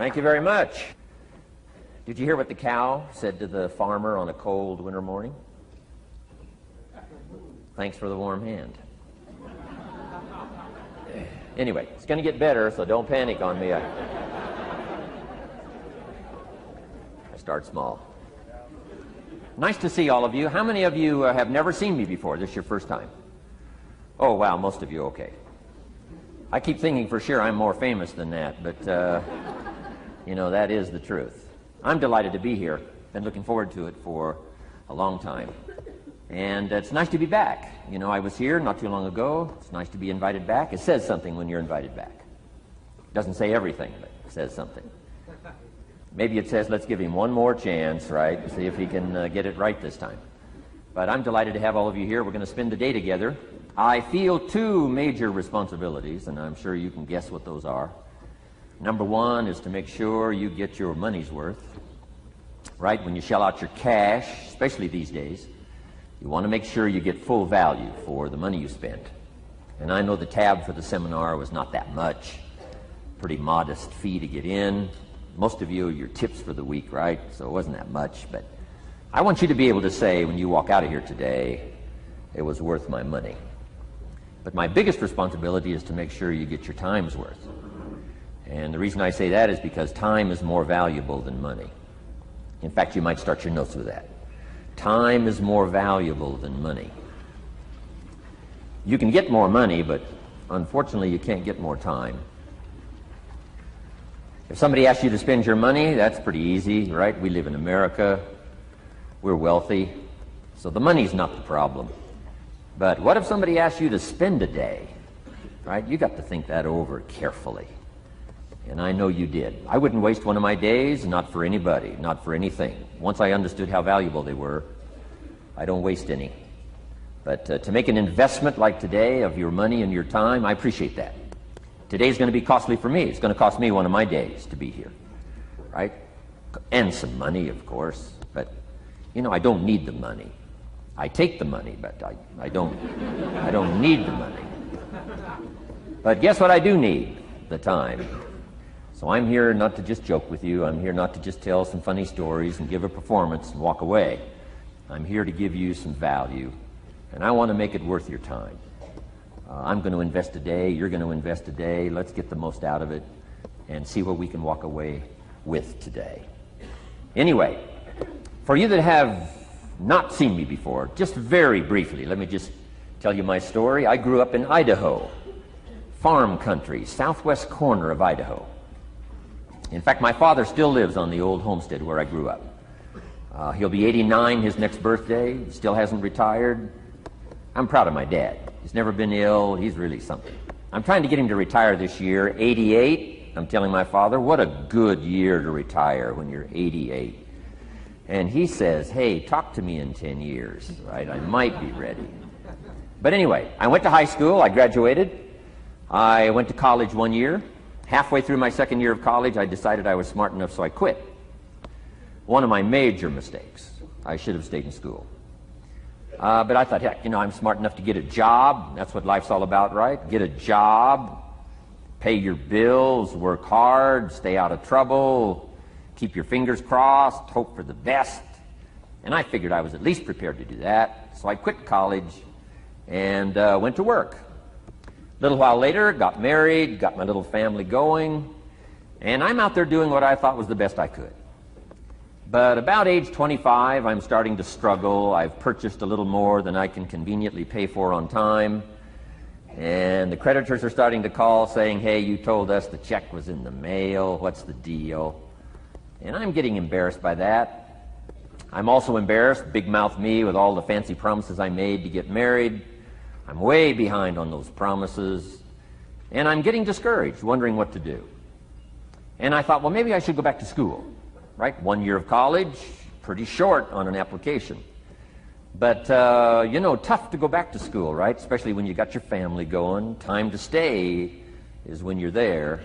Thank you very much. Did you hear what the cow said to the farmer on a cold winter morning? Thanks for the warm hand. Anyway, it's going to get better, so don't panic on me. I start small. Nice to see all of you. How many of you have never seen me before? This is your first time? Oh, wow, most of you, okay. I keep thinking for sure I'm more famous than that, but, you know, that is the truth. I'm delighted to be here. Been looking forward to it for a long time. And it's nice to be back. You know, I was here not too long ago. It's nice to be invited back. It says something when you're invited back. It doesn't say everything, but it says something. Maybe it says, let's give him one more chance, right? See if he can get it right this time. But I'm delighted to have all of you here. We're going to spend the day together. I feel two major responsibilities, and I'm sure you can guess what those are. Number one is to make sure you get your money's worth, right? When you shell out your cash, especially these days, you want to make sure you get full value for the money you spent. And I know the tab for the seminar was not that much. Pretty modest fee to get in. Most of you, your tips for the week, right? So it wasn't that much. But I want you to be able to say when you walk out of here today, it was worth my money. But my biggest responsibility is to make sure you get your time's worth. And the reason I say that is because time is more valuable than money. In fact, you might start your notes with that. Time is more valuable than money. You can get more money, but unfortunately you can't get more time. If somebody asks you to spend your money, that's pretty easy, right? We live in America. We're wealthy. So the money's not the problem. But what if somebody asks you to spend a day, right? You got to think that over carefully. And I know you did. I wouldn't waste one of my days, not for anybody, not for anything. Once I understood how valuable they were, I don't waste any. But to make an investment like today of your money and your time, I appreciate that. Today's going to be costly for me. It's going to cost me one of my days to be here, right? And some money, of course. But, you know, I don't need the money. I take the money, but I don't need the money. But guess what I do need? The time. So I'm here not to just joke with you. I'm here not to just tell some funny stories and give a performance and walk away. I'm here to give you some value, and I want to make it worth your time. I'm going to invest a day. You're going to invest a day. Let's get the most out of it and see what we can walk away with today. Anyway, for you that have not seen me before, just very briefly, let me just tell you my story. I grew up in Idaho, farm country, southwest corner of Idaho. In fact, my father still lives on the old homestead where I grew up. He'll be 89 his next birthday. He still hasn't retired. I'm proud of my dad. He's never been ill. He's really something. I'm trying to get him to retire this year. 88. I'm telling my father, what a good year to retire when you're 88. And he says, hey, talk to me in 10 years, right? I might be ready. But anyway, I went to high school. I graduated. I went to college 1 year. Halfway through my second year of college, I decided I was smart enough, so I quit. One of my major mistakes. I should have stayed in school. But I thought, heck, you know, I'm smart enough to get a job. That's what life's all about, right? Get a job, pay your bills, work hard, stay out of trouble, keep your fingers crossed, hope for the best. And I figured I was at least prepared to do that. So I quit college and went to work. A little while later, got married, got my little family going, and I'm out there doing what I thought was the best I could. But about age 25, I'm starting to struggle. I've purchased a little more than I can conveniently pay for on time, and the creditors are starting to call saying, hey, you told us the check was in the mail. What's the deal? And I'm getting embarrassed by that. I'm also embarrassed, big mouth me, with all the fancy promises I made to get married. I'm way behind on those promises, and I'm getting discouraged, wondering what to do. And I thought, well, maybe I should go back to school, right? 1 year of college, pretty short on an application. But, you know, tough to go back to school, right? Especially when you got your family going. Time to stay is when you're there.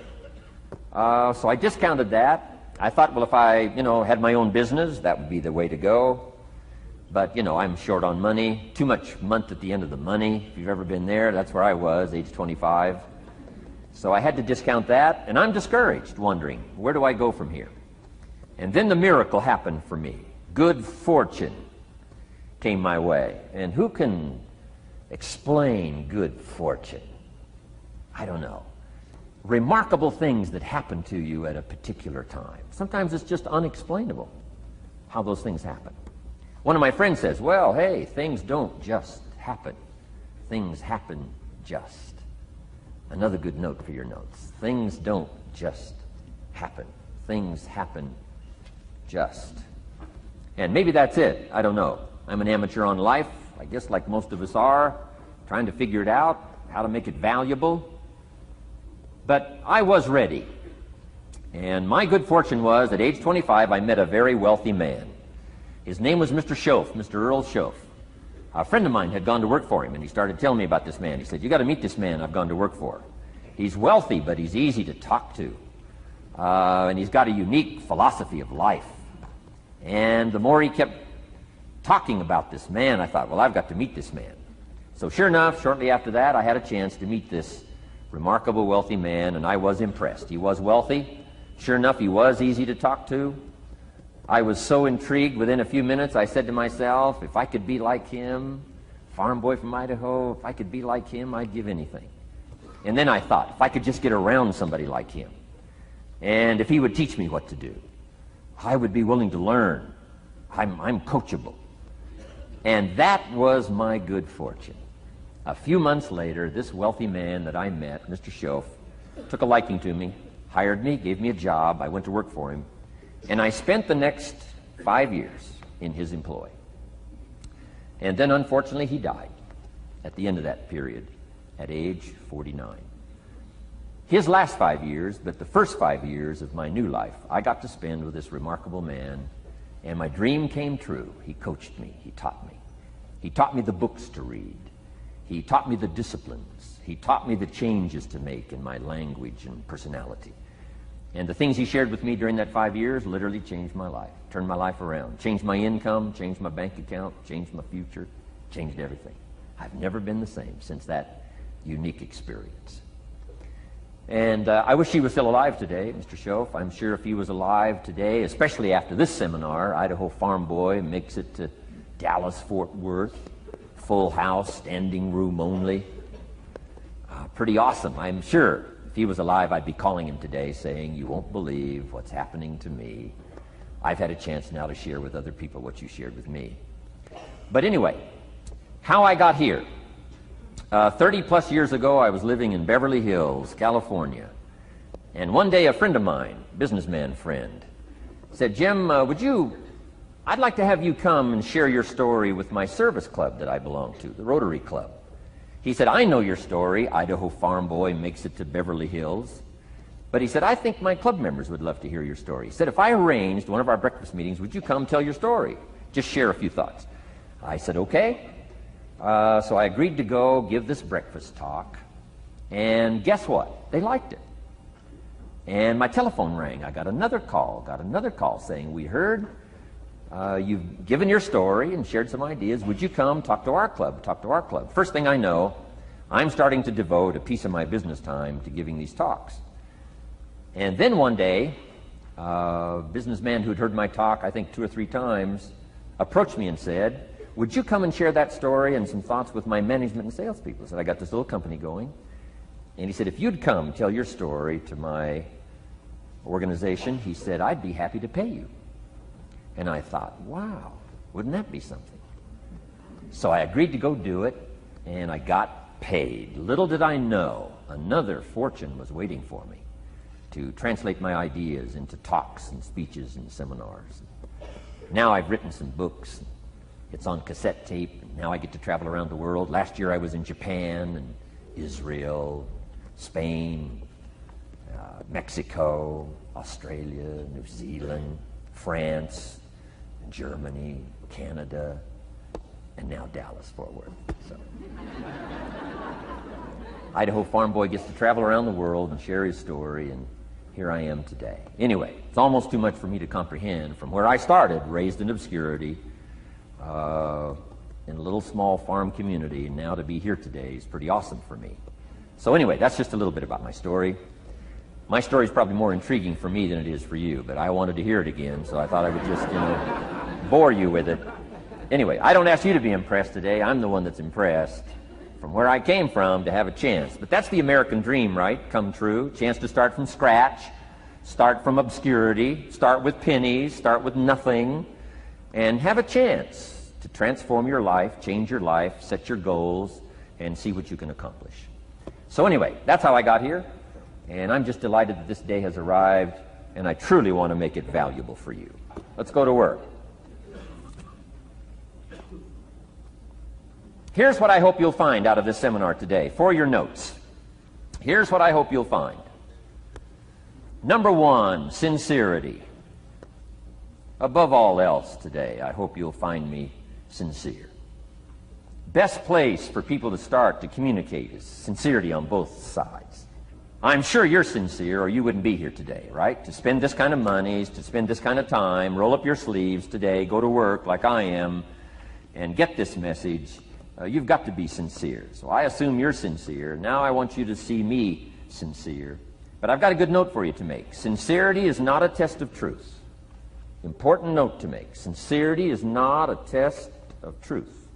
So I discounted that. I thought, well, if I, you know, had my own business, that would be the way to go. But, you know, I'm short on money, too much month at the end of the money. If you've ever been there, that's where I was, age 25. So I had to discount that, and I'm discouraged, wondering, where do I go from here? And then the miracle happened for me. Good fortune came my way. And who can explain good fortune? I don't know. Remarkable things that happen to you at a particular time. Sometimes it's just unexplainable how those things happen. One of my friends says, well, hey, things don't just happen. Things happen just. Another good note for your notes. Things don't just happen. Things happen just. And maybe that's it. I don't know. I'm an amateur on life, I guess like most of us are, trying to figure it out, how to make it valuable. But I was ready. And my good fortune was, at age 25, I met a very wealthy man. His name was Mr. Schoaf, Mr. Earl Schoaf. A friend of mine had gone to work for him, and he started telling me about this man. He said, you got to meet this man I've gone to work for. He's wealthy, but he's easy to talk to. And he's got a unique philosophy of life. And the more he kept talking about this man, I thought, well, I've got to meet this man. So sure enough, shortly after that, I had a chance to meet this remarkable wealthy man, and I was impressed. He was wealthy. Sure enough, he was easy to talk to. I was so intrigued, within a few minutes, I said to myself, if I could be like him, farm boy from Idaho, if I could be like him, I'd give anything. And then I thought, if I could just get around somebody like him, and if he would teach me what to do, I would be willing to learn. I'm coachable. And that was my good fortune. A few months later, this wealthy man that I met, Mr. Schoaf, took a liking to me, hired me, gave me a job. I went to work for him. And I spent the next 5 years in his employ. And then, unfortunately, he died at the end of that period at age 49. His last 5 years, but the first 5 years of my new life, I got to spend with this remarkable man, and my dream came true. He coached me. He taught me. He taught me the books to read. He taught me the disciplines. He taught me the changes to make in my language and personality. And the things he shared with me during that 5 years literally changed my life, turned my life around, changed my income, changed my bank account, changed my future, changed everything. I've never been the same since that unique experience. And I wish he was still alive today, Mr. Schoaf. I'm sure if he was alive today, especially after this seminar, Idaho Farm Boy makes it to Dallas, Fort Worth, full house, standing room only. Pretty awesome, I'm sure. If he was alive, I'd be calling him today saying, you won't believe what's happening to me. I've had a chance now to share with other people what you shared with me. But anyway, how I got here. 30 plus years ago, I was living in Beverly Hills, California. And one day a friend of mine, businessman friend, said, Jim, I'd like to have you come and share your story with my service club that I belong to, the Rotary Club. He said, I know your story, Idaho Farm Boy makes it to Beverly Hills. But he said, I think my club members would love to hear your story. He said, if I arranged one of our breakfast meetings, would you come tell your story? Just share a few thoughts. I said, okay. So I agreed to go give this breakfast talk. And guess what? They liked it. And my telephone rang. I got another call saying, we heard you've given your story and shared some ideas. Would you come talk to our club? First thing I know, I'm starting to devote a piece of my business time to giving these talks. And then one day, a businessman who'd heard my talk, I think 2 or 3 times, approached me and said, would you come and share that story and some thoughts with my management and salespeople? I said, I got this little company going. And he said, if you'd come tell your story to my organization, he said, I'd be happy to pay you. And I thought, wow, wouldn't that be something? So I agreed to go do it, and I got paid. Little did I know, another fortune was waiting for me to translate my ideas into talks and speeches and seminars. Now I've written some books. It's on cassette tape, and now I get to travel around the world. Last year I was in Japan and Israel, Spain, Mexico, Australia, New Zealand, France, Germany, Canada, and now Dallas, Fort Worth. So. Idaho Farm Boy gets to travel around the world and share his story, and here I am today. Anyway, it's almost too much for me to comprehend. From where I started, raised in obscurity, in a little small farm community, and now to be here today is pretty awesome for me. So anyway, that's just a little bit about my story. My story is probably more intriguing for me than it is for you, but I wanted to hear it again, so I thought I would just, bore you with it. Anyway, I don't ask you to be impressed today. I'm the one that's impressed from where I came from to have a chance. But that's the American dream, right? Come true. Chance to start from scratch, start from obscurity, start with pennies, start with nothing, and have a chance to transform your life, change your life, set your goals, and see what you can accomplish. So anyway, that's how I got here, and I'm just delighted that this day has arrived, and I truly want to make it valuable for you. Let's go to work. Here's what I hope you'll find out of this seminar today, for your notes. Here's what I hope you'll find. Number one, sincerity. Above all else today, I hope you'll find me sincere. Best place for people to start to communicate is sincerity on both sides. I'm sure you're sincere or you wouldn't be here today, right? To spend this kind of money, to spend this kind of time, roll up your sleeves today, go to work like I am, and get this message. You've got to be sincere. So I assume you're sincere. Now I want you to see me sincere. But I've got a good note for you to make. Sincerity is not a test of truth. Important note to make. Sincerity is not a test of truth.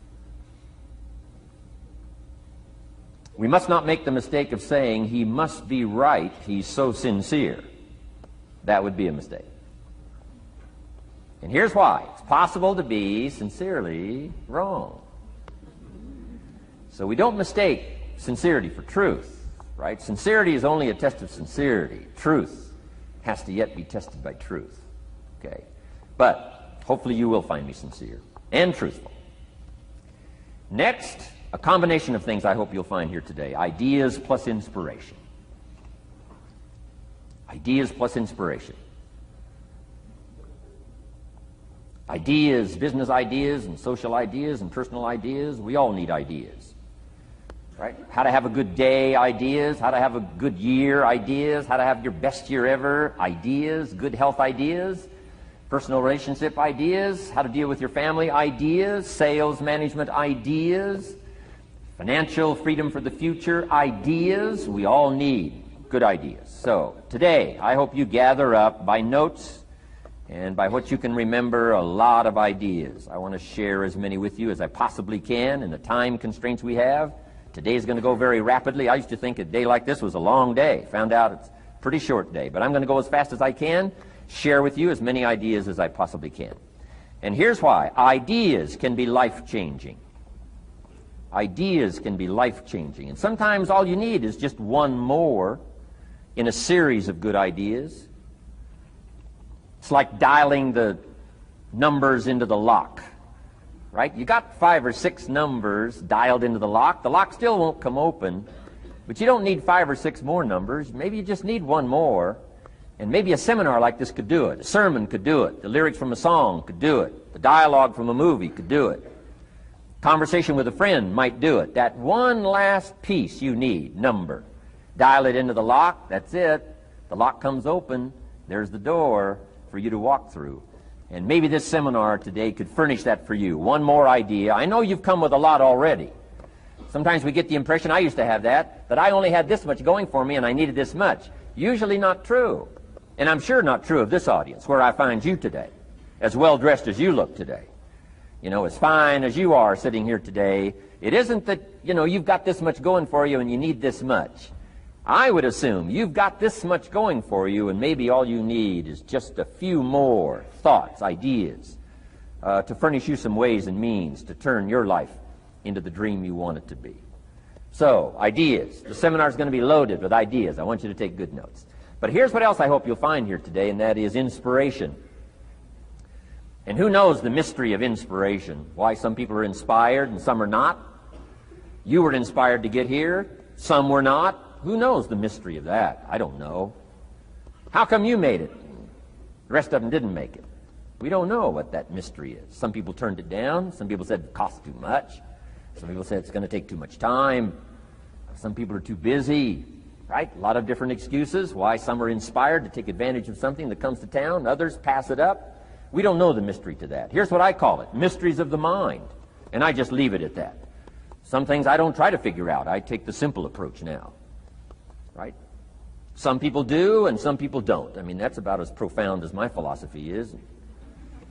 We must not make the mistake of saying he must be right, he's so sincere. That would be a mistake. And here's why. It's possible to be sincerely wrong. So we don't mistake sincerity for truth, right? Sincerity is only a test of sincerity. Truth has to yet be tested by truth, okay? But hopefully you will find me sincere and truthful. Next, a combination of things I hope you'll find here today. Ideas plus inspiration. Ideas plus inspiration. Ideas, business ideas and social ideas and personal ideas, we all need ideas. Right? How to have a good day ideas, how to have a good year ideas, how to have your best year ever ideas, good health ideas, personal relationship ideas, how to deal with your family ideas, sales management ideas, financial freedom for the future ideas. We all need good ideas. So today, I hope you gather up by notes and by what you can remember a lot of ideas. I want to share as many with you as I possibly can in the time constraints we have. Today is going to go very rapidly. I used to think a day like this was a long day. Found out it's a pretty short day. But I'm going to go as fast as I can, share with you as many ideas as I possibly can. And here's why. Ideas can be life-changing. Ideas can be life-changing. And sometimes all you need is just one more in a series of good ideas. It's like dialing the numbers into the lock. Right? You got 5 or 6 numbers dialed into the lock. The lock still won't come open, but you don't need 5 or 6 more numbers. Maybe you just need one more, and maybe a seminar like this could do it. A sermon could do it. The lyrics from a song could do it. The dialogue from a movie could do it. Conversation with a friend might do it. That one last piece you need, number. Dial it into the lock. That's it. The lock comes open. There's the door for you to walk through. And maybe this seminar today could furnish that for you. One more idea. I know you've come with a lot already. Sometimes we get the impression, I used to have that I only had this much going for me and I needed this much. Usually not true. And I'm sure not true of this audience, where I find you today, as well dressed as you look today. As fine as you are sitting here today. It isn't that, you've got this much going for you and you need this much. I would assume you've got this much going for you, and maybe all you need is just a few more thoughts, ideas, to furnish you some ways and means to turn your life into the dream you want it to be. So, ideas. The seminar is going to be loaded with ideas. I want you to take good notes. But here's what else I hope you'll find here today, and that is inspiration. And who knows the mystery of inspiration? Why some people are inspired and some are not? You were inspired to get here. Some were not. Who knows the mystery of that? I don't know. How come you made it? The rest of them didn't make it. We don't know what that mystery is. Some people turned it down. Some people said it costs too much. Some people said it's going to take too much time. Some people are too busy, right? A lot of different excuses why some are inspired to take advantage of something that comes to town. Others pass it up. We don't know the mystery to that. Here's what I call it, mysteries of the mind. And I just leave it at that. Some things I don't try to figure out. I take the simple approach now. right? Some people do and some people don't. I mean, that's about as profound as my philosophy is.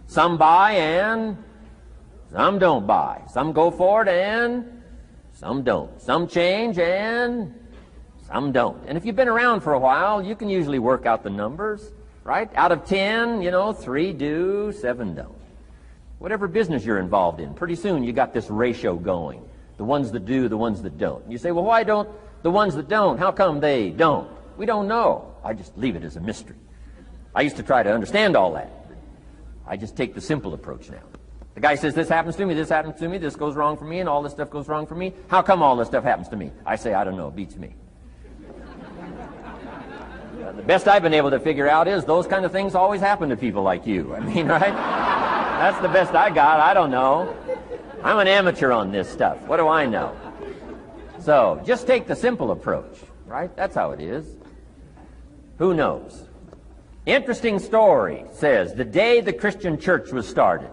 Some buy and some don't buy. Some go for it and some don't. Some change and some don't. And if you've been around for a while, you can usually work out the numbers, right? Out of 10, 3 do, 7 don't. Whatever business you're involved in, pretty soon you got this ratio going. The ones that do, the ones that don't. And you say, well, why don't the ones that don't, how come they don't? We don't know. I just leave it as a mystery. I used to try to understand all that. I just take the simple approach now. The guy says, this happens to me, this happens to me, this goes wrong for me, and all this stuff goes wrong for me. How come all this stuff happens to me? I say, I don't know, it beats me. The best I've been able to figure out is those kind of things always happen to people like you. I mean, right? That's the best I got. I don't know. I'm an amateur on this stuff. What do I know? So, just take the simple approach, right? That's how it is. Who knows? Interesting story says, the day the Christian church was started.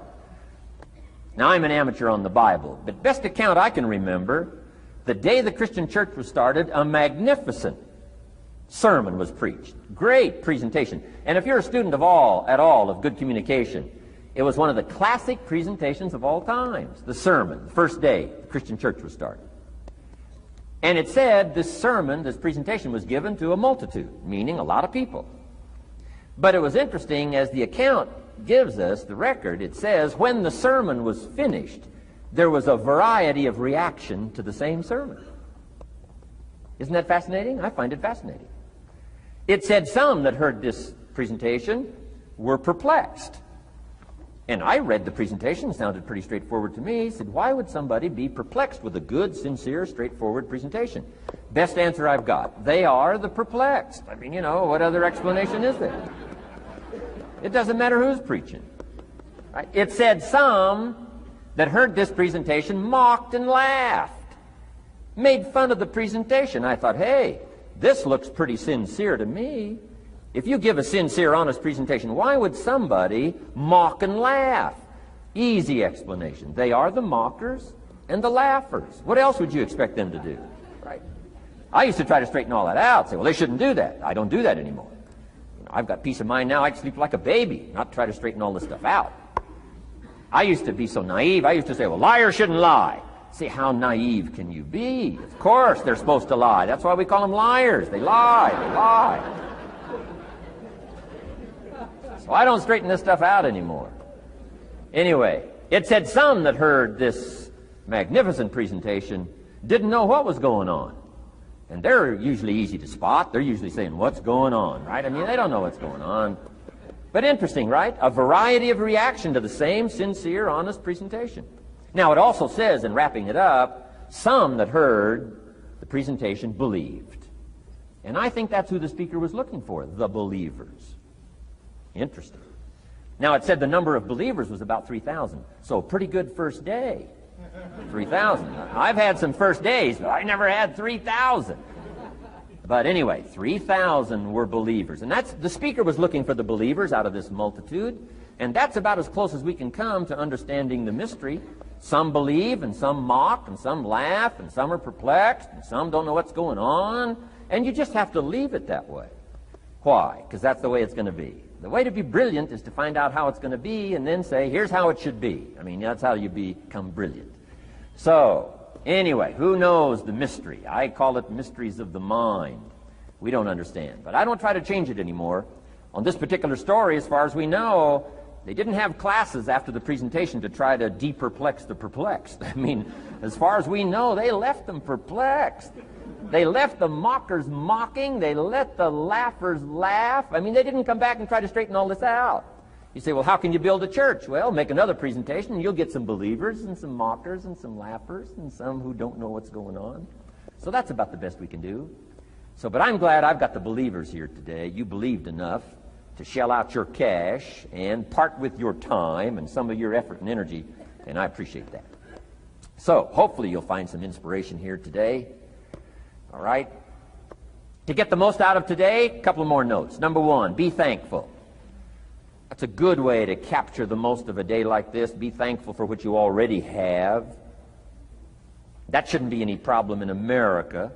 Now, I'm an amateur on the Bible, but best account I can remember, the day the Christian church was started, a magnificent sermon was preached. Great presentation. And if you're a student at all of good communication, it was one of the classic presentations of all times. The sermon, the first day the Christian church was started. And it said this sermon, this presentation was given to a multitude, meaning a lot of people. But it was interesting, as the account gives us, the record, it says, when the sermon was finished, there was a variety of reaction to the same sermon. Isn't that fascinating? I find it fascinating. It said some that heard this presentation were perplexed. And I read the presentation, it sounded pretty straightforward to me. I said, why would somebody be perplexed with a good, sincere, straightforward presentation? Best answer I've got. They are the perplexed. I mean, what other explanation is there? It doesn't matter who's preaching. Right? It said some that heard this presentation mocked and laughed, made fun of the presentation. I thought, hey, this looks pretty sincere to me. If you give a sincere, honest presentation, why would somebody mock and laugh? Easy explanation. They are the mockers and the laughers. What else would you expect them to do? Right? I used to try to straighten all that out, say, well, they shouldn't do that. I don't do that anymore. I've got peace of mind now. I can sleep like a baby, not try to straighten all this stuff out. I used to be so naive. I used to say, well, liars shouldn't lie. See, how naive can you be? Of course they're supposed to lie. That's why we call them liars. They lie. They lie. So I don't straighten this stuff out anymore. Anyway, it said some that heard this magnificent presentation didn't know what was going on. And they're usually easy to spot. They're usually saying, what's going on, right? I mean, they don't know what's going on. But interesting, right? A variety of reaction to the same sincere, honest presentation. Now, it also says, in wrapping it up, some that heard the presentation believed. And I think that's who the speaker was looking for, the believers. Interesting. Now, it said the number of believers was about 3,000. So, pretty good first day. 3,000. I've had some first days, but I never had 3,000. But anyway, 3,000 were believers. And that's, the speaker was looking for the believers out of this multitude. And that's about as close as we can come to understanding the mystery. Some believe, and some mock, and some laugh, and some are perplexed, and some don't know what's going on. And you just have to leave it that way. Why? Because that's the way it's going to be. The way to be brilliant is to find out how it's going to be and then say, here's how it should be. I mean, that's how you become brilliant. So, anyway, who knows the mystery? I call it mysteries of the mind. We don't understand. But I don't try to change it anymore. On this particular story, as far as we know, they didn't have classes after the presentation to try to de-perplex the perplexed. I mean, as far as we know, they left them perplexed. They left the mockers mocking. They let the laughers laugh. I mean, they didn't come back and try to straighten all this out. You say, well, how can you build a church? Well, make another presentation, and you'll get some believers and some mockers and some laughers and some who don't know what's going on. So that's about the best we can do. So, but I'm glad I've got the believers here today. You believed enough to shell out your cash and part with your time and some of your effort and energy, and I appreciate that. So, hopefully you'll find some inspiration here today. All right? To get the most out of today, a couple of more notes. Number one, be thankful. That's a good way to capture the most of a day like this. Be thankful for what you already have. That shouldn't be any problem in America,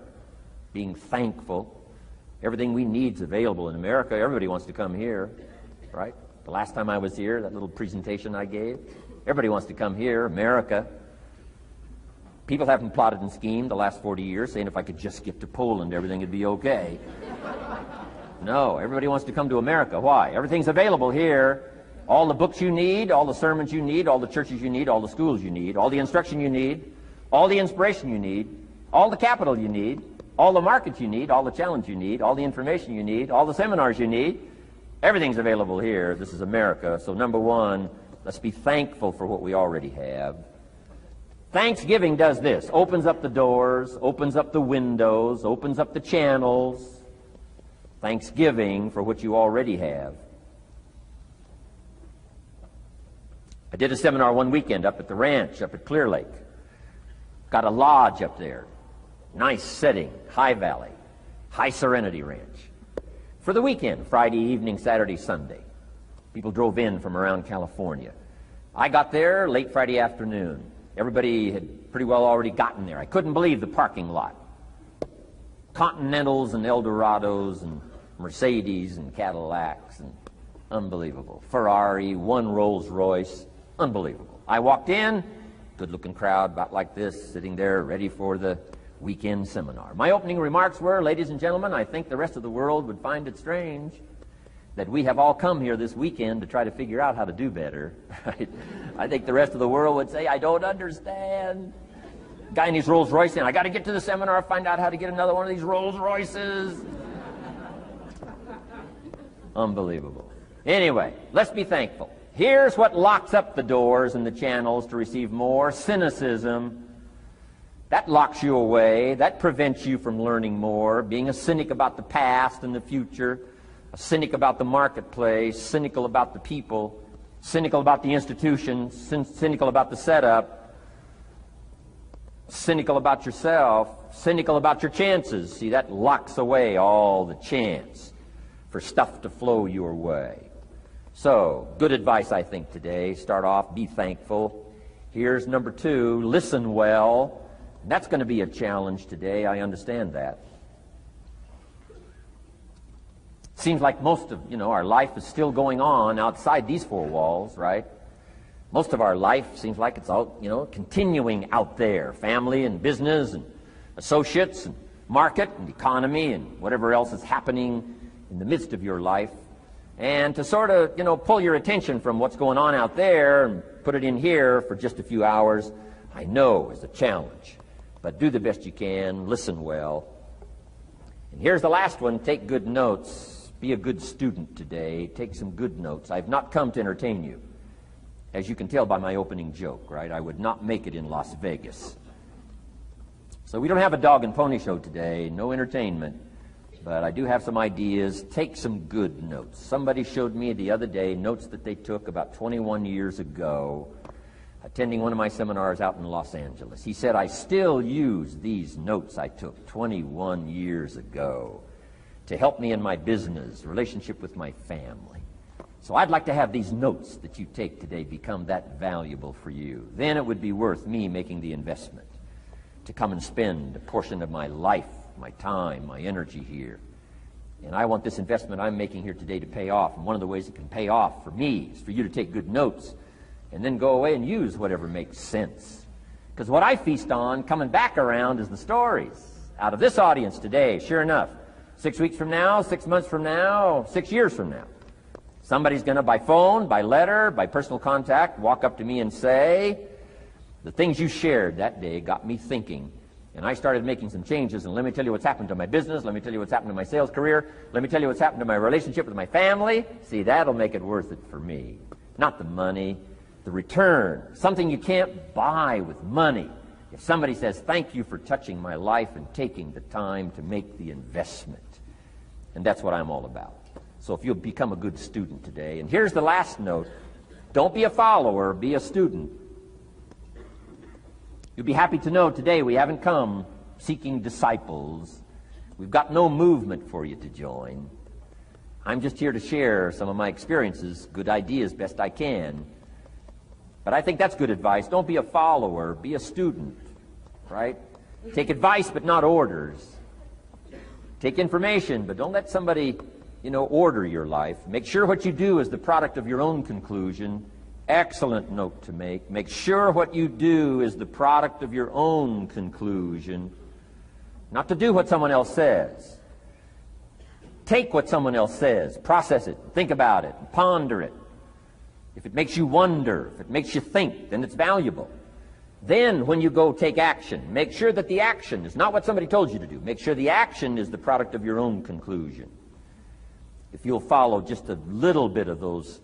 being thankful. Everything we need is available in America. Everybody wants to come here, right? The last time I was here, that little presentation I gave, everybody wants to come here, America. People haven't plotted and schemed the last 40 years saying if I could just get to Poland, everything would be okay. No, everybody wants to come to America. Why? Everything's available here. All the books you need, all the sermons you need, all the churches you need, all the schools you need, all the instruction you need, all the inspiration you need, all the capital you need, all the markets you need, all the challenge you need, all the information you need, all the seminars you need. Everything's available here. This is America. So number one, let's be thankful for what we already have. Thanksgiving does this. Opens up the doors, opens up the windows, opens up the channels. Thanksgiving for what you already have. I did a seminar one weekend up at the ranch, up at Clear Lake. Got a lodge up there. Nice setting, high valley, high serenity ranch. For the weekend, Friday evening, Saturday, Sunday. People drove in from around California. I got there late Friday afternoon. Everybody had pretty well already gotten there. I couldn't believe the parking lot. Continentals and Eldorados and Mercedes and Cadillacs and unbelievable. Ferrari, one Rolls Royce, unbelievable. I walked in, good-looking crowd about like this, sitting there ready for the weekend seminar. My opening remarks were, ladies and gentlemen, I think the rest of the world would find it strange that we have all come here this weekend to try to figure out how to do better. Right? I think the rest of the world would say, I don't understand. Guy in his Rolls Royce saying, I got to get to the seminar, find out how to get another one of these Rolls Royces. Unbelievable. Anyway, let's be thankful. Here's what locks up the doors and the channels to receive more: cynicism. That locks you away. That prevents you from learning more. Being a cynic about the past and the future, a cynic about the marketplace, cynical about the people, cynical about the institutions, cynical about the setup, cynical about yourself, cynical about your chances. See, that locks away all the chance for stuff to flow your way. So, good advice, I think, today. Start off, be thankful. Here's number two, listen well. That's going to be a challenge today. I understand that. Seems like most of, our life is still going on outside these four walls, right? Most of our life seems like it's all, continuing out there. Family and business and associates and market and economy and whatever else is happening in the midst of your life. And to sort of, pull your attention from what's going on out there and put it in here for just a few hours, I know is a challenge. But do the best you can, listen well. And here's the last one, take good notes. Be a good student today. Take some good notes. I've not come to entertain you. As you can tell by my opening joke, right? I would not make it in Las Vegas. So we don't have a dog and pony show today, no entertainment. But I do have some ideas. Take some good notes. Somebody showed me the other day notes that they took about 21 years ago, attending one of my seminars out in Los Angeles. He said, I still use these notes I took 21 years ago to help me in my business, relationship with my family. So I'd like to have these notes that you take today become that valuable for you. Then it would be worth me making the investment to come and spend a portion of my life, my time, my energy here. And I want this investment I'm making here today to pay off. And one of the ways it can pay off for me is for you to take good notes and then go away and use whatever makes sense. Because what I feast on coming back around is the stories out of this audience today. Sure enough, 6 weeks from now, 6 months from now, 6 years from now, somebody's going to, by phone, by letter, by personal contact, walk up to me and say, the things you shared that day got me thinking. And I started making some changes, and let me tell you what's happened to my business. Let me tell you what's happened to my sales career. Let me tell you what's happened to my relationship with my family. See, that'll make it worth it for me. Not the money, the return. Something you can't buy with money. If somebody says, thank you for touching my life and taking the time to make the investment. And that's what I'm all about. So if you'll become a good student today. And here's the last note. Don't be a follower, be a student. You'll be happy to know today we haven't come seeking disciples. We've got no movement for you to join. I'm just here to share some of my experiences, good ideas, best I can. But I think that's good advice. Don't be a follower, be a student, right? Take advice but not orders. Take information, but don't let somebody, order your life. Make sure what you do is the product of your own conclusion. Excellent note to make. Make sure what you do is the product of your own conclusion. Not to do what someone else says. Take what someone else says, process it, think about it, ponder it. If it makes you wonder, if it makes you think, then it's valuable. Then when you go take action, make sure that the action is not what somebody told you to do. Make sure the action is the product of your own conclusion. If you'll follow just a little bit of those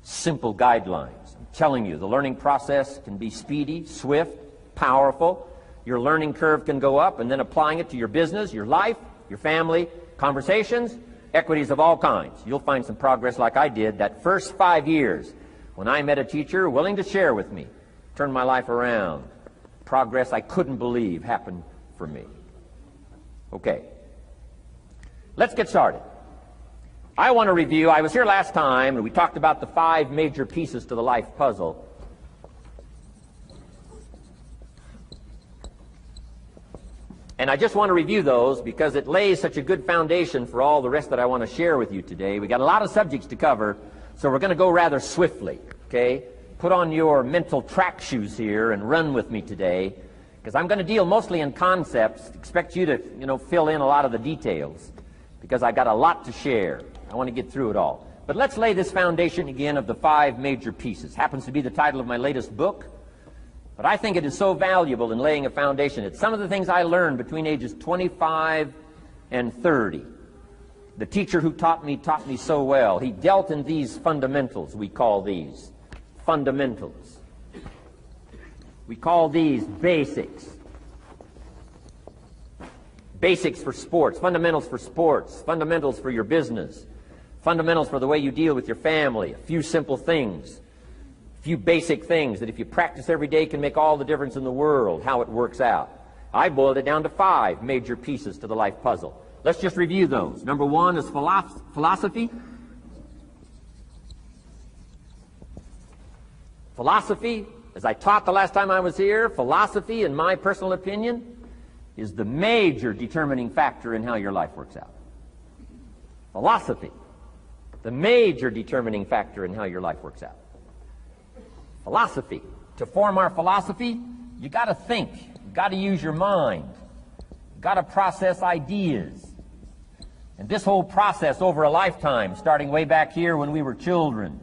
simple guidelines, I'm telling you, the learning process can be speedy, swift, powerful. Your learning curve can go up, and then applying it to your business, your life, your family, conversations, equities of all kinds. You'll find some progress like I did that first 5 years when I met a teacher willing to share with me, turned my life around. Progress I couldn't believe happened for me. Okay. Let's get started. I want to review, I was here last time and we talked about the 5 major pieces to the life puzzle. And I just want to review those because it lays such a good foundation for all the rest that I want to share with you today. We got a lot of subjects to cover, so we're going to go rather swiftly, okay? Put on your mental track shoes here and run with me today, because I'm going to deal mostly in concepts. Expect you to, fill in a lot of the details, because I got a lot to share. I want to get through it all. But let's lay this foundation again of the 5 major pieces. Happens to be the title of my latest book. But I think it is so valuable in laying a foundation. It's some of the things I learned between ages 25 and 30. The teacher who taught me so well. He dealt in these fundamentals, we call these. Fundamentals. We call these basics. Basics for sports, fundamentals for sports, fundamentals for your business, fundamentals for the way you deal with your family, a few simple things. Few basic things that if you practice every day can make all the difference in the world, how it works out. I boiled it down to 5 major pieces to the life puzzle. Let's just review those. Number 1 is philosophy. Philosophy, as I taught the last time I was here, philosophy, in my personal opinion, is the major determining factor in how your life works out. Philosophy, the major determining factor in how your life works out. Philosophy. To form our philosophy, you got to think. You got to use your mind. You got to process ideas. And this whole process over a lifetime, starting way back here when we were children,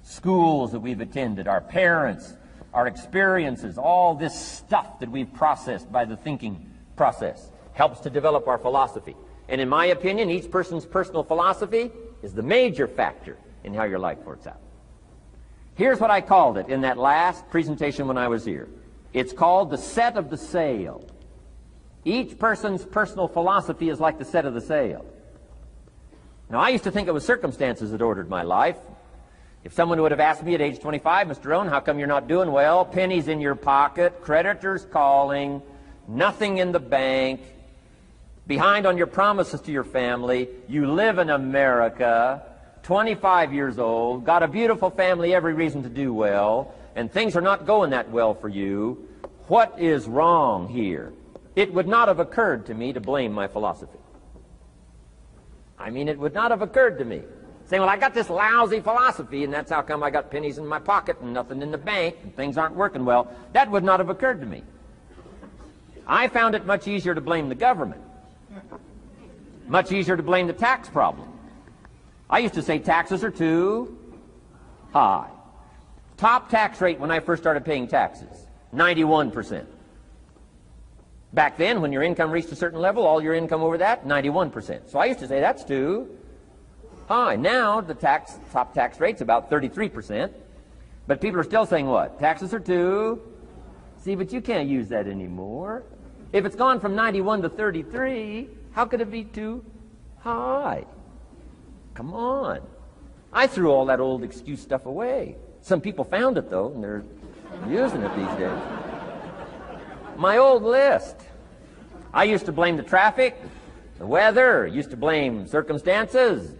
schools that we've attended, our parents, our experiences, all this stuff that we've processed by the thinking process helps to develop our philosophy. And in my opinion, each person's personal philosophy is the major factor in how your life works out. Here's what I called it in that last presentation when I was here. It's called the set of the sail. Each person's personal philosophy is like the set of the sail. Now, I used to think it was circumstances that ordered my life. If someone would have asked me at age 25, Mr. Rohn, how come you're not doing well? Pennies in your pocket, creditors calling, nothing in the bank, behind on your promises to your family, you live in America, 25 years old, got a beautiful family, every reason to do well, and things are not going that well for you. What is wrong here? It would not have occurred to me to blame my philosophy. I mean, it would not have occurred to me. Saying, well, I got this lousy philosophy, and that's how come I got pennies in my pocket and nothing in the bank, and things aren't working well. That would not have occurred to me. I found it much easier to blame the government. Much easier to blame the tax problem. I used to say taxes are too high. Top tax rate when I first started paying taxes, 91%. Back then, when your income reached a certain level, all your income over that, 91%. So I used to say that's too high. Now, the top tax rate's about 33%. But people are still saying what? Taxes are too. See, but you can't use that anymore. If it's gone from 91 to 33, how could it be too high? Come on. I threw all that old excuse stuff away. Some people found it, though, and they're using it these days. My old list. I used to blame the traffic, the weather, used to blame circumstances,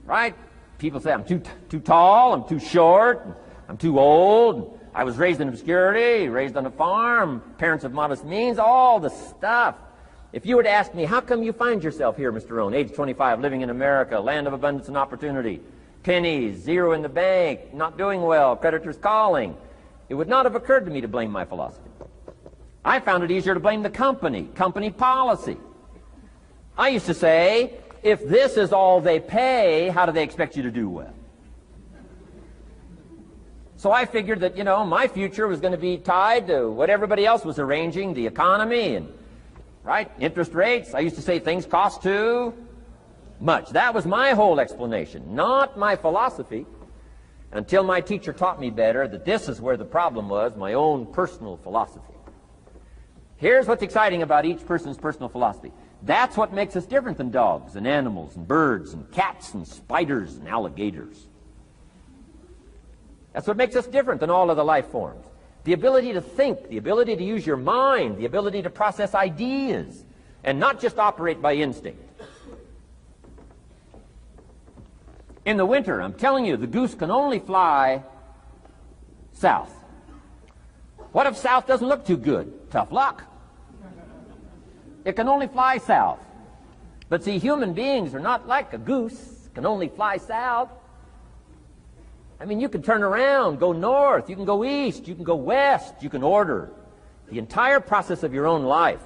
right? People say I'm too tall, I'm too short, I'm too old, I was raised in obscurity, raised on a farm, parents of modest means, all the stuff. If you were to ask me, how come you find yourself here, Mr. Rohn, age 25, living in America, land of abundance and opportunity, pennies, zero in the bank, not doing well, creditors calling, it would not have occurred to me to blame my philosophy. I found it easier to blame the company policy. I used to say, if this is all they pay, how do they expect you to do well? So I figured that, my future was going to be tied to what everybody else was arranging, the economy and, right, interest rates. I used to say things cost too much. That was my whole explanation, not my philosophy, until my teacher taught me better that this is where the problem was, my own personal philosophy. Here's what's exciting about each person's personal philosophy. That's what makes us different than dogs and animals and birds and cats and spiders and alligators. That's what makes us different than all of the life forms. The ability to think, the ability to use your mind, the ability to process ideas, and not just operate by instinct. In the winter, I'm telling you, the goose can only fly south. What if south doesn't look too good? Tough luck. It can only fly south. But see, human beings are not like a goose, can only fly south. I mean, you can turn around, go north, you can go east, you can go west, you can order the entire process of your own life.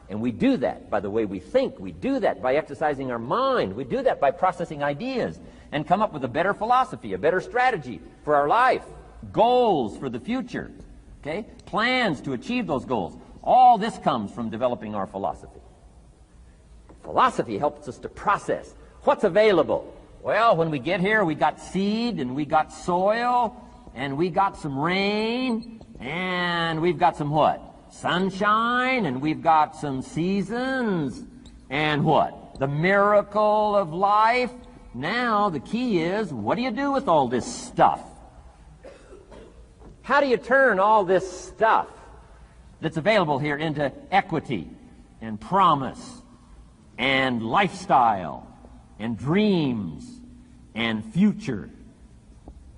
And we do that by the way we think. We do that by exercising our mind. We do that by processing ideas and come up with a better philosophy, a better strategy for our life, goals for the future, okay? Plans to achieve those goals. All this comes from developing our philosophy. Philosophy helps us to process what's available. Well, when we get here, we got seed, and we got soil, and we got some rain, and we've got some what? Sunshine, and we've got some seasons, and what? The miracle of life. Now, the key is, what do you do with all this stuff? How do you turn all this stuff that's available here into equity and promise and lifestyle and dreams and future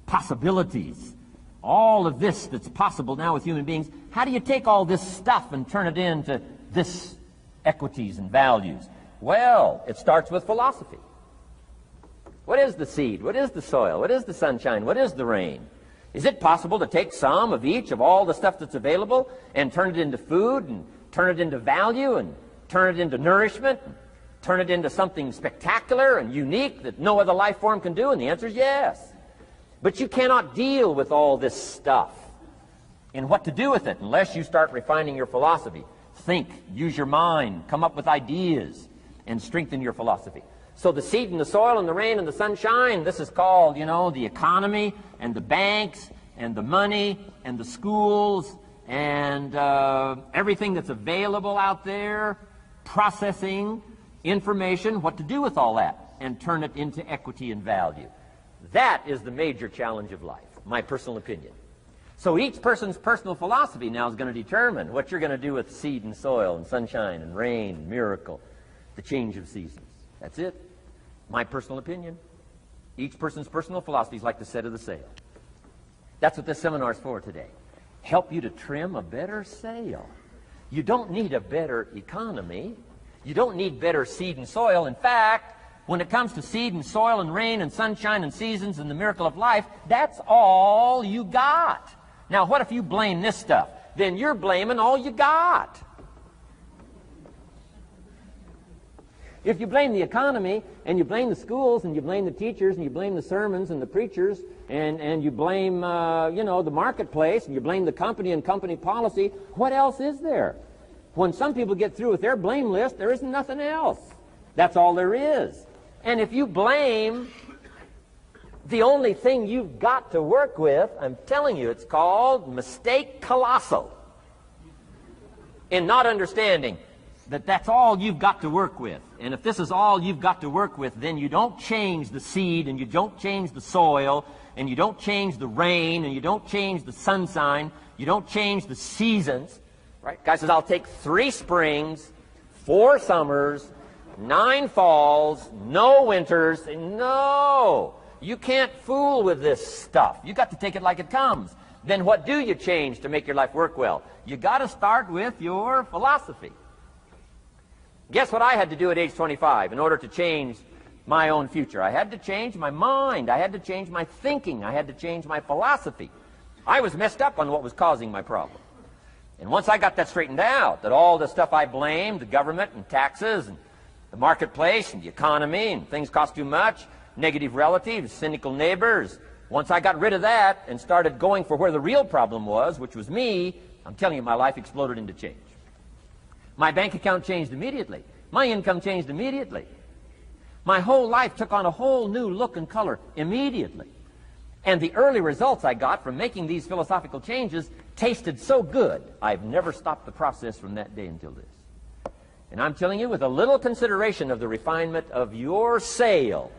possibilities? All of this that's possible now with human beings, how do you take all this stuff and turn it into this equities and values? Well, it starts with philosophy. What is the seed? What is the soil? What is the sunshine? What is the rain? Is it possible to take some of each of all the stuff that's available and turn it into food and turn it into value and turn it into nourishment and turn it into something spectacular and unique that no other life form can do? And the answer is yes. But you cannot deal with all this stuff and what to do with it unless you start refining your philosophy. Think, use your mind, come up with ideas, and strengthen your philosophy. So the seed and the soil and the rain and the sunshine, this is called, the economy and the banks and the money and the schools and everything that's available out there, processing information, what to do with all that, and turn it into equity and value. That is the major challenge of life, my personal opinion. So each person's personal philosophy now is going to determine what you're going to do with seed and soil and sunshine and rain and miracle, the change of seasons. That's it. My personal opinion. Each person's personal philosophy is like the set of the sail. That's what this seminar is for today. Help you to trim a better sail. You don't need a better economy. You don't need better seed and soil. In fact, when it comes to seed and soil and rain and sunshine and seasons and the miracle of life, that's all you got. Now, what if you blame this stuff? Then you're blaming all you got. If you blame the economy, and you blame the schools, and you blame the teachers, and you blame the sermons and the preachers, and you blame, the marketplace, and you blame the company and company policy, what else is there? When some people get through with their blame list, there isn't nothing else. That's all there is. And if you blame the only thing you've got to work with, I'm telling you, it's called mistake colossal in not understanding that that's all you've got to work with. And if this is all you've got to work with, then you don't change the seed, and you don't change the soil, and you don't change the rain, and you don't change the sunshine, you don't change the seasons. Right? Guy says, I'll take 3 springs, 4 summers, 9 falls, no winters. No, you can't fool with this stuff. You got to take it like it comes. Then what do you change to make your life work well? You got to start with your philosophy. Guess what I had to do at age 25 in order to change my own future? I had to change my mind. I had to change my thinking. I had to change my philosophy. I was messed up on what was causing my problem. And once I got that straightened out, that all the stuff I blamed, the government and taxes and the marketplace and the economy and things cost too much, negative relatives, cynical neighbors, once I got rid of that and started going for where the real problem was, which was me, I'm telling you, my life exploded into change. My bank account changed immediately. My income changed immediately. My whole life took on a whole new look and color immediately. And the early results I got from making these philosophical changes tasted so good, I've never stopped the process from that day until this. And I'm telling you, with a little consideration of the refinement of your sail,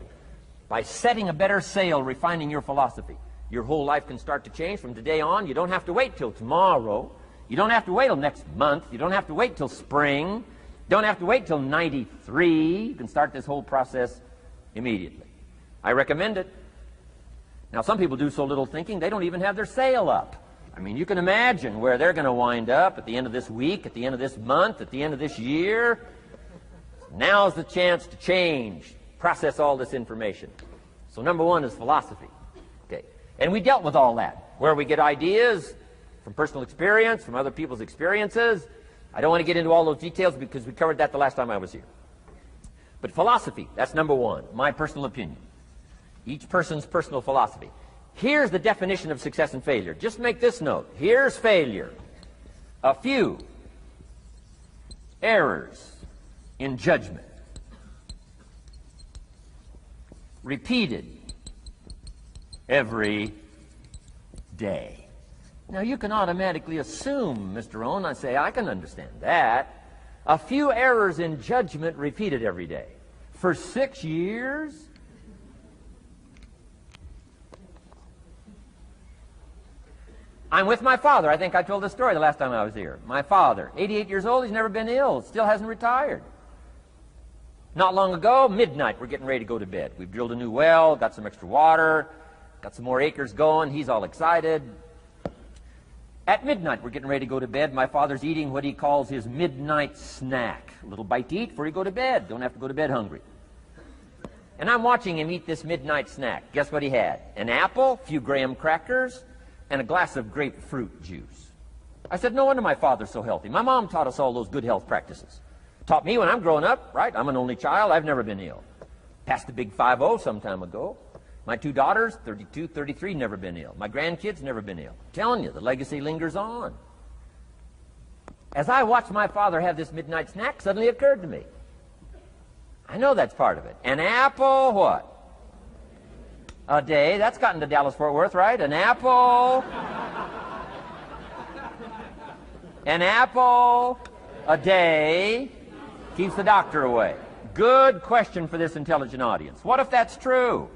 by setting a better sail, refining your philosophy, your whole life can start to change from today on. You don't have to wait till tomorrow. You don't have to wait till next month. You don't have to wait till spring. You don't have to wait till 93. You can start this whole process immediately. I recommend it. Now, some people do so little thinking, they don't even have their sail up. I mean, you can imagine where they're going to wind up at the end of this week, at the end of this month, at the end of this year. Now's the chance to change, process all this information. So number one is philosophy. Okay. And we dealt with all that, where we get ideas from personal experience, from other people's experiences. I don't want to get into all those details because we covered that the last time I was here. But philosophy, that's number one, my personal opinion. Each person's personal philosophy. Here's the definition of success and failure. Just make this note. Here's failure. A few errors in judgment. Repeated every day. Now, you can automatically assume, Mr. Rohn, I say, I can understand that. A few errors in judgment repeated every day. For 6 years? I'm with my father. I think I told this story the last time I was here. My father, 88 years old, he's never been ill, still hasn't retired. Not long ago, midnight, we're getting ready to go to bed. We've drilled a new well, got some extra water, got some more acres going. He's all excited. At midnight, we're getting ready to go to bed. My father's eating what he calls his midnight snack. A little bite to eat before you go to bed. Don't have to go to bed hungry. And I'm watching him eat this midnight snack. Guess what he had? An apple, a few graham crackers, and a glass of grapefruit juice. I said, no wonder my father's so healthy. My mom taught us all those good health practices. Taught me when I'm growing up, right? I'm an only child. I've never been ill. Passed the big 5-0 some time ago. My 2 daughters, 32, 33, never been ill. My grandkids, never been ill. I'm telling you, the legacy lingers on. As I watched my father have this midnight snack, suddenly it occurred to me. I know that's part of it. An apple, what? A day. That's gotten to Dallas-Fort Worth, right? An apple. An apple a day keeps the doctor away. Good question for this intelligent audience. What if that's true?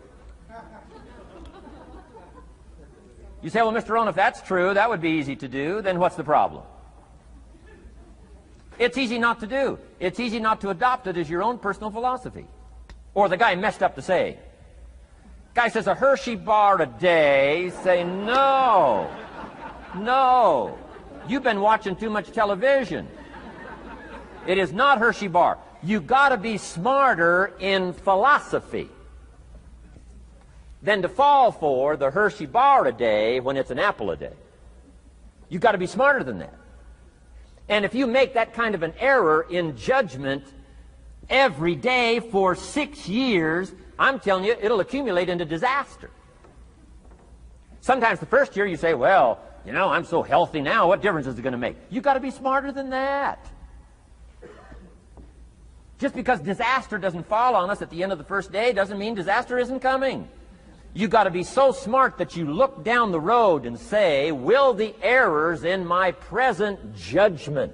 You say, well, Mr. Rohn, if that's true, that would be easy to do. Then what's the problem? It's easy not to do. It's easy not to adopt it as your own personal philosophy. Or the guy messed up the saying. Guy says a Hershey bar a day. Say, no. No. You've been watching too much television. It is not Hershey bar. You got to be smarter in philosophy than to fall for the Hershey bar a day when it's an apple a day. You've got to be smarter than that. And if you make that kind of an error in judgment every day for 6 years, I'm telling you, it'll accumulate into disaster. Sometimes the first year you say, well, you know, I'm so healthy now, what difference is it going to make? You've got to be smarter than that. Just because disaster doesn't fall on us at the end of the first day doesn't mean disaster isn't coming. You've got to be so smart that you look down the road and say, will the errors in my present judgment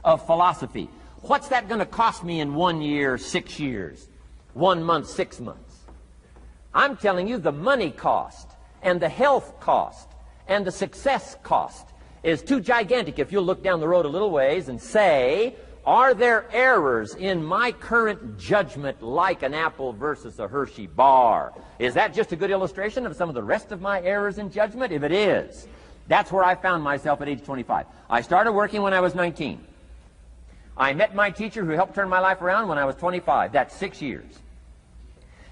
of philosophy, what's that going to cost me in 1 year, 6 years, 1 month, 6 months? I'm telling you, the money cost and the health cost and the success cost is too gigantic if you'll look down the road a little ways and say, are there errors in my current judgment like an apple versus a Hershey bar? Is that just a good illustration of some of the rest of my errors in judgment? If it is, that's where I found myself at age 25. I started working when I was 19. I met my teacher who helped turn my life around when I was 25. That's 6 years.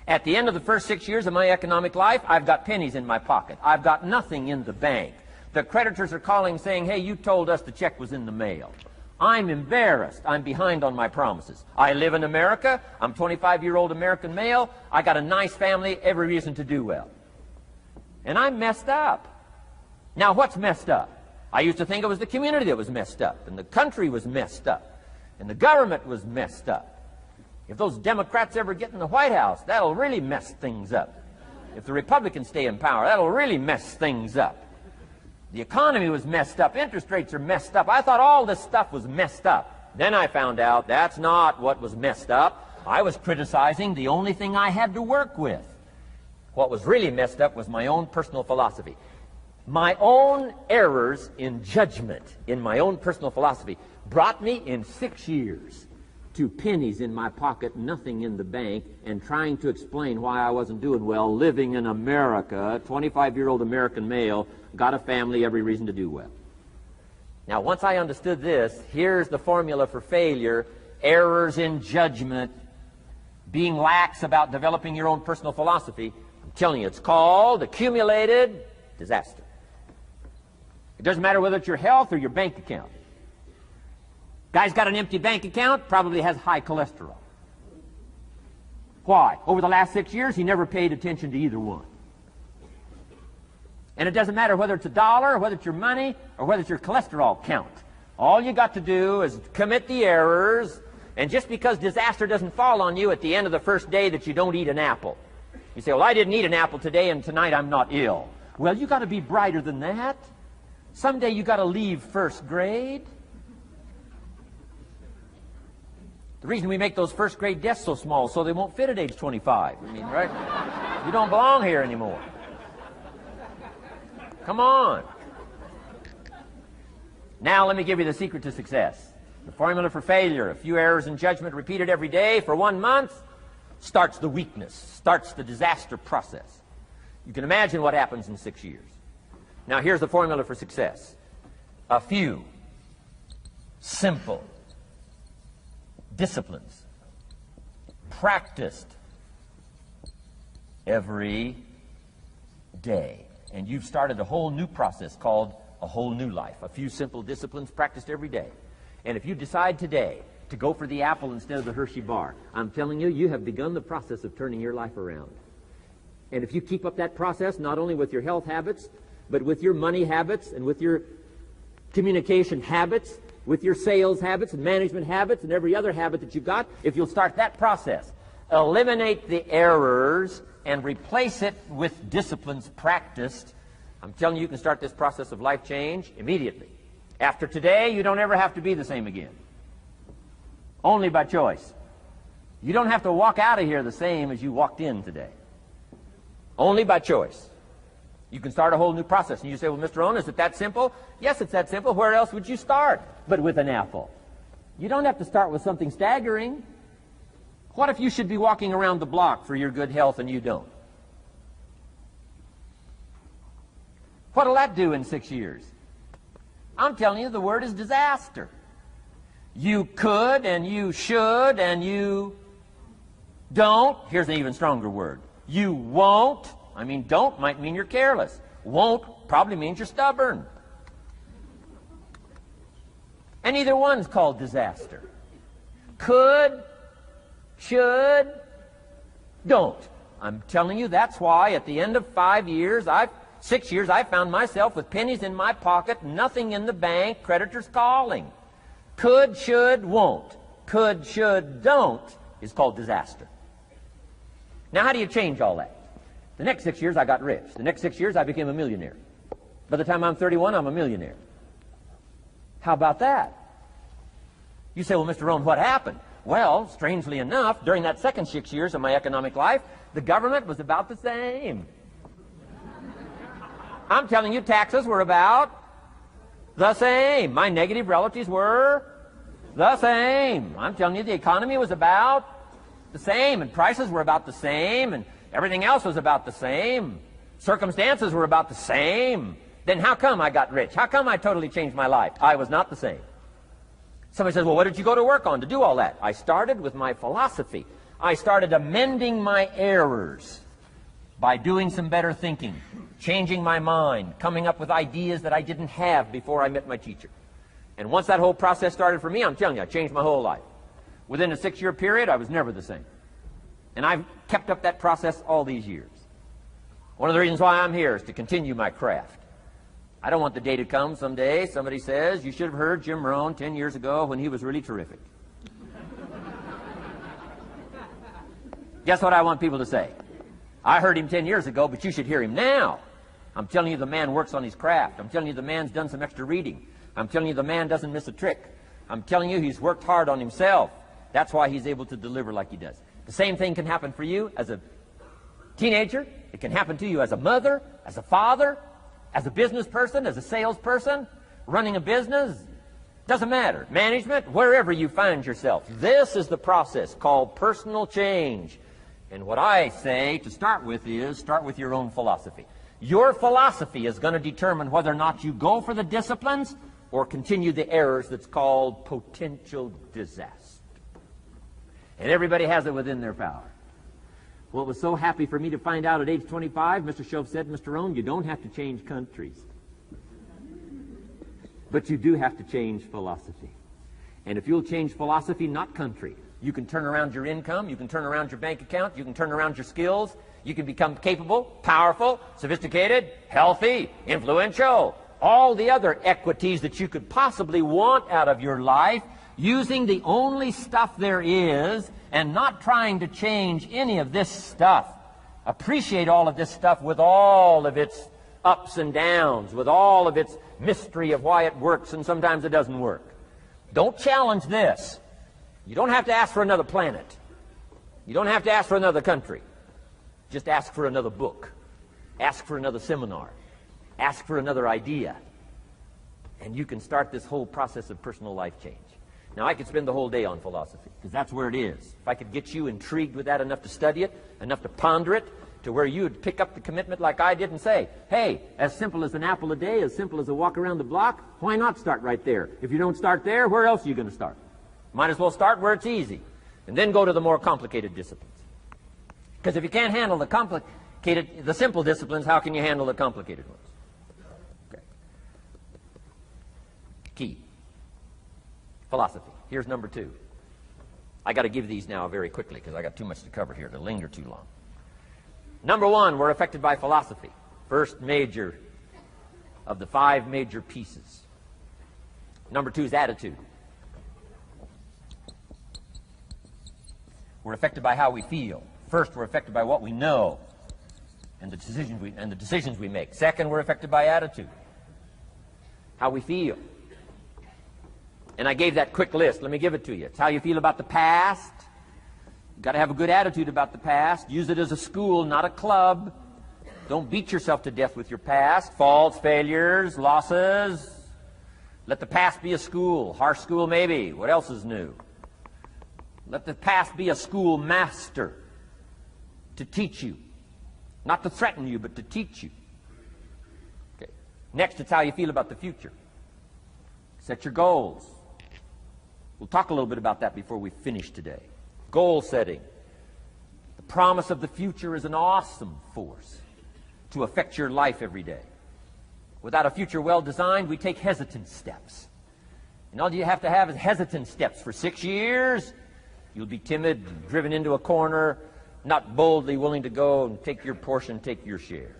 At the end of the first 6 years of my economic life, I've got pennies in my pocket. I've got nothing in the bank. The creditors are calling saying, hey, you told us the check was in the mail. I'm embarrassed. I'm behind on my promises. I live in America. I'm a 25-year-old American male. I got a nice family, every reason to do well. And I'm messed up. Now, what's messed up? I used to think it was the community that was messed up, and the country was messed up, and the government was messed up. If those Democrats ever get in the White House, that'll really mess things up. If the Republicans stay in power, that'll really mess things up. The economy was messed up. Interest rates are messed up. I thought all this stuff was messed up. Then I found out that's not what was messed up. I was criticizing the only thing I had to work with. What was really messed up was my own personal philosophy. My own errors in judgment in my own personal philosophy brought me in 6 years to pennies in my pocket, nothing in the bank, and trying to explain why I wasn't doing well, living in America, 25-year-old American male, got a family, every reason to do well. Now, once I understood this, here's the formula for failure: errors in judgment, being lax about developing your own personal philosophy. I'm telling you, it's called accumulated disaster. It doesn't matter whether it's your health or your bank account. Guy's got an empty bank account, probably has high cholesterol. Why? Over the last 6 years, he never paid attention to either one. And it doesn't matter whether it's a dollar, or whether it's your money, or whether it's your cholesterol count. All you got to do is commit the errors, and just because disaster doesn't fall on you at the end of the first day that you don't eat an apple. You say, well, I didn't eat an apple today, and tonight I'm not ill. Well, you got to be brighter than that. Someday you got to leave first grade. The reason we make those first grade desks so small so they won't fit at age 25. I mean, right? You don't belong here anymore. Come on. Now let me give you the secret to success. The formula for failure: a few errors in judgment repeated every day for 1 month starts the weakness, starts the disaster process. You can imagine what happens in 6 years. Now here's the formula for success: a few simple disciplines practiced every day. And you've started a whole new process called a whole new life. A few simple disciplines practiced every day. And if you decide today to go for the apple instead of the Hershey bar, I'm telling you, you have begun the process of turning your life around. And if you keep up that process, not only with your health habits, but with your money habits and with your communication habits, with your sales habits and management habits and every other habit that you've got, if you'll start that process, eliminate the errors and replace it with disciplines practiced, I'm telling you, you can start this process of life change immediately. After today, you don't ever have to be the same again. Only by choice. You don't have to walk out of here the same as you walked in today. Only by choice. You can start a whole new process. And you say, well, Mr. Rohn, is it that simple? Yes, it's that simple. Where else would you start but with an apple? You don't have to start with something staggering. What if you should be walking around the block for your good health and you don't? What'll that do in 6 years? I'm telling you, the word is disaster. You could and you should and you don't. Here's an even stronger word. You won't. I mean, don't might mean you're careless. Won't probably means you're stubborn. And either one's called disaster. Could, should, don't. I'm telling you, that's why at the end of 6 years, I found myself with pennies in my pocket, nothing in the bank, creditors calling. Could, should, won't. Could, should, don't is called disaster. Now, how do you change all that? The next 6 years, I got rich. The next 6 years, I became a millionaire. By the time I'm 31, I'm a millionaire. How about that? You say, well, Mr. Rohn, what happened? Well, strangely enough, during that second 6 years of my economic life, the government was about the same. I'm telling you, taxes were about the same. My negative relatives were the same. I'm telling you, the economy was about the same, and prices were about the same, and everything else was about the same. Circumstances were about the same. Then how come I got rich? How come I totally changed my life? I was not the same. Somebody says, well, what did you go to work on to do all that? I started with my philosophy. I started amending my errors by doing some better thinking, changing my mind, coming up with ideas that I didn't have before I met my teacher. And once that whole process started for me, I'm telling you, I changed my whole life. Within a 6-year period, I was never the same. And I've kept up that process all these years. One of the reasons why I'm here is to continue my craft. I don't want the day to come someday somebody says, you should have heard Jim Rohn 10 years ago when he was really terrific. Guess what I want people to say? I heard him 10 years ago, but you should hear him now. I'm telling you the man works on his craft. I'm telling you the man's done some extra reading. I'm telling you the man doesn't miss a trick. I'm telling you he's worked hard on himself. That's why he's able to deliver like he does. The same thing can happen for you as a teenager. It can happen to you as a mother, as a father, as a business person, as a salesperson, running a business. Doesn't matter. Management, wherever you find yourself. This is the process called personal change. And what I say to start with is start with your own philosophy. Your philosophy is going to determine whether or not you go for the disciplines or continue the errors that's called potential disaster. And everybody has it within their power. Well, it was so happy for me to find out at age 25, Mr. Shove said, Mr. Rohn, you don't have to change countries. But you do have to change philosophy. And if you'll change philosophy, not country, you can turn around your income, you can turn around your bank account, you can turn around your skills, you can become capable, powerful, sophisticated, healthy, influential, all the other equities that you could possibly want out of your life, using the only stuff there is and not trying to change any of this stuff. Appreciate all of this stuff with all of its ups and downs, with all of its mystery of why it works and sometimes it doesn't work. Don't challenge this. You don't have to ask for another planet. You don't have to ask for another country. Just ask for another book. Ask for another seminar. Ask for another idea. And you can start this whole process of personal life change. Now, I could spend the whole day on philosophy, because that's where it is. If I could get you intrigued with that enough to study it, enough to ponder it, to where you would pick up the commitment like I did and say, hey, as simple as an apple a day, as simple as a walk around the block, why not start right there? If you don't start there, where else are you going to start? Might as well start where it's easy, and then go to the more complicated disciplines. Because if you can't handle the simple disciplines, how can you handle the complicated ones? Okay. Key. Philosophy. Here's number 2. I got to give these now very quickly because I got too much to cover here to linger too long. Number 1, we're affected by philosophy. First major of the 5 major pieces. Number 2 is attitude. We're affected by how we feel. First, we're affected by what we know and the decisions we make. Second, we're affected by attitude. How we feel. And I gave that quick list. Let me give it to you. It's how you feel about the past. You've got to have a good attitude about the past. Use it as a school, not a club. Don't beat yourself to death with your past. Faults, failures, losses. Let the past be a school. Harsh school maybe. What else is new? Let the past be a school master to teach you. Not to threaten you, but to teach you. Okay. Next, it's how you feel about the future. Set your goals. We'll talk a little bit about that before we finish today. Goal setting. The promise of the future is an awesome force to affect your life every day. Without a future well designed, we take hesitant steps. And all you have to have is hesitant steps for 6 years. You'll be timid, driven into a corner, not boldly willing to go and take your portion, take your share.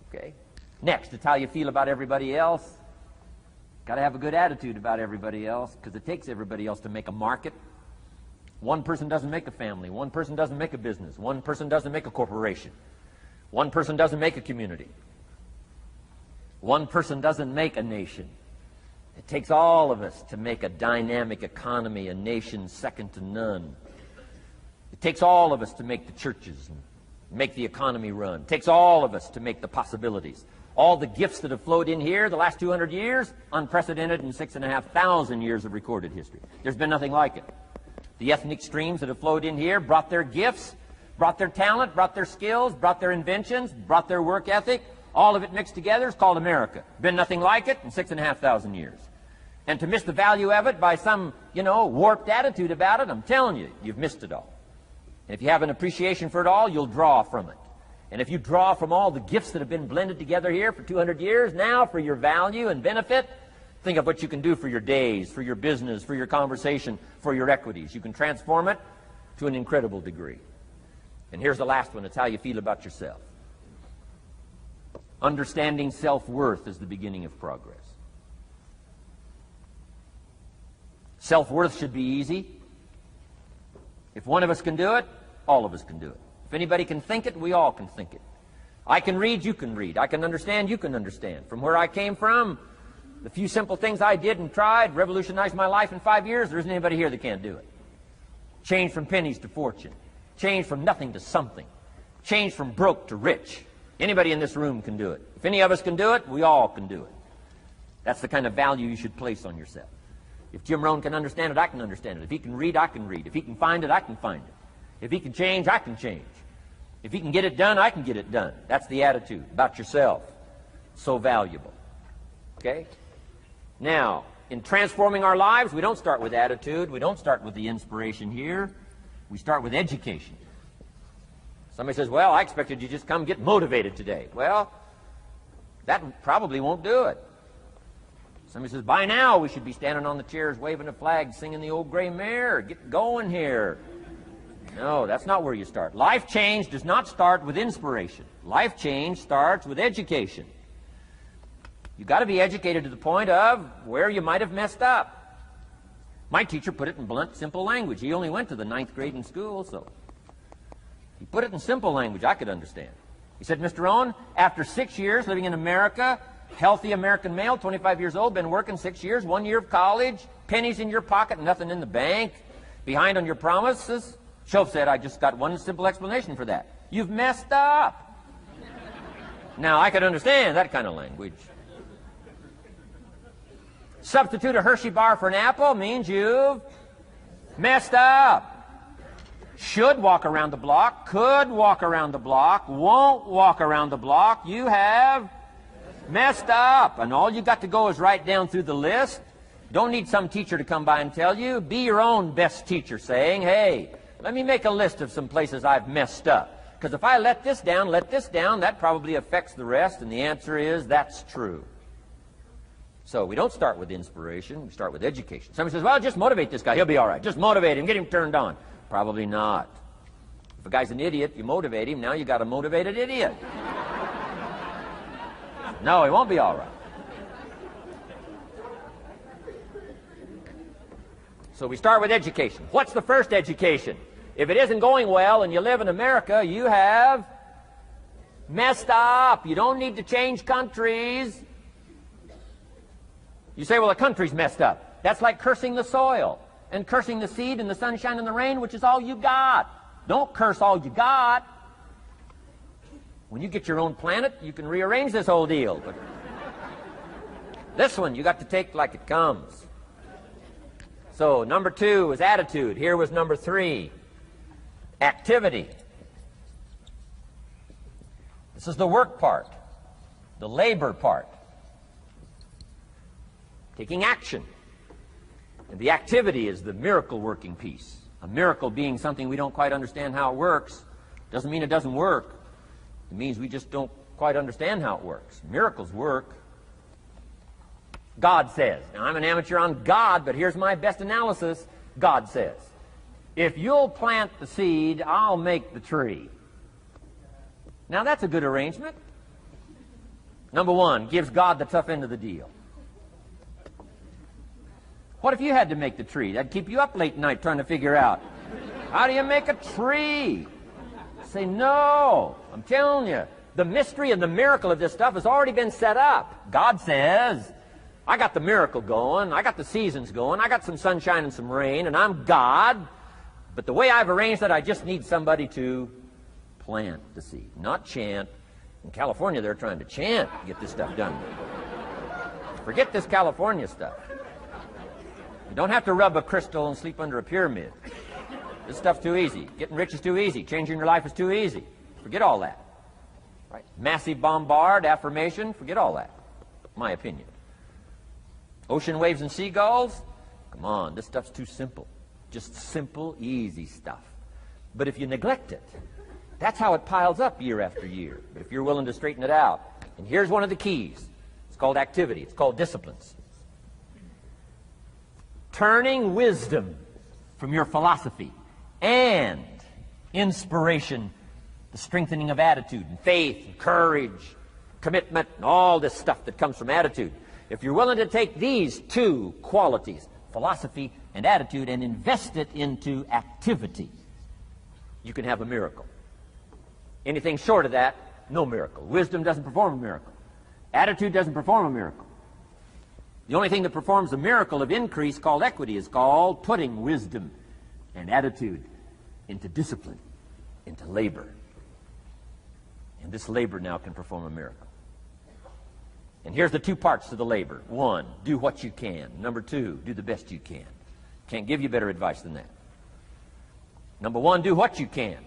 Okay? Next, it's how you feel about everybody else. Got to have a good attitude about everybody else, because it takes everybody else to make a market. One person doesn't make a family. One person doesn't make a business. One person doesn't make a corporation. One person doesn't make a community. One person doesn't make a nation. It takes all of us to make a dynamic economy, a nation second to none. It takes all of us to make the churches and make the economy run. It takes all of us to make the possibilities. All the gifts that have flowed in here the last 200 years, unprecedented in 6,500 years of recorded history. There's been nothing like it. The ethnic streams that have flowed in here brought their gifts, brought their talent, brought their skills, brought their inventions, brought their work ethic. All of it mixed together is called America. Been nothing like it in 6,500 years. And to miss the value of it by some, warped attitude about it, I'm telling you, you've missed it all. And if you have an appreciation for it all, you'll draw from it. And if you draw from all the gifts that have been blended together here for 200 years, now for your value and benefit, think of what you can do for your days, for your business, for your conversation, for your equities. You can transform it to an incredible degree. And here's the last one. It's how you feel about yourself. Understanding self-worth is the beginning of progress. Self-worth should be easy. If one of us can do it, all of us can do it. If anybody can think it, we all can think it. I can read, you can read. I can understand, you can understand. From where I came from, the few simple things I did and tried revolutionized my life in 5 years. There isn't anybody here that can't do it. Change from pennies to fortune. Change from nothing to something. Change from broke to rich. Anybody in this room can do it. If any of us can do it, we all can do it. That's the kind of value you should place on yourself. If Jim Rohn can understand it, I can understand it. If he can read, I can read. If he can find it, I can find it. If he can change, I can change. If he can get it done, I can get it done. That's the attitude about yourself. So valuable. Okay? Now, in transforming our lives, we don't start with attitude. We don't start with the inspiration here. We start with education. Somebody says, well, I expected you to just come get motivated today. Well, that probably won't do it. Somebody says, by now we should be standing on the chairs, waving a flag, singing the old gray mare. Get going here. No, that's not where you start. Life change does not start with inspiration. Life change starts with education. You've got to be educated to the point of where you might have messed up. My teacher put it in blunt, simple language. He only went to the 9th grade in school, so he put it in simple language I could understand. He said, Mr. Rohn, after 6 years living in America, healthy American male, 25 years old, been working 6 years, 1 year of college, pennies in your pocket, nothing in the bank, behind on your promises. Shoaff said, I just got one simple explanation for that. You've messed up. Now, I could understand that kind of language. Substitute a Hershey bar for an apple means you've messed up. Should walk around the block, could walk around the block, won't walk around the block. You have messed up. And all you got to go is write down through the list. Don't need some teacher to come by and tell you. Be your own best teacher saying, hey, let me make a list of some places I've messed up. Because if I let this down, that probably affects the rest. And the answer is that's true. So we don't start with inspiration. We start with education. Somebody says, well, just motivate this guy. He'll be all right. Just motivate him. Get him turned on. Probably not. If a guy's an idiot, you motivate him. Now you got a motivated idiot. No, he won't be all right. So we start with education. What's the first education? If it isn't going well and you live in America, you have messed up. You don't need to change countries. You say, well, the country's messed up. That's like cursing the soil and cursing the seed and the sunshine and the rain, which is all you got. Don't curse all you got. When you get your own planet, you can rearrange this whole deal. But this one, you got to take like it comes. So number 2 was attitude. Here was number 3, activity. This is the work part, the labor part. Taking action. And the activity is the miracle-working piece. A miracle being something we don't quite understand how it works doesn't mean it doesn't work. It means we just don't quite understand how it works. Miracles work. God says. Now, I'm an amateur on God, but here's my best analysis. God says, if you'll plant the seed, I'll make the tree. Now, that's a good arrangement. Number 1, gives God the tough end of the deal. What if you had to make the tree? That'd keep you up late at night trying to figure out, how do you make a tree? Say, no. I'm telling you, the mystery and the miracle of this stuff has already been set up. God says, I got the miracle going. I got the seasons going. I got some sunshine and some rain, and I'm God. But the way I've arranged it, I just need somebody to plant the seed, not chant. In California, they're trying to chant to get this stuff done. Forget this California stuff. You don't have to rub a crystal and sleep under a pyramid. This stuff's too easy. Getting rich is too easy. Changing your life is too easy. Forget all that. Right? Massive bombard, affirmation, forget all that. My opinion. Ocean waves and seagulls? Come on, this stuff's too simple. Just simple, easy stuff. But if you neglect it, that's how it piles up year after year. But if you're willing to straighten it out, and here's one of the keys. It's called activity. It's called disciplines. Turning wisdom from your philosophy and inspiration, the strengthening of attitude and faith and courage, commitment, and all this stuff that comes from attitude. If you're willing to take these two qualities, philosophy and attitude, and invest it into activity, you can have a miracle. Anything short of that, no miracle. Wisdom doesn't perform a miracle. Attitude doesn't perform a miracle. The only thing that performs a miracle of increase called equity is called putting wisdom and attitude into discipline, into labor. And this labor now can perform a miracle. And here's the two parts to the labor. One, do what you can. Number two, do the best you can. Can't give you better advice than that. Number one, do what you can.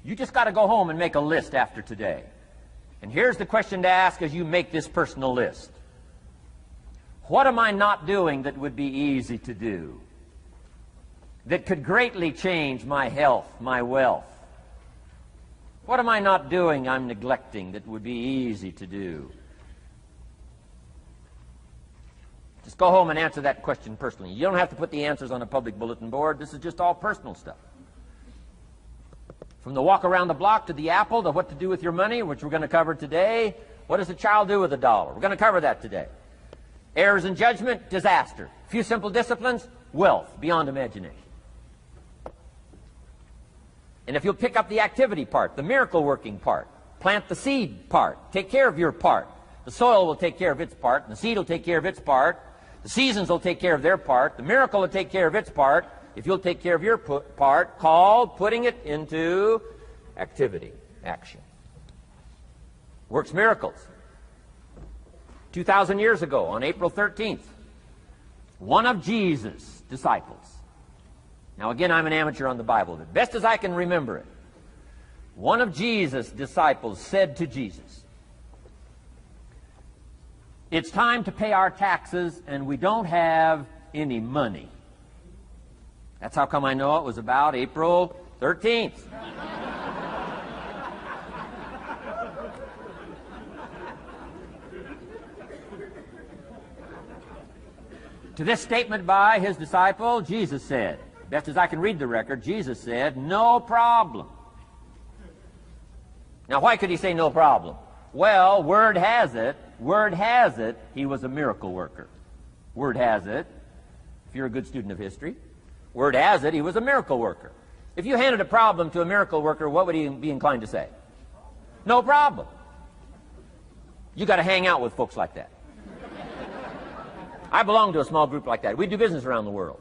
You just got to go home and make a list after today. And here's the question to ask as you make this personal list. What am I not doing that would be easy to do? That could greatly change my health, my wealth? What am I not doing I'm neglecting that would be easy to do? Just go home and answer that question personally. You don't have to put the answers on a public bulletin board. This is just all personal stuff. From the walk around the block to the apple to what to do with your money, which we're going to cover today. What does a child do with a dollar? We're going to cover that today. Errors in judgment, disaster. A few simple disciplines, wealth beyond imagination. And if you'll pick up the activity part, the miracle working part, plant the seed part, take care of your part. The soil will take care of its part, and the seed will take care of its part. The seasons will take care of their part. The miracle will take care of its part. If you'll take care of your part, called putting it into activity, action. Works miracles. 2,000 years ago, on April 13th, one of Jesus' disciples. Now again, I'm an amateur on the Bible, but best as I can remember it, one of Jesus' disciples said to Jesus, "It's time to pay our taxes and we don't have any money." That's how come I know it was about April 13th. To this statement by his disciple, Jesus said, best as I can read the record, Jesus said, "No problem." Now, why could he say no problem? Well, word has it, he was a miracle worker. Word has it, if you're a good student of history, word has it, he was a miracle worker. If you handed a problem to a miracle worker, what would he be inclined to say? No problem. You got to hang out with folks like that. I belong to a small group like that. We do business around the world.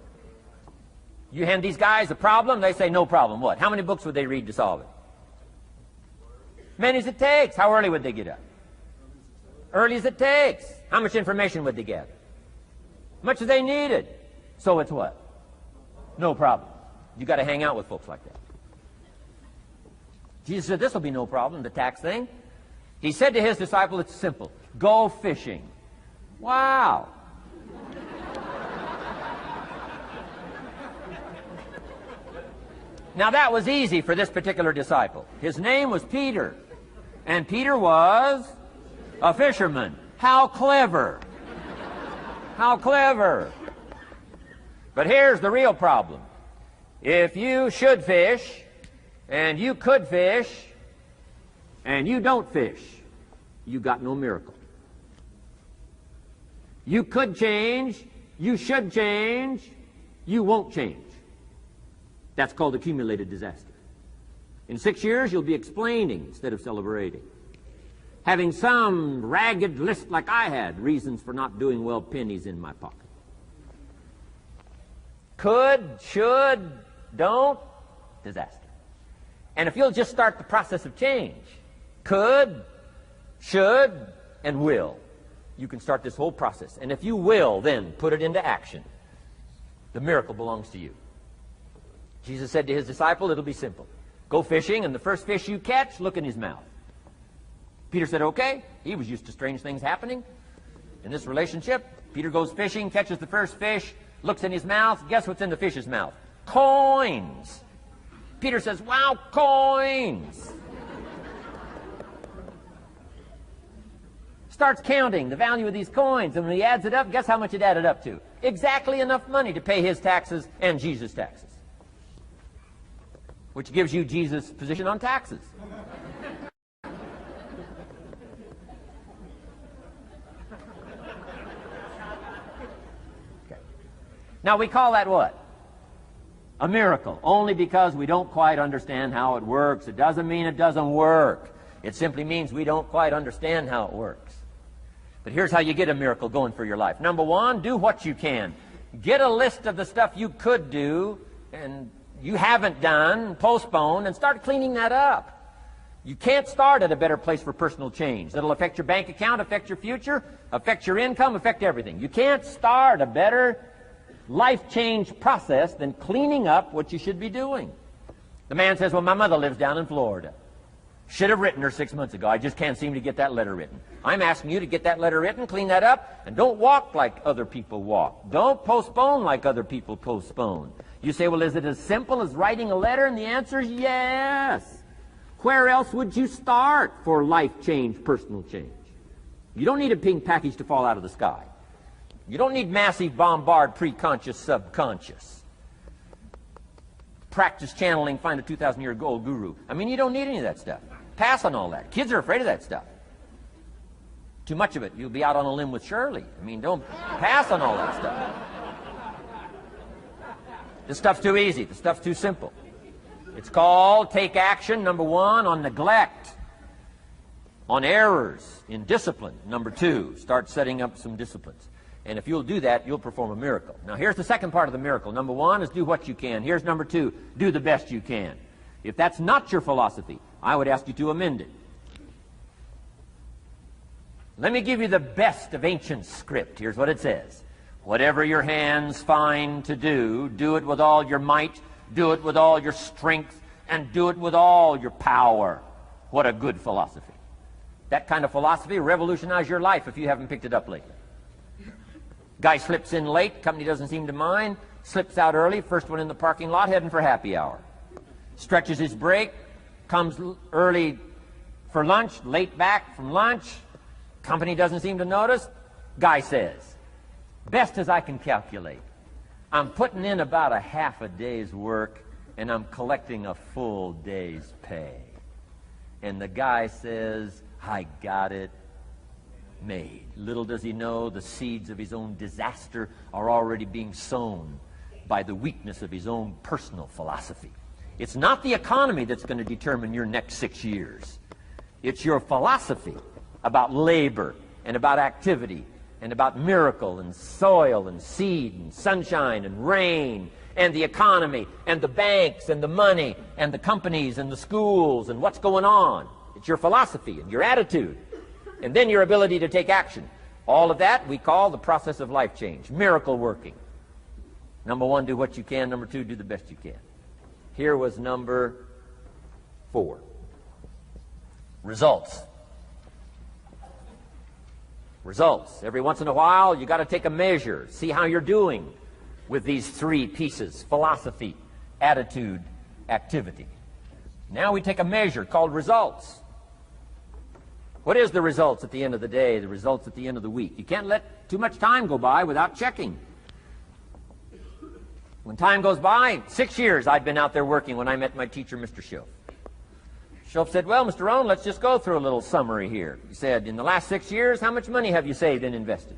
You hand these guys a problem, they say no problem. What? How many books would they read to solve it? Many as it takes. How early would they get up? Early as it takes. How much information would they get? Much as they needed. So it's what? No problem. You got to hang out with folks like that. Jesus said, this will be no problem, the tax thing. He said to his disciple, it's simple. Go fishing. Wow. Now that was easy for this particular disciple. His name was Peter. And Peter was a fisherman. How clever. How clever. But here's the real problem. If you should fish, and you could fish, and you don't fish, you got no miracle. You could change, you should change, you won't change. That's called accumulated disaster. In 6 years, you'll be explaining instead of celebrating. Having some ragged list like I had, reasons for not doing well, pennies in my pocket. Could, should, don't, disaster. And if you'll just start the process of change, could, should, and will, you can start this whole process. And if you will, then put it into action. The miracle belongs to you. Jesus said to his disciple, it'll be simple. Go fishing, and the first fish you catch, look in his mouth. Peter said, okay. He was used to strange things happening in this relationship. Peter goes fishing, catches the first fish, looks in his mouth. Guess what's in the fish's mouth? Coins. Peter says, wow, coins. Starts counting the value of these coins, and when he adds it up, guess how much it added up to? Exactly enough money to pay his taxes and Jesus' taxes. Which gives you Jesus' position on taxes. Okay. Now we call that what? A miracle, only because we don't quite understand how it works. It doesn't mean it doesn't work. It simply means we don't quite understand how it works. But here's how you get a miracle going for your life. Number one, do what you can. Get a list of the stuff you could do and you haven't done, postpone, and start cleaning that up. You can't start at a better place for personal change. That'll affect your bank account, affect your future, affect your income, affect everything. You can't start a better life change process than cleaning up what you should be doing. The man says, well, my mother lives down in Florida. Should have written her 6 months ago. I just can't seem to get that letter written. I'm asking you to get that letter written, clean that up, and don't walk like other people walk. Don't postpone like other people postpone. You say, well, is it as simple as writing a letter? And the answer is yes. Where else would you start for life change, personal change? You don't need a pink package to fall out of the sky. You don't need massive bombard, pre-conscious, subconscious. Practice channeling, find a 2,000-year-old guru. I mean, you don't need any of that stuff. Pass on all that. Kids are afraid of that stuff. Too much of it, you'll be out on a limb with Shirley. I mean, don't pass on all that stuff. This stuff's too easy. This stuff's too simple. It's called take action, number one, on neglect, on errors, in discipline. Number two, start setting up some disciplines. And if you'll do that, you'll perform a miracle. Now, here's the second part of the miracle. Number one is do what you can. Here's number two, do the best you can. If that's not your philosophy, I would ask you to amend it. Let me give you the best of ancient script. Here's what it says. Whatever your hands find to do, do it with all your might, do it with all your strength, and do it with all your power. What a good philosophy. That kind of philosophy will revolutionize your life if you haven't picked it up lately. Guy slips in late, company doesn't seem to mind, slips out early, first one in the parking lot, heading for happy hour. Stretches his break, comes early for lunch, late back from lunch, company doesn't seem to notice. Guy says, best as I can calculate, I'm putting in about a half a day's work and I'm collecting a full day's pay. And the guy says, I got it made. Little does he know the seeds of his own disaster are already being sown by the weakness of his own personal philosophy. It's not the economy that's going to determine your next 6 years. It's your philosophy about labor and about activity and about miracle and soil and seed and sunshine and rain and the economy and the banks and the money and the companies and the schools and what's going on. It's your philosophy and your attitude. And then your ability to take action. All of that we call the process of life change, miracle working. Number one, do what you can. Number two, do the best you can. Here was number 4. Results. Results. Every once in a while, you got to take a measure, see how you're doing with these 3 pieces: philosophy, attitude, activity. Now we take a measure called results. What is the results at the end of the day, the results at the end of the week? You can't let too much time go by without checking. When time goes by, 6 years I'd been out there working when I met my teacher, Mr. Schoaf. Schoaf said, well, Mr. Rohn, let's just go through a little summary here. He said, in the last 6 years, how much money have you saved and invested?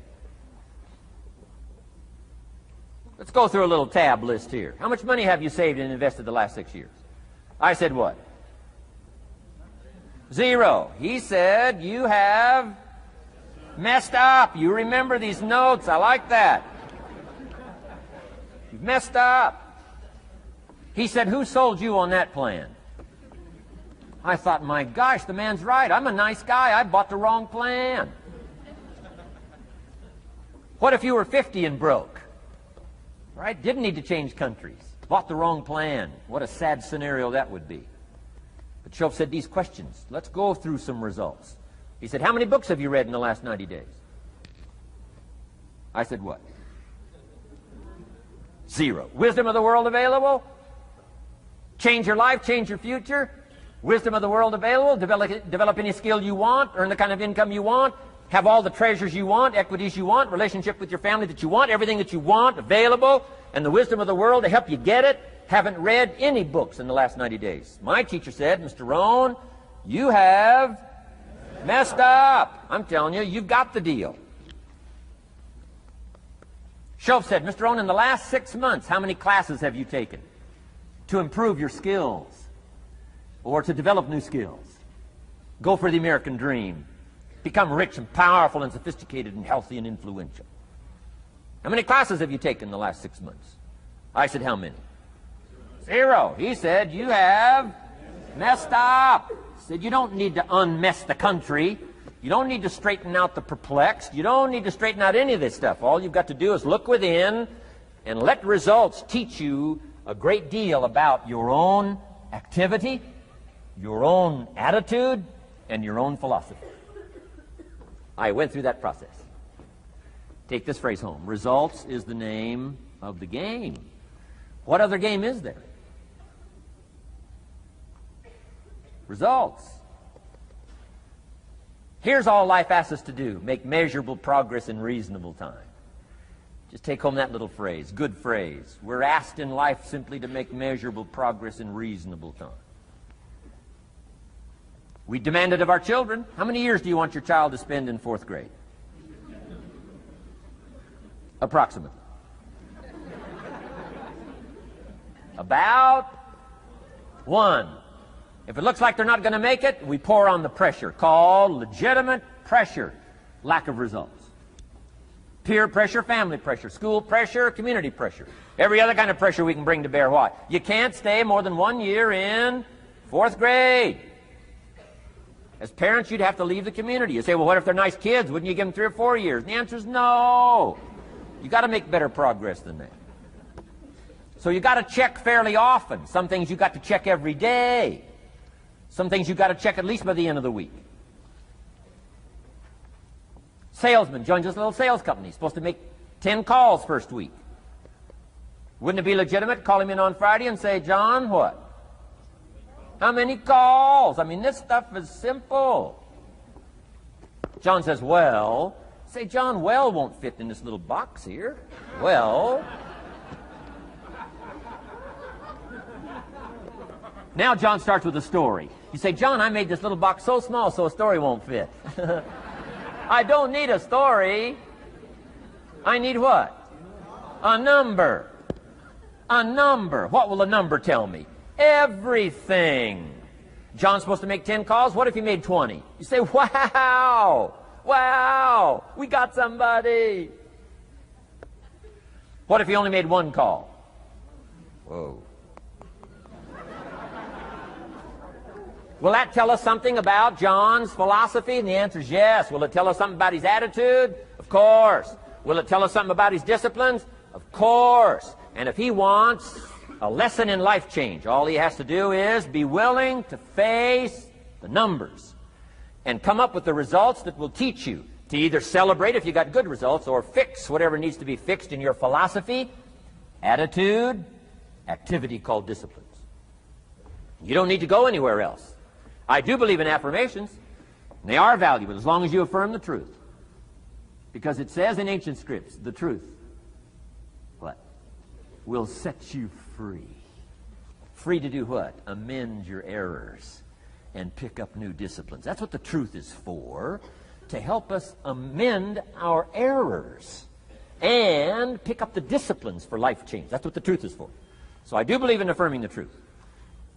Let's go through a little tab list here. How much money have you saved and invested the last 6 years? I said, what? 0. He said, you have messed up. You remember these notes. I like that. You've messed up. He said, who sold you on that plan? I thought, my gosh, the man's right. I'm a nice guy. I bought the wrong plan. What if you were 50 and broke? Right? Didn't need to change countries. Bought the wrong plan. What a sad scenario that would be. But Schoaf said these questions. Let's go through some results. He said, how many books have you read in the last 90 days? I said, what? 0. Wisdom of the world available? Change your life, change your future? Wisdom of the world available? Develop any skill you want, earn the kind of income you want, have all the treasures you want, equities you want, relationship with your family that you want, everything that you want available, and the wisdom of the world to help you get it. Haven't read any books in the last 90 days. My teacher said, Mr. Rohn, you have messed up. I'm telling you, you've got the deal. Shoaff said, Mr. Rohn, in the last 6 months, how many classes have you taken to improve your skills or to develop new skills? Go for the American dream. Become rich and powerful and sophisticated and healthy and influential. How many classes have you taken in the last 6 months? I said, how many? 0. He said, you have messed up. He said, you don't need to unmess the country. You don't need to straighten out the perplexed. You don't need to straighten out any of this stuff. All you've got to do is look within and let results teach you a great deal about your own activity, your own attitude, and your own philosophy. I went through that process. Take this phrase home. Results is the name of the game. What other game is there? Results. Here's all life asks us to do. Make measurable progress in reasonable time. Just take home that little phrase. Good phrase. We're asked in life simply to make measurable progress in reasonable time. We demand it of our children. How many years do you want your child to spend in 4th grade? Approximately. About 1. If it looks like they're not going to make it, we pour on the pressure, called legitimate pressure, lack of results. Peer pressure, family pressure, school pressure, community pressure. Every other kind of pressure we can bring to bear. Why? You can't stay more than 1 year in 4th grade. As parents, you'd have to leave the community. You say, well, what if they're nice kids? Wouldn't you give them 3 or 4 years? And the answer is no. You got to make better progress than that. So you got to check fairly often. Some things you got to check every day. Some things you got to check at least by the end of the week. Salesman joins this little sales company. He's supposed to make 10 calls first week. Wouldn't it be legitimate to call him in on Friday and say, John, what? How many calls? I mean, this stuff is simple. John says, well. Say, John, well won't fit in this little box here. Well. Now John starts with a story. You say, John, I made this little box so small so a story won't fit. I don't need a story. I need what? A number. A number. What will a number tell me? Everything. John's supposed to make 10 calls. What if he made 20? You say, wow. Wow. We got somebody. What if he only made 1 call? Whoa. Will that tell us something about John's philosophy? And the answer is yes. Will it tell us something about his attitude? Of course. Will it tell us something about his disciplines? Of course. And if he wants a lesson in life change, all he has to do is be willing to face the numbers and come up with the results that will teach you to either celebrate if you got good results or fix whatever needs to be fixed in your philosophy, attitude, activity called disciplines. You don't need to go anywhere else. I do believe in affirmations. They are valuable as long as you affirm the truth. Because it says in ancient scripts, the truth, what? Will set you free. Free to do what? Amend your errors and pick up new disciplines. That's what the truth is for, to help us amend our errors and pick up the disciplines for life change. That's what the truth is for. So I do believe in affirming the truth.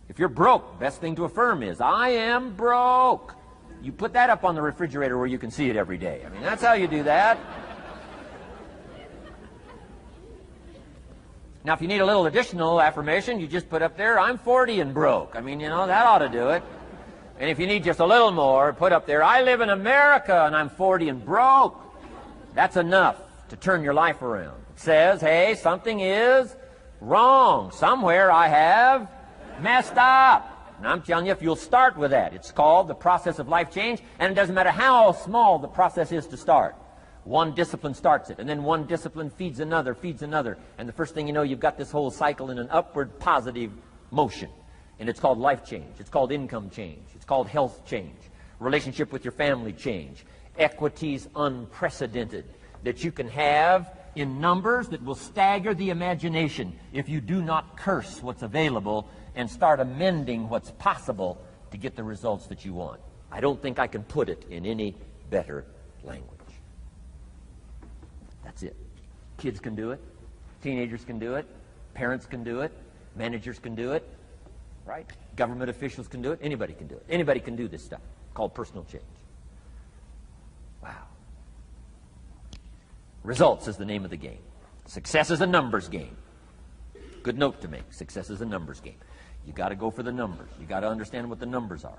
If you're broke, best thing to affirm is, I am broke. You put that up on the refrigerator where you can see it every day. I mean, that's how you do that. Now, if you need a little additional affirmation, you just put up there, I'm 40 and broke. I mean, you know, that ought to do it. And if you need just a little more, put up there, I live in America and I'm 40 and broke. That's enough to turn your life around. It says, hey, something is wrong. Somewhere I have messed up. And I'm telling you, if you'll start with that, it's called the process of life change, and it doesn't matter how small the process is to start. One discipline starts it, and then one discipline feeds another, and the first thing you know, you've got this whole cycle in an upward positive motion. And it's called life change. It's called income change. It's called health change. Relationship with your family change. Equities unprecedented that you can have in numbers that will stagger the imagination if you do not curse what's available and start amending what's possible to get the results that you want. I don't think I can put it in any better language. That's it. Kids can do it. Teenagers can do it. Parents can do it. Managers can do it. Right? Government officials can do it. Anybody can do it. Anybody can do this stuff called personal change. Wow. Results is the name of the game. Success is a numbers game. Good note to make. Success is a numbers game. You got to go for the numbers. You got to understand what the numbers are.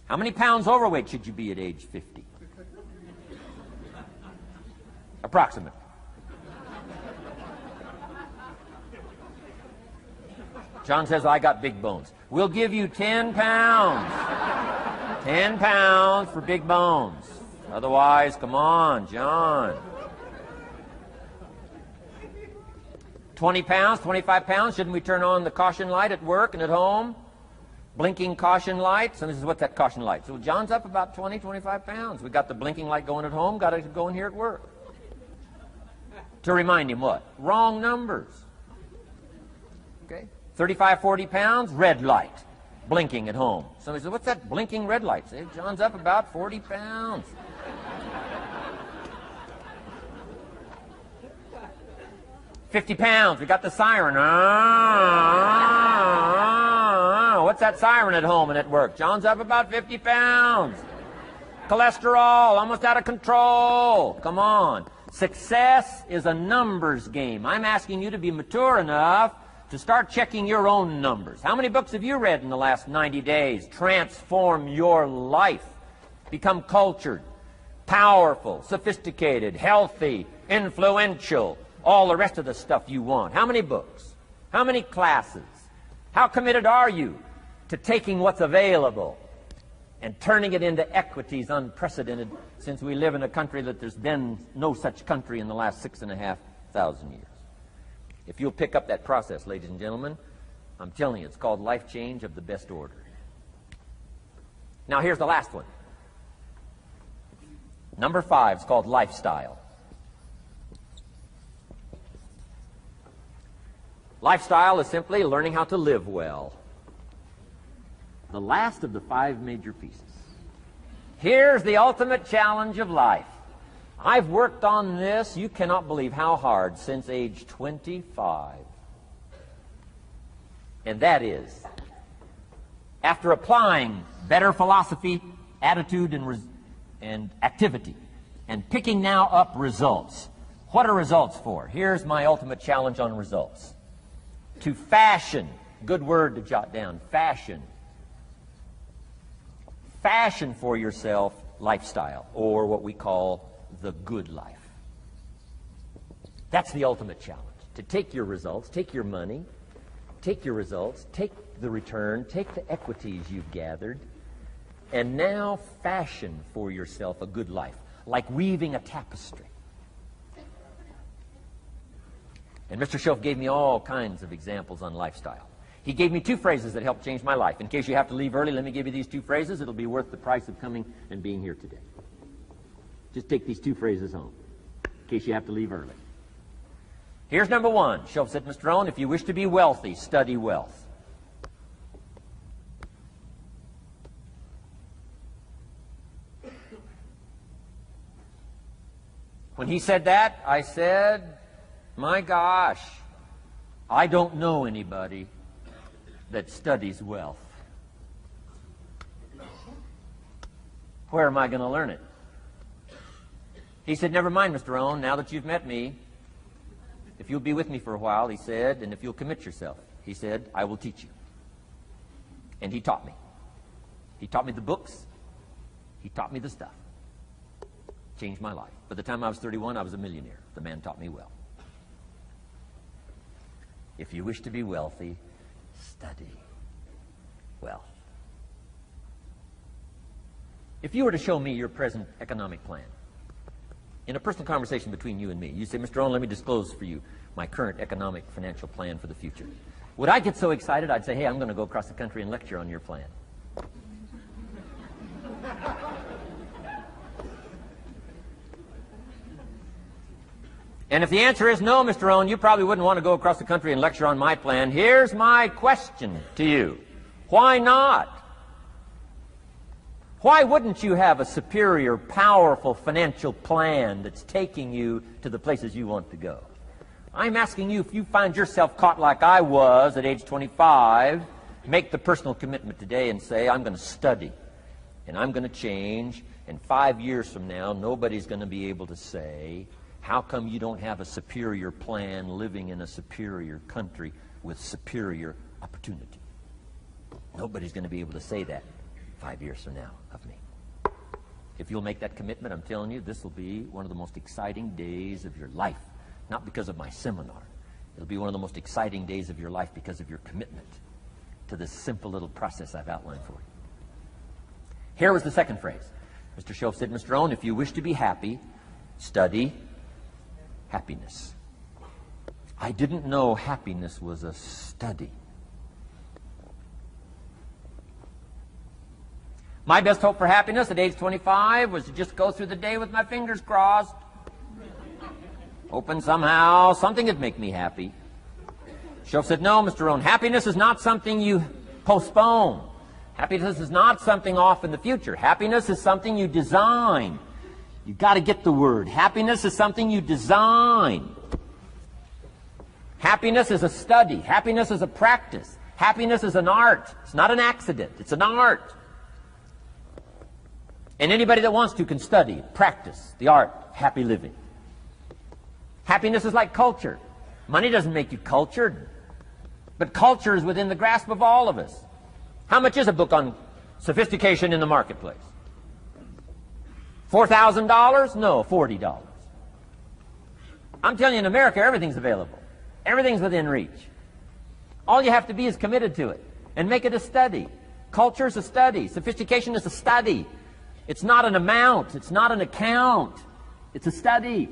How many pounds overweight should you be at age 50? Approximate. John says, I got big bones. We'll give you 10 pounds. 10 pounds for big bones. Otherwise, come on, John. 20 pounds, 25 pounds. Shouldn't we turn on the caution light at work and at home? Blinking caution light. Somebody says, what's that caution light? So John's up about 20, 25 pounds. We got the blinking light going at home, got it going here at work. To remind him what? Wrong numbers. Okay? 35, 40 pounds, red light, blinking at home. Somebody says, what's that blinking red light? Say, John's up about 40 pounds. 50 pounds, we got the siren. What's that siren at home and at work? John's up about 50 pounds. Cholesterol, almost out of control. Come on. Success is a numbers game. I'm asking you to be mature enough to start checking your own numbers. How many books have you read in the last 90 days? Transform your life. Become cultured, powerful, sophisticated, healthy, influential, all the rest of the stuff you want. How many books? How many classes? How committed are you to taking what's available and turning it into equities unprecedented, since we live in a country that there's been no such country in the last 6,500 years? If you'll pick up that process, ladies and gentlemen, I'm telling you, it's called life change of the best order. Now here's the last one. Number 5 is called lifestyle. Lifestyle is simply learning how to live well. The last of the 5 major pieces. Here's the ultimate challenge of life. I've worked on this, you cannot believe how hard, since age 25. And that is, after applying better philosophy, attitude, and activity, and picking now up results. What are results for? Here's my ultimate challenge on results. To fashion, good word to jot down, fashion. Fashion for yourself lifestyle, or what we call the good life. That's the ultimate challenge. To take your results, take your money, take your results, take the return, take the equities you've gathered, and now fashion for yourself a good life, like weaving a tapestry. And Mr. Schoaf gave me all kinds of examples on lifestyle. He gave me 2 phrases that helped change my life. In case you have to leave early, let me give you these 2 phrases. It'll be worth the price of coming and being here today. Just take these 2 phrases home, in case you have to leave early. Here's number 1. Schoaf said, Mr. Rohn, if you wish to be wealthy, study wealth. When he said that, I said, my gosh, I don't know anybody that studies wealth. Where am I going to learn it? He said, never mind, Mr. Rohn, now that you've met me, if you'll be with me for a while, he said, and if you'll commit yourself, he said, I will teach you. And he taught me. He taught me the books. He taught me the stuff. Changed my life. By the time I was 31, I was a millionaire. The man taught me well. If you wish to be wealthy, study wealth. If you were to show me your present economic plan, in a personal conversation between you and me, you say, Mr. Rohn, let me disclose for you my current economic financial plan for the future. Would I get so excited I'd say, hey, I'm going to go across the country and lecture on your plan? And if the answer is no, Mr. Rohn, you probably wouldn't want to go across the country and lecture on my plan. Here's my question to you. Why not? Why wouldn't you have a superior, powerful financial plan that's taking you to the places you want to go? I'm asking you, if you find yourself caught like I was at age 25, make the personal commitment today and say, I'm going to study and I'm going to change, and 5 years from now, nobody's going to be able to say, how come you don't have a superior plan living in a superior country with superior opportunity? Nobody's going to be able to say that 5 years from now of me. If you'll make that commitment, I'm telling you, this will be one of the most exciting days of your life. Not because of my seminar. It'll be one of the most exciting days of your life because of your commitment to this simple little process I've outlined for you. Here was the second phrase. Mr. Shoaff said, Mr. Rohn, if you wish to be happy, study happiness. I didn't know happiness was a study. My best hope for happiness at age 25 was to just go through the day with my fingers crossed. Hoping somehow something would make me happy. Shoaff said, no, Mr. Rohn, happiness is not something you postpone. Happiness is not something off in the future. Happiness is something you design. You've got to get the word. Happiness is something you design. Happiness is a study. Happiness is a practice. Happiness is an art. It's not an accident. It's an art. And anybody that wants to can study, practice the art of happy living. Happiness is like culture. Money doesn't make you cultured, but culture is within the grasp of all of us. How much is a book on sophistication in the marketplace? $4,000? No, $40. I'm telling you, in America, everything's available. Everything's within reach. All you have to be is committed to it and make it a study. Culture is a study. Sophistication is a study. It's not an amount. It's not an account. It's a study.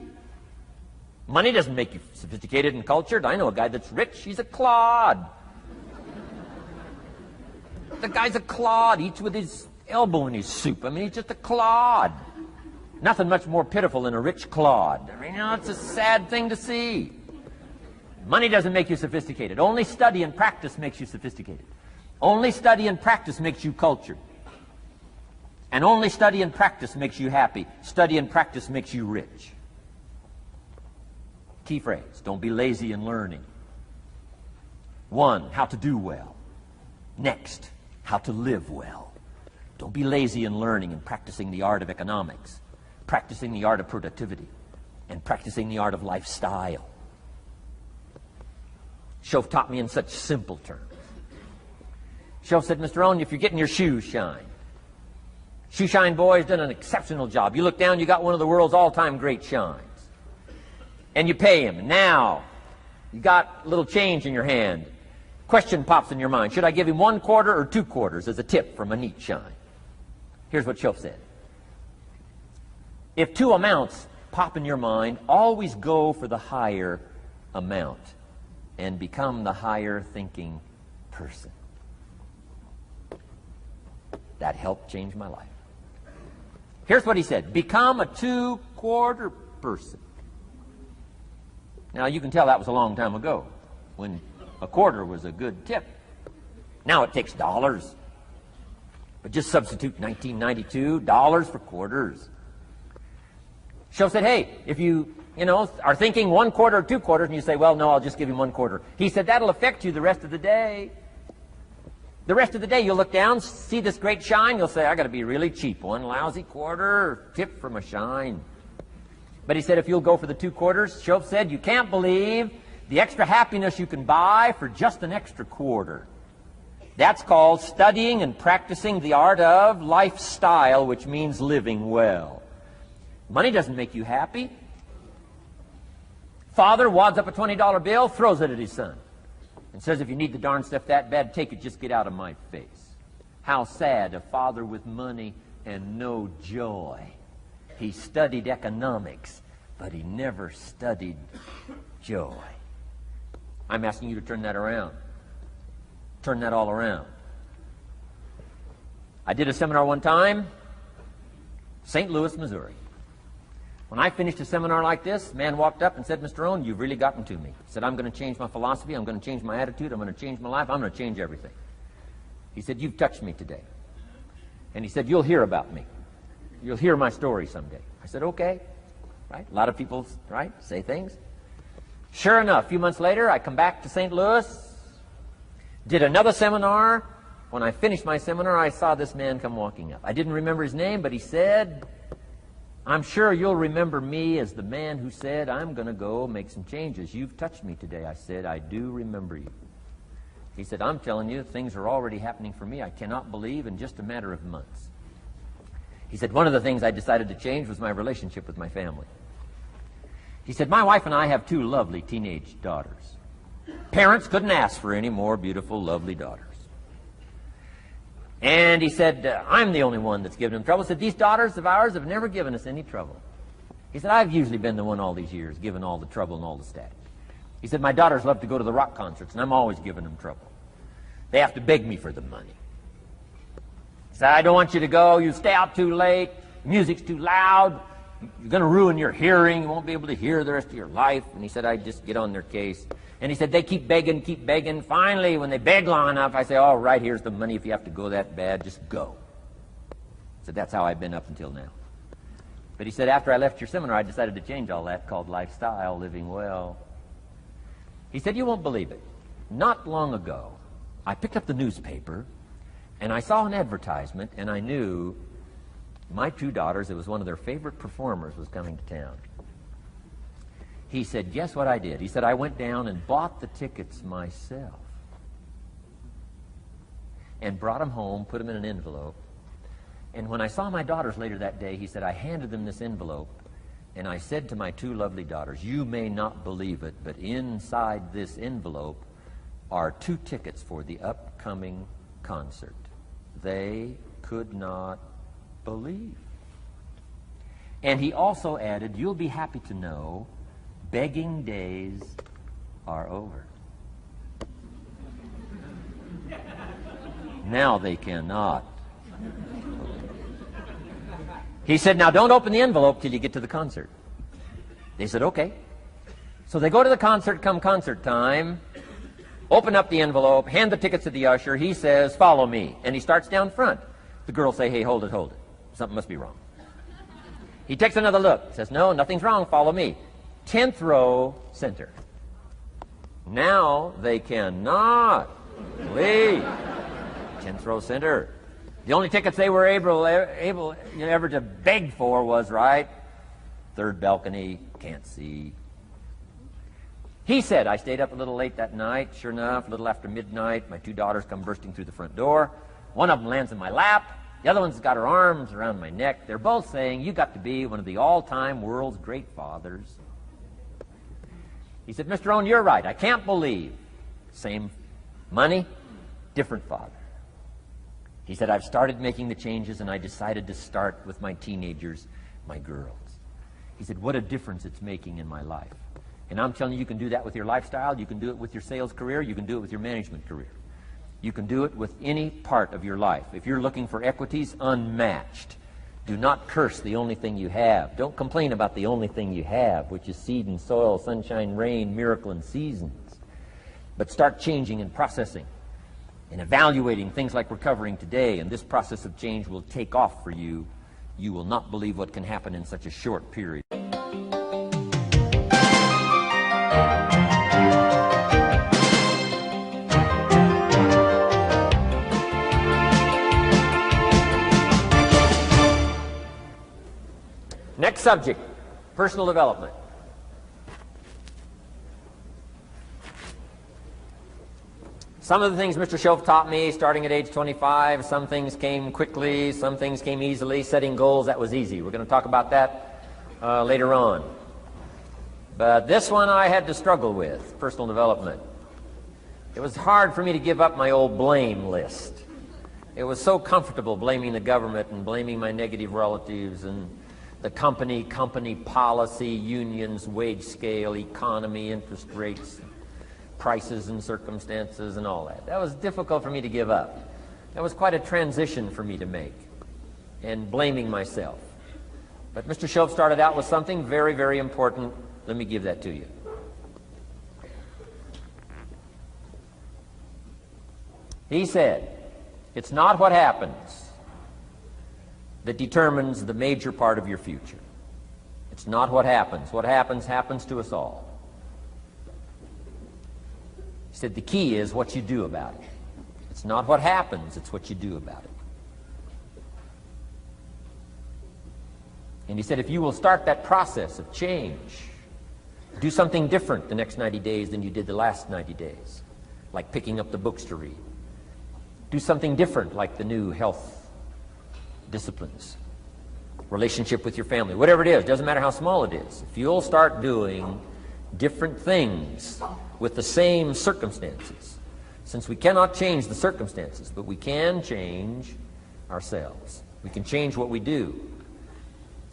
Money doesn't make you sophisticated and cultured. I know a guy that's rich. He's a clod. The guy's a clod. Eats with his elbow in his soup. I mean, he's just a clod. Nothing much more pitiful than a rich clod. I mean, you know, it's a sad thing to see. Money doesn't make you sophisticated. Only study and practice makes you sophisticated. Only study and practice makes you cultured. And only study and practice makes you happy. Study and practice makes you rich. Key phrase, don't be lazy in learning. 1, how to do well. Next, how to live well. Don't be lazy in learning and practicing the art of economics, practicing the art of productivity, and practicing the art of lifestyle. Shoaff taught me in such simple terms. Shoaff said, Mr. Rohn, if you're getting your shoes shined, Shoe Shine Boy's done an exceptional job. You look down, you got one of the world's all-time great shines. And you pay him. Now, you got a little change in your hand. Question pops in your mind. Should I give him 1 quarter or 2 quarters as a tip from a neat shine? Here's what Shoaff said. If 2 amounts pop in your mind, always go for the higher amount and become the higher thinking person. That helped change my life. Here's what he said. Become a 2-quarter person. Now, you can tell that was a long time ago, when a quarter was a good tip. Now it takes dollars. But just substitute 1992, dollars for quarters. Shoaff said, hey, if you are thinking 1 quarter or 2 quarters, and you say, well, no, I'll just give him 1 quarter. He said, that'll affect you the rest of the day. The rest of the day, you'll look down, see this great shine, you'll say, I got to be really cheap. 1 lousy quarter, tip from a shine. But he said, if you'll go for the 2 quarters, Shoaff said, you can't believe the extra happiness you can buy for just an extra quarter. That's called studying and practicing the art of lifestyle, which means living well. Money doesn't make you happy. Father wads up a $20 bill, throws it at his son, and says, if you need the darn stuff that bad, take it, just get out of my face. How sad, a father with money and no joy. He studied economics, but he never studied joy. I'm asking you to turn that around. Turn that all around. I did a seminar one time, St. Louis, Missouri. When I finished a seminar like this, a man walked up and said, Mr. Rohn, you've really gotten to me. He said, I'm going to change my philosophy, I'm going to change my attitude, I'm going to change my life, I'm going to change everything. He said, you've touched me today. And he said, you'll hear about me. You'll hear my story someday. I said, okay. Right? A lot of people, right, say things. Sure enough, a few months later, I come back to St. Louis, did another seminar. When I finished my seminar, I saw this man come walking up. I didn't remember his name, but he said, I'm sure you'll remember me as the man who said, I'm going to go make some changes. You've touched me today. I said, I do remember you. He said, I'm telling you, things are already happening for me. I cannot believe in just a matter of months. He said, one of the things I decided to change was my relationship with my family. He said, my wife and I have two lovely teenage daughters. Parents couldn't ask for any more beautiful, lovely daughters. And he said, I'm the only one that's given them trouble. He said, these daughters of ours have never given us any trouble. He said, I've usually been the one all these years giving all the trouble and all the static. He said, my daughters love to go to the rock concerts, and I'm always giving them trouble. They have to beg me for the money. He said, I don't want you to go. You stay out too late. Music's too loud. You're going to ruin your hearing. You won't be able to hear the rest of your life. And he said, I just get on their case. And he said, they keep begging, keep begging. Finally, when they beg long enough, I say, all right, here's the money. If you have to go that bad, just go. He said, that's how I've been up until now. But he said, after I left your seminar, I decided to change all that, called lifestyle, living well. He said, you won't believe it. Not long ago, I picked up the newspaper, and I saw an advertisement, and I knew my two daughters, it was one of their favorite performers, was coming to town. He said, guess what I did? He said, I went down and bought the tickets myself and brought them home, put them in an envelope. And when I saw my daughters later that day, he said, I handed them this envelope, and I said to my two lovely daughters, you may not believe it, but inside this envelope are 2 tickets for the upcoming concert. They could not believe. And he also added, you'll be happy to know begging days are over. Now they cannot. He said, now don't open the envelope till you get to the concert. They said, okay. So they go to the concert, come concert time, open up the envelope, hand the tickets to the usher. He says, follow me. And he starts down front. The girls say, hey, hold it, hold it. Something must be wrong. He takes another look, says, no, nothing's wrong, follow me. 10th row, center. Now they cannot leave. 10th row, center. The only tickets they were able ever to beg for was, right, 3rd balcony, can't see. He said, I stayed up a little late that night. Sure enough, a little after midnight, my 2 daughters come bursting through the front door. One of them lands in my lap. The other one's got her arms around my neck. They're both saying, you got to be one of the all-time world's great fathers. He said, Mr. Rohn, you're right. I can't believe. Same money, different father. He said, I've started making the changes, and I decided to start with my teenagers, my girls. He said, what a difference it's making in my life. And I'm telling you, you can do that with your lifestyle. You can do it with your sales career. You can do it with your management career. You can do it with any part of your life. If you're looking for equities, unmatched. Do not curse the only thing you have. Don't complain about the only thing you have, which is seed and soil, sunshine, rain, miracle, and seasons. But start changing and processing and evaluating things like we're covering today, and this process of change will take off for you. You will not believe what can happen in such a short period. Next subject, personal development. Some of the things Mr. Schoaf taught me starting at age 25, some things came quickly, some things came easily. Setting goals, that was easy. We're going to talk about that later on. But this one I had to struggle with, personal development. It was hard for me to give up my old blame list. It was so comfortable blaming the government and blaming my negative relatives and the company policy, unions, wage scale, economy, interest rates, prices and circumstances and all that. That was difficult for me to give up. That was quite a transition for me to make, and blaming myself. But Mr. Shoaff started out with something very, very important. Let me give that to you. He said, it's not what happens that determines the major part of your future. It's not what happens. What happens, happens to us all. He said the key is what you do about it. It's not what happens, it's what you do about it. And he said if you will start that process of change, do something different the next 90 days than you did the last 90 days, like picking up the books to read. Do something different like the new health disciplines, relationship with your family, whatever it is, doesn't matter how small it is. If you'll start doing different things with the same circumstances, since we cannot change the circumstances, but we can change ourselves. We can change what we do.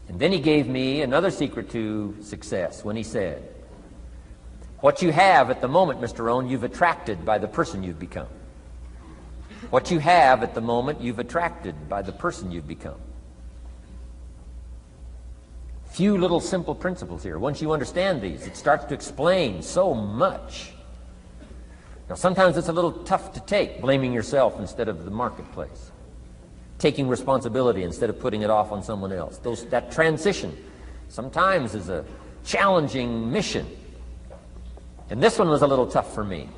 And then he gave me another secret to success when he said, what you have at the moment, Mr. Rohn, you've attracted by the person you've become. What you have at the moment, you've attracted by the person you've become. Few little simple principles here. Once you understand these, it starts to explain so much. Now, sometimes it's a little tough to take, blaming yourself instead of the marketplace, taking responsibility instead of putting it off on someone else. That transition sometimes is a challenging mission. And this one was a little tough for me.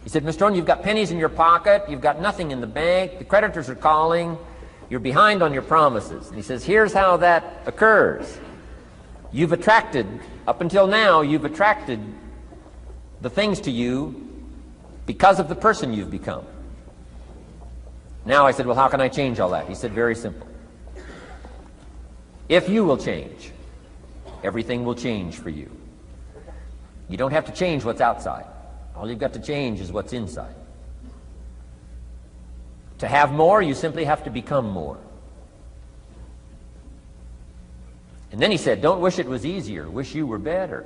He said, Mr. Rohn, you've got pennies in your pocket, you've got nothing in the bank, the creditors are calling, you're behind on your promises. And he says, here's how that occurs. You've attracted, up until now, you've attracted the things to you because of the person you've become. Now I said, well, how can I change all that? He said, very simple. If you will change, everything will change for you. You don't have to change what's outside. All you've got to change is what's inside. To have more, you simply have to become more. And then he said, don't wish it was easier, wish you were better.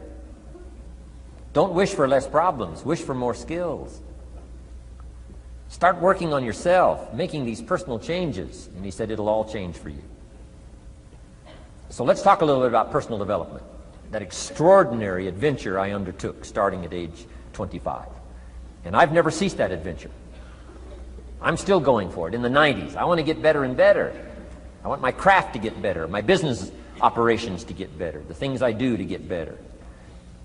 Don't wish for less problems, wish for more skills. Start working on yourself, making these personal changes. And he said, it'll all change for you. So let's talk a little bit about personal development. That extraordinary adventure I undertook starting at age 25. And I've never ceased that adventure. I'm still going for it in the 90s. I want to get better and better. I want my craft to get better, my business operations to get better, the things I do to get better.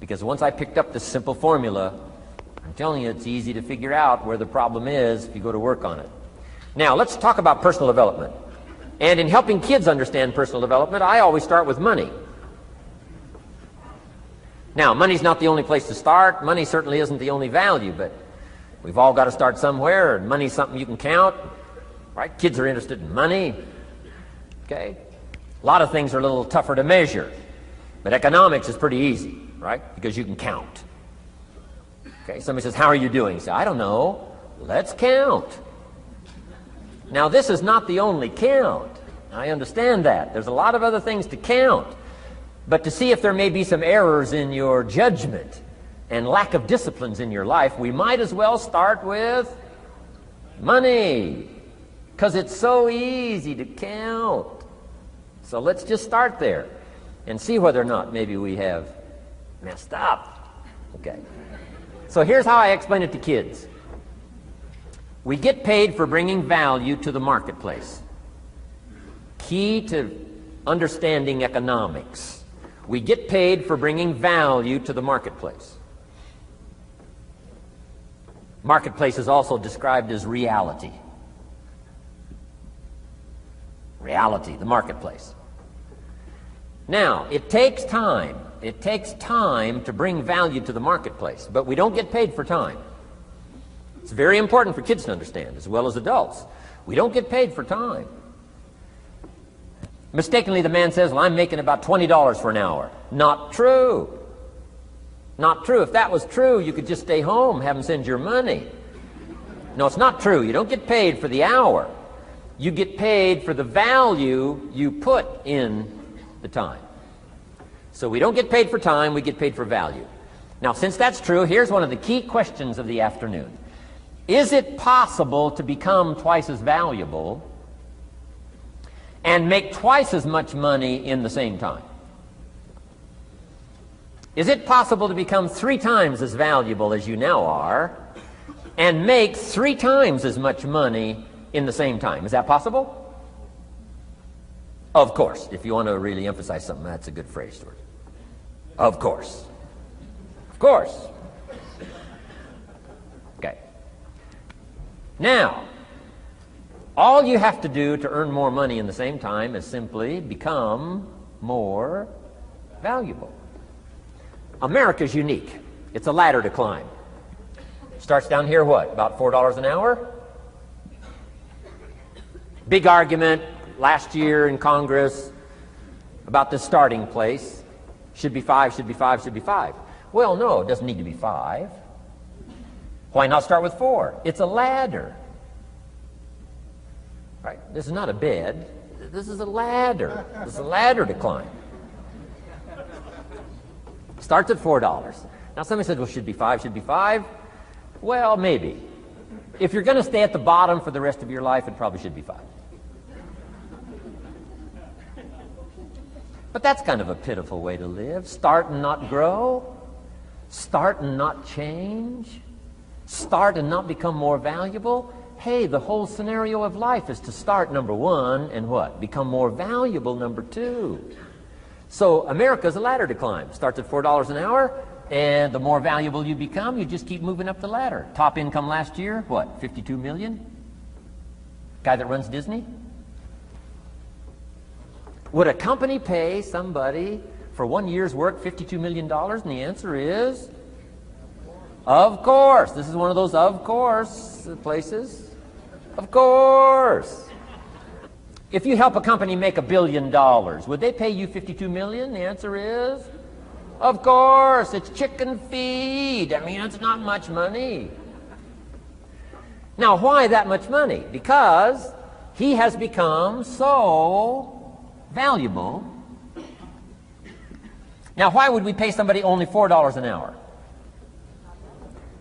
Because once I picked up this simple formula, I'm telling you, it's easy to figure out where the problem is if you go to work on it. Now, let's talk about personal development. And in helping kids understand personal development, I always start with money. Now, money's not the only place to start. Money certainly isn't the only value, but we've all got to start somewhere, and money's something you can count, right? Kids are interested in money, okay? A lot of things are a little tougher to measure, but economics is pretty easy, right? Because you can count. Okay, somebody says, how are you doing? You say, I don't know. Let's count. Now, this is not the only count. I understand that. There's a lot of other things to count. But to see if there may be some errors in your judgment and lack of disciplines in your life, we might as well start with money, because it's so easy to count. So let's just start there and see whether or not maybe we have messed up. Okay. So here's how I explain it to kids. We get paid for bringing value to the marketplace. Key to understanding economics. We get paid for bringing value to the marketplace. Marketplace is also described as reality. Reality, the marketplace. Now, it takes time. It takes time to bring value to the marketplace, but we don't get paid for time. It's very important for kids to understand, as well as adults. We don't get paid for time. Mistakenly, the man says, well, I'm making about $20 for an hour. Not true. Not true. If that was true, you could just stay home, have them send your money. No, it's not true. You don't get paid for the hour. You get paid for the value you put in the time. So we don't get paid for time, we get paid for value. Now, since that's true, here's one of the key questions of the afternoon. Is it possible to become twice as valuable and make twice as much money in the same time? Is it possible to become 3 times as valuable as you now are and make 3 times as much money in the same time? Is that possible? Of course. If you want to really emphasize something, that's a good phrase, Stuart. Of course. Of course. Okay. Now, all you have to do to earn more money in the same time is simply become more valuable. America's unique. It's a ladder to climb. Starts down here, what, about $4 an hour? Big argument last year in Congress about the starting place. Should be 5, should be 5, should be 5. Well, no, it doesn't need to be 5. Why not start with 4? It's a ladder. Right? This is not a bed. This is a ladder. This is a ladder to climb. Starts at $4. Now somebody says, well, should be 5, should be 5. Well, maybe. If you're going to stay at the bottom for the rest of your life, it probably should be 5. But that's kind of a pitiful way to live. Start and not grow. Start and not change. Start and not become more valuable. Hey, the whole scenario of life is to start, number 1, and what? Become more valuable, number 2. So America's a ladder to climb. Starts at $4 an hour, and the more valuable you become, you just keep moving up the ladder. Top income last year, what, 52 million? Guy that runs Disney? Would a company pay somebody for 1 year's work $52 million? And the answer is, of course. This is one of those of course places. Of course. If you help a company make $1 billion, would they pay you $52 million? The answer is, of course. It's chicken feed. I mean, it's not much money. Now, why that much money? Because he has become so valuable. Now, why would we pay somebody only $4 an hour?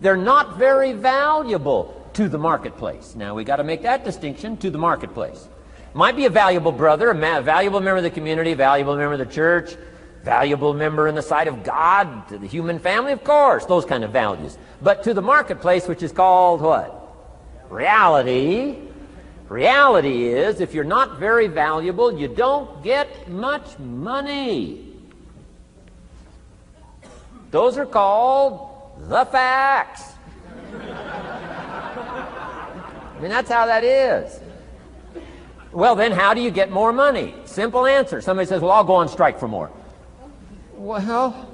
They're not very valuable to the marketplace. Now, we got to make that distinction, to the marketplace. Might be a valuable brother, a valuable member of the community, valuable member of the church, valuable member in the sight of God, to the human family, of course, those kind of values. But to the marketplace, which is called what? Reality. Reality is, if you're not very valuable, you don't get much money. Those are called the facts. I mean, that's how that is. Well, then how do you get more money? Simple answer. Somebody says, well, I'll go on strike for more. Well,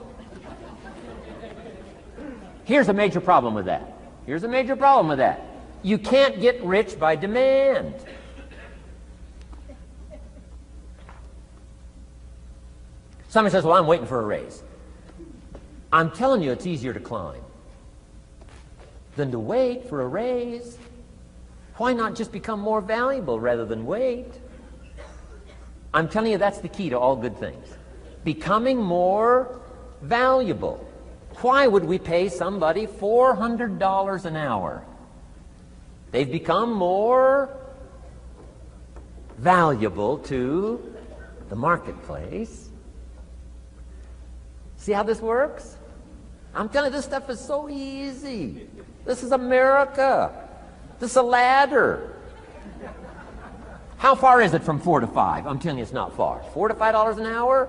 here's a major problem with that. Here's a major problem with that. You can't get rich by demand. Somebody says, well, I'm waiting for a raise. I'm telling you, it's easier to climb than to wait for a raise. Why not just become more valuable rather than wait? I'm telling you, that's the key to all good things. Becoming more valuable. Why would we pay somebody $400 an hour? They've become more valuable to the marketplace. See how this works? I'm telling you, this stuff is so easy. This is America. This is a ladder. How far is it from 4 to 5? I'm telling you, it's not far. $4 to $5 an hour?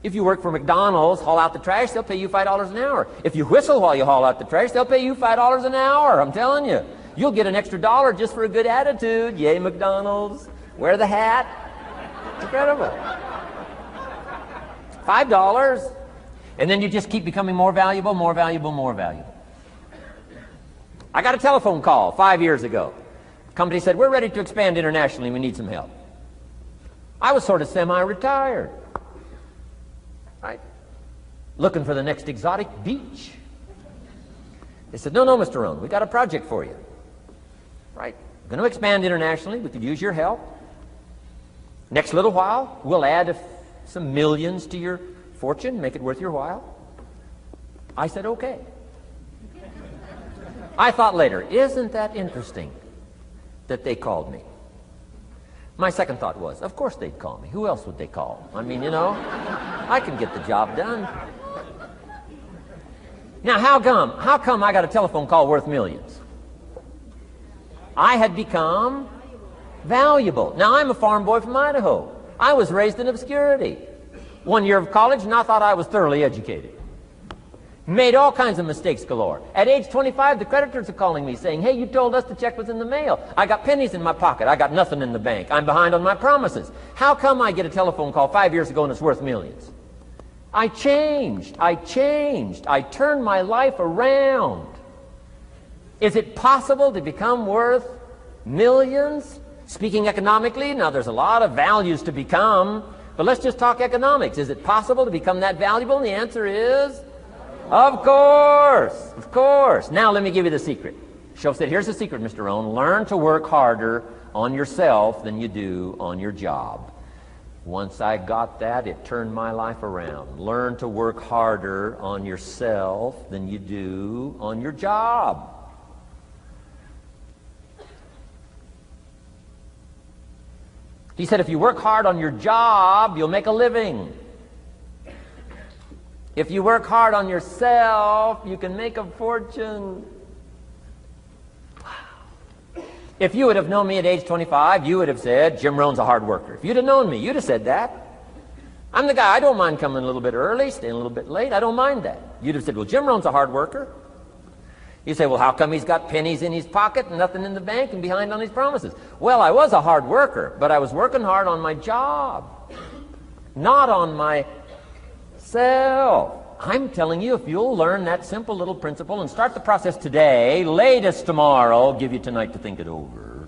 If you work for McDonald's, haul out the trash, they'll pay you $5 an hour. If you whistle while you haul out the trash, they'll pay you $5 an hour. I'm telling you. You'll get an extra $1 just for a good attitude. Yay, McDonald's. Wear the hat. It's incredible. $5. And then you just keep becoming more valuable, more valuable, more valuable. I got a telephone call 5 years ago. The company said, we're ready to expand internationally. We need some help. I was sort of semi-retired. Right? Looking for the next exotic beach. They said, no, Mr. Rohn, we got a project for you. Right? We're going to expand internationally. We could use your help. Next little while, we'll add some millions to your fortune, make it worth your while. I said, okay. I thought later, isn't that interesting that they called me? My second thought was, of course they'd call me. Who else would they call? I mean, you know, I can get the job done. Now, how come I got a telephone call worth millions? I had become valuable. Now, I'm a farm boy from Idaho. I was raised in obscurity. 1 year of college, and I thought I was thoroughly educated. Made all kinds of mistakes galore. At age 25, the creditors are calling me saying, hey, you told us the check was in the mail. I got pennies in my pocket. I got nothing in the bank. I'm behind on my promises. How come I get a telephone call 5 years ago and it's worth millions? I changed. I turned my life around. Is it possible to become worth millions? Speaking economically, now there's a lot of values to become, but let's just talk economics. Is it possible to become that valuable? And the answer is, of course, of course. Now let me give you the secret. Shoaff said, here's the secret, Mr. Rohn. Learn to work harder on yourself than you do on your job. Once I got that, it turned my life around. Learn to work harder on yourself than you do on your job. He said, if you work hard on your job, you'll make a living. If you work hard on yourself, you can make a fortune. Wow. If you would have known me at age 25, you would have said, Jim Rohn's a hard worker. If you'd have known me, you'd have said that. I'm the guy, I don't mind coming a little bit early, staying a little bit late. I don't mind that. You'd have said, well, Jim Rohn's a hard worker. You say, well, how come he's got pennies in his pocket and nothing in the bank and behind on his promises? Well, I was a hard worker, but I was working hard on my job, not on myself. I'm telling you, if you'll learn that simple little principle and start the process today, latest tomorrow, give you tonight to think it over.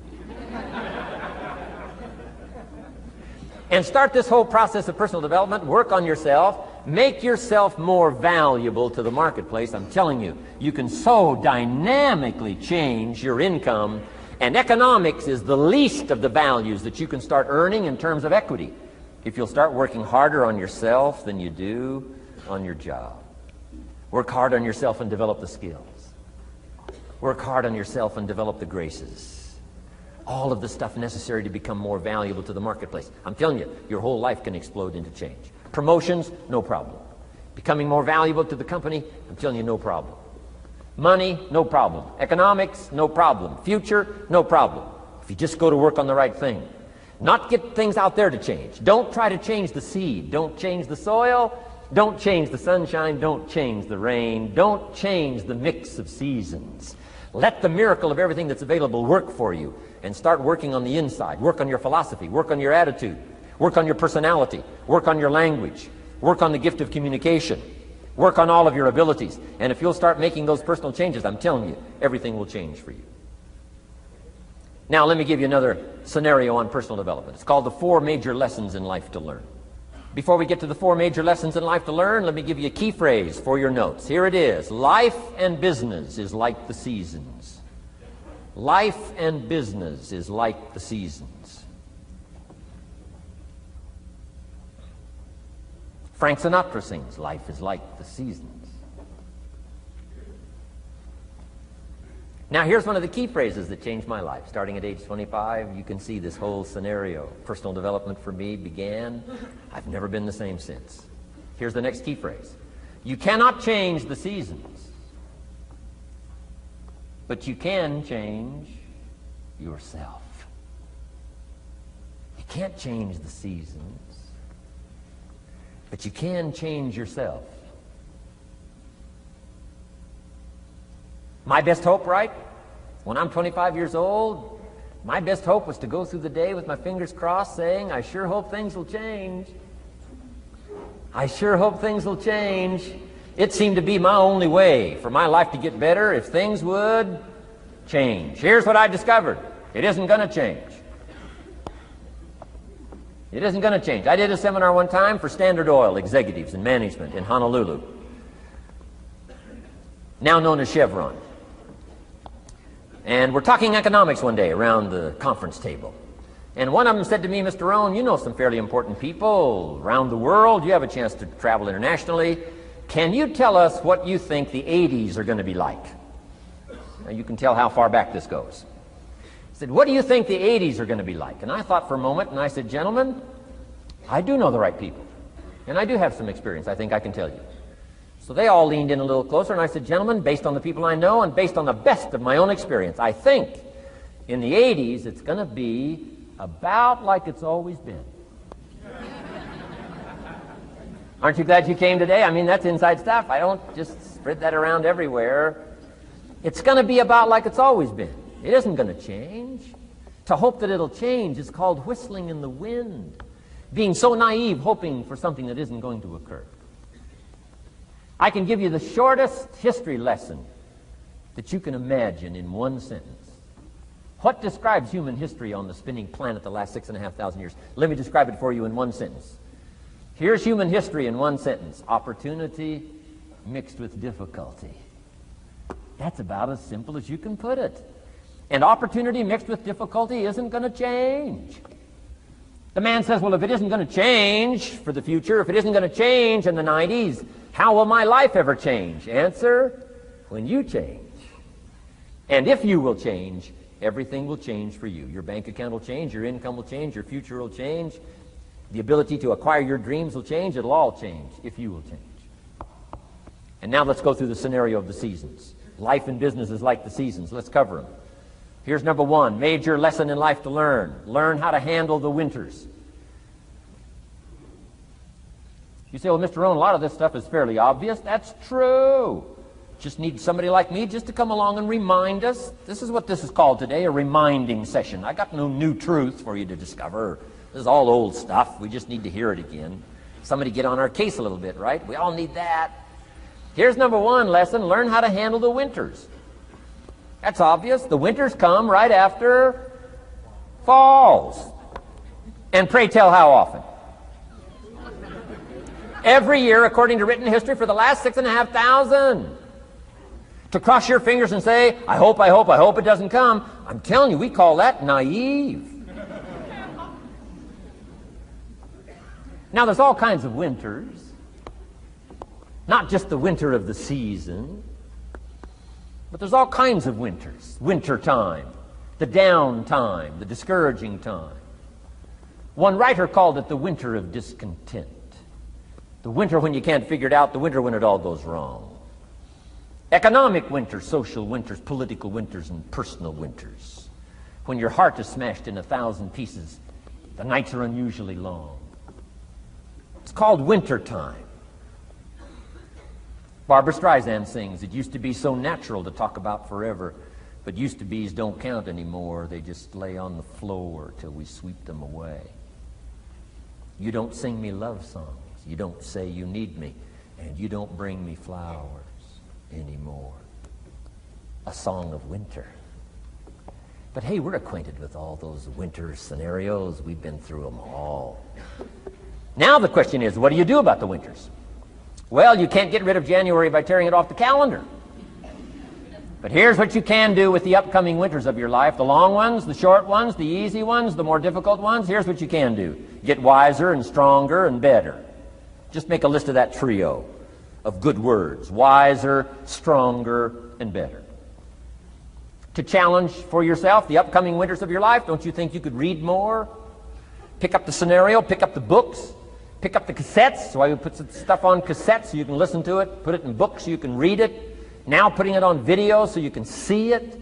And start this whole process of personal development, work on yourself, make yourself more valuable to the marketplace. I'm telling you, you can so dynamically change your income, and economics is the least of the values that you can start earning in terms of equity if you'll start working harder on yourself than you do on your job. Work hard on yourself and develop the skills. Work hard on yourself and develop the graces. All of the stuff necessary to become more valuable to the marketplace. I'm telling you, your whole life can explode into change. Promotions, no problem. Becoming more valuable to the company, I'm telling you, no problem. Money, no problem. Economics, no problem. Future, no problem. If you just go to work on the right thing. Not get things out there to change. Don't try to change the seed. Don't change the soil. Don't change the sunshine. Don't change the rain. Don't change the mix of seasons. Let the miracle of everything that's available work for you, and start working on the inside. Work on your philosophy. Work on your attitude. Work on your personality. Work on your language. Work on the gift of communication. Work on all of your abilities. And if you'll start making those personal changes, I'm telling you, everything will change for you. Now, let me give you another scenario on personal development. It's called the 4 major lessons in life to learn. Before we get to the 4 major lessons in life to learn, let me give you a key phrase for your notes. Here it is. Life and business is like the seasons. Life and business is like the seasons. Frank Sinatra sings, life is like the seasons. Now, here's one of the key phrases that changed my life. Starting at age 25, you can see this whole scenario. Personal development for me began. I've never been the same since. Here's the next key phrase. You cannot change the seasons, but you can change yourself. You can't change the seasons, but you can change yourself. My best hope, right? When I'm 25 years old, my best hope was to go through the day with my fingers crossed saying, I sure hope things will change. I sure hope things will change. It seemed to be my only way for my life to get better if things would change. Here's what I discovered. It isn't going to change. It isn't going to change. I did a seminar one time for Standard Oil executives and management in Honolulu, now known as Chevron. And we're talking economics one day around the conference table. And one of them said to me, Mr. Rohn, you know some fairly important people around the world. You have a chance to travel internationally. Can you tell us what you think the 80s are going to be like? Now you can tell how far back this goes. He said, what do you think the 80s are going to be like? And I thought for a moment, and I said, gentlemen, I do know the right people. And I do have some experience, I think I can tell you. So they all leaned in a little closer, and I said, gentlemen, based on the people I know and based on the best of my own experience, I think in the 80s it's going to be about like it's always been. Aren't you glad you came today? I mean, that's inside stuff. I don't just spread that around everywhere. It's going to be about like it's always been. It isn't going to change. To hope that it'll change is called whistling in the wind. Being so naive, hoping for something that isn't going to occur. I can give you the shortest history lesson that you can imagine in one sentence. What describes human history on the spinning planet the last 6,500 years? Let me describe it for you in one sentence. Here's human history in one sentence. Opportunity mixed with difficulty. That's about as simple as you can put it. And opportunity mixed with difficulty isn't going to change. The man says, well, if it isn't going to change for the future, if it isn't going to change in the 90s, how will my life ever change? Answer, when you change. And if you will change, everything will change for you. Your bank account will change, your income will change, your future will change, the ability to acquire your dreams will change, it'll all change if you will change. And now let's go through the scenario of the seasons. Life and business is like the seasons. Let's cover them. Here's number one, major lesson in life to learn. Learn how to handle the winters. You say, well, Mr. Rohn, a lot of this stuff is fairly obvious. That's true. Just need somebody like me just to come along and remind us. This is what this is called today, a reminding session. I got no new truth for you to discover. This is all old stuff. We just need to hear it again. Somebody get on our case a little bit, right? We all need that. Here's number one lesson, learn how to handle the winters. That's obvious. The winters come right after falls. And pray tell how often? Every year, according to written history, for the last 6,500. To cross your fingers and say, I hope it doesn't come. I'm telling you, we call that naive. Now, there's all kinds of winters. Not just the winter of the season. But there's all kinds of winters. Winter time, the down time, the discouraging time. One writer called it the winter of discontent. The winter when you can't figure it out, the winter when it all goes wrong. Economic winters, social winters, political winters, and personal winters. When your heart is smashed in 1,000 pieces, the nights are unusually long. It's called winter time. Barbara Streisand sings, it used to be so natural to talk about forever, but used to be's don't count anymore. They just lay on the floor till we sweep them away. You don't sing me love songs. You don't say you need me, and you don't bring me flowers anymore. A song of winter. But hey, we're acquainted with all those winter scenarios. We've been through them all. Now the question is, what do you do about the winters? Well, you can't get rid of January by tearing it off the calendar. But here's what you can do with the upcoming winters of your life. The long ones, the short ones, the easy ones, the more difficult ones. Here's what you can do. Get wiser and stronger and better. Just make a list of that trio of good words. Wiser, stronger, and better. To challenge for yourself the upcoming winters of your life, don't you think you could read more? Pick up the scenario, pick up the books, pick up the cassettes. So I would put some stuff on cassettes so you can listen to it. Put it in books so you can read it. Now putting it on video so you can see it.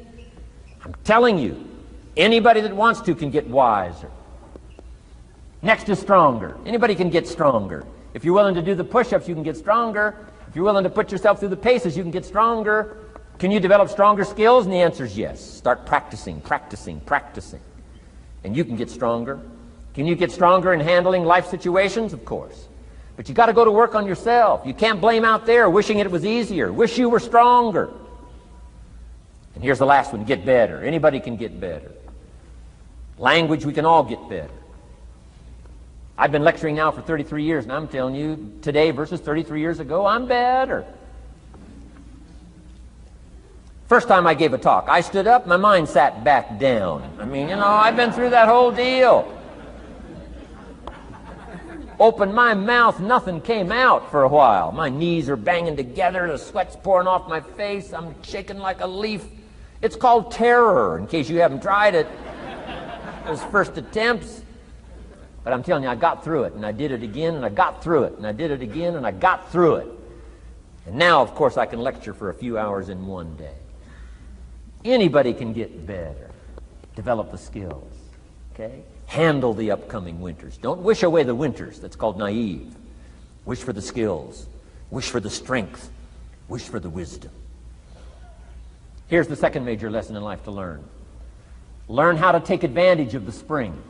I'm telling you, anybody that wants to can get wiser. Next is stronger. Anybody can get stronger. If you're willing to do the push-ups, you can get stronger. If you're willing to put yourself through the paces, you can get stronger. Can you develop stronger skills? And the answer is yes. Start practicing, practicing, practicing. And you can get stronger. Can you get stronger in handling life situations? Of course. But you got to go to work on yourself. You can't blame out there wishing it was easier. Wish you were stronger. And here's the last one, get better. Anybody can get better. Language, we can all get better. I've been lecturing now for 33 years, and I'm telling you, today versus 33 years ago, I'm better. First time I gave a talk, I stood up, my mind sat back down. I mean, I've been through that whole deal. Opened my mouth, nothing came out for a while. My knees are banging together, the sweat's pouring off my face, I'm shaking like a leaf. It's called terror, in case you haven't tried it. Those first attempts. But I'm telling you, I got through it, and I did it again, and I got through it, and I did it again, and I got through it. And now, of course, I can lecture for a few hours in one day. Anybody can get better. Develop the skills, okay? Handle the upcoming winters. Don't wish away the winters. That's called naive. Wish for the skills. Wish for the strength. Wish for the wisdom. Here's the second major lesson in life to learn. Learn how to take advantage of the spring.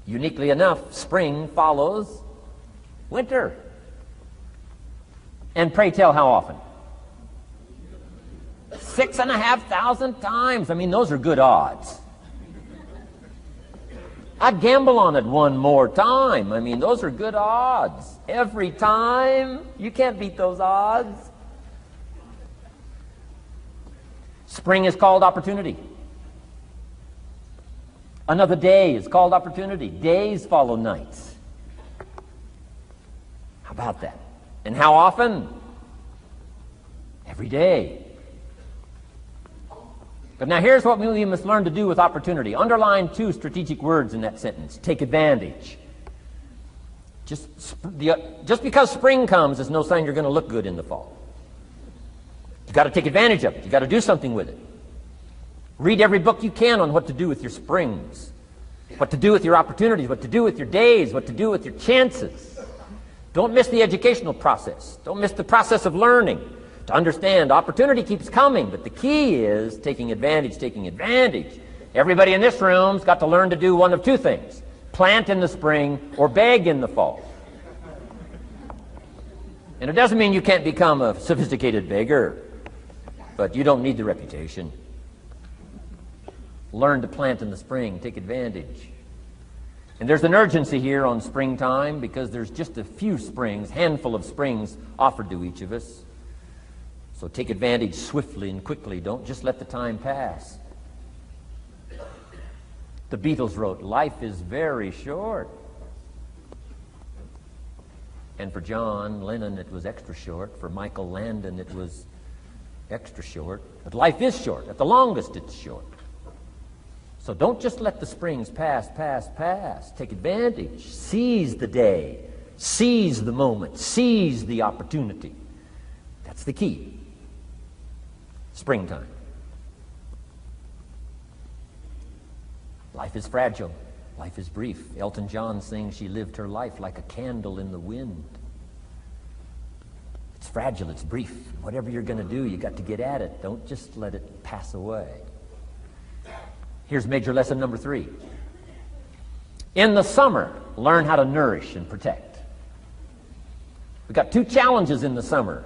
Uniquely enough, spring follows winter. And pray tell, how often? 6,500 times. I mean, those are good odds. I'd gamble on it one more time. I mean, those are good odds. Every time. You can't beat those odds. Spring is called opportunity. Another day is called opportunity. Days follow nights. How about that? And how often? Every day. But now here's what we must learn to do with opportunity. Underline two strategic words in that sentence. Take advantage. Just because spring comes is no sign you're going to look good in the fall. You've got to take advantage of it. You've got to do something with it. Read every book you can on what to do with your springs, what to do with your opportunities, what to do with your days, what to do with your chances. Don't miss the educational process. Don't miss the process of learning. To understand, opportunity keeps coming, but the key is taking advantage, taking advantage. Everybody in this room's got to learn to do one of two things: plant in the spring or beg in the fall. And it doesn't mean you can't become a sophisticated beggar, but you don't need the reputation. Learn to plant in the spring, take advantage. And there's an urgency here on springtime because there's just a few springs, handful of springs offered to each of us. So take advantage swiftly and quickly. Don't just let the time pass. The Beatles wrote, "Life is very short." And for John Lennon, it was extra short. For Michael Landon, it was extra short. But life is short. At the longest, it's short. So don't just let the springs pass. Take advantage. Seize the day. Seize the moment. Seize the opportunity. That's the key. Springtime. Life is fragile. Life is brief. Elton John sings, "She lived her life like a candle in the wind." It's fragile. It's brief. Whatever you're going to do, you got to get at it. Don't just let it pass away. Here's major lesson number 3. In the summer, learn how to nourish and protect. We've got 2 challenges in the summer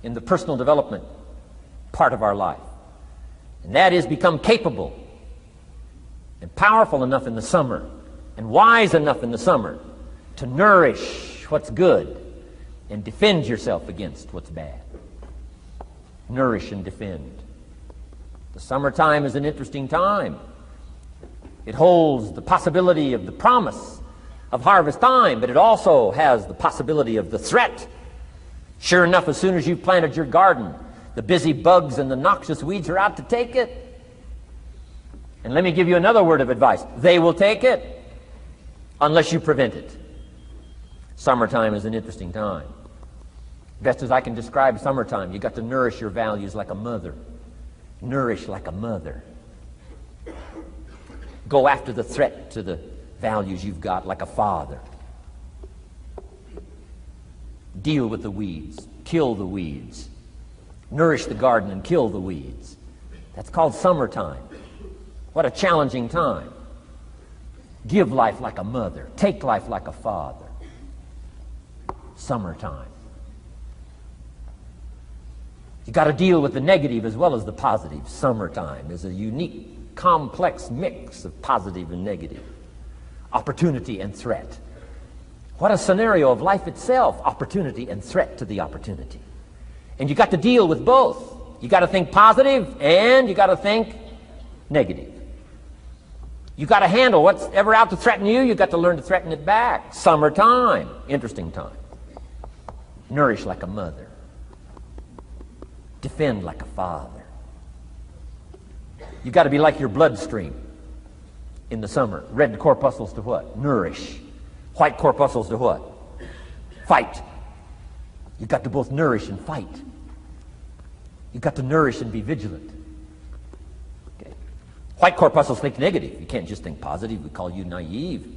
in the personal development part of our life. And that is become capable and powerful enough in the summer and wise enough in the summer to nourish what's good and defend yourself against what's bad. Nourish and defend. The summertime is an interesting time. It holds the possibility of the promise of harvest time, but it also has the possibility of the threat. Sure enough, as soon as you've planted your garden, the busy bugs and the noxious weeds are out to take it. And let me give you another word of advice. They will take it unless you prevent it. Summertime is an interesting time. Best as I can describe summertime, you got to nourish your values like a mother. Nourish like a mother. Go after the threat to the values you've got like a father. Deal with the weeds. Kill the weeds. Nourish the garden and kill the weeds. That's called summertime. What a challenging time. Give life like a mother. Take life like a father. Summertime. You got to deal with the negative as well as the positive. Summertime is a unique, complex mix of positive and negative. Opportunity and threat. What a scenario of life itself. Opportunity and threat to the opportunity. And you got to deal with both. You got to think positive and you got to think negative. You got to handle what's ever out to threaten you. You got to learn to threaten it back. Summertime, interesting time. Nourish like a mother. Defend like a father. You got to be like your bloodstream in the summer. Red corpuscles to what? Nourish. White corpuscles to what? Fight. You got to both nourish and fight. You got to nourish and be vigilant. Okay. White corpuscles think negative. You can't just think positive. We call you naive.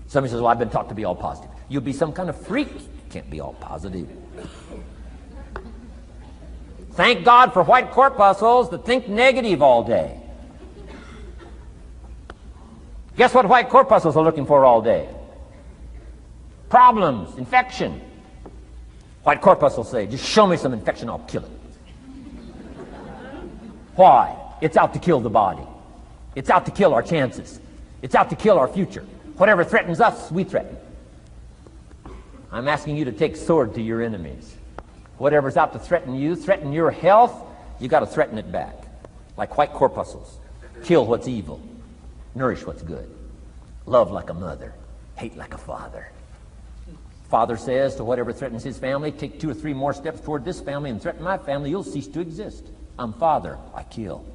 Somebody says, well, I've been taught to be all positive. You'll be some kind of freak. You can't be all positive. Thank God for white corpuscles that think negative all day. Guess what white corpuscles are looking for all day? Problems, infection. White corpuscles say, just show me some infection, I'll kill it. Why? It's out to kill the body. It's out to kill our chances. It's out to kill our future. Whatever threatens us, we threaten. I'm asking you to take sword to your enemies. Whatever's out to threaten your health, you got to threaten it back. Like white corpuscles. Kill what's evil. Nourish what's good. Love like a mother. Hate like a father. Father says to whatever threatens his family, take 2 or 3 more steps toward this family and threaten my family, you'll cease to exist. I'm father, I kill.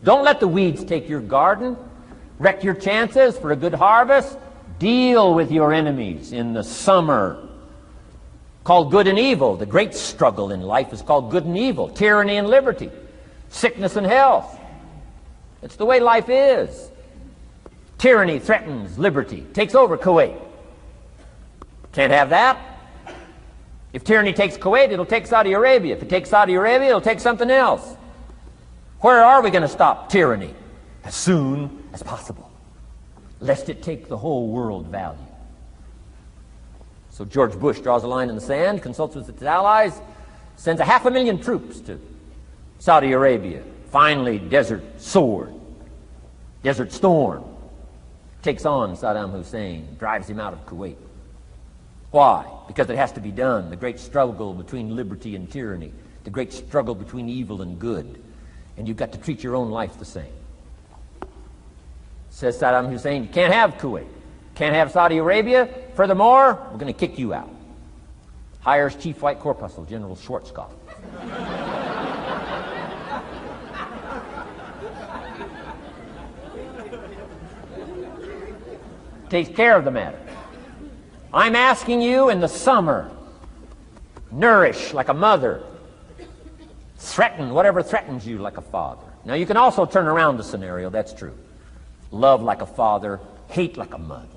Don't let the weeds take your garden. Wreck your chances for a good harvest. Deal with your enemies in the summer. Called good and evil. The great struggle in life is called good and evil. Tyranny and liberty. Sickness and health. It's the way life is. Tyranny threatens liberty. Takes over Kuwait. Can't have that. If tyranny takes Kuwait, it'll take Saudi Arabia. If it takes Saudi Arabia, it'll take something else. Where are we going to stop tyranny? As soon as possible, lest it take the whole world value. So George Bush draws a line in the sand, consults with its allies, sends 500,000 troops to Saudi Arabia. Finally, Desert Sword, Desert Storm, takes on Saddam Hussein, drives him out of Kuwait. Why? Because it has to be done. The great struggle between liberty and tyranny, the great struggle between evil and good. And you've got to treat your own life the same. Says Saddam Hussein, you can't have Kuwait, can't have Saudi Arabia. Furthermore, we're going to kick you out. Hires Chief White Corpuscle, General Schwarzkopf. Takes care of the matter. I'm asking you in the summer, nourish like a mother. Threaten whatever threatens you like a father. Now you can also turn around the scenario, that's true. Love like a father, hate like a mother.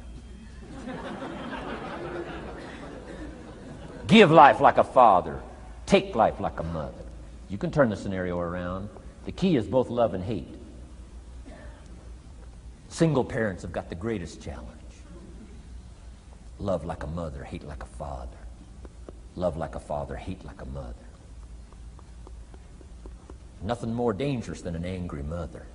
Give life like a father, take life like a mother. You can turn the scenario around. The key is both love and hate. Single parents have got the greatest challenge. Love like a mother, hate like a father. Love like a father, hate like a mother. Nothing more dangerous than an angry mother.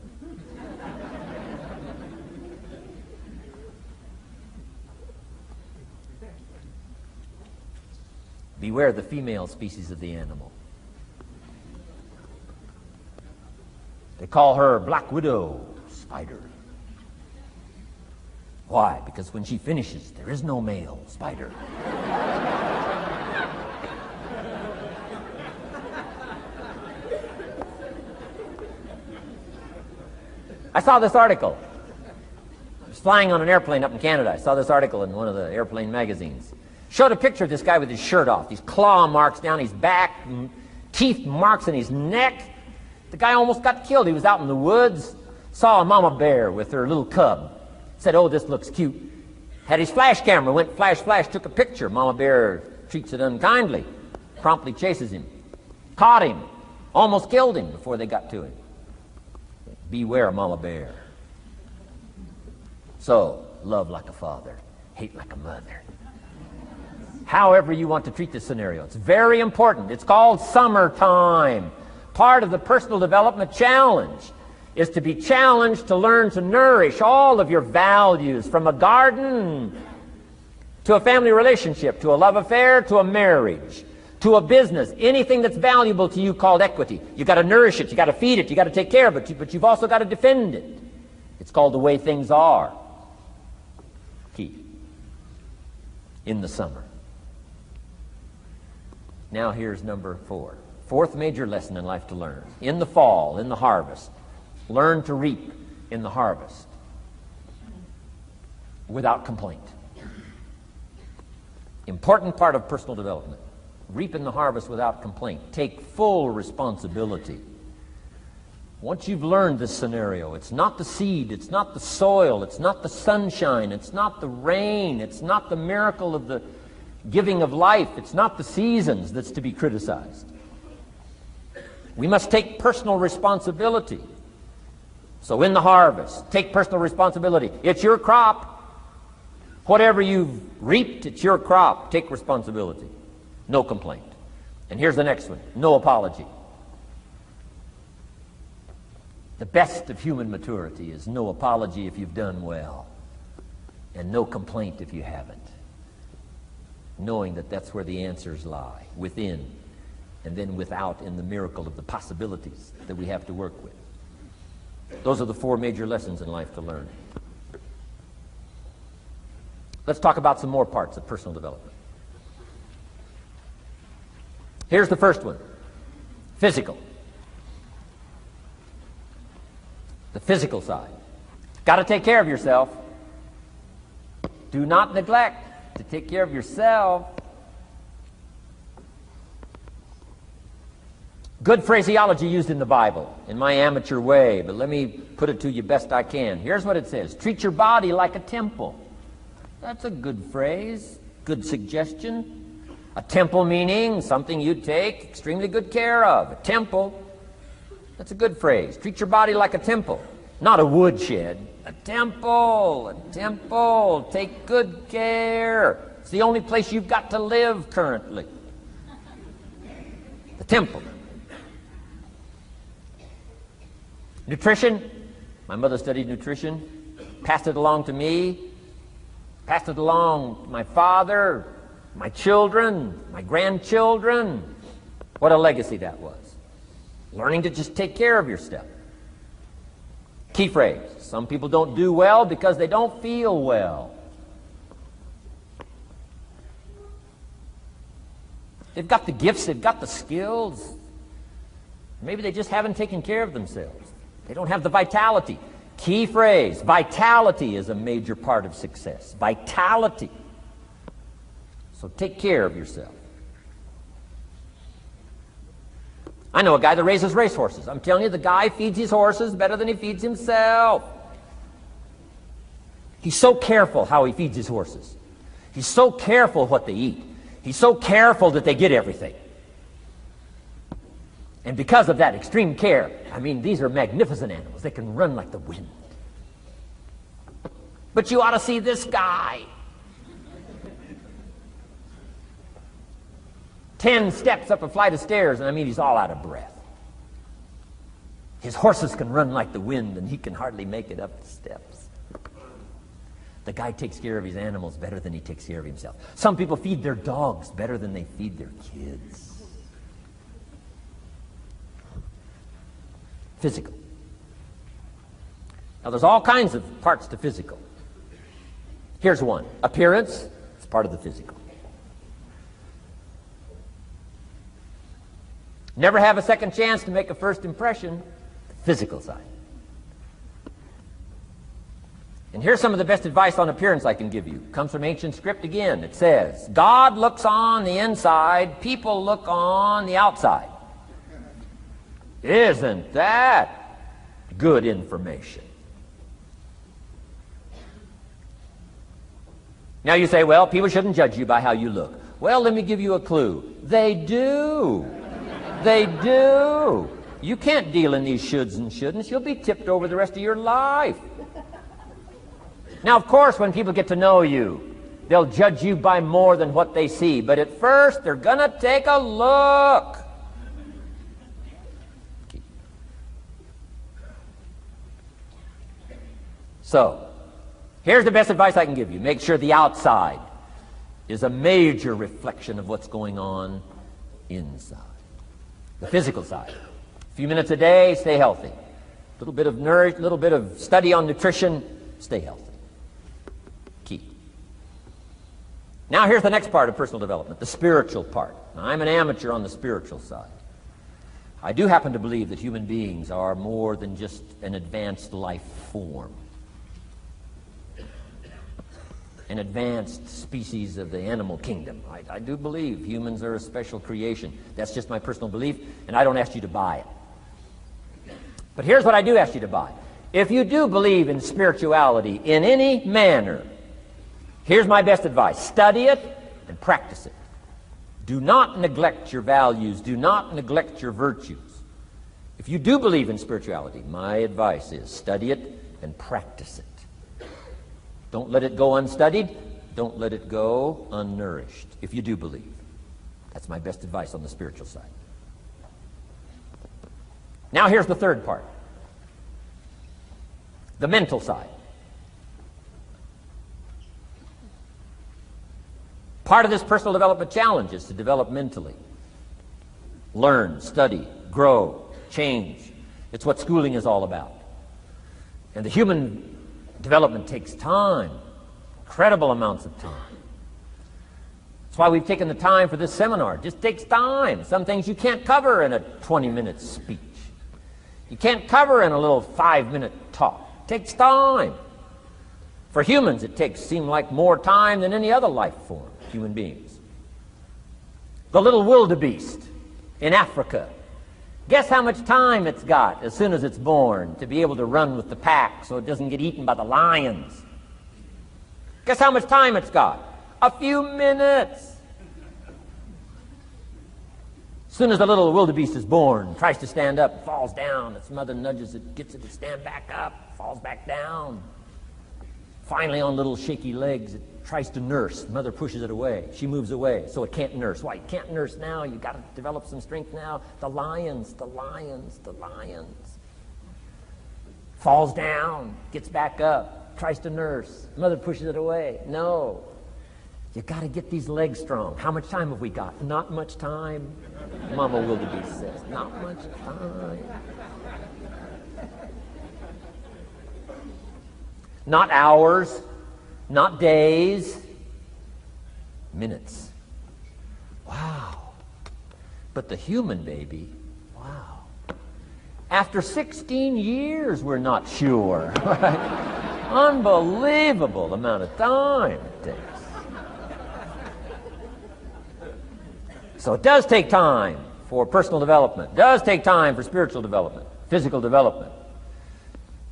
Beware the female species of the animal. They call her Black Widow spider. Why? Because when she finishes, there is no male spider. I saw this article. I was flying on an airplane up in Canada. I saw this article in one of the airplane magazines. Showed a picture of this guy with his shirt off, these claw marks down his back, teeth marks in his neck. The guy almost got killed. He was out in the woods, saw a mama bear with her little cub. Said, oh, this looks cute. Had his flash camera, went flash, flash, took a picture. Mama bear treats it unkindly, promptly chases him. Caught him, almost killed him before they got to him. Beware mama bear. So, love like a father, hate like a mother. However you want to treat this scenario. It's very important. It's called summertime. Part of the personal development challenge is to be challenged to learn to nourish all of your values, from a garden to a family relationship, to a love affair, to a marriage, to a business, anything that's valuable to you called equity. You've got to nourish it, you've got to feed it, you've got to take care of it, but you've also got to defend it. It's called the way things are. Key. In the summer. Now here's number 4. Fourth major lesson in life to learn. In the fall, in the harvest, learn to reap in the harvest without complaint. Important part of personal development. Reap in the harvest without complaint. Take full responsibility. Once you've learned this scenario, it's not the seed, it's not the soil, it's not the sunshine, it's not the rain, it's not the miracle of the giving of life, it's not the seasons that's to be criticized. We must take personal responsibility. So in the harvest, take personal responsibility. It's your crop. Whatever you've reaped, it's your crop. Take responsibility. No complaint. And here's the next one. No apology. The best of human maturity is no apology if you've done well, and no complaint if you haven't. Knowing that that's where the answers lie, within, and then without, in the miracle of the possibilities that we have to work with. Those are the 4 major lessons in life to learn. Let's talk about some more parts of personal development. Here's the first one. Physical. The physical side. Got to take care of yourself. Do not neglect to take care of yourself. Good phraseology used in the Bible, in my amateur way, but let me put it to you best I can. Here's what it says. Treat your body like a temple. That's a good phrase, good suggestion. A temple meaning something you take extremely good care of. A temple. That's a good phrase. Treat your body like a temple, not a woodshed. A temple, a temple. Take good care. It's the only place you've got to live currently. The temple. Nutrition. My mother studied nutrition, passed it along to me, passed it along to my father, my children, my grandchildren. What a legacy that was. Learning to just take care of yourself. Key phrase. Some people don't do well because they don't feel well. They've got the gifts, they've got the skills. Maybe they just haven't taken care of themselves. They don't have the vitality. Key phrase. Vitality is a major part of success. Vitality. So take care of yourself. I know a guy that raises racehorses. I'm telling you, the guy feeds his horses better than he feeds himself. He's so careful how he feeds his horses. He's so careful what they eat. He's so careful that they get everything. And because of that extreme care, I mean, these are magnificent animals. They can run like the wind. But you ought to see this guy. 10 steps up a flight of stairs, and I mean, he's all out of breath. His horses can run like the wind, and he can hardly make it up the steps. The guy takes care of his animals better than he takes care of himself. Some people feed their dogs better than they feed their kids. Physical. Now, there's all kinds of parts to physical. Here's one. Appearance is part of the physical. Never have a second chance to make a first impression. The physical side. And here's some of the best advice on appearance I can give you. It comes from ancient script again. It says, God looks on the inside, people look on the outside. Isn't that good information? Now you say, well, people shouldn't judge you by how you look. Well, let me give you a clue. They do. They do. You can't deal in these shoulds and shouldn'ts. You'll be tipped over the rest of your life. Now, of course, when people get to know you, they'll judge you by more than what they see. But at first, they're going to take a look. So, here's the best advice I can give you. Make sure the outside is a major reflection of what's going on inside. The physical side. A few minutes a day, stay healthy. A little bit of nourish, a little bit of study on nutrition, stay healthy. Key. Now here's the next part of personal development, the spiritual part. Now, I'm an amateur on the spiritual side. I do happen to believe that human beings are more than just an advanced life form. An advanced species of the animal kingdom. I do believe humans are a special creation. That's just my personal belief, and I don't ask you to buy it. But here's what I do ask you to buy. If you do believe in spirituality in any manner, here's my best advice. Study it and practice it. Do not neglect your values. Do not neglect your virtues. If you do believe in spirituality, my advice is study it and practice it. Don't let it go unstudied. Don't let it go unnourished, if you do believe. That's my best advice on the spiritual side. Now here's the third part. The mental side. Part of this personal development challenge is to develop mentally. Learn, study, grow, change. It's what schooling is all about. And the human development takes time, incredible amounts of time. That's why we've taken the time for this seminar. It just takes time. Some things you can't cover in a 20-minute speech. You can't cover in a little 5-minute talk. It takes time. For humans, it seems like more time than any other life form, human beings. The little wildebeest in Africa. Guess how much time it's got as soon as it's born to be able to run with the pack so it doesn't get eaten by the lions? Guess how much time it's got? A few minutes. As soon as the little wildebeest is born, tries to stand up, falls down. Its mother nudges it, gets it to stand back up, falls back down. Finally, on little shaky legs, it tries to nurse. Mother pushes it away. She moves away, so it can't nurse. Why? You can't nurse now. You've got to develop some strength now. The lions. Falls down, gets back up, tries to nurse. Mother pushes it away. No. You got to get these legs strong. How much time have we got? Not much time. Mama wildebeest says, not much time. Not hours, not days, minutes. Wow. But the human baby, wow. After 16 years, we're not sure. Right? Unbelievable amount of time it takes. So it does take time for personal development. It does take time for spiritual development, physical development.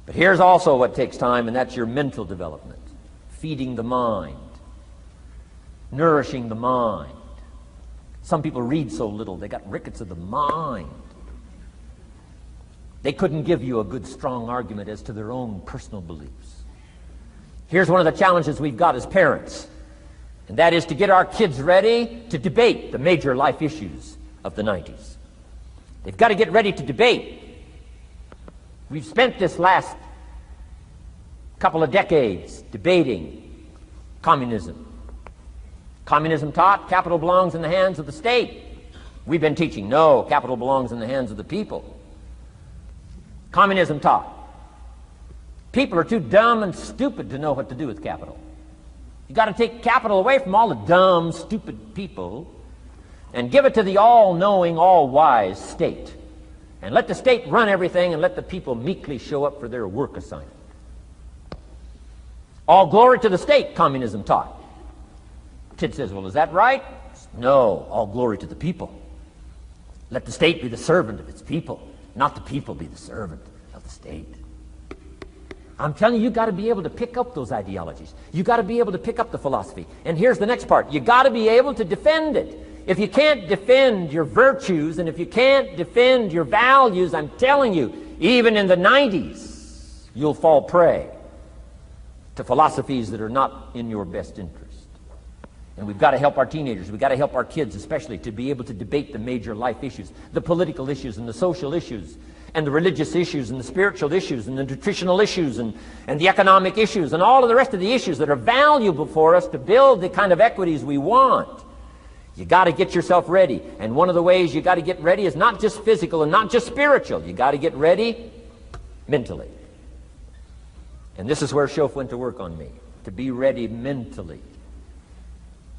But here's also what takes time, and that's your mental development. Feeding the mind. Nourishing the mind. Some people read so little, they got rickets of the mind. They couldn't give you a good, strong argument as to their own personal beliefs. Here's one of the challenges we've got as parents, and that is to get our kids ready to debate the major life issues of the 90s. They've got to get ready to debate. We've spent this last couple of decades debating communism. Communism taught capital belongs in the hands of the state. We've been teaching, no, capital belongs in the hands of the people. Communism taught people are too dumb and stupid to know what to do with capital. You've got to take capital away from all the dumb, stupid people and give it to the all-knowing, all-wise state. And let the state run everything and let the people meekly show up for their work assignment. All glory to the state, communism taught. Kid says, well, is that right? No, all glory to the people. Let the state be the servant of its people, not the people be the servant of the state. I'm telling you, you've got to be able to pick up those ideologies. You've got to be able to pick up the philosophy. And here's the next part. You've got to be able to defend it. If you can't defend your virtues and if you can't defend your values, I'm telling you, even in the 90s, you'll fall prey to philosophies that are not in your best interest. And we've got to help our teenagers, we've got to help our kids especially to be able to debate the major life issues, the political issues and the social issues, and the religious issues and the spiritual issues and the nutritional issues and the economic issues and all of the rest of the issues that are valuable for us to build the kind of equities we want. You got to get yourself ready. And one of the ways you got to get ready is not just physical and not just spiritual. You got to get ready mentally. And this is where Shoaff went to work on me, to be ready mentally,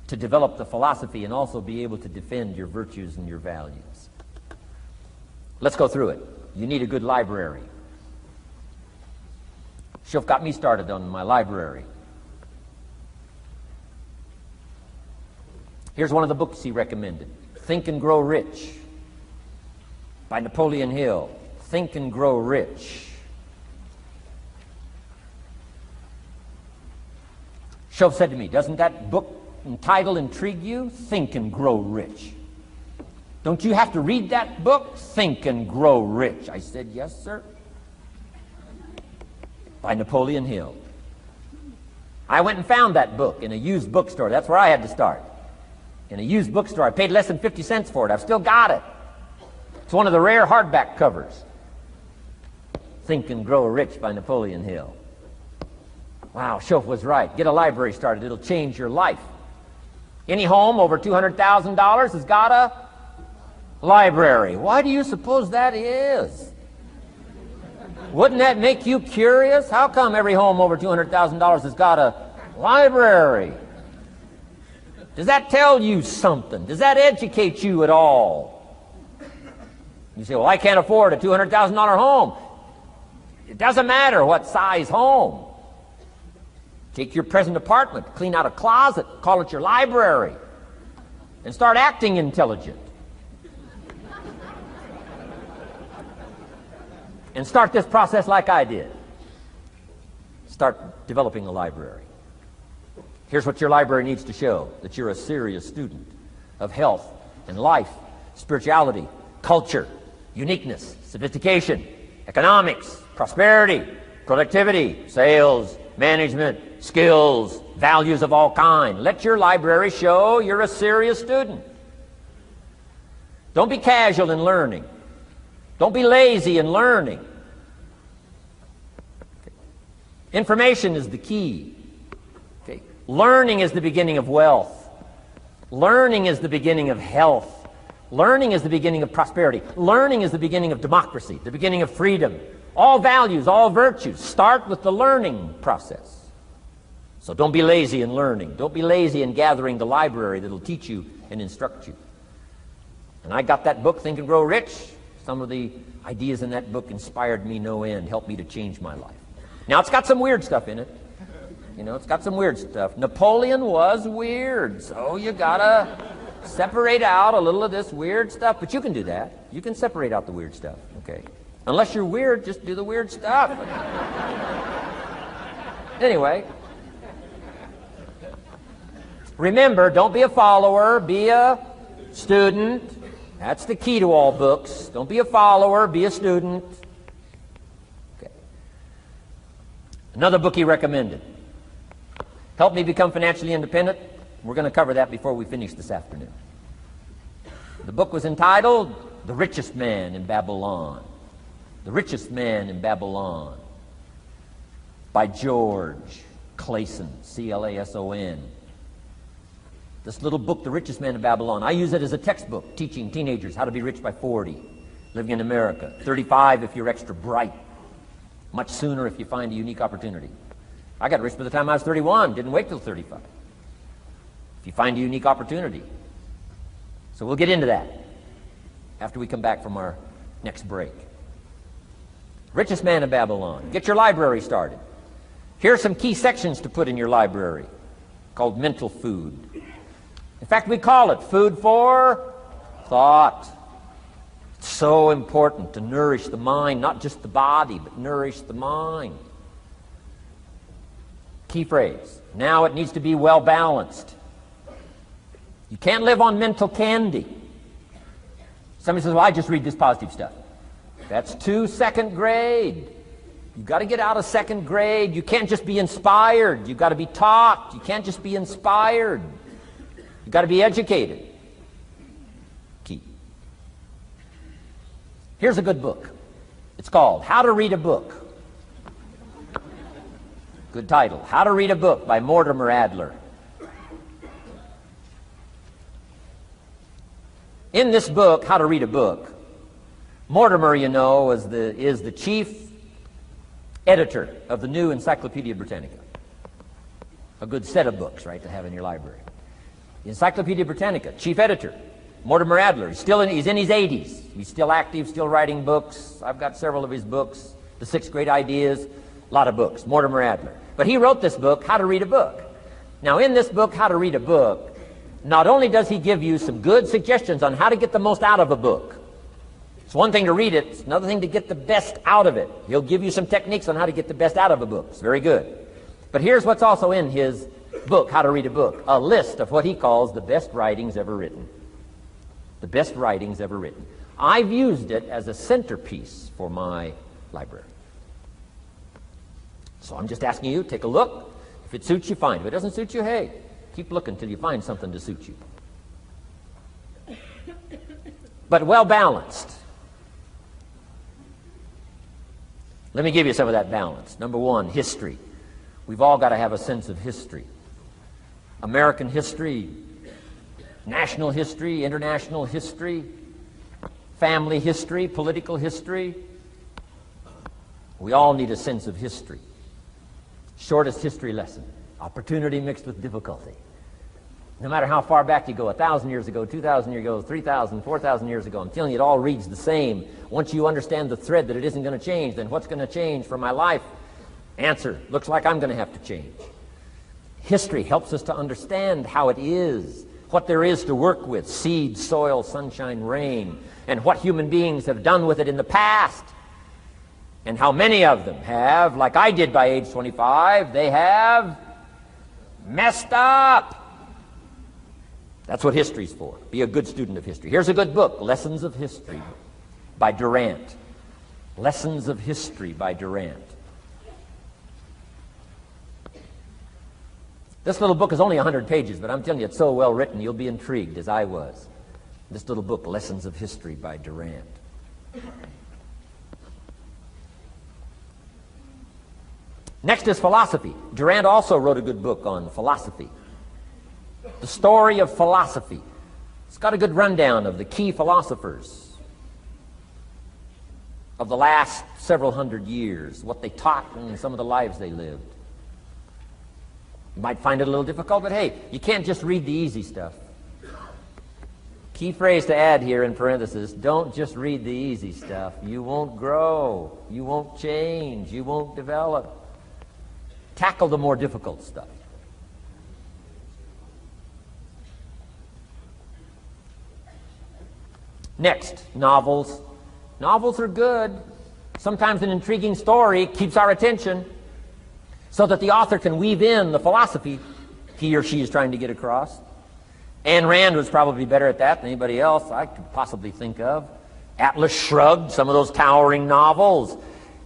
to develop the philosophy and also be able to defend your virtues and your values. Let's go through it. You need a good library. Shoaff got me started on my library. Here's one of the books he recommended. Think and Grow Rich by Napoleon Hill. Think and Grow Rich. Shoaff said to me, doesn't that book and title intrigue you? Think and Grow Rich. Don't you have to read that book? Think and Grow Rich. I said, yes, sir. By Napoleon Hill. I went and found that book in a used bookstore. That's where I had to start. In a used bookstore. I paid less than 50 cents for it. I've still got it. It's one of the rare hardback covers. Think and Grow Rich by Napoleon Hill. Wow, Shoaff was right. Get a library started. It'll change your life. Any home over $200,000 has got a library. Why do you suppose that is? Wouldn't that make you curious? How come every home over $200,000 has got a library? Does that tell you something? Does that educate you at all? You say, well, I can't afford a $200,000 home. It doesn't matter what size home. Take your present apartment, clean out a closet, call it your library, and start acting intelligent. And start this process like I did. Start developing a library. Here's what your library needs to show, that you're a serious student of health and life, spirituality, culture, uniqueness, sophistication, economics, prosperity, productivity, sales, management, skills, values of all kinds. Let your library show you're a serious student. Don't be casual in learning. Don't be lazy in learning. Okay. Information is the key. Okay. Learning is the beginning of wealth. Learning is the beginning of health. Learning is the beginning of prosperity. Learning is the beginning of democracy, the beginning of freedom. All values, all virtues start with the learning process. So don't be lazy in learning. Don't be lazy in gathering the library that'll teach you and instruct you. And I got that book, Think and Grow Rich. Some of the ideas in that book inspired me no end, helped me to change my life. Now, it's got some weird stuff in it. You know, it's got some weird stuff. Napoleon was weird, so you gotta separate out a little of this weird stuff. But you can do that. You can separate out the weird stuff, okay? Unless you're weird, just do the weird stuff. Anyway, remember, don't be a follower, be a student. That's the key to all books. Don't be a follower, be a student. Okay. Another book he recommended. Help Me Become Financially Independent. We're going to cover that before we finish this afternoon. The book was entitled The Richest Man in Babylon. The Richest Man in Babylon by George Clason, C-L-A-S-O-N. This little book, The Richest Man in Babylon, I use it as a textbook, teaching teenagers how to be rich by 40, living in America. 35 if you're extra bright. Much sooner if you find a unique opportunity. I got rich by the time I was 31, didn't wait till 35. If you find a unique opportunity. So we'll get into that after we come back from our next break. Richest Man in Babylon. Get your library started. Here are some key sections to put in your library called mental food. In fact, we call it food for thought. It's so important to nourish the mind, not just the body, but nourish the mind. Key phrase. Now it needs to be well balanced. You can't live on mental candy. Somebody says, well, I just read this positive stuff. That's too second grade. You've got to get out of second grade. You can't just be inspired. You've got to be taught. You can't just be inspired. You've got to be educated. Key. Here's a good book. It's called How to Read a Book. Good title. How to Read a Book by Mortimer Adler. In this book, How to Read a Book, Mortimer, you know, is the chief editor of the new Encyclopedia Britannica. A good set of books, right, to have in your library. The Encyclopedia Britannica, chief editor, Mortimer Adler. He's in his 80s. He's still active, still writing books. I've got several of his books. The 6 Great Ideas, a lot of books. Mortimer Adler. But he wrote this book, How to Read a Book. Now, in this book, How to Read a Book, not only does he give you some good suggestions on how to get the most out of a book. It's one thing to read it, it's another thing to get the best out of it. He'll give you some techniques on how to get the best out of a book. It's very good. But here's what's also in his book, How to Read a Book, a list of what he calls the best writings ever written. The best writings ever written. I've used it as a centerpiece for my library. So I'm just asking you, take a look. If it suits you, fine. If it doesn't suit you, hey, keep looking till you find something to suit you. But well balanced. Let me give you some of that balance. Number one, history. We've all got to have a sense of history. American history, national history, international history, family history, political history. We all need a sense of history. Shortest history lesson. Opportunity mixed with difficulty. No matter how far back you go, 1,000 years ago, 2,000 years ago, 3,000, 4,000 years ago, I'm telling you, it all reads the same. Once you understand the thread that it isn't going to change, then what's going to change for my life? Answer, looks like I'm going to have to change. History helps us to understand how it is, what there is to work with, seed, soil, sunshine, rain, and what human beings have done with it in the past. And how many of them have, like I did by age 25, they have messed up. That's what history's for. Be a good student of history. Here's a good book, Lessons of History by Durant. Lessons of History by Durant. This little book is only 100 pages, but I'm telling you, it's so well written, you'll be intrigued, as I was. This little book, Lessons of History by Durant. Next is philosophy. Durant also wrote a good book on philosophy. The Story of Philosophy. It's got a good rundown of the key philosophers of the last several hundred years, what they taught and some of the lives they lived. You might find it a little difficult, but hey, you can't just read the easy stuff. Key phrase to add here in parentheses, don't just read the easy stuff. You won't grow. You won't change. You won't develop. Tackle the more difficult stuff. Next, novels. Novels are good. Sometimes an intriguing story keeps our attention so that the author can weave in the philosophy he or she is trying to get across. Ayn Rand was probably better at that than anybody else I could possibly think of. Atlas Shrugged, some of those towering novels.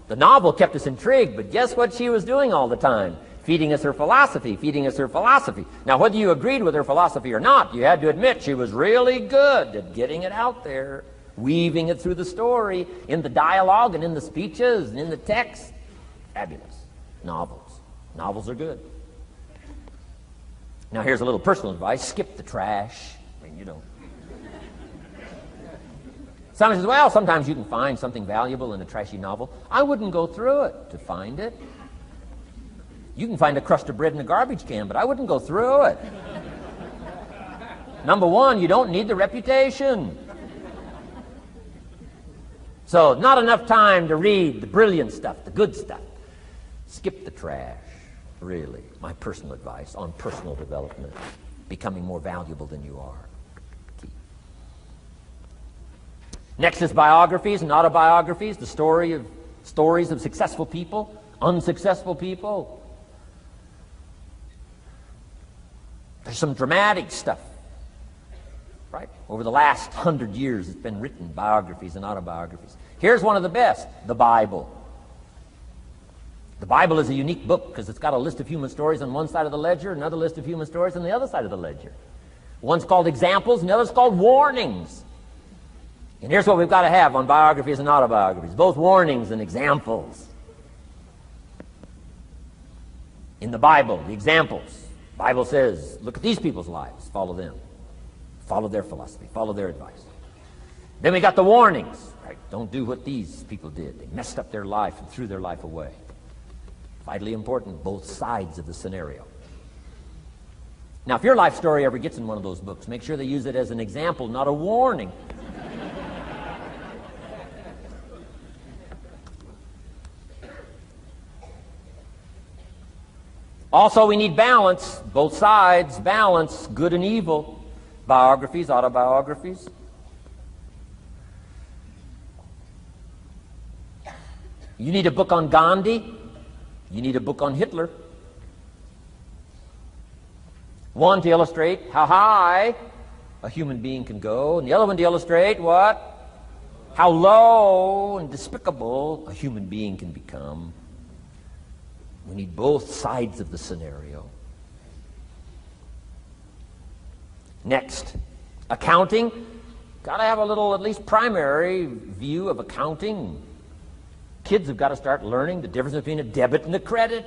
The novel kept us intrigued, but guess what she was doing all the time? Feeding us her philosophy, feeding us her philosophy. Now, whether you agreed with her philosophy or not, you had to admit she was really good at getting it out there, weaving it through the story, in the dialogue and in the speeches and in the text. Fabulous. Novels. Novels are good. Now, here's a little personal advice. Skip the trash. I mean, you know. Someone says, well, sometimes you can find something valuable in a trashy novel. I wouldn't go through it to find it. You can find a crust of bread in a garbage can, but I wouldn't go through it. Number one, you don't need the reputation. So, not enough time to read the brilliant stuff, the good stuff. Skip the trash, really. My personal advice on personal development, becoming more valuable than you are. Key. Next is biographies and autobiographies, the stories of successful people, unsuccessful people. There's some dramatic stuff, right? Over the last 100 years, it's been written, biographies and autobiographies. Here's one of the best, the Bible. The Bible is a unique book because it's got a list of human stories on one side of the ledger, another list of human stories on the other side of the ledger. One's called examples, and the other's called warnings. And here's what we've got to have on biographies and autobiographies, both warnings and examples. In the Bible, the examples. The Bible says, look at these people's lives, follow them. Follow their philosophy, follow their advice. Then we got the warnings. Right? Don't do what these people did. They messed up their life and threw their life away. Vitally important, both sides of the scenario. Now, if your life story ever gets in one of those books, make sure they use it as an example, not a warning. Also, we need balance, both sides, balance, good and evil, biographies, autobiographies. You need a book on Gandhi. You need a book on Hitler. One to illustrate how high a human being can go, and the other one to illustrate what? How low and despicable a human being can become. We need both sides of the scenario. Next, accounting. Got to have a little, at least primary view of accounting. Kids have got to start learning the difference between a debit and a credit.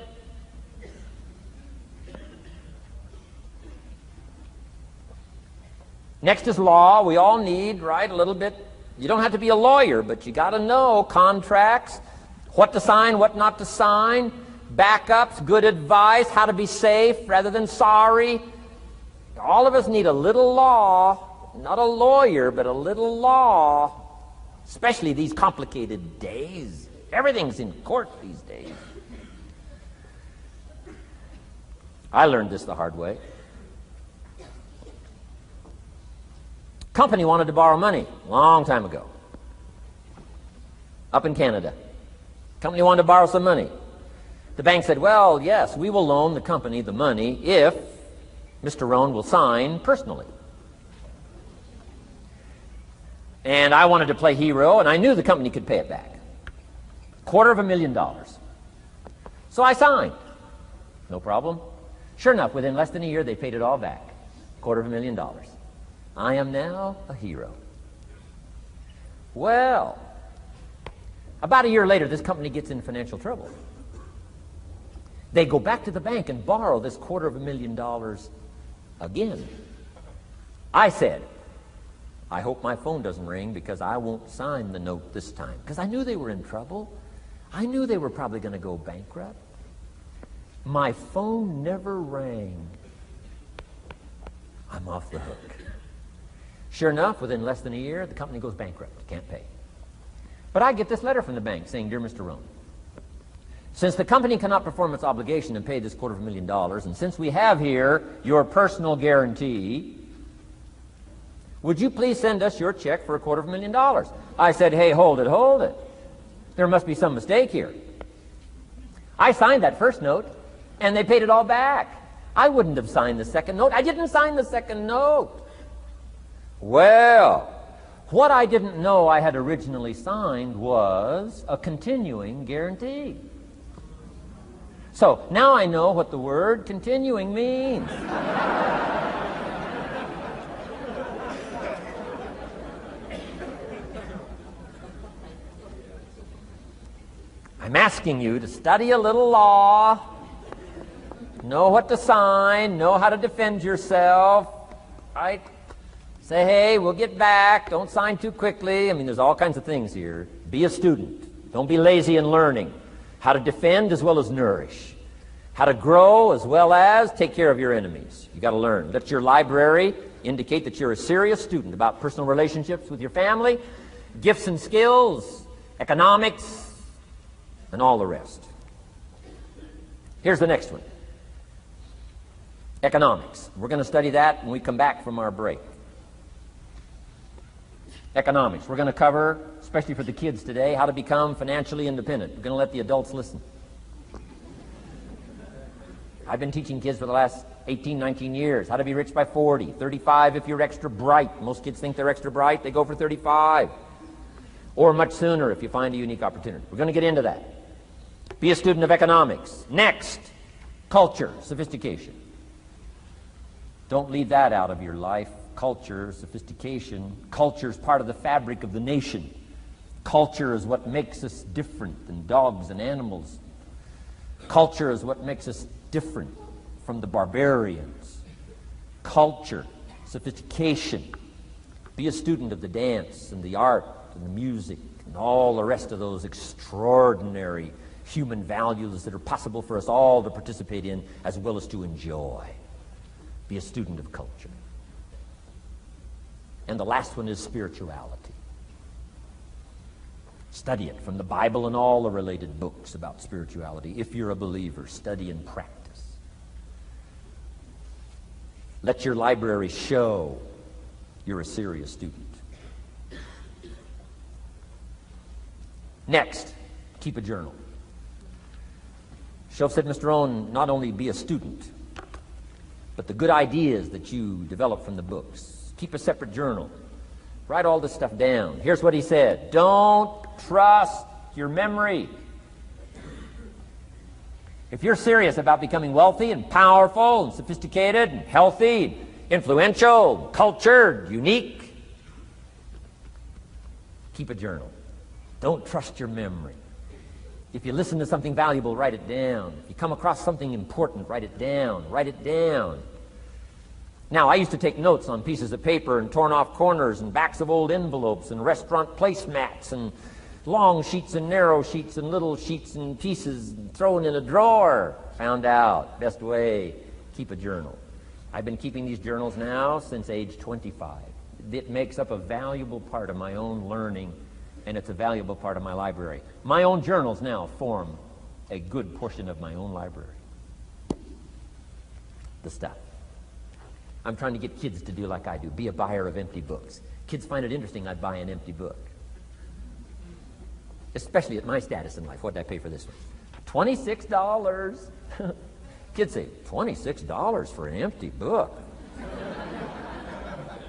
Next is law. We all need, right, a little bit. You don't have to be a lawyer, but you got to know contracts, what to sign, what not to sign, backups, good advice, how to be safe rather than sorry. All of us need a little law, not a lawyer, but a little law, especially these complicated days. Everything's in court these days. I learned this the hard way. Company wanted to borrow money a long time ago. Up in Canada. Company wanted to borrow some money. The bank said, well, yes, we will loan the company the money if Mr. Rohn will sign personally. And I wanted to play hero, and I knew the company could pay it back. $250,000. So I signed. No problem. Sure enough, within less than a year, they paid it all back. $250,000. I am now a hero. Well, about a year later, this company gets in financial trouble. They go back to the bank and borrow this $250,000 again. I said, I hope my phone doesn't ring because I won't sign the note this time. Because I knew they were in trouble. I knew they were probably going to go bankrupt. My phone never rang. I'm off the hook. Sure enough, within less than a year, the company goes bankrupt. Can't pay. But I get this letter from the bank saying, Dear Mr. Rohn, since the company cannot perform its obligation and pay this $250,000, and since we have here your personal guarantee, would you please send us your check for $250,000? I said, hey, hold it. There must be some mistake here. I signed that first note, and they paid it all back. I wouldn't have signed the second note. I didn't sign the second note. Well, what I didn't know I had originally signed was a continuing guarantee. So now I know what the word continuing means. I'm asking you to study a little law, know what to sign, know how to defend yourself, right? Say, hey, we'll get back. Don't sign too quickly. I mean, there's all kinds of things here. Be a student. Don't be lazy in learning. How to defend as well as nourish. How to grow as well as take care of your enemies. You got to learn. Let your library indicate that you're a serious student about personal relationships with your family, gifts and skills, economics, and all the rest. Here's the next one. Economics. We're going to study that when we come back from our break. Economics. We're going to cover, especially for the kids today, how to become financially independent. We're going to let the adults listen. I've been teaching kids for the last 18, 19 years how to be rich by 40, 35 if you're extra bright. Most kids think they're extra bright. They go for 35. Or much sooner if you find a unique opportunity. We're going to get into that. Be a student of economics. Next, culture, sophistication. Don't leave that out of your life. culture, sophistication. Culture is part of the fabric of the nation. Culture is what makes us different than dogs and animals. Culture is what makes us different from the barbarians. Culture, sophistication. Be a student of the dance and the art and the music and all the rest of those extraordinary human values that are possible for us all to participate in as well as to enjoy. Be a student of culture. And the last one is spirituality. Study it from the Bible and all the related books about spirituality. If you're a believer, study and practice. Let your library show you're a serious student. Next, keep a journal. Shoaff said, Mr. Rohn, not only be a student, but the good ideas that you develop from the books. Keep a separate journal. Write all this stuff down. Here's what he said. Don't trust your memory. If you're serious about becoming wealthy and powerful and sophisticated and healthy, influential, cultured, unique, keep a journal. Don't trust your memory. If you listen to something valuable, write it down. If you come across something important, write it down. Write it down. Now, I used to take notes on pieces of paper and torn off corners and backs of old envelopes and restaurant placemats and long sheets and narrow sheets and little sheets and pieces and thrown in a drawer. Found out, best way, keep a journal. I've been keeping these journals now since age 25. It makes up a valuable part of my own learning, and it's a valuable part of my library. My own journals now form a good portion of my own library. The stuff. I'm trying to get kids to do like I do, be a buyer of empty books. Kids find it interesting I'd buy an empty book. Especially at my status in life. What did I pay for this one? $26. Kids say, $26 for an empty book?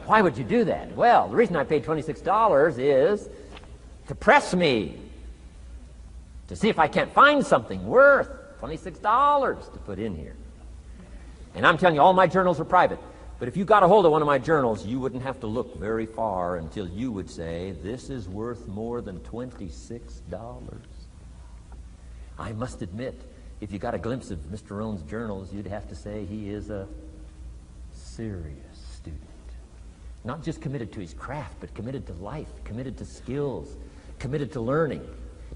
Why would you do that? Well, the reason I paid $26 is to press me, to see if I can't find something worth $26 to put in here. And I'm telling you, all my journals are private. But if you got a hold of one of my journals, you wouldn't have to look very far until you would say, this is worth more than $26. I must admit, if you got a glimpse of Mr. Rohn's journals, you'd have to say he is a serious student. Not just committed to his craft, but committed to life, committed to skills, committed to learning,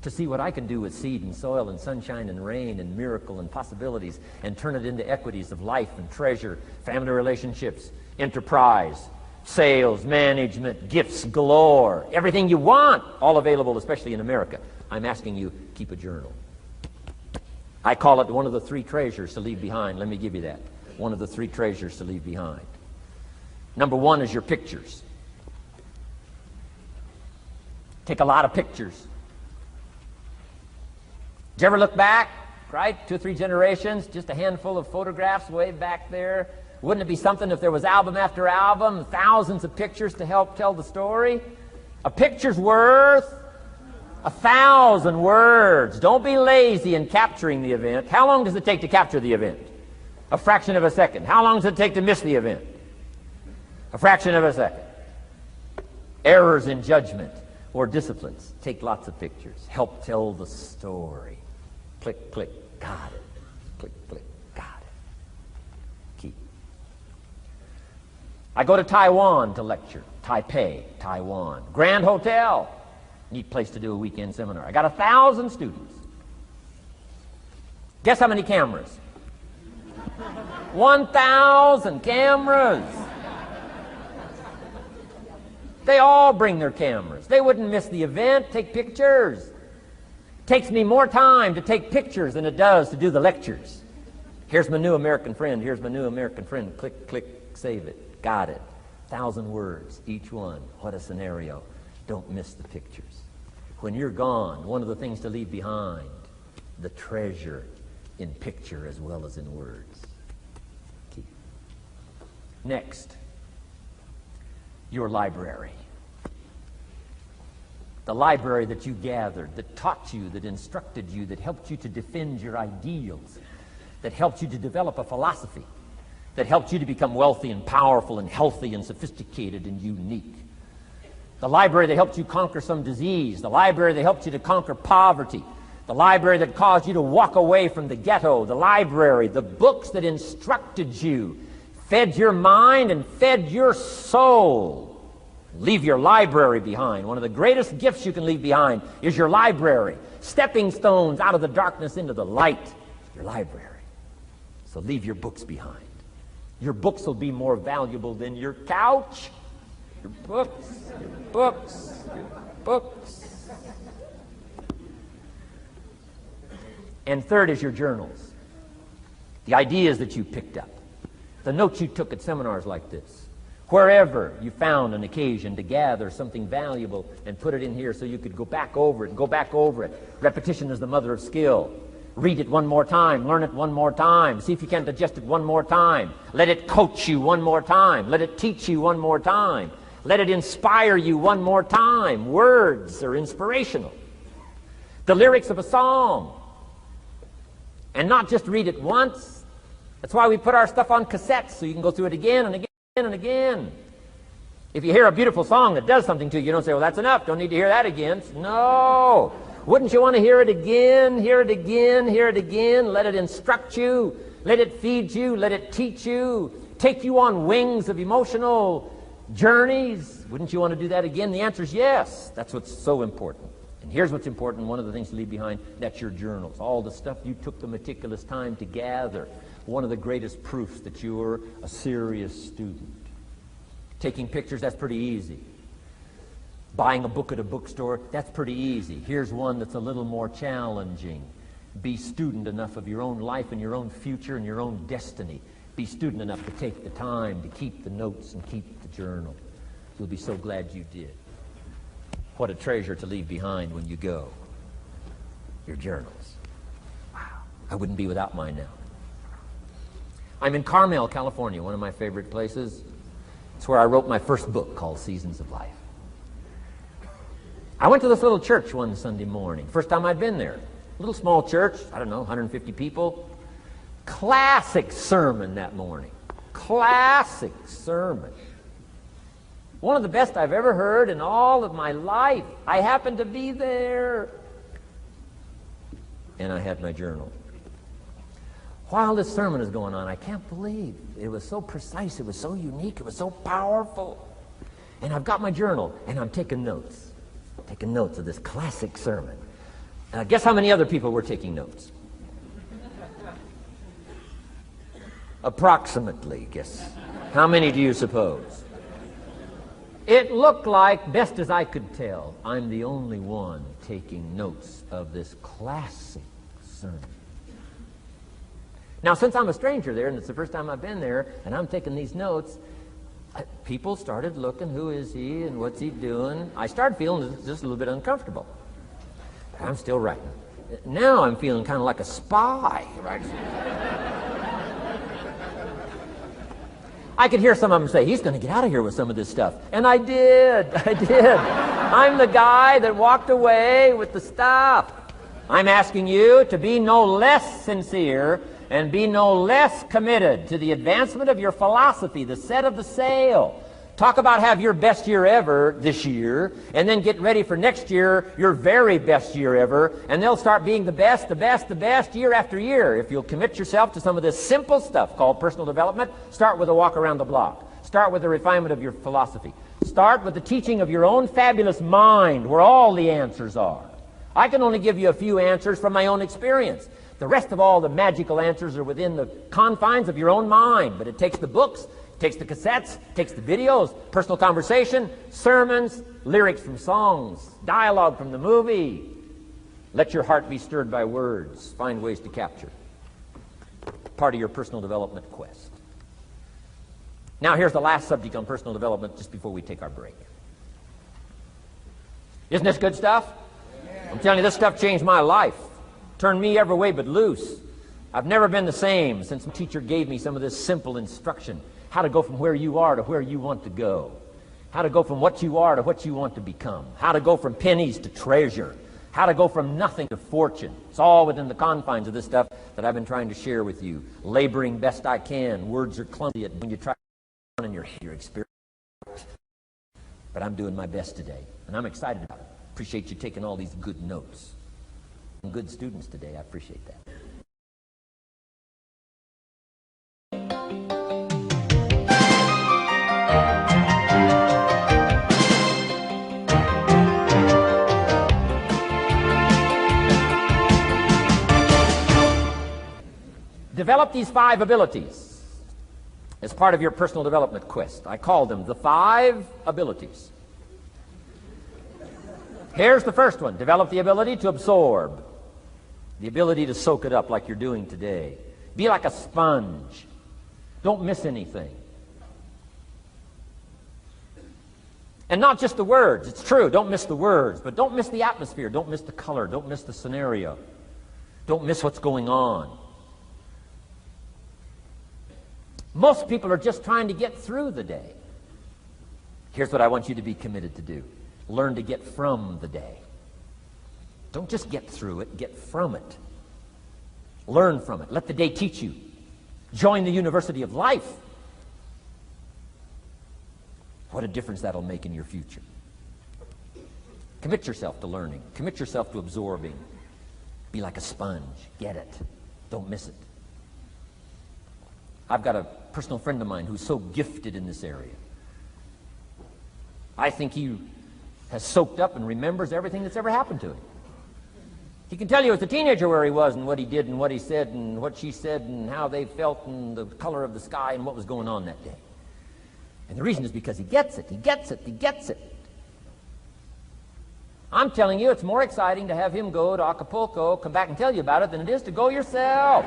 to see what I can do with seed and soil and sunshine and rain and miracle and possibilities and turn it into equities of life and treasure, family relationships, enterprise, sales, management, gifts galore, everything you want, all available, especially in America. I'm asking you, keep a journal. I call it one of the three treasures to leave behind. Let me give you that. One of the three treasures to leave behind. Number one is your pictures. Take a lot of pictures. Did you ever look back, right? 2 or 3 generations, just a handful of photographs way back there. Wouldn't it be something if there was album after album, thousands of pictures to help tell the story? A picture's worth 1,000 words. Don't be lazy in capturing the event. How long does it take to capture the event? A fraction of a second. How long does it take to miss the event? A fraction of a second. Errors in judgment or disciplines. Take lots of pictures. Help tell the story. Click, click, got it. Click, click, got it. Keep. I go to Taiwan to lecture. Taipei, Taiwan. Grand Hotel. Neat place to do a weekend seminar. I got 1,000 students. Guess how many cameras? 1,000 cameras. They all bring their cameras. They wouldn't miss the event, take pictures. Takes me more time to take pictures than it does to do the lectures. Here's my new American friend. Here's my new American friend. Click, click, save it. Got it. 1,000 words, each one. What a scenario. Don't miss the pictures. When you're gone, one of the things to leave behind, the treasure in picture as well as in words. Keep. Next, your library. The library that you gathered, that taught you, that instructed you, that helped you to defend your ideals, that helped you to develop a philosophy, that helped you to become wealthy and powerful and healthy and sophisticated and unique. The library that helped you conquer some disease. The library that helped you to conquer poverty. The library that caused you to walk away from the ghetto. The library, the books that instructed you, fed your mind and fed your soul. Leave your library behind. One of the greatest gifts you can leave behind is your library. Stepping stones out of the darkness into the light. Your library. So leave your books behind. Your books will be more valuable than your couch. Your books, your books, your books. And third is your journals. The ideas that you picked up. The notes you took at seminars like this. Wherever you found an occasion to gather something valuable and put it in here so you could go back over it and go back over it. Repetition is the mother of skill. Read it one more time. Learn it one more time. See if you can digest it one more time. Let it coach you one more time. Let it teach you one more time. Let it inspire you one more time. Words are inspirational. The lyrics of a song. And not just read it once. That's why we put our stuff on cassettes so you can go through it again and again and again. If you hear a beautiful song that does something to you, you don't say, well, that's enough. Don't need to hear that again. No. Wouldn't you want to hear it again, hear it again, hear it again? Let it instruct you. Let it feed you. Let it teach you. Take you on wings of emotional journeys. Wouldn't you want to do that again? The answer is yes. That's what's so important. And here's what's important. One of the things to leave behind, that's your journals. All the stuff you took the meticulous time to gather. One of the greatest proofs that you're a serious student. Taking pictures, that's pretty easy. Buying a book at a bookstore, that's pretty easy. Here's one that's a little more challenging. Be student enough of your own life and your own future and your own destiny. Be student enough to take the time to keep the notes and keep the journal. You'll be so glad you did. What a treasure to leave behind when you go. Your journals. Wow. I wouldn't be without mine now. I'm in Carmel, California, one of my favorite places. It's where I wrote my first book called Seasons of Life. I went to this little church one Sunday morning. First time I'd been there. Little small church, I don't know, 150 people. Classic sermon that morning. Classic sermon. One of the best I've ever heard in all of my life. I happened to be there. And I had my journal. While this sermon is going on, I can't believe it was so precise, it was so unique, it was so powerful. And I've got my journal, and I'm taking notes. Taking notes of this classic sermon. Guess how many other people were taking notes? Approximately, guess. How many do you suppose? It looked like, best as I could tell, I'm the only one taking notes of this classic sermon. Now, since I'm a stranger there, and it's the first time I've been there, and I'm taking these notes, people started looking, who is he and what's he doing? I started feeling just a little bit uncomfortable. But I'm still writing. Now I'm feeling kind of like a spy. Right? I could hear some of them say, he's going to get out of here with some of this stuff. And I did. I'm the guy that walked away with the stuff. I'm asking you to be no less sincere and be no less committed to the advancement of your philosophy, the set of the sail. Talk about have your best year ever this year, and then get ready for next year, your very best year ever, and they'll start being the best year after year. If you'll commit yourself to some of this simple stuff called personal development, start with a walk around the block. Start with the refinement of your philosophy. Start with the teaching of your own fabulous mind, where all the answers are. I can only give you a few answers from my own experience. The rest of all the magical answers are within the confines of your own mind. But it takes the books, it takes the cassettes, it takes the videos, personal conversation, sermons, lyrics from songs, dialogue from the movie. Let your heart be stirred by words. Find ways to capture. Part of your personal development quest. Now here's the last subject on personal development just before we take our break. Isn't this good stuff? I'm telling you, this stuff changed my life. Turned me every way but loose. I've never been the same since the teacher gave me some of this simple instruction. How to go from where you are to where you want to go. How to go from what you are to what you want to become. How to go from pennies to treasure. How to go from nothing to fortune. It's all within the confines of this stuff that I've been trying to share with you. Laboring best I can. Words are clumsy when you try to in your experience. But I'm doing my best today, and I'm excited about it. Appreciate you taking all these good notes. Good students today. I appreciate that. Develop these 5 abilities as part of your personal development quest. I call them the 5 abilities. Here's the first one. Develop the ability to absorb. The ability to soak it up like you're doing today. Be like a sponge. Don't miss anything. And not just the words. It's true, don't miss the words, but don't miss the atmosphere. Don't miss the color. Don't miss the scenario. Don't miss what's going on. Most people are just trying to get through the day. Here's what I want you to be committed to do. Learn to get from the day. Don't just get through it, get from it. Learn from it. Let the day teach you. Join the university of life. What a difference that'll make in your future. Commit yourself to learning. Commit yourself to absorbing. Be like a sponge. Get it. Don't miss it. I've got a personal friend of mine who's so gifted in this area. I think he has soaked up and remembers everything that's ever happened to him. He can tell you as a teenager where he was and what he did and what he said and what she said and how they felt and the color of the sky and what was going on that day. And the reason is because he gets it. He gets it. He gets it. I'm telling you, it's more exciting to have him go to Acapulco, come back and tell you about it, than it is to go yourself.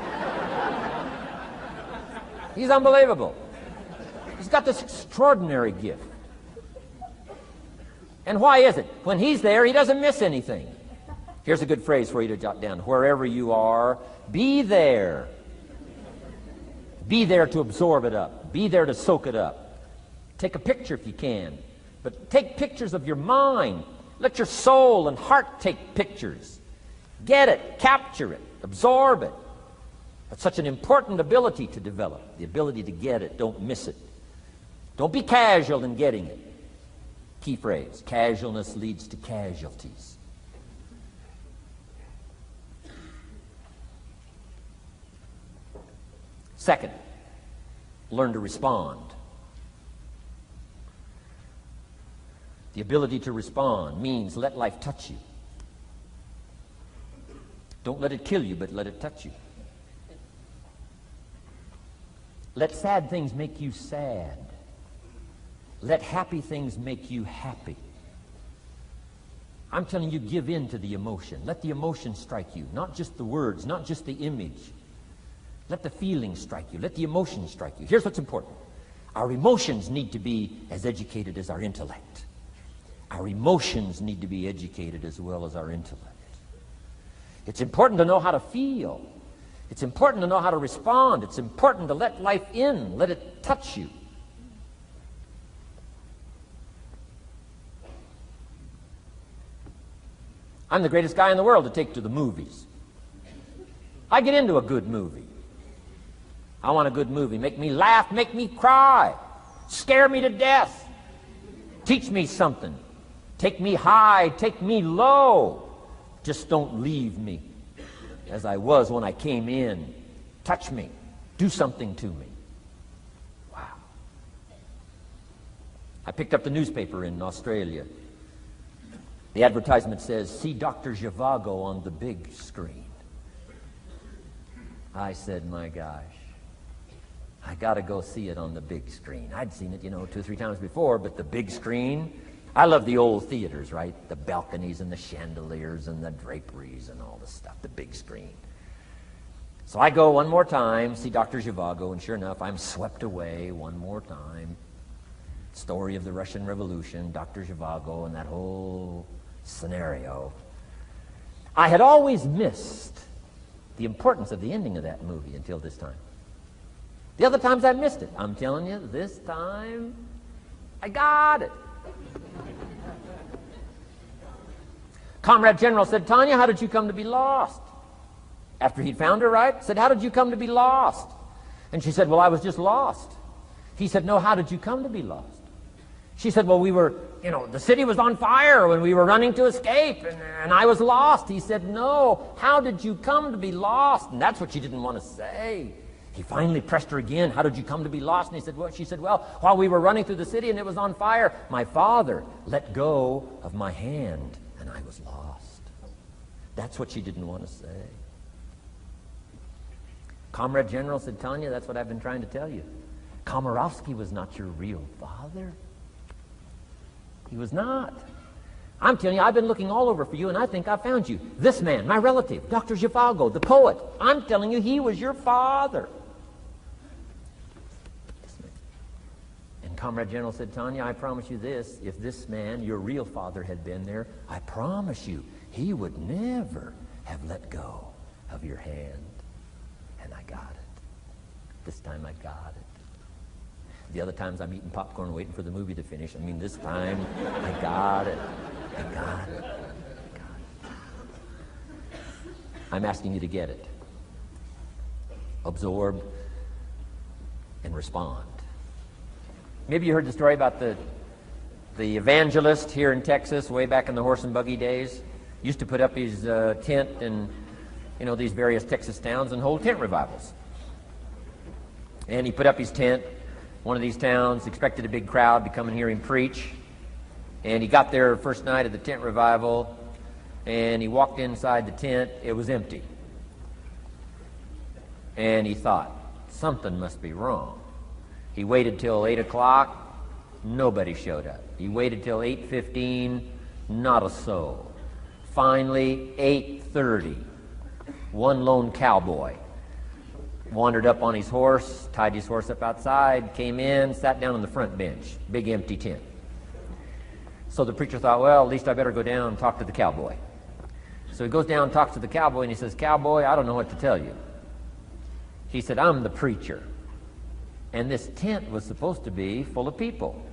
He's unbelievable. He's got this extraordinary gift. And why is it? When he's there, he doesn't miss anything. Here's a good phrase for you to jot down. Wherever you are, be there. Be there to absorb it up. Be there to soak it up. Take a picture if you can. But take pictures of your mind. Let your soul and heart take pictures. Get it. Capture it. Absorb it. That's such an important ability to develop. The ability to get it. Don't miss it. Don't be casual in getting it. Key phrase. Casualness leads to casualties. Second, learn to respond. The ability to respond means let life touch you. Don't let it kill you, but let it touch you. Let sad things make you sad. Let happy things make you happy. I'm telling you, give in to the emotion. Let the emotion strike you, not just the words, not just the image. Let the feeling strike you. Let the emotion strike you. Here's what's important. Our emotions need to be as educated as our intellect. Our emotions need to be educated as well as our intellect. It's important to know how to feel. It's important to know how to respond. It's important to let life in. Let it touch you. I'm the greatest guy in the world to take to the movies. I get into a good movie. I want a good movie. Make me laugh, make me cry, scare me to death, teach me something, take me high, take me low. Just don't leave me as I was when I came in. Touch me. Do something to me. Wow. I picked up the newspaper in Australia. The advertisement says, see Dr. Zhivago on the big screen. I said, my gosh, I got to go see it on the big screen. I'd seen it, 2 or 3 times before, but the big screen, I love the old theaters, right? The balconies and the chandeliers and the draperies and all the stuff, the big screen. So I go one more time, see Dr. Zhivago, and sure enough, I'm swept away one more time. Story of the Russian Revolution, Dr. Zhivago, and that whole scenario. I had always missed the importance of the ending of that movie until this time. The other times I missed it. I'm telling you, this time, I got it. Comrade General said, Tanya, how did you come to be lost? After he'd found her, right? Said, how did you come to be lost? And she said, well, I was just lost. He said, no, how did you come to be lost? She said, well, we were, the city was on fire when we were running to escape, and I was lost. He said, no, how did you come to be lost? And that's what she didn't want to say. He finally pressed her again, how did you come to be lost? And she said, well, while we were running through the city and it was on fire, my father let go of my hand, and I was lost. That's what she didn't want to say. Comrade General said, Tanya, that's what I've been trying to tell you. Komorowski was not your real father. He was not. I'm telling you, I've been looking all over for you, and I think I found you. This man, my relative, Dr. Zhivago, the poet. I'm telling you, he was your father. And Comrade General said, Tanya, I promise you this. If this man, your real father, had been there, I promise you, he would never have let go of your hand. And I got it. This time I got it. The other times I'm eating popcorn waiting for the movie to finish. I mean, this time I got it. I got it. I got it. I'm asking you to get it. Absorb and respond. Maybe you heard the story about the evangelist here in Texas way back in the horse and buggy days. Used to put up his tent in these various Texas towns and hold tent revivals. And he put up his tent. One of these towns expected a big crowd to come and hear him preach. And he got there first night of the tent revival, and he walked inside the tent. It was empty. And he thought, something must be wrong. He waited till 8 o'clock. Nobody showed up. He waited till 8:15. Not a soul. Finally, 8:30. One lone cowboy wandered up on his horse, tied his horse up outside, came in, sat down on the front bench, big empty tent. So the preacher thought, well, at least I better go down and talk to the cowboy. So he goes down and talks to the cowboy, and he says, Cowboy, I don't know what to tell you. He said, I'm the preacher, and this tent was supposed to be full of people.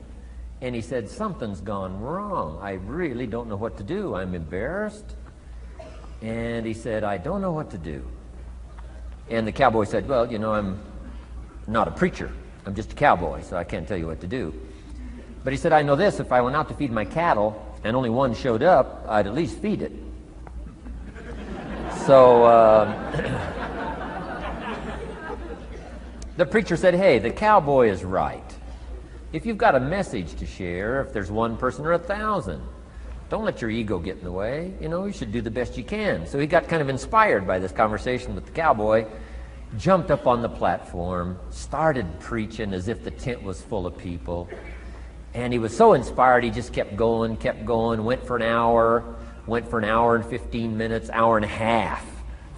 And he said, something's gone wrong. I really don't know what to do. I'm embarrassed. And he said, I don't know what to do. And the cowboy said, well, I'm not a preacher. I'm just a cowboy, so I can't tell you what to do. But he said, I know this. If I went out to feed my cattle and only one showed up, I'd at least feed it. So the preacher said, hey, the cowboy is right. If you've got a message to share, if there's one person or 1,000, don't let your ego get in the way. You should do the best you can. So he got kind of inspired by this conversation with the cowboy, jumped up on the platform, started preaching as if the tent was full of people. And he was so inspired, he just kept going, went for an hour and 15 minutes, hour and a half.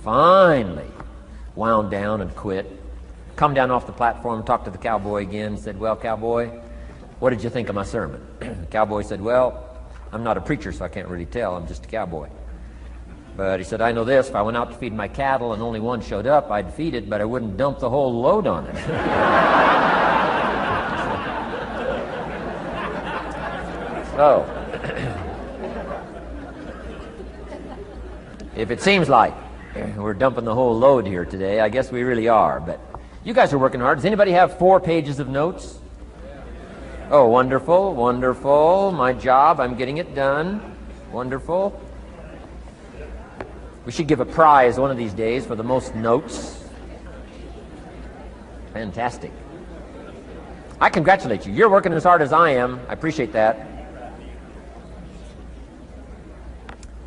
Finally, wound down and quit. Come down off the platform, talked to the cowboy again, said, well, cowboy, what did you think of my sermon? The cowboy said, well, I'm not a preacher, so I can't really tell. I'm just a cowboy. But he said, I know this. If I went out to feed my cattle and only one showed up, I'd feed it, but I wouldn't dump the whole load on it. So, if it seems like we're dumping the whole load here today, I guess we really are. But you guys are working hard. Does anybody have 4 pages of notes? Oh, wonderful, wonderful. My job, I'm getting it done. Wonderful. We should give a prize one of these days for the most notes. Fantastic. I congratulate you. You're working as hard as I am. I appreciate that.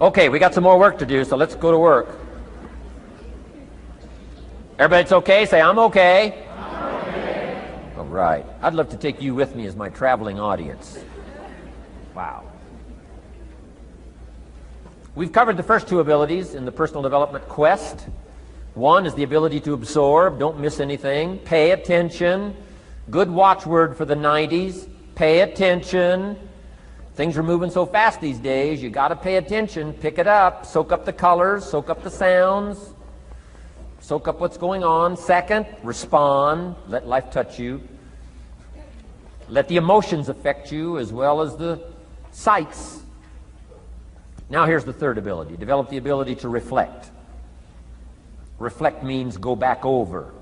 Okay, we got some more work to do, so let's go to work. Everybody's okay? Say, I'm okay. All right. I'd love to take you with me as my traveling audience. Wow. We've covered the first 2 abilities in the personal development quest. One is the ability to absorb, don't miss anything, pay attention. Good watchword for the 90s, pay attention. Things are moving so fast these days, you got to pay attention, pick it up, soak up the colors, soak up the sounds, soak up what's going on. Second, respond, let life touch you. Let the emotions affect you as well as the sights. Now here's the third ability. Develop the ability to reflect. Reflect means go back over.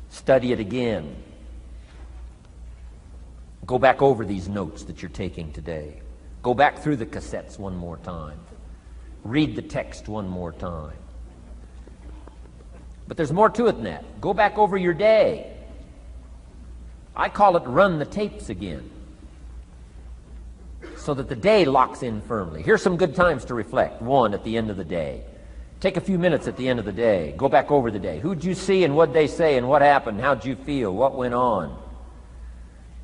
Study it again. Go back over these notes that you're taking today. Go back through the cassettes one more time. Read the text one more time. But there's more to it than that. Go back over your day. I call it run the tapes again, so that the day locks in firmly. Here's some good times to reflect. One, at the end of the day. Take a few minutes at the end of the day. Go back over the day. Who'd you see and what'd they say and what happened? How'd you feel? What went on?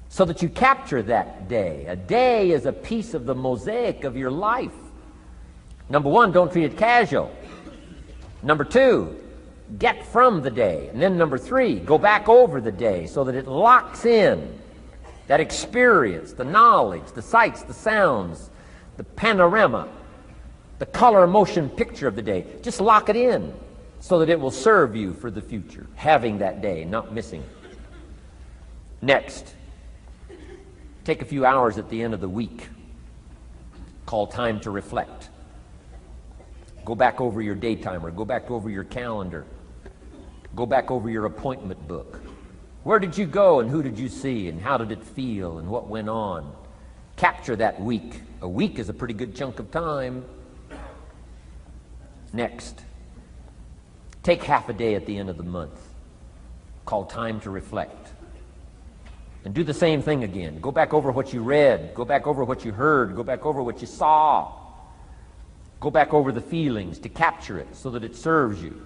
So that you capture that day. A day is a piece of the mosaic of your life. Number one, don't treat it casual. Number two, get from the day. And then number three, go back over the day so that it locks in that experience, the knowledge, the sights, the sounds, the panorama, the color motion picture of the day. Just lock it in so that it will serve you for the future, having that day, not missing it. Next, take a few hours at the end of the week, called time to reflect. Go back over your day timer, go back over your calendar, go back over your appointment book. Where did you go and who did you see and how did it feel and what went on? Capture that week. A week is a pretty good chunk of time. Next, take half a day at the end of the month, called time to reflect. And do the same thing again. Go back over what you read, go back over what you heard, go back over what you saw. Go back over the feelings to capture it so that it serves you.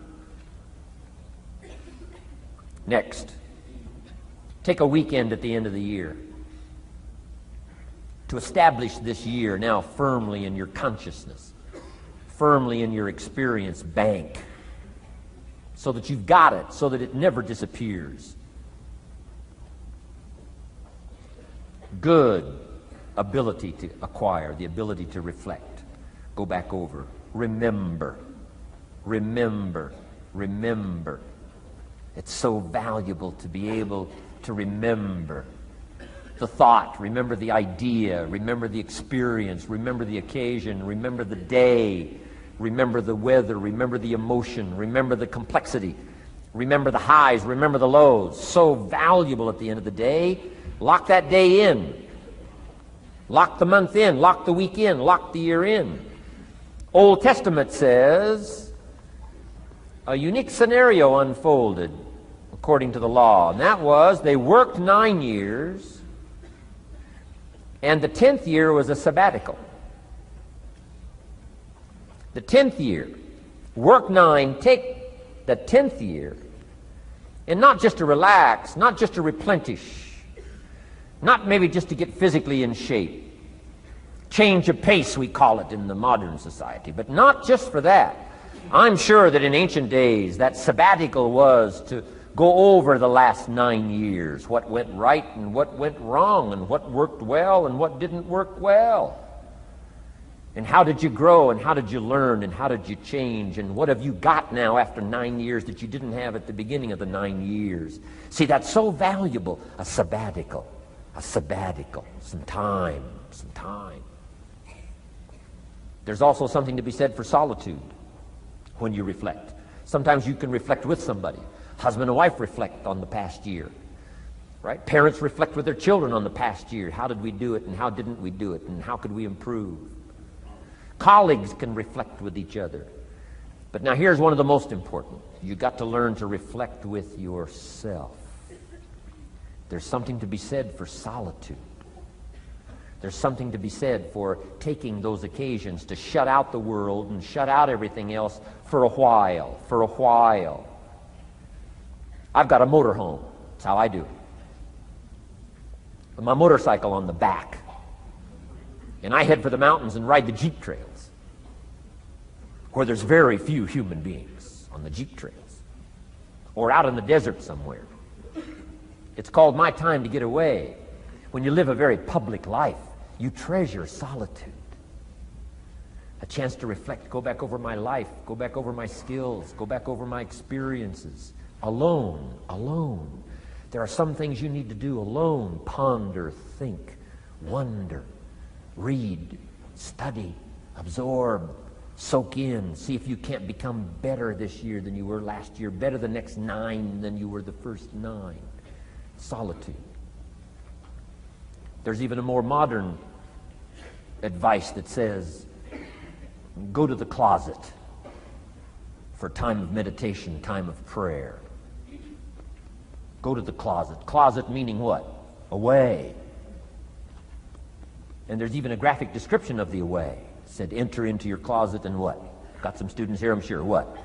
Next, take a weekend at the end of the year to establish this year now firmly in your consciousness, firmly in your experience bank, so that you've got it, so that it never disappears. Good ability to acquire, the ability to reflect. Go back over. Remember. Remember. Remember. It's so valuable to be able to remember the thought, remember the idea, remember the experience, remember the occasion, remember the day, remember the weather, remember the emotion, remember the complexity, remember the highs, remember the lows. So valuable at the end of the day. Lock that day in. Lock the month in. Lock the week in. Lock the year in. Old Testament says a unique scenario unfolded according to the law, and that was they worked 9 years, and the 10th year was a sabbatical. The 10th year, work 9, take the 10th year, and not just to relax, not just to replenish, not maybe just to get physically in shape. Change of pace, we call it in the modern society, but not just for that. I'm sure that in ancient days that sabbatical was to go over the last 9 years, what went right and what went wrong, and what worked well and what didn't work well. And how did you grow, and how did you learn, and how did you change, and what have you got now after 9 years that you didn't have at the beginning of the 9 years? See, that's so valuable, a sabbatical, some time. There's also something to be said for solitude when you reflect. Sometimes you can reflect with somebody. Husband and wife reflect on the past year, right? Parents reflect with their children on the past year. How did we do it, and how didn't we do it, and how could we improve? Colleagues can reflect with each other. But now here's one of the most important. You've got to learn to reflect with yourself. There's something to be said for solitude. There's something to be said for taking those occasions to shut out the world and shut out everything else for a while. I've got a motorhome. That's how I do it. With my motorcycle on the back. And I head for the mountains and ride the Jeep trails, where there's very few human beings on the Jeep trails, or out in the desert somewhere. It's called my time to get away. When you live a very public life, you treasure solitude. A chance to reflect, go back over my life, go back over my skills, go back over my experiences. Alone. There are some things you need to do alone. Ponder, think, wonder, read, study, Absorb, soak in, see if you can't become better this year than you were last year, better the next 9 than you were the first 9. Solitude. There's even a more modern advice that says, go to the closet for time of meditation, time of prayer. Go to the closet. Closet meaning what? Away. And there's even a graphic description of the away. It said, enter into your closet and what? Got some students here, I'm sure. What?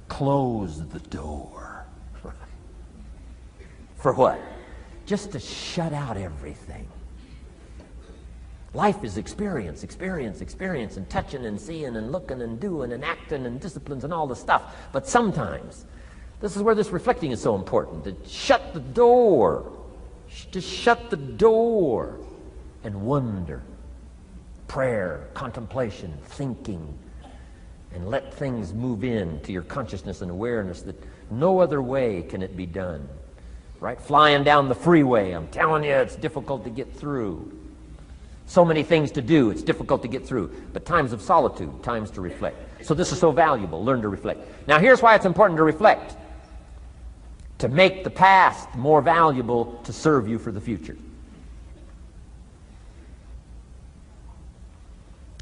Close the door. For what? Just to shut out everything. Life is experience, experience, experience, and touching and seeing and looking and doing and acting and disciplines and all the stuff. But sometimes, this is where this reflecting is so important, to shut the door. To shut the door and wonder. Prayer, contemplation, thinking, and let things move in to your consciousness and awareness that no other way can it be done. Right? Flying down the freeway, I'm telling you, it's difficult to get through. So many things to do, it's difficult to get through. But times of solitude, times to reflect. So this is so valuable, learn to reflect. Now here's why it's important to reflect. To make the past more valuable to serve you for the future.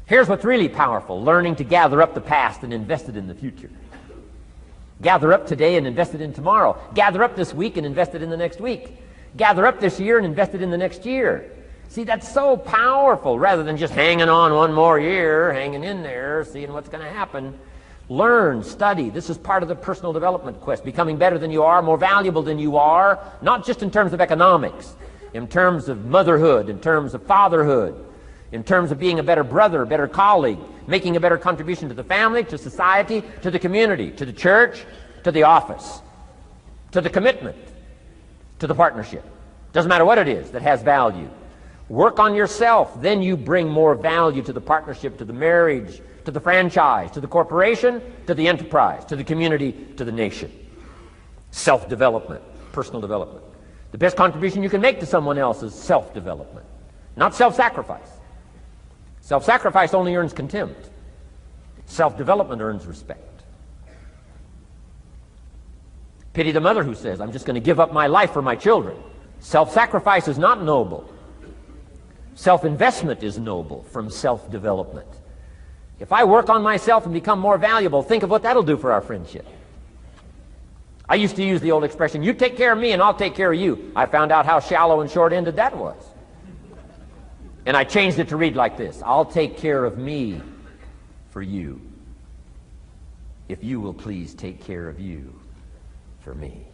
Here's what's really powerful, learning to gather up the past and invest it in the future. Gather up today and invest it in tomorrow. Gather up this week and invest it in the next week. Gather up this year and invest it in the next year. See, that's so powerful, rather than just hanging on one more year, hanging in there, seeing what's going to happen. Learn, study. This is part of the personal development quest. Becoming better than you are, more valuable than you are, not just in terms of economics, in terms of motherhood, in terms of fatherhood, in terms of being a better brother, a better colleague, making a better contribution to the family, to society, to the community, to the church, to the office, to the commitment, to the partnership. Doesn't matter what it is that has value. Work on yourself, then you bring more value to the partnership, to the marriage, to the franchise, to the corporation, to the enterprise, to the community, to the nation. Self-development, personal development. The best contribution you can make to someone else is self-development, not self-sacrifice. Self-sacrifice only earns contempt. Self-development earns respect. Pity the mother who says, I'm just going to give up my life for my children. Self-sacrifice is not noble. Self-investment is noble from self-development. If I work on myself and become more valuable, think of what that'll do for our friendship. I used to use the old expression, you take care of me and I'll take care of you. I found out how shallow and short-ended that was. And I changed it to read like this, I'll take care of me for you, if you will please take care of you for me.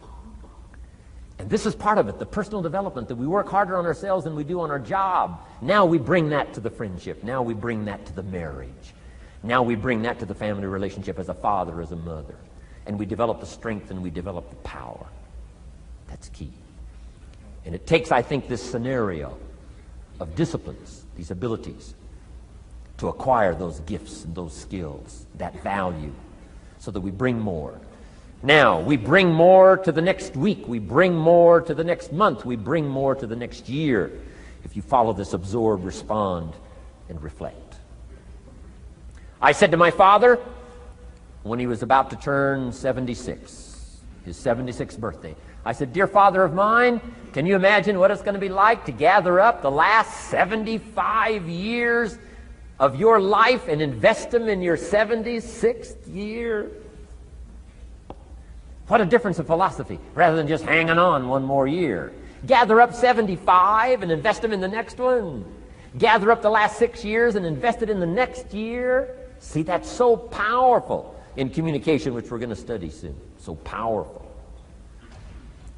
And this is part of it, the personal development, that we work harder on ourselves than we do on our job. Now we bring that to the friendship. Now we bring that to the marriage. Now we bring that to the family relationship as a father, as a mother. And we develop the strength and we develop the power. That's key. And it takes, I think, this scenario of disciplines, these abilities, to acquire those gifts and those skills, that value, so that we bring more. Now, we bring more to the next week. We bring more to the next month. We bring more to the next year. If you follow this, absorb, respond, and reflect. I said to my father, when he was about to turn 76, his 76th birthday, I said, dear father of mine, can you imagine what it's going to be like to gather up the last 75 years of your life and invest them in your 76th year? What a difference of philosophy, rather than just hanging on one more year. Gather up 75 and invest them in the next one. Gather up the last 6 years and invest it in the next year. See, that's so powerful in communication, which we're going to study soon. So powerful.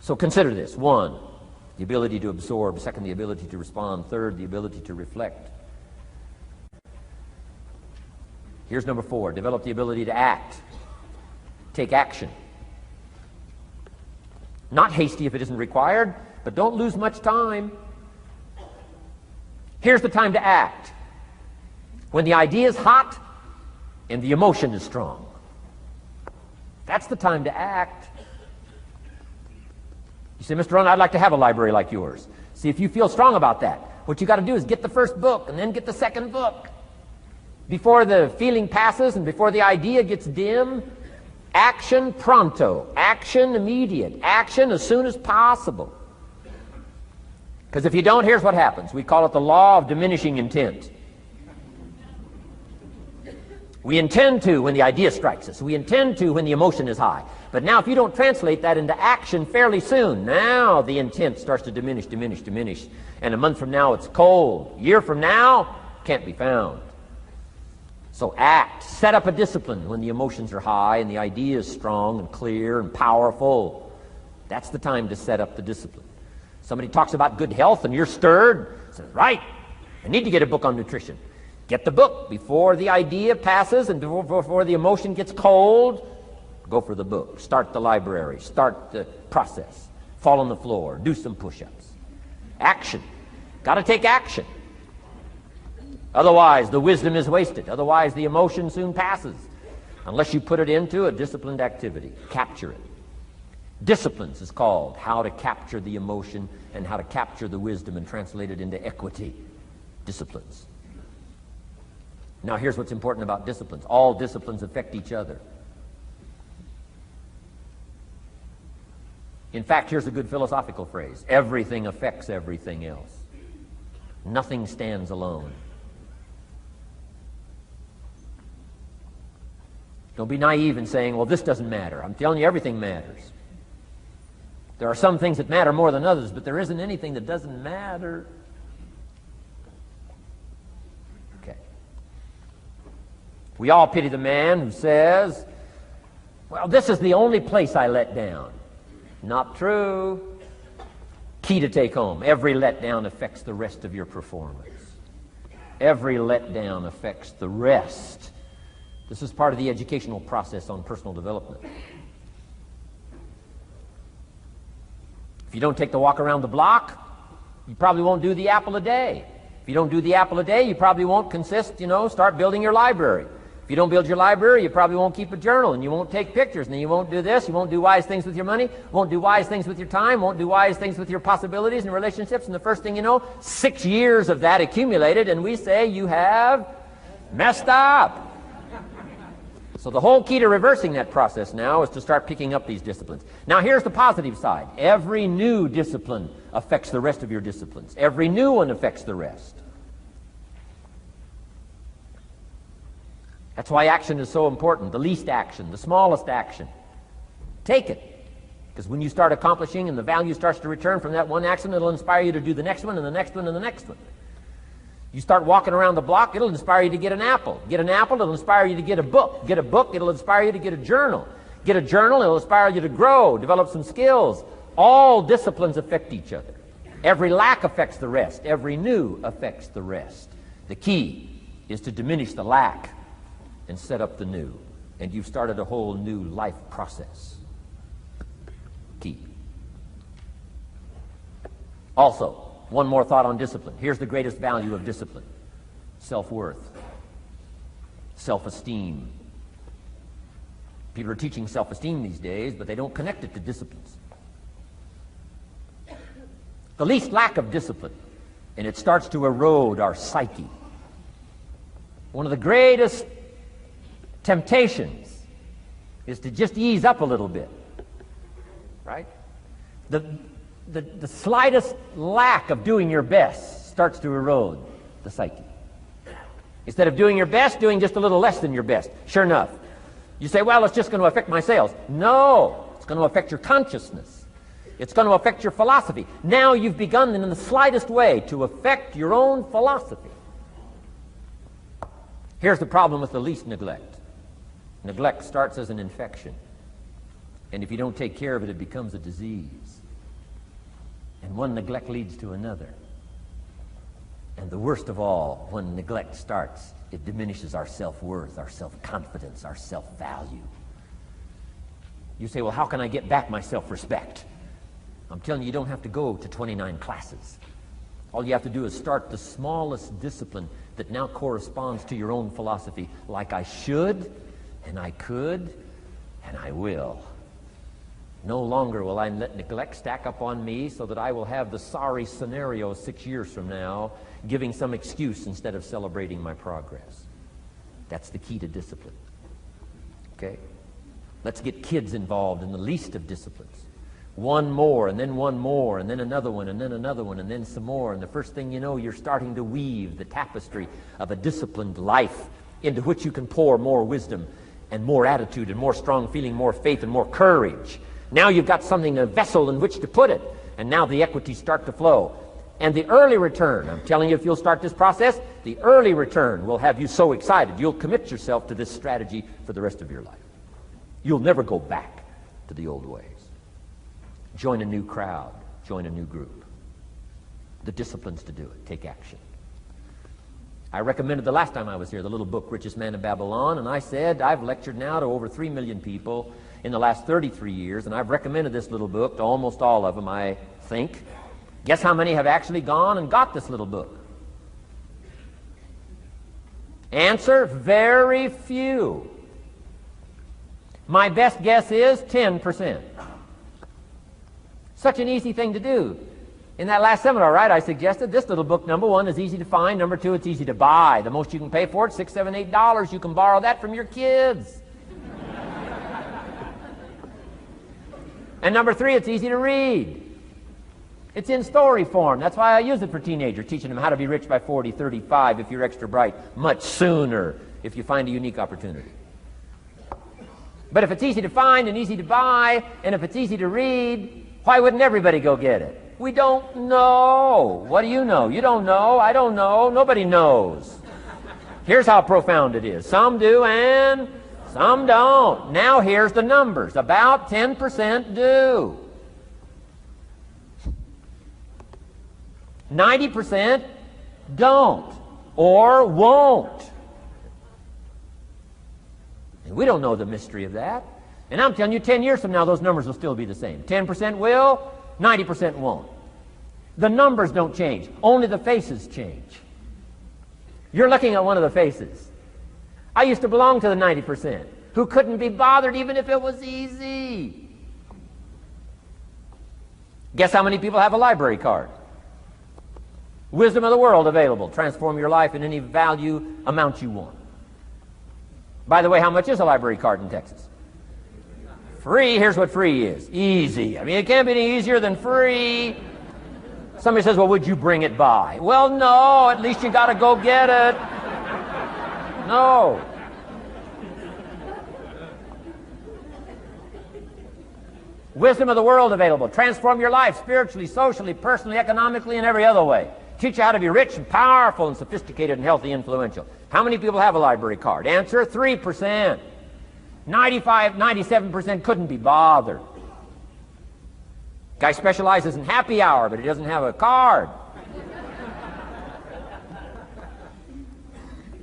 So consider this. 1, the ability to absorb. 2, the ability to respond. 3, the ability to reflect. Here's number 4, develop the ability to act. Take action. Not hasty if it isn't required, but don't lose much time. Here's the time to act. When the idea is hot and the emotion is strong. That's the time to act. You say, Mr. Rohn, I'd like to have a library like yours. See, if you feel strong about that, what you got to do is get the first book and then get the second book. before the feeling passes and before the idea gets dim. Action pronto, action immediate, action as soon as possible. Because if you don't, here's what happens. We call it the law of diminishing intent. We intend to when the idea strikes us. We intend to when the emotion is high. But now if you don't translate that into action fairly soon, now the intent starts to diminish. And a month from now it's cold. A year from now, can't be found. So act. Set up a discipline when the emotions are high and the idea is strong and clear and powerful. That's the time to set up the discipline. Somebody talks about good health and you're stirred. Says, right, I need to get a book on nutrition. Get the book before the idea passes and before the emotion gets cold. Go for the book. Start the library. Start the process. Fall on the floor. Do some push-ups. Action. Got to take action. Otherwise, the wisdom is wasted. Otherwise, the emotion soon passes. Unless you put it into a disciplined activity. Capture it. Disciplines is called how to capture the emotion and how to capture the wisdom and translate it into equity. Disciplines. Now, here's what's important about disciplines. All disciplines affect each other. In fact, here's a good philosophical phrase. Everything affects everything else. Nothing stands alone. Don't be naive in saying, well, this doesn't matter. I'm telling you, everything matters. There are some things that matter more than others, but there isn't anything that doesn't matter. Okay. We all pity the man who says, well, this is the only place I let down. Not true. Key to take home. Every letdown affects the rest of your performance. Every letdown affects the rest. This is part of the educational process on personal development. If you don't take the walk around the block, you probably won't do the apple a day. If you don't do the apple a day, you probably won't start building your library. If you don't build your library, you probably won't keep a journal, and you won't take pictures, and then you won't do this, you won't do wise things with your money, won't do wise things with your time, won't do wise things with your possibilities and relationships, and the first thing you know, 6 years of that accumulated, and we say you have messed up. So the whole key to reversing that process now is to start picking up these disciplines. Now here's the positive side. Every new discipline affects the rest of your disciplines. Every new one affects the rest. That's why action is so important. The least action, the smallest action. Take it. Because when you start accomplishing and the value starts to return from that one action, it'll inspire you to do the next one and the next one and the next one. You start walking around the block, it'll inspire you to get an apple. Get an apple, it'll inspire you to get a book. Get a book, it'll inspire you to get a journal. Get a journal, it'll inspire you to grow, develop some skills. All disciplines affect each other. Every lack affects the rest. Every new affects the rest. The key is to diminish the lack and set up the new. And you've started a whole new life process. Key. Also, one more thought on discipline. Here's the greatest value of discipline. Self-worth. Self-esteem. People are teaching self-esteem these days, but they don't connect it to disciplines. The least lack of discipline, and it starts to erode our psyche. One of the greatest temptations is to just ease up a little bit. Right? The slightest lack of doing your best starts to erode the psyche. Instead of doing your best, doing just a little less than your best. Sure enough. You say, well, it's just going to affect my sales. No, it's going to affect your consciousness. It's going to affect your philosophy. Now you've begun in the slightest way to affect your own philosophy. Here's the problem with the least neglect. Neglect starts as an infection. And if you don't take care of it, it becomes a disease. And one neglect leads to another. And the worst of all, when neglect starts, it diminishes our self-worth, our self-confidence, our self-value. You say, well, how can I get back my self-respect? I'm telling you, you don't have to go to 29 classes. All you have to do is start the smallest discipline that now corresponds to your own philosophy, like I should, and I could, and I will. No longer will I let neglect stack up on me so that I will have the sorry scenario 6 years from now, giving some excuse instead of celebrating my progress. That's the key to discipline. Okay? Let's get kids involved in the least of disciplines. One more, and then one more, and then another one, and then another one, and then some more. And the first thing you know, you're starting to weave the tapestry of a disciplined life into which you can pour more wisdom and more attitude and more strong feeling, more faith and more courage. Now you've got something, a vessel in which to put it. And now the equities start to flow. And the early return, I'm telling you, if you'll start this process, the early return will have you so excited. You'll commit yourself to this strategy for the rest of your life. You'll never go back to the old ways. Join a new crowd. Join a new group. The disciplines to do it. Take action. I recommended the last time I was here the little book, Richest Man in Babylon, and I said I've lectured now to over 3 million people in the last 33 years, and I've recommended this little book to almost all of them, I think. Guess how many have actually gone and got this little book? Answer, very few. My best guess is 10%. Such an easy thing to do. In that last seminar, right, I suggested this little book, number one, is easy to find. Number two, it's easy to buy. The most you can pay for it, $6, $7, $8. You can borrow that from your kids. And number three, it's easy to read. It's in story form. That's why I use it for teenagers, teaching them how to be rich by 40, 35 if you're extra bright, much sooner if you find a unique opportunity. But if it's easy to find and easy to buy, and if it's easy to read, why wouldn't everybody go get it? We don't know. What do you know? You don't know. I don't know. Nobody knows. Here's how profound it is. Some do and some don't. Now here's the numbers. About 10% do. 90% don't or won't. And we don't know the mystery of that. And I'm telling you, 10 years from now, those numbers will still be the same. 10% will, 90% won't. The numbers don't change. Only the faces change. You're looking at one of the faces. I used to belong to the 90% who couldn't be bothered even if it was easy. Guess how many people have a library card? Wisdom of the world available. Transform your life in any value amount you want. By the way, how much is a library card in Texas? Free. Here's what free is. Easy. I mean, it can't be any easier than free. Somebody says, well, would you bring it by? Well, no. At least you got to go get it. No. Wisdom of the world available. Transform your life spiritually, socially, personally, economically, and every other way. Teach you how to be rich and powerful and sophisticated and healthy, influential. How many people have a library card? Answer, 3%. 95, 97% couldn't be bothered. Guy specializes in happy hour, but he doesn't have a card.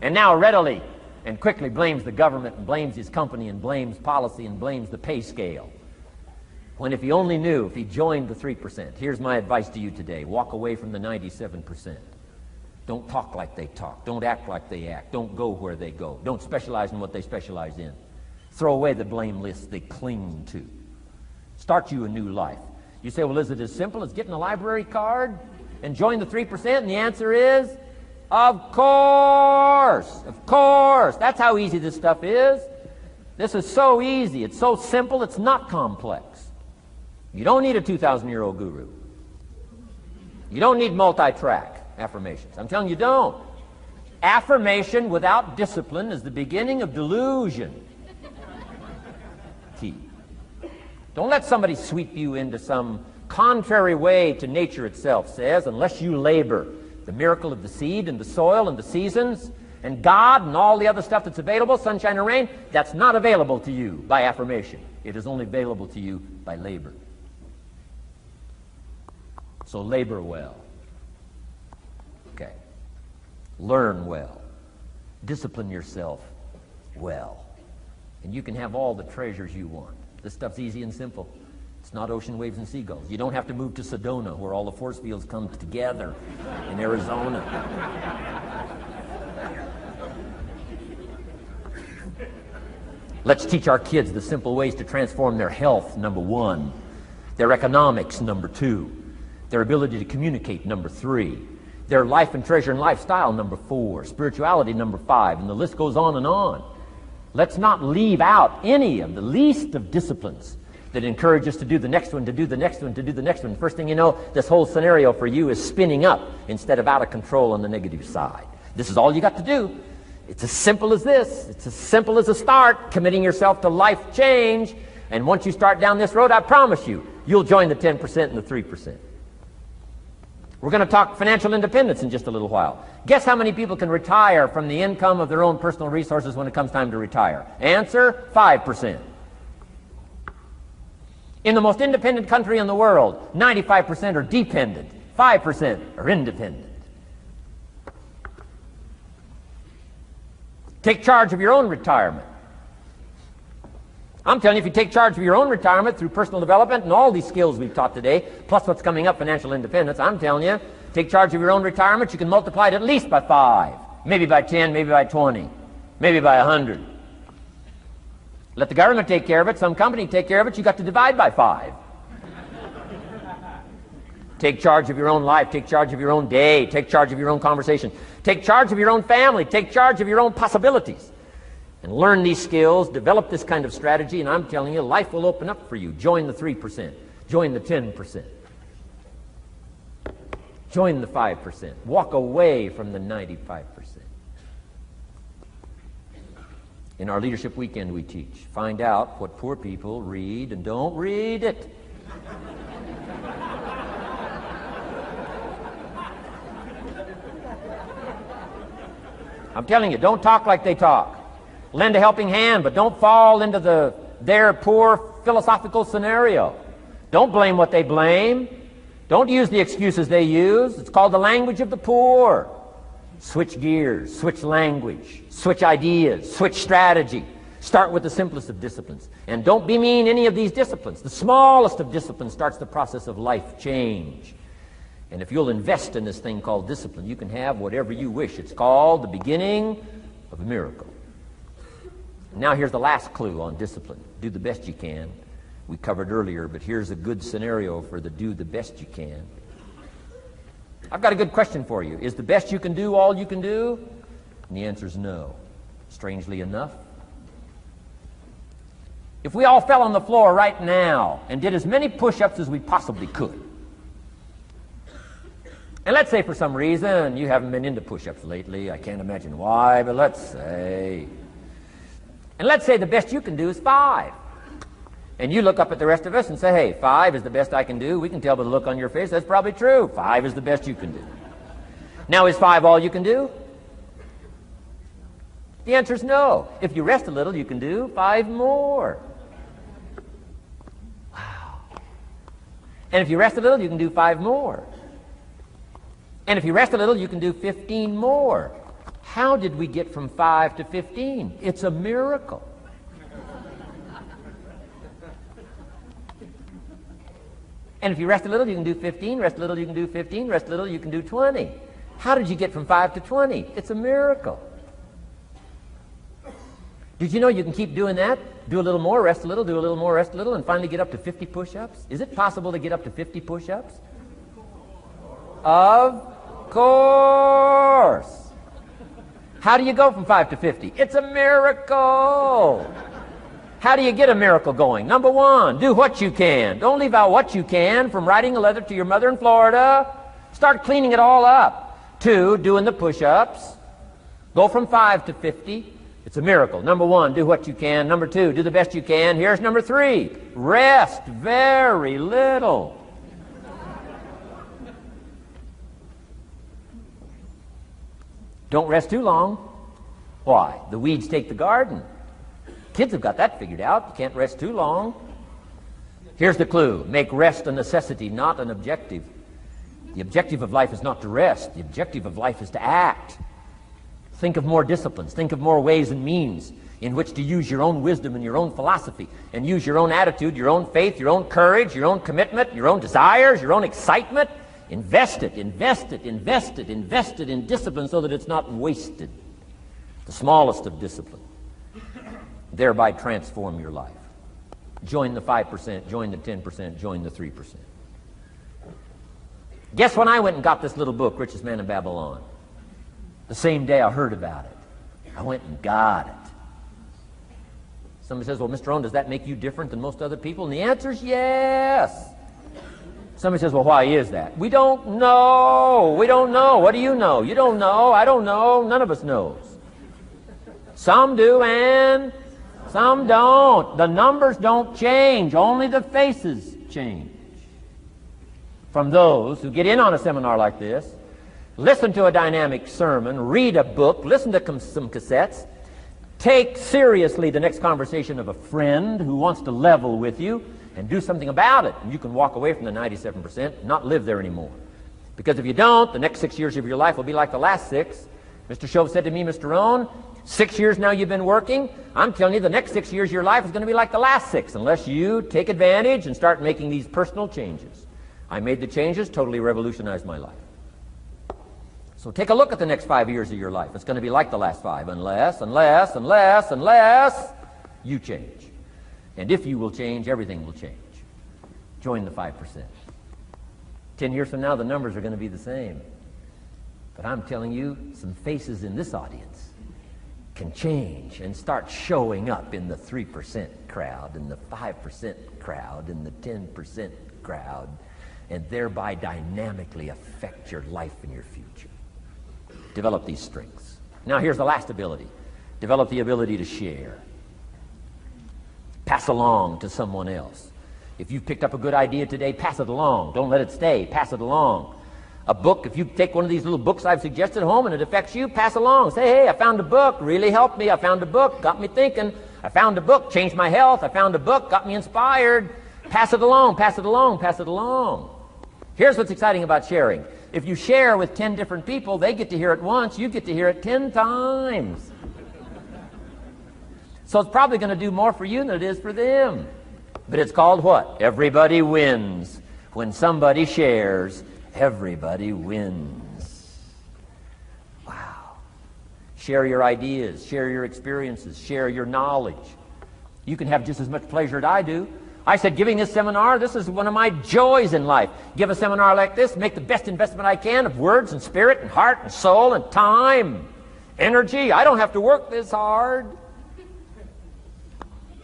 And now readily and quickly blames the government and blames his company and blames policy and blames the pay scale. When if he only knew, if he joined the 3%, here's my advice to you today. Walk away from the 97%. Don't talk like they talk. Don't act like they act. Don't go where they go. Don't specialize in what they specialize in. Throw away the blame lists they cling to. Start you a new life. You say, well, is it as simple as getting a library card and join the 3%? And the answer is, of course. Of course. That's how easy this stuff is. This is so easy. It's so simple. It's not complex. You don't need a 2,000-year-old guru. You don't need multi-track affirmations. I'm telling you, don't. Affirmation without discipline is the beginning of delusion. Key. Don't let somebody sweep you into some contrary way to nature itself says, unless you labor. The miracle of the seed and the soil and the seasons and God and all the other stuff that's available, sunshine and rain, that's not available to you by affirmation. It is only available to you by labor. So labor well. Okay. Learn well. Discipline yourself well. And you can have all the treasures you want. This stuff's easy and simple. It's not ocean waves and seagulls. You don't have to move to Sedona where all the force fields come together in Arizona. Let's teach our kids the simple ways to transform their health, number one. Their economics, number two. Their ability to communicate, number three. Their life and treasure and lifestyle, number 4. Spirituality, number 5. And the list goes on and on. Let's not leave out any of the least of disciplines that encourage us to do the next one, to do the next one, to do the next one. First thing you know, this whole scenario for you is spinning up instead of out of control on the negative side. This is all you got to do. It's as simple as this. It's as simple as a start, committing yourself to life change. And once you start down this road, I promise you, you'll join the 10% and the 3%. We're going to talk financial independence in just a little while. Guess how many people can retire from the income of their own personal resources when it comes time to retire? Answer, 5%. In the most independent country in the world, 95% are dependent, 5% are independent. Take charge of your own retirement. I'm telling you, if you take charge of your own retirement through personal development and all these skills we've taught today, plus what's coming up, financial independence, I'm telling you, take charge of your own retirement, you can multiply it at least by 5, maybe by 10, maybe by 20, maybe by 100. Let the government take care of it, some company take care of it, you got to divide by 5. Take charge of your own life, take charge of your own day, take charge of your own conversation, take charge of your own family, take charge of your own possibilities. And learn these skills, develop this kind of strategy, and I'm telling you, life will open up for you. Join the 3%. Join the 10%. Join the 5%. Walk away from the 95%. In our Leadership Weekend we teach, find out what poor people read and don't read it. I'm telling you, don't talk like they talk. Lend a helping hand, but don't fall into their poor philosophical scenario. Don't blame what they blame. Don't use the excuses they use. It's called the language of the poor. Switch gears, switch language, switch ideas, switch strategy. Start with the simplest of disciplines. And don't bemean any of these disciplines. The smallest of disciplines starts the process of life change. And if you'll invest in this thing called discipline, you can have whatever you wish. It's called the beginning of a miracle. Now here's the last clue on discipline. Do the best you can. We covered earlier, but here's a good scenario for the do the best you can. I've got a good question for you. Is the best you can do all you can do? And the answer is no. Strangely enough. If we all fell on the floor right now and did as many push-ups as we possibly could, and let's say for some reason you haven't been into push-ups lately, I can't imagine why, but let's say the best you can do is 5. And you look up at the rest of us and say, hey, 5 is the best I can do. We can tell by the look on your face that's probably true. 5 is the best you can do. Now, is 5 all you can do? The answer is no. If you rest a little, you can do 5 more. Wow. And if you rest a little, you can do 5 more. And if you rest a little, you can do 15 more. How did we get from 5 to 15? It's a miracle. And if you rest a little, you can do 15. Rest a little, you can do 15. Rest a little, you can do 20. How did you get from 5 to 20? It's a miracle. Did you know you can keep doing that? Do a little more, rest a little, do a little more, rest a little, and finally get up to 50 push-ups? Is it possible to get up to 50 push-ups? Of course. How do you go from 5 to 50? It's a miracle. How do you get a miracle going? Number 1, do what you can. Don't leave out what you can, from writing a letter to your mother in Florida. Start cleaning it all up. 2, doing the push-ups. Go from 5 to 50. It's a miracle. Number 1, do what you can. Number 2, do the best you can. Here's number 3, rest very little. Don't rest too long. Why? The weeds take the garden. Kids have got that figured out. You can't rest too long. Here's the clue. Make rest a necessity, not an objective. The objective of life is not to rest. The objective of life is to act. Think of more disciplines. Think of more ways and means in which to use your own wisdom and your own philosophy, and use your own attitude, your own faith, your own courage, your own commitment, your own desires, your own excitement. Invest it, invest it, invest it, invest it in discipline so that it's not wasted. The smallest of discipline. Thereby transform your life. Join the 5%, join the 10%, join the 3%. Guess when I went and got this little book, Richest Man in Babylon? The same day I heard about it. I went and got it. Somebody says, well, Mr. Rohn, does that make you different than most other people? And the answer is yes. Somebody says, well, why is that? We don't know. We don't know. What do you know? You don't know. I don't know. None of us knows. Some do and some don't. The numbers don't change. Only the faces change. From those who get in on a seminar like this, listen to a dynamic sermon, read a book, listen to some cassettes, take seriously the next conversation of a friend who wants to level with you, and do something about it. And you can walk away from the 97% and not live there anymore. Because if you don't, the next 6 years of your life will be like the last 6. Mr. Shove said to me, Mr. Rohn, 6 years now you've been working. I'm telling you, the next 6 years of your life is going to be like the last 6 unless you take advantage and start making these personal changes. I made the changes, totally revolutionized my life. So take a look at the next 5 years of your life. It's going to be like the last 5 unless you change. And if you will change, everything will change. Join the 5%. 10 years from now, the numbers are going to be the same. But I'm telling you, some faces in this audience can change and start showing up in the 3% crowd, in the 5% crowd, in the 10% crowd, and thereby dynamically affect your life and your future. Develop these strengths. Now here's the last ability. Develop the ability to share. Pass along to someone else. If you've picked up a good idea today, pass it along. Don't let it stay. Pass it along. A book, if you take one of these little books I've suggested home and it affects you, pass along. Say, hey, I found a book, really helped me. I found a book, got me thinking. I found a book, changed my health. I found a book, got me inspired. Pass it along, pass it along, pass it along. Here's what's exciting about sharing. If you share with 10 different people, they get to hear it once, you get to hear it 10 times. So it's probably going to do more for you than it is for them. But it's called what? Everybody wins. When somebody shares, everybody wins. Wow. Share your ideas, share your experiences, share your knowledge. You can have just as much pleasure as I do. I said, giving this seminar, this is one of my joys in life. Give a seminar like this, make the best investment I can of words and spirit and heart and soul and time, energy. I don't have to work this hard.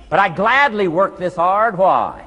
But I gladly work this hard. Why?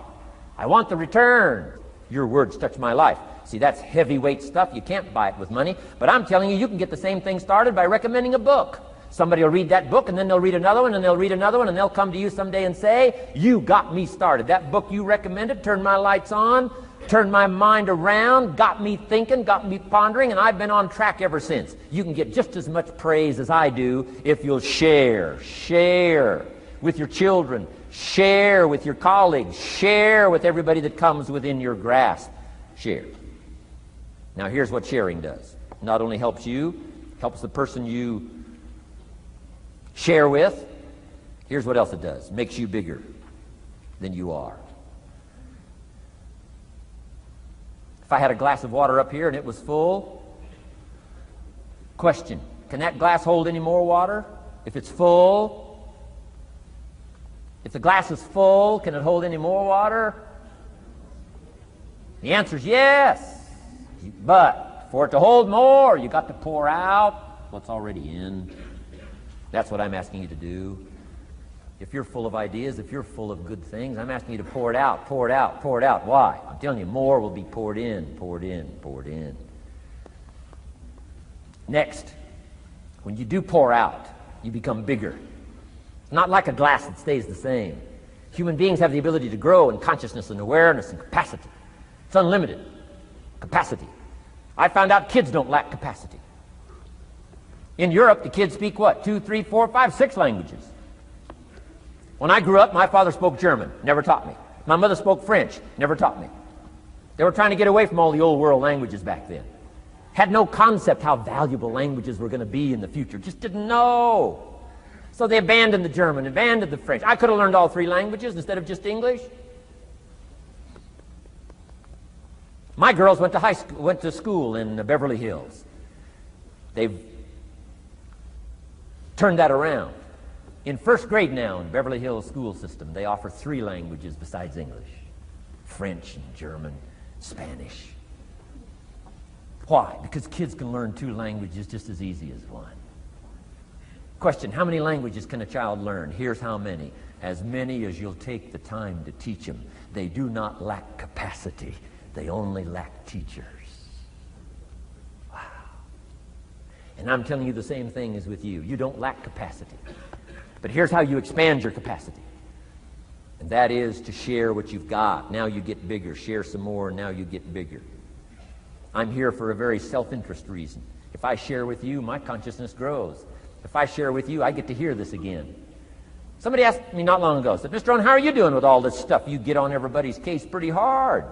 I want the return. Your words touch my life. See, that's heavyweight stuff. You can't buy it with money. But I'm telling you, you can get the same thing started by recommending a book. Somebody will read that book, and then they'll read another one, and they'll read another one, and they'll come to you someday and say, you got me started. That book you recommended turned my lights on, turned my mind around, got me thinking, got me pondering, and I've been on track ever since. You can get just as much praise as I do if you'll share. Share with your children. Share with your colleagues. Share with everybody that comes within your grasp. Share. Now here's what sharing does. It not only helps you, helps the person you share with. Here's what else it does. It makes you bigger than you are. If I had a glass of water up here and it was full, question, can that glass hold any more water? If it's full, if the glass is full, can it hold any more water? The answer is yes. But for it to hold more, you got to pour out what's already in. That's what I'm asking you to do. If you're full of ideas, if you're full of good things, I'm asking you to pour it out, pour it out, pour it out. Why? I'm telling you, more will be poured in, poured in, poured in. Next, when you do pour out, you become bigger. Not like a glass that stays the same. Human beings have the ability to grow in consciousness and awareness and capacity. It's unlimited capacity. I found out kids don't lack capacity. In Europe, the kids speak what? 2, 3, 4, 5, 6 languages. When I grew up, my father spoke German, never taught me. My mother spoke French, never taught me. They were trying to get away from all the old world languages back then. Had no concept how valuable languages were going to be in the future. Just didn't know. So they abandoned the German, abandoned the French. I could have learned all 3 languages instead of just English. My girls went to school in Beverly Hills. They've turned that around. In first grade now in Beverly Hills school system, they offer 3 languages besides English. French and German, Spanish. Why? Because kids can learn 2 languages just as easy as 1. Question, how many languages can a child learn? Here's how many. As many as you'll take the time to teach them. They do not lack capacity. They only lack teachers. Wow. And I'm telling you the same thing is with you. You don't lack capacity. But here's how you expand your capacity. And that is to share what you've got. Now you get bigger. Share some more, and now you get bigger. I'm here for a very self-interest reason. If I share with you, my consciousness grows. If I share with you, I get to hear this again. Somebody asked me not long ago, said, Mr. Rohn, how are you doing with all this stuff? You get on everybody's case pretty hard.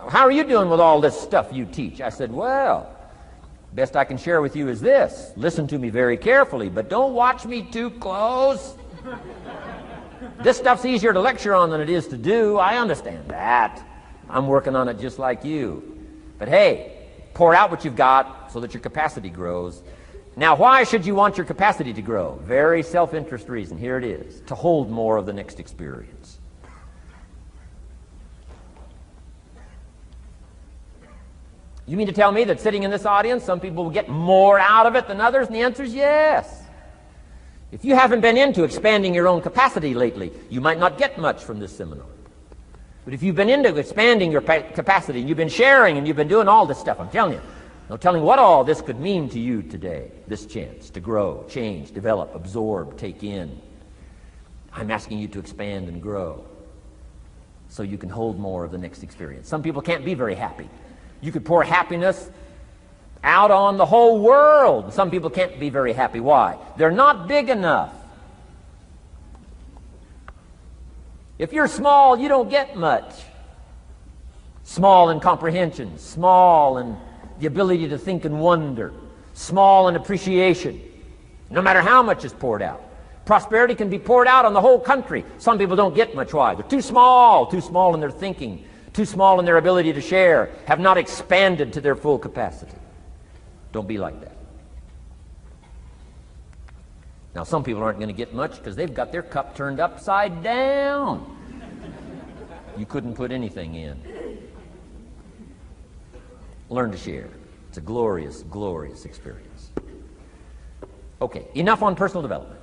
How are you doing with all this stuff you teach? I said, well, best I can share with you is this. Listen to me very carefully, but don't watch me too close. This stuff's easier to lecture on than it is to do. I understand that. I'm working on it just like you. But hey, pour out what you've got so that your capacity grows. Now, why should you want your capacity to grow? Very self-interest reason. Here it is. To hold more of the next experience. You mean to tell me that sitting in this audience, some people will get more out of it than others? And the answer is yes. If you haven't been into expanding your own capacity lately, you might not get much from this seminar. But if you've been into expanding your capacity, and you've been sharing, and you've been doing all this stuff, I'm telling you, no telling what all this could mean to you today, this chance to grow, change, develop, absorb, take in. I'm asking you to expand and grow so you can hold more of the next experience. Some people can't be very happy. You could pour happiness out on the whole world. Some people can't be very happy. Why? They're not big enough. If you're small, you don't get much. Small in comprehension, small in the ability to think and wonder, small in appreciation, no matter how much is poured out. Prosperity can be poured out on the whole country. Some people don't get much. Why? They're too small in their thinking, too small in their ability to share, have not expanded to their full capacity. Don't be like that. Now, some people aren't going to get much because they've got their cup turned upside down. You couldn't put anything in. Learn to share. It's a glorious, glorious experience. Okay, enough on personal development.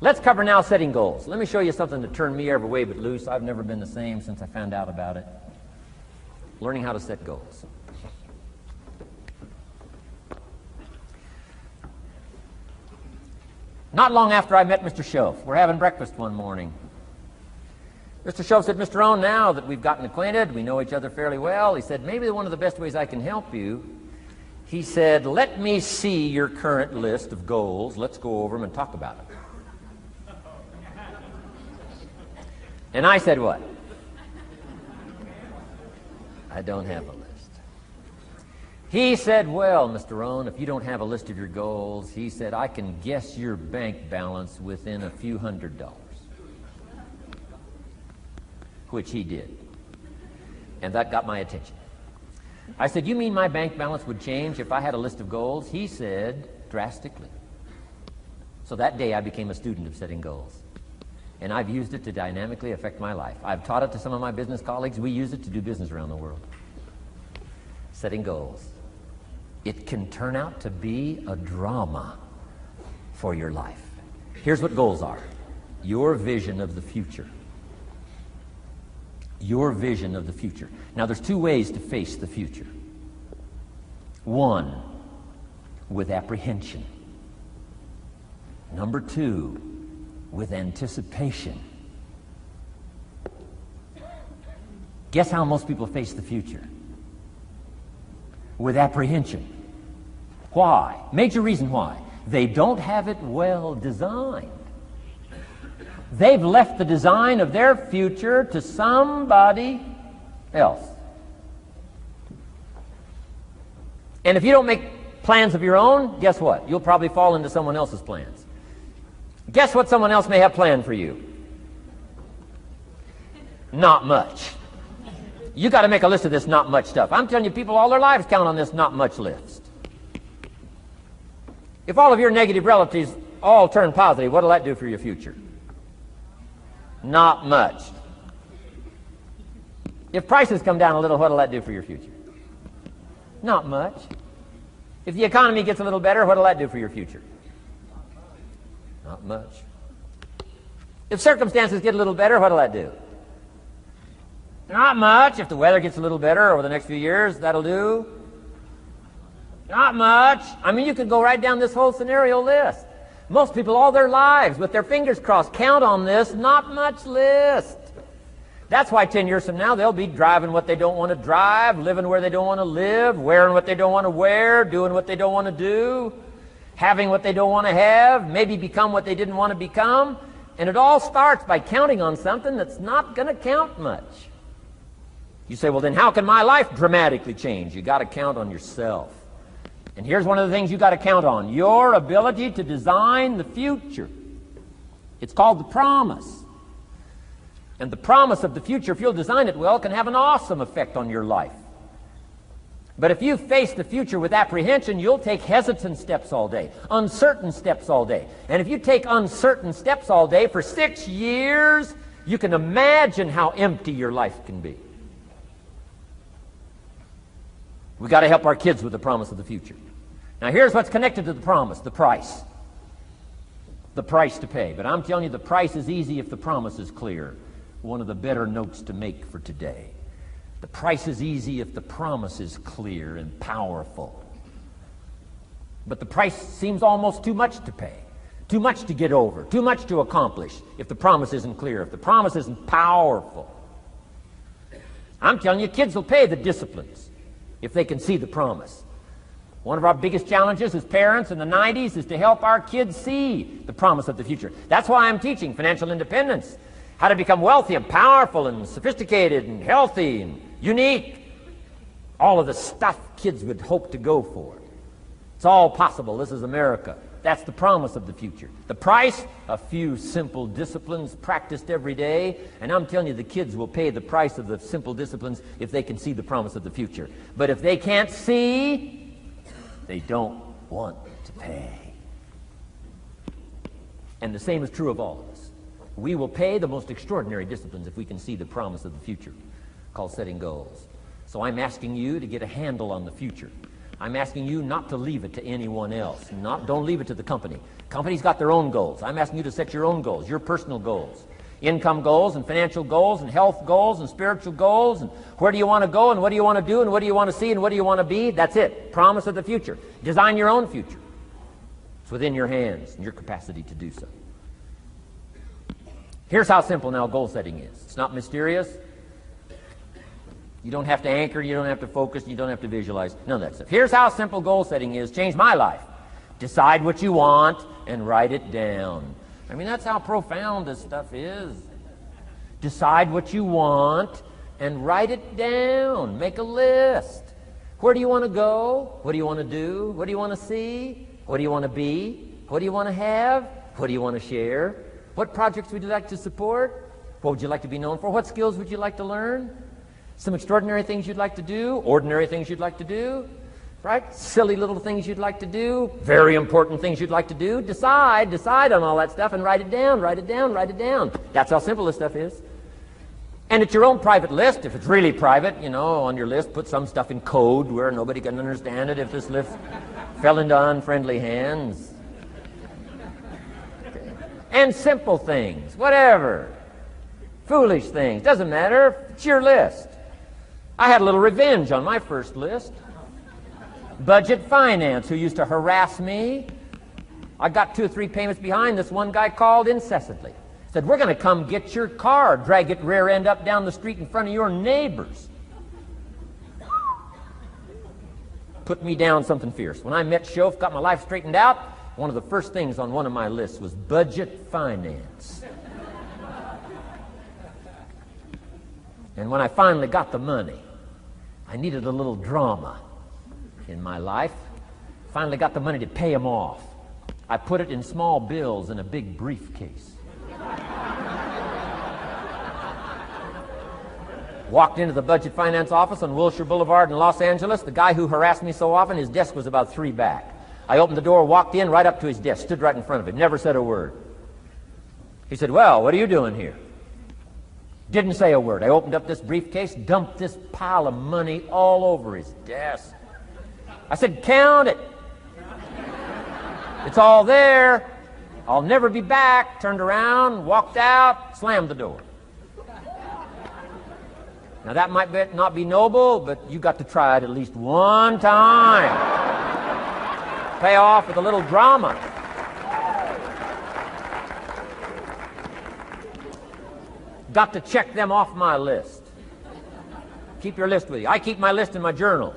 Let's cover now setting goals. Let me show you something that turned me every way but loose. I've never been the same since I found out about it. Learning how to set goals. Not long after I met Mr. Schoaf, we're having breakfast one morning. Mr. Schoaf said, Mr. Rohn, now that we've gotten acquainted, we know each other fairly well, he said, maybe one of the best ways I can help you, he said, let me see your current list of goals. Let's go over them and talk about it. And I said, what? I don't have a list. He said, well, Mr. Rohn, if you don't have a list of your goals, he said, I can guess your bank balance within a few $100s. Which he did. And that got my attention. I said, you mean my bank balance would change if I had a list of goals? He said, drastically. So that day I became a student of setting goals. And I've used it to dynamically affect my life. I've taught it to some of my business colleagues. We use it to do business around the world. Setting goals. It can turn out to be a drama for your life. Here's what goals are. Your vision of the future. Your vision of the future. Now, there's 2 ways to face the future. 1, with apprehension. Number 2, with anticipation. Guess how most people face the future? With apprehension. Why? Major reason why. They don't have it well designed. They've left the design of their future to somebody else. And if you don't make plans of your own, guess what? You'll probably fall into someone else's plans. Guess what someone else may have planned for you? Not much. You got to make a list of this not much stuff. I'm telling you, people all their lives count on this not much list. If all of your negative relatives all turn positive, what'll that do for your future? Not much. If prices come down a little, what'll that do for your future? Not much. If the economy gets a little better, what'll that do for your future? Not much. If circumstances get a little better, what'll that do? Not much. If the weather gets a little better over the next few years, that'll do. Not much. I mean, you could go right down this whole scenario list. Most people all their lives, with their fingers crossed, count on this not much list. That's why 10 years from now, they'll be driving what they don't want to drive, living where they don't want to live, wearing what they don't want to wear, doing what they don't want to do, having what they don't want to have, maybe become what they didn't want to become. And it all starts by counting on something that's not going to count much. You say, well, then how can my life dramatically change? You got to count on yourself. And here's one of the things you got to count on: your ability to design the future. It's called the promise. And the promise of the future, if you'll design it well, can have an awesome effect on your life. But if you face the future with apprehension, you'll take hesitant steps all day, uncertain steps all day. And if you take uncertain steps all day for 6 years, you can imagine how empty your life can be. We've got to help our kids with the promise of the future. Now here's what's connected to the promise: the price. The price to pay. But I'm telling you, the price is easy if the promise is clear. One of the better notes to make for today. The price is easy if the promise is clear and powerful. But the price seems almost too much to pay, too much to get over, too much to accomplish if the promise isn't clear, if the promise isn't powerful. I'm telling you, kids will pay the disciplines if they can see the promise. One of our biggest challenges as parents in the 90s is to help our kids see the promise of the future. That's why I'm teaching financial independence, how to become wealthy and powerful and sophisticated and healthy and unique. All of the stuff kids would hope to go for. It's all possible. This is America. That's the promise of the future. The price, a few simple disciplines practiced every day. And I'm telling you, the kids will pay the price of the simple disciplines if they can see the promise of the future. But if they can't see, they don't want to pay. And the same is true of all of us. We will pay the most extraordinary disciplines if we can see the promise of the future, called setting goals. So I'm asking you to get a handle on the future. I'm asking you not to leave it to anyone else. Don't leave it to the company. Company's got their own goals. I'm asking you to set your own goals, your personal goals. Income goals and financial goals and health goals and spiritual goals and where do you want to go and what do you want to do and what do you want to see and what do you want to be. That's it. Promise of the future. Design your own future. It's within your hands and your capacity to do so. Here's how simple now goal setting is. It's not mysterious. You don't have to anchor, you don't have to focus, you don't have to visualize, none of that stuff. Here's how simple goal setting is. Changed my life. Decide what you want and write it down. I mean, that's how profound this stuff is. Decide what you want and write it down. Make a list. Where do you want to go? What do you want to do? What do you want to see? What do you want to be? What do you want to have? What do you want to share? What projects would you like to support? What would you like to be known for? What skills would you like to learn? Some extraordinary things you'd like to do, ordinary things you'd like to do, right? Silly little things you'd like to do, very important things you'd like to do. Decide on all that stuff and write it down, write it down, write it down. That's how simple this stuff is. And it's your own private list. If it's really private, you know, on your list, put some stuff in code where nobody can understand it if this list fell into unfriendly hands. Okay. And simple things, whatever. Foolish things, doesn't matter. It's your list. I had a little revenge on my first list. Budget finance, who used to harass me. I got 2 or 3 payments behind. This one guy called incessantly. Said, we're going to come get your car, drag it rear end up down the street in front of your neighbors. Put me down something fierce. When I met Shof, got my life straightened out, one of the first things on one of my lists was budget finance. And when I finally got the money, I needed a little drama in my life. Finally got the money to pay him off. I put it in small bills in a big briefcase. Walked into the budget finance office on Wilshire Boulevard in Los Angeles. The guy who harassed me so often, his desk was about 3 back. I opened the door, walked in, right up to his desk, stood right in front of him, never said a word. He said, well, what are you doing here? Didn't say a word. I opened up this briefcase, dumped this pile of money all over his desk. I said, count it. It's all there. I'll never be back. Turned around, walked out, slammed the door. Now that might not be noble, but you got to try it at least one time. Pay off with a little drama. Got to check them off my list. Keep your list with you. I keep my list in my journal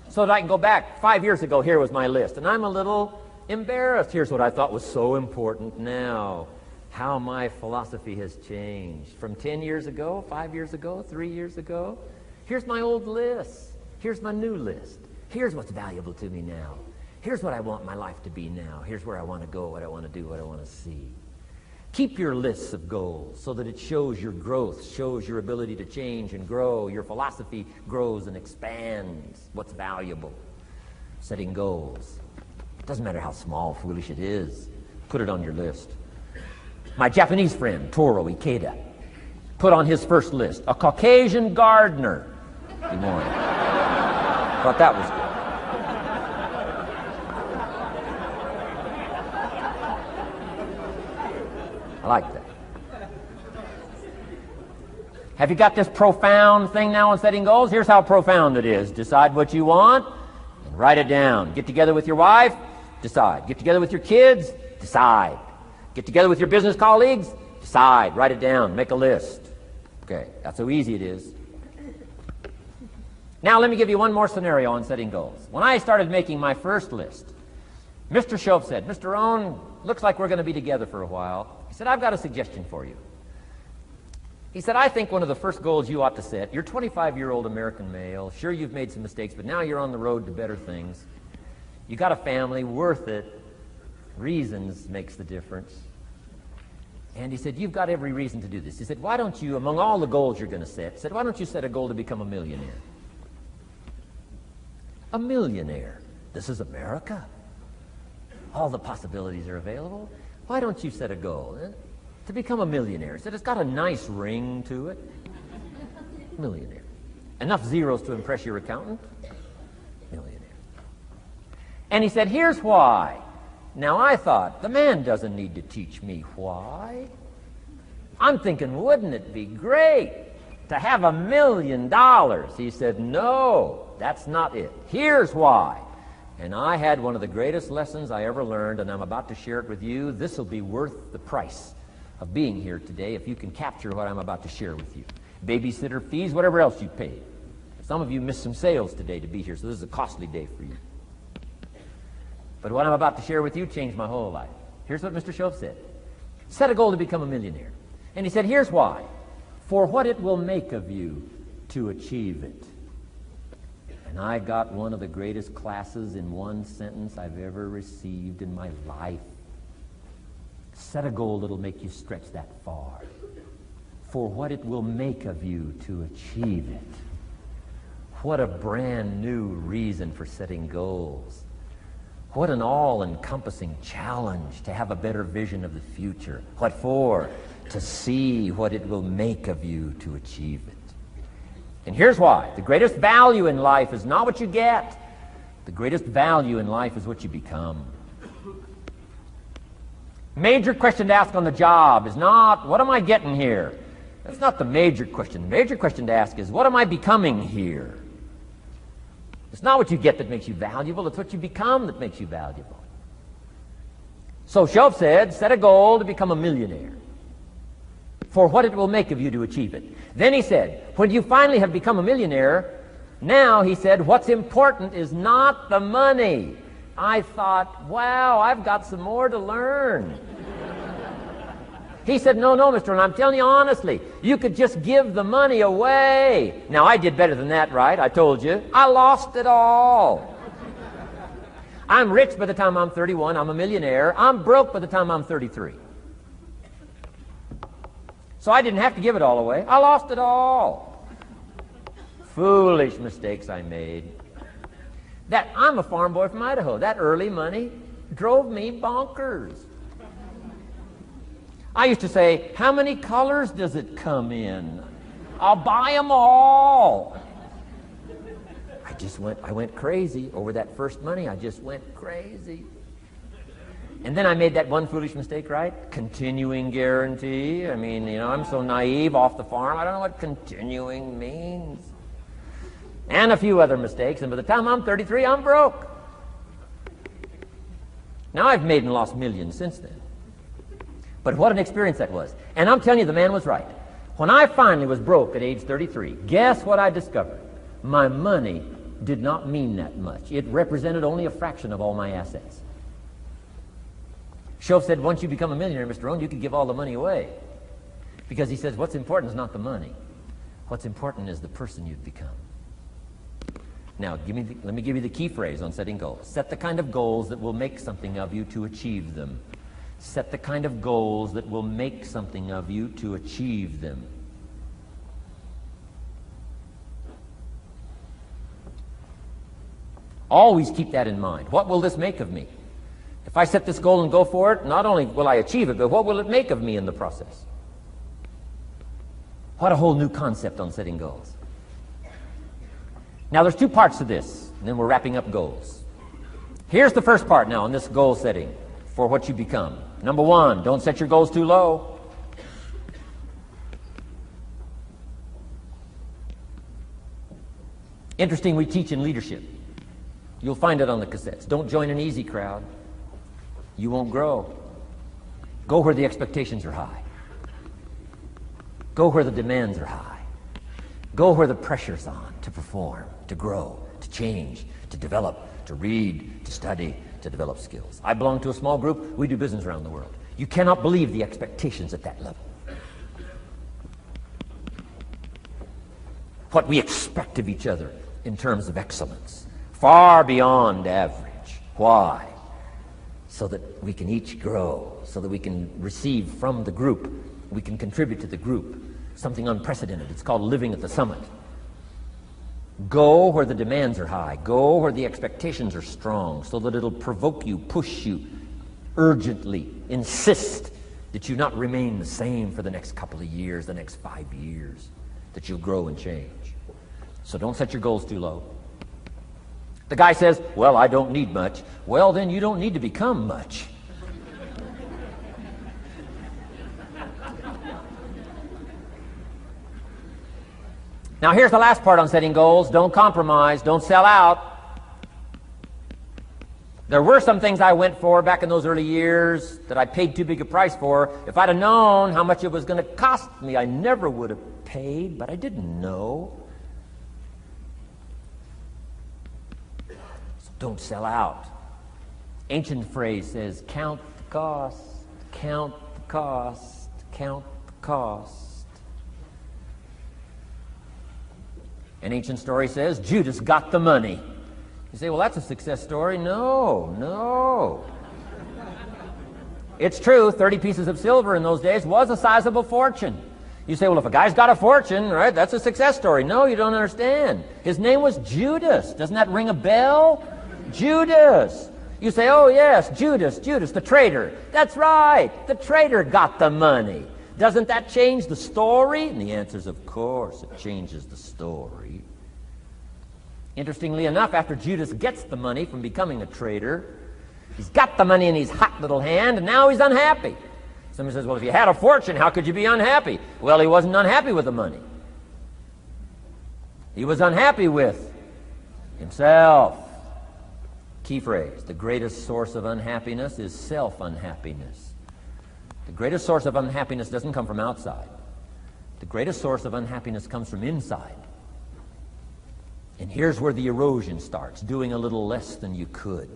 so that I can go back. 5 years ago, here was my list. And I'm a little embarrassed. Here's what I thought was so important now. How my philosophy has changed. From 10 years ago, 5 years ago, 3 years ago. Here's my old list. Here's my new list. Here's what's valuable to me now. Here's what I want my life to be now. Here's where I want to go, what I want to do, what I want to see. Keep your lists of goals so that it shows your growth, shows your ability to change and grow. Your philosophy grows and expands what's valuable. Setting goals. It doesn't matter how small, foolish it is. Put it on your list. My Japanese friend, Toro Ikeda, put on his first list, a Caucasian gardener. Good morning. Thought that was good. I like that. Have you got this profound thing now on setting goals? Here's how profound it is. Decide what you want and write it down. Get together with your wife, decide. Get together with your kids, decide. Get together with your business colleagues, decide. Write it down. Make a list. Okay, that's how easy it is. Now let me give you one more scenario on setting goals. When I started making my first list, Mr. Shoaff said, Mr. Rohn, looks like we're going to be together for a while. He said, I've got a suggestion for you. He said, I think one of the first goals you ought to set, you're a 25-year-old American male. Sure, you've made some mistakes, but now you're on the road to better things. You got a family, worth it. Reasons makes the difference. And he said, you've got every reason to do this. He said, why don't you, among all the goals you're going to set, he said, why don't you set a goal to become a millionaire? A millionaire. This is America. All the possibilities are available. Why don't you set a goal to become a millionaire? He said, it's got a nice ring to it. Millionaire. Enough zeros to impress your accountant? Millionaire. And he said, here's why. Now I thought, the man doesn't need to teach me why. I'm thinking, wouldn't it be great to have $1 million? He said, no, that's not it. Here's why. And I had one of the greatest lessons I ever learned, and I'm about to share it with you. This will be worth the price of being here today if you can capture what I'm about to share with you. Babysitter fees, whatever else you paid. Some of you missed some sales today to be here, so this is a costly day for you. But what I'm about to share with you changed my whole life. Here's what Mr. Shoaff said. Set a goal to become a millionaire. And he said, here's why. For what it will make of you to achieve it. And I got one of the greatest classes in one sentence I've ever received in my life. Set a goal that'll make you stretch that far. For what it will make of you to achieve it. What a brand new reason for setting goals. What an all-encompassing challenge to have a better vision of the future. What for? To see what it will make of you to achieve it. And here's why. The greatest value in life is not what you get. The greatest value in life is what you become. Major question to ask on the job is not, what am I getting here? That's not the major question. The major question to ask is, what am I becoming here? It's not what you get that makes you valuable. It's what you become that makes you valuable. So Shoaff said, set a goal to become a millionaire. For what it will make of you to achieve it. Then he said, when you finally have become a millionaire, now, he said, what's important is not the money. I thought, wow, I've got some more to learn. He said, no, Mr. Rohn, I'm telling you honestly, you could just give the money away. Now, I did better than that, right? I told you. I lost it all. I'm rich by the time I'm 31. I'm a millionaire. I'm broke by the time I'm 33. So I didn't have to give it all away. I lost it all. Foolish mistakes I made. I'm a farm boy from Idaho. That early money drove me bonkers. I used to say, how many colors does it come in? I'll buy them all. I I went crazy over that first money. I just went crazy. And then I made that one foolish mistake, right? Continuing guarantee. I mean, I'm so naive off the farm. I don't know what continuing means. And a few other mistakes. And by the time I'm 33, I'm broke. Now I've made and lost millions since then. But what an experience that was. And I'm telling you, the man was right. When I finally was broke at age 33, guess what I discovered? My money did not mean that much. It represented only a fraction of all my assets. Shoaff said, once you become a millionaire, Mr. Rohn, you could give all the money away. Because he says, what's important is not the money. What's important is the person you've become. Now, let me give you the key phrase on setting goals. Set the kind of goals that will make something of you to achieve them. Set the kind of goals that will make something of you to achieve them. Always keep that in mind. What will this make of me? If I set this goal and go for it, not only will I achieve it, but what will it make of me in the process? What a whole new concept on setting goals. Now, there's two parts to this, and then we're wrapping up goals. Here's the first part now in this goal setting for what you become. Number one, don't set your goals too low. Interesting, we teach in leadership. You'll find it on the cassettes. Don't join an easy crowd. You won't grow. Go where the expectations are high. Go where the demands are high. Go where the pressure's on to perform, to grow, to change, to develop, to read, to study, to develop skills. I belong to a small group. We do business around the world. You cannot believe the expectations at that level. What we expect of each other in terms of excellence. Far beyond average. Why? So that we can each grow, so that we can receive from the group, we can contribute to the group. Something unprecedented. It's called living at the summit. Go where the demands are high. Go where the expectations are strong, so that it'll provoke you, push you, urgently insist that you not remain the same for the next couple of years, the next 5 years, that you'll grow and change. So don't set your goals too low. The guy says, well, I don't need much. Well, then you don't need to become much. Now, here's the last part on setting goals. Don't compromise. Don't sell out. There were some things I went for back in those early years that I paid too big a price for. If I'd have known how much it was going to cost me, I never would have paid, but I didn't know. So don't sell out. Ancient phrase says, count the cost, count the cost, count the cost. An ancient story says, Judas got the money. You say, well, that's a success story. No. It's true, 30 pieces of silver in those days was a sizable fortune. You say, well, if a guy's got a fortune, right, that's a success story. No, you don't understand. His name was Judas. Doesn't that ring a bell? Judas. You say, oh, yes, Judas, the traitor. That's right, the traitor got the money. Doesn't that change the story? And the answer is, of course, it changes the story. Interestingly enough, after Judas gets the money from becoming a traitor, he's got the money in his hot little hand, and now he's unhappy. Somebody says, well, if you had a fortune, how could you be unhappy? Well, he wasn't unhappy with the money. He was unhappy with himself. Key phrase, the greatest source of unhappiness is self-unhappiness. The greatest source of unhappiness doesn't come from outside. The greatest source of unhappiness comes from inside. And here's where the erosion starts, doing a little less than you could.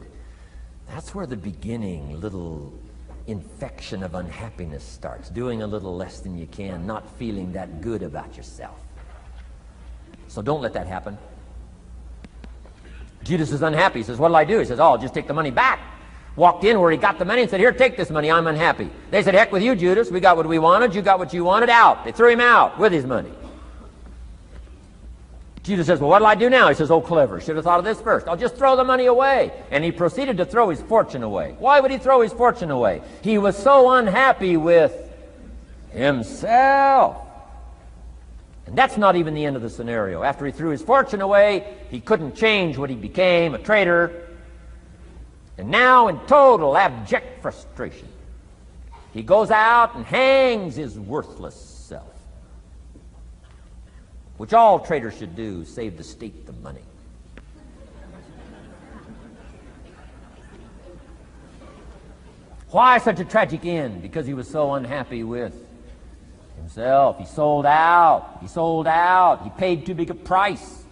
That's where the beginning little infection of unhappiness starts, doing a little less than you can, not feeling that good about yourself. So don't let that happen. Judas is unhappy. He says, what'll I do? He says, oh, I'll just take the money back. Walked in where he got the money and said, here, take this money, I'm unhappy. They said, heck with you, Judas. We got what we wanted, you got what you wanted, out. They threw him out with his money. Judas says, well, what'll I do now? He says, oh, clever. Should have thought of this first. I'll just throw the money away. And he proceeded to throw his fortune away. Why would he throw his fortune away? He was so unhappy with himself. And that's not even the end of the scenario. After he threw his fortune away, he couldn't change what he became, a trader. And now, in total abject frustration, he goes out and hangs his worthless self, which all traders should do, save the state the money. Why such a tragic end? Because he was so unhappy with himself. He sold out. He sold out. He paid too big a price.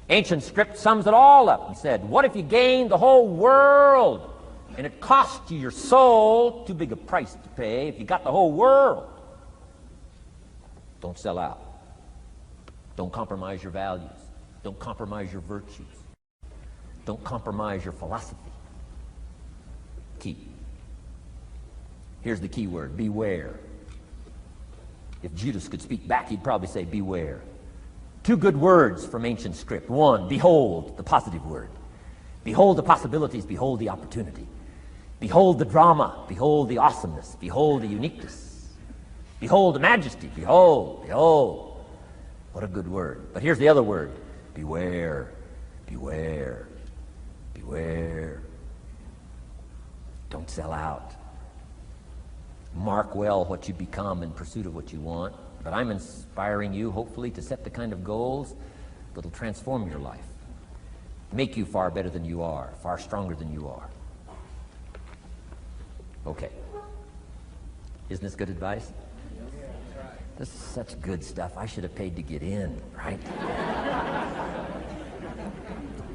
Ancient script sums it all up and said, what if you gained the whole world and it cost you your soul? Too big a price to pay if you got the whole world. Don't sell out. Don't compromise your values. Don't compromise your virtues. Don't compromise your philosophy. Key. Here's the key word, beware. If Judas could speak back, he'd probably say beware. Two good words from ancient script. One, behold, the positive word. Behold the possibilities, behold the opportunity. Behold the drama, behold the awesomeness, behold the uniqueness. Behold the majesty, behold, behold. What a good word. But here's the other word, beware, beware, beware. Don't sell out. Mark well what you become in pursuit of what you want. But I'm inspiring you, hopefully, to set the kind of goals that will transform your life, make you far better than you are, far stronger than you are. Okay. Isn't this good advice? This is such good stuff. I should have paid to get in, right?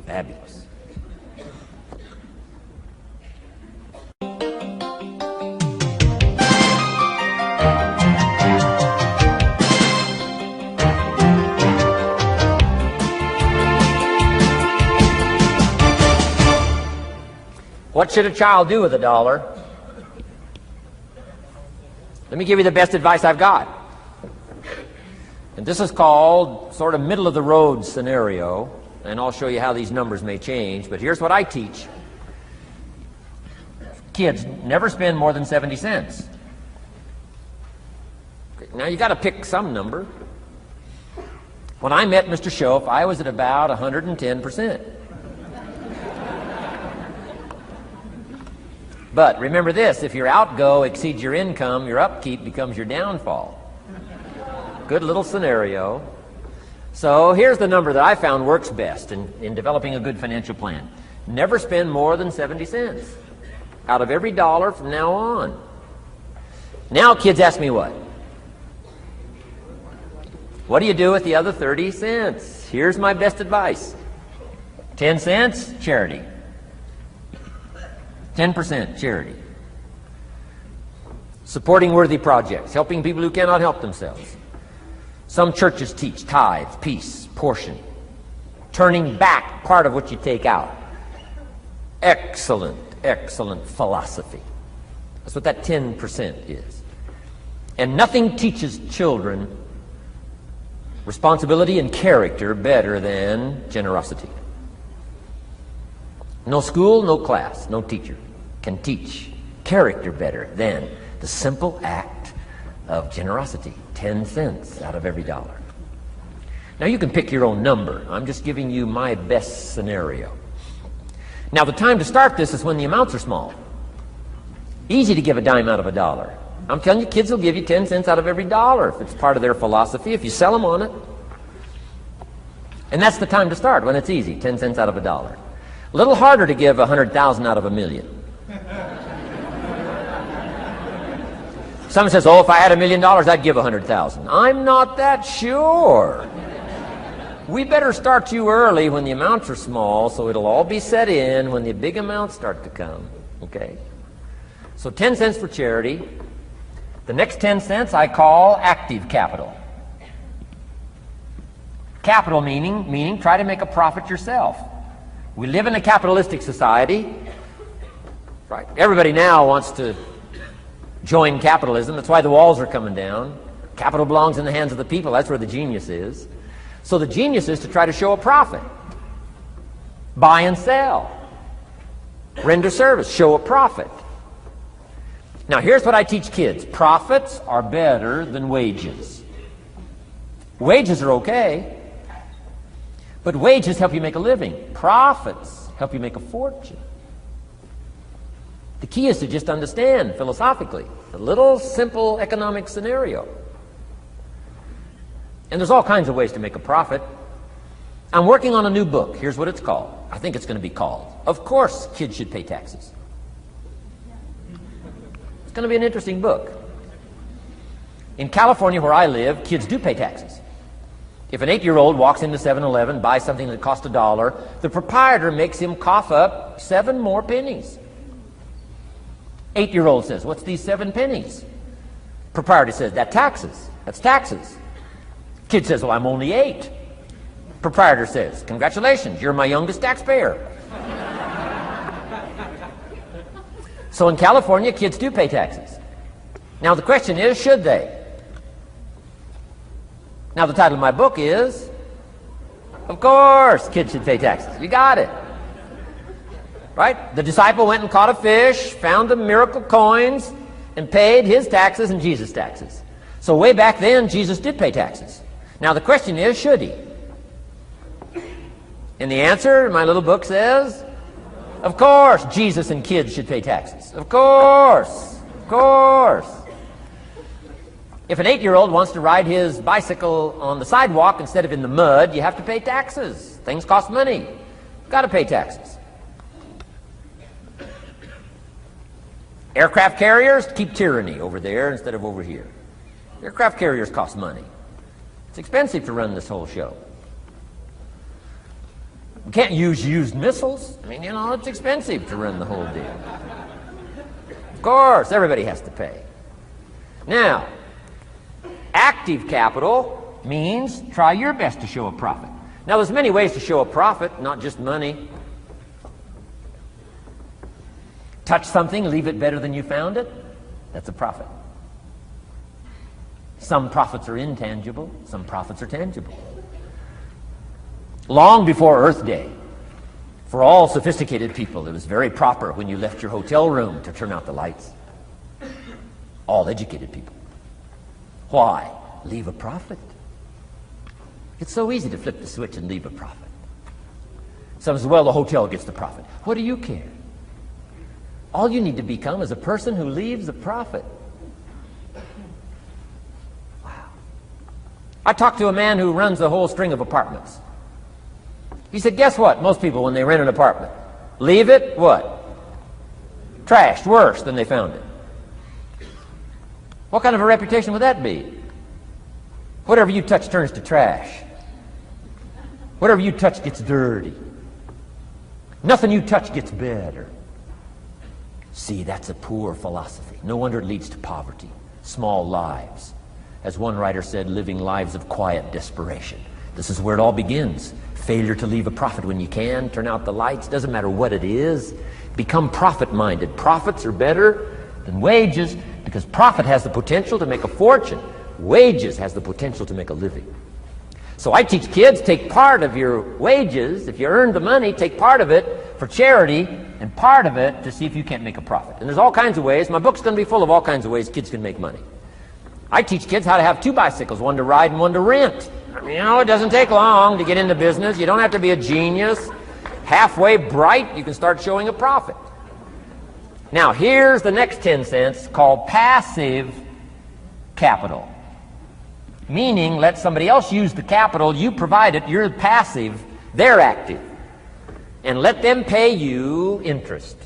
Fabulous. What should a child do with $1? Let me give you the best advice I've got. And this is called sort of middle of the road scenario, and I'll show you how these numbers may change, but here's what I teach. Kids, never spend more than 70 cents. Okay, now you got to pick some number. When I met Mr. Schoaf, I was at about 110%. But remember this, if your outgo exceeds your income, your upkeep becomes your downfall. Good little scenario. So here's the number that I found works best in developing a good financial plan. Never spend more than 70 cents out of every dollar from now on. Now kids ask me what? What do you do with the other 30 cents? Here's my best advice. 10 cents, charity. 10% charity. Supporting worthy projects, helping people who cannot help themselves. Some churches teach tithe, peace, portion. Turning back part of what you take out. Excellent, excellent philosophy. That's what that 10% is. And nothing teaches children responsibility and character better than generosity. No school, no class, no teacher can teach character better than the simple act of generosity. 10 cents out of every dollar. Now you can pick your own number. I'm just giving you my best scenario. Now the time to start this is when the amounts are small. Easy to give a dime out of $1. I'm telling you, kids will give you 10 cents out of every dollar if it's part of their philosophy, if you sell them on it. And that's the time to start, when it's easy, 10 cents out of $1. A little harder to give 100,000 out of 1,000,000. Someone says, oh, if I had $1 million, I'd give 100,000. I'm not that sure. We better start you early when the amounts are small, so it'll all be set in when the big amounts start to come. Okay? So 10 cents for charity. The next 10 cents I call active capital. Capital meaning try to make a profit yourself. We live in a capitalistic society. Right? Everybody now wants to join capitalism. That's why the walls are coming down. Capital belongs in the hands of the people. That's where the genius is. So the genius is to try to show a profit. Buy and sell. Render service. Show a profit. Now here's what I teach kids. Profits are better than wages. Wages are okay, but wages help you make a living. Profits help you make a fortune. The key is to just understand philosophically a little simple economic scenario. And there's all kinds of ways to make a profit. I'm working on a new book. Here's what it's called. I think it's going to be called, Of Course Kids Should Pay Taxes. It's going to be an interesting book. In California, where I live, kids do pay taxes. If an 8-year-old walks into 7-Eleven, buys something that costs $1, the proprietor makes him cough up 7 more pennies. 8-year-old says, "What's these 7 pennies?" Proprietor says, "That's taxes. That's taxes." Kid says, "Well, I'm only 8. Proprietor says, "Congratulations, you're my youngest taxpayer." So in California, kids do pay taxes. Now the question is, should they? Now the title of my book is, Of Course Kids Should Pay Taxes. You got it. Right? The disciple went and caught a fish, found the miracle coins, and paid his taxes and Jesus' taxes. So way back then, Jesus did pay taxes. Now the question is, should he? And the answer in my little book says, of course Jesus and kids should pay taxes. Of course. Of course. If an 8-year-old wants to ride his bicycle on the sidewalk instead of in the mud, you have to pay taxes. Things cost money. You've got to pay taxes. Aircraft carriers keep tyranny over there instead of over here. Aircraft carriers cost money. It's expensive to run this whole show. We can't use used missiles. I mean, you know, it's expensive to run the whole deal. Of course, everybody has to pay. Now, active capital means try your best to show a profit. Now, there's many ways to show a profit, not just money. Touch something, leave it better than you found it. That's a profit. Some profits are intangible, some profits are tangible. Long before Earth Day, for all sophisticated people, it was very proper when you left your hotel room to turn out the lights. All educated people. Why? Leave a profit. It's so easy to flip the switch and leave a profit. Some say, well, the hotel gets the profit. What do you care? All you need to become is a person who leaves a profit. Wow. I talked to a man who runs a whole string of apartments. He said, guess what? Most people, when they rent an apartment, leave it, what? Trashed, worse than they found it. What kind of a reputation would that be? Whatever you touch turns to trash. Whatever you touch gets dirty. Nothing you touch gets better. See, that's a poor philosophy. No wonder it leads to poverty, small lives. As one writer said, living lives of quiet desperation. This is where it all begins. Failure to leave a profit when you can, turn out the lights, doesn't matter what it is. Become profit-minded. Profits are better than wages because profit has the potential to make a fortune. Wages has the potential to make a living. So I teach kids, take part of your wages. If you earn the money, take part of it for charity and part of it to see if you can't make a profit. And there's all kinds of ways. My book's going to be full of all kinds of ways kids can make money. I teach kids how to have 2 bicycles, one to ride and one to rent. I mean, you know, it doesn't take long to get into business. You don't have to be a genius. Halfway bright, you can start showing a profit. Now, here's the next 10 cents called passive capital. Meaning, let somebody else use the capital, you provide it, you're passive, they're active. And let them pay you interest.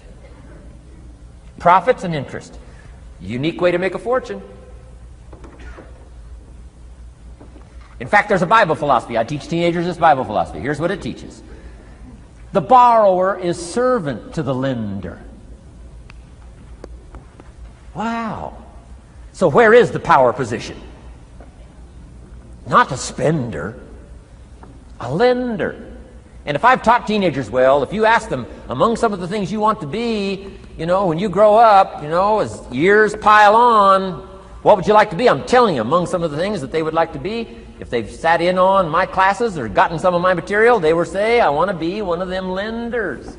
Profits and interest. Unique way to make a fortune. In fact, there's a Bible philosophy. I teach teenagers this Bible philosophy. Here's what it teaches. The borrower is servant to the lender. Wow. So where is the power position? Not a spender, a lender. And if I've taught teenagers well, if you ask them, among some of the things you want to be, you know, when you grow up, you know, as years pile on, what would you like to be? I'm telling you, among some of the things that they would like to be, if they've sat in on my classes or gotten some of my material, they will say, I want to be one of them lenders.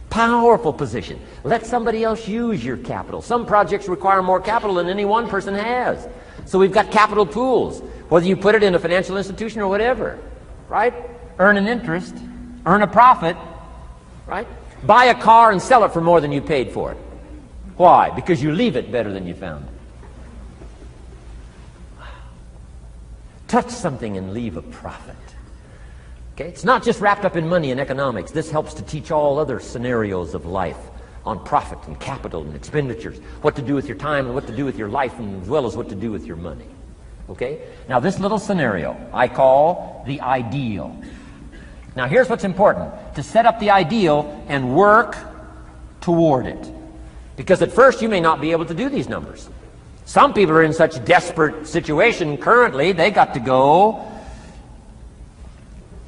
Powerful position. Let somebody else use your capital. Some projects require more capital than any one person has. So we've got capital pools, whether you put it in a financial institution or whatever, right? Earn an interest, earn a profit, right? Buy a car and sell it for more than you paid for it. Why? Because you leave it better than you found it. Touch something and leave a profit. Okay? It's not just wrapped up in money and economics. This helps to teach all other scenarios of life on profit and capital and expenditures, what to do with your time and what to do with your life, and as well as what to do with your money. Okay? Now this little scenario I call the ideal. Now here's what's important: to set up the ideal and work toward it. Because at first you may not be able to do these numbers. Some people are in such desperate situation currently, they got to go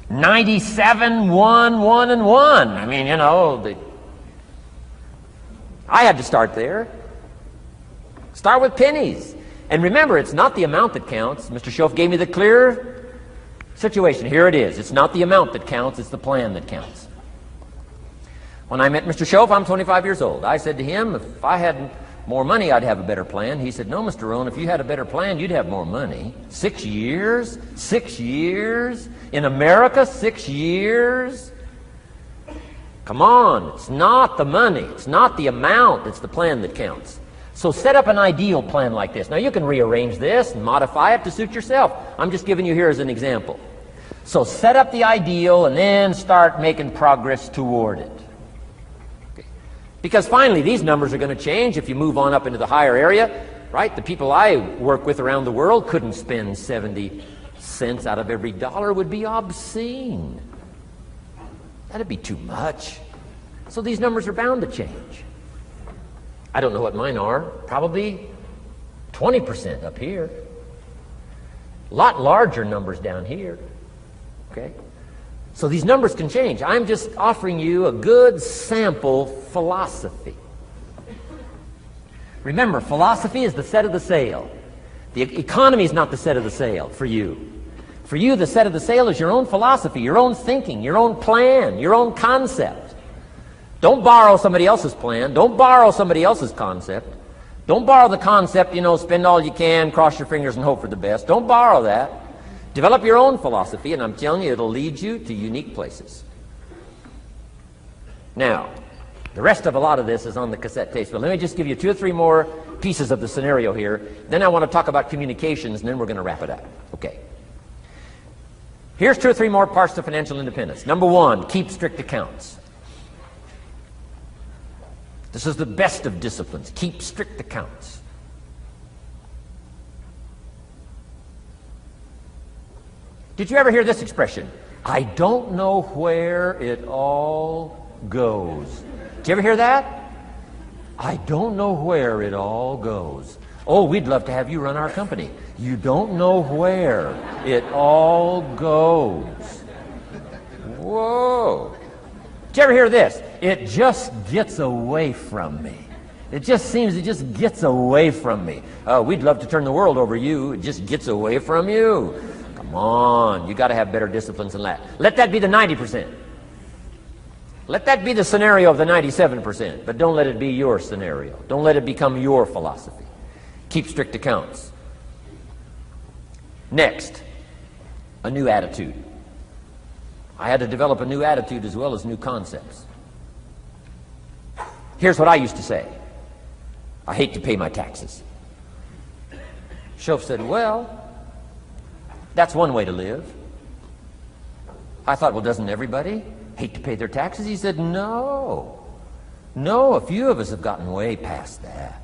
97, 1, 1, and 1. I mean, you know, I had to start there. Start with pennies. And remember, it's not the amount that counts. Mr. Schoaf gave me the clear situation. Here it is. It's not the amount that counts, it's the plan that counts. When I met Mr. Schoaf, I'm 25 years old. I said to him, if I had more money, I'd have a better plan. He said, no, Mr. Rohn, if you had a better plan, you'd have more money. 6 years? 6 years? In America, 6 years? Come on, it's not the money, it's not the amount, it's the plan that counts. So set up an ideal plan like this. Now you can rearrange this and modify it to suit yourself. I'm just giving you here as an example. So set up the ideal and then start making progress toward it. Okay. Because finally these numbers are going to change if you move on up into the higher area, right? The people I work with around the world couldn't spend 70 cents out of every dollar. Would be obscene. That'd be too much. So these numbers are bound to change. I don't know what mine are. Probably 20% up here. A lot larger numbers down here. Okay? So these numbers can change. I'm just offering you a good sample philosophy. Remember, philosophy is the set of the sail. The economy is not the set of the sail for you. For you, the set of the sail is your own philosophy, your own thinking, your own plan, your own concept. Don't borrow somebody else's plan. Don't borrow somebody else's concept. Don't borrow the concept, you know, spend all you can, cross your fingers and hope for the best. Don't borrow that. Develop your own philosophy, and I'm telling you, it'll lead you to unique places. Now, the rest of a lot of this is on the cassette tapes, but let me just give you 2 or 3 more pieces of the scenario here. Then I want to talk about communications, and then we're going to wrap it up. Okay. Here's 2 or 3 more parts to financial independence. Number 1, keep strict accounts. This is the best of disciplines. Keep strict accounts. Did you ever hear this expression? I don't know where it all goes. Did you ever hear that? I don't know where it all goes. Oh, we'd love to have you run our company. You don't know where it all goes. Whoa. Did you ever hear this? It just gets away from me. It just seems it just gets away from me. We'd love to turn the world over you. It just gets away from you. Come on. You got to have better disciplines than that. Let that be the 90%. Let that be the scenario of the 97%. But don't let it be your scenario. Don't let it become your philosophy. Keep strict accounts. Next, a new attitude. I had to develop a new attitude as well as new concepts. Here's what I used to say. I hate to pay my taxes. Schoaf said, well, that's one way to live. I thought, well, doesn't everybody hate to pay their taxes? He said, no. No, a few of us have gotten way past that.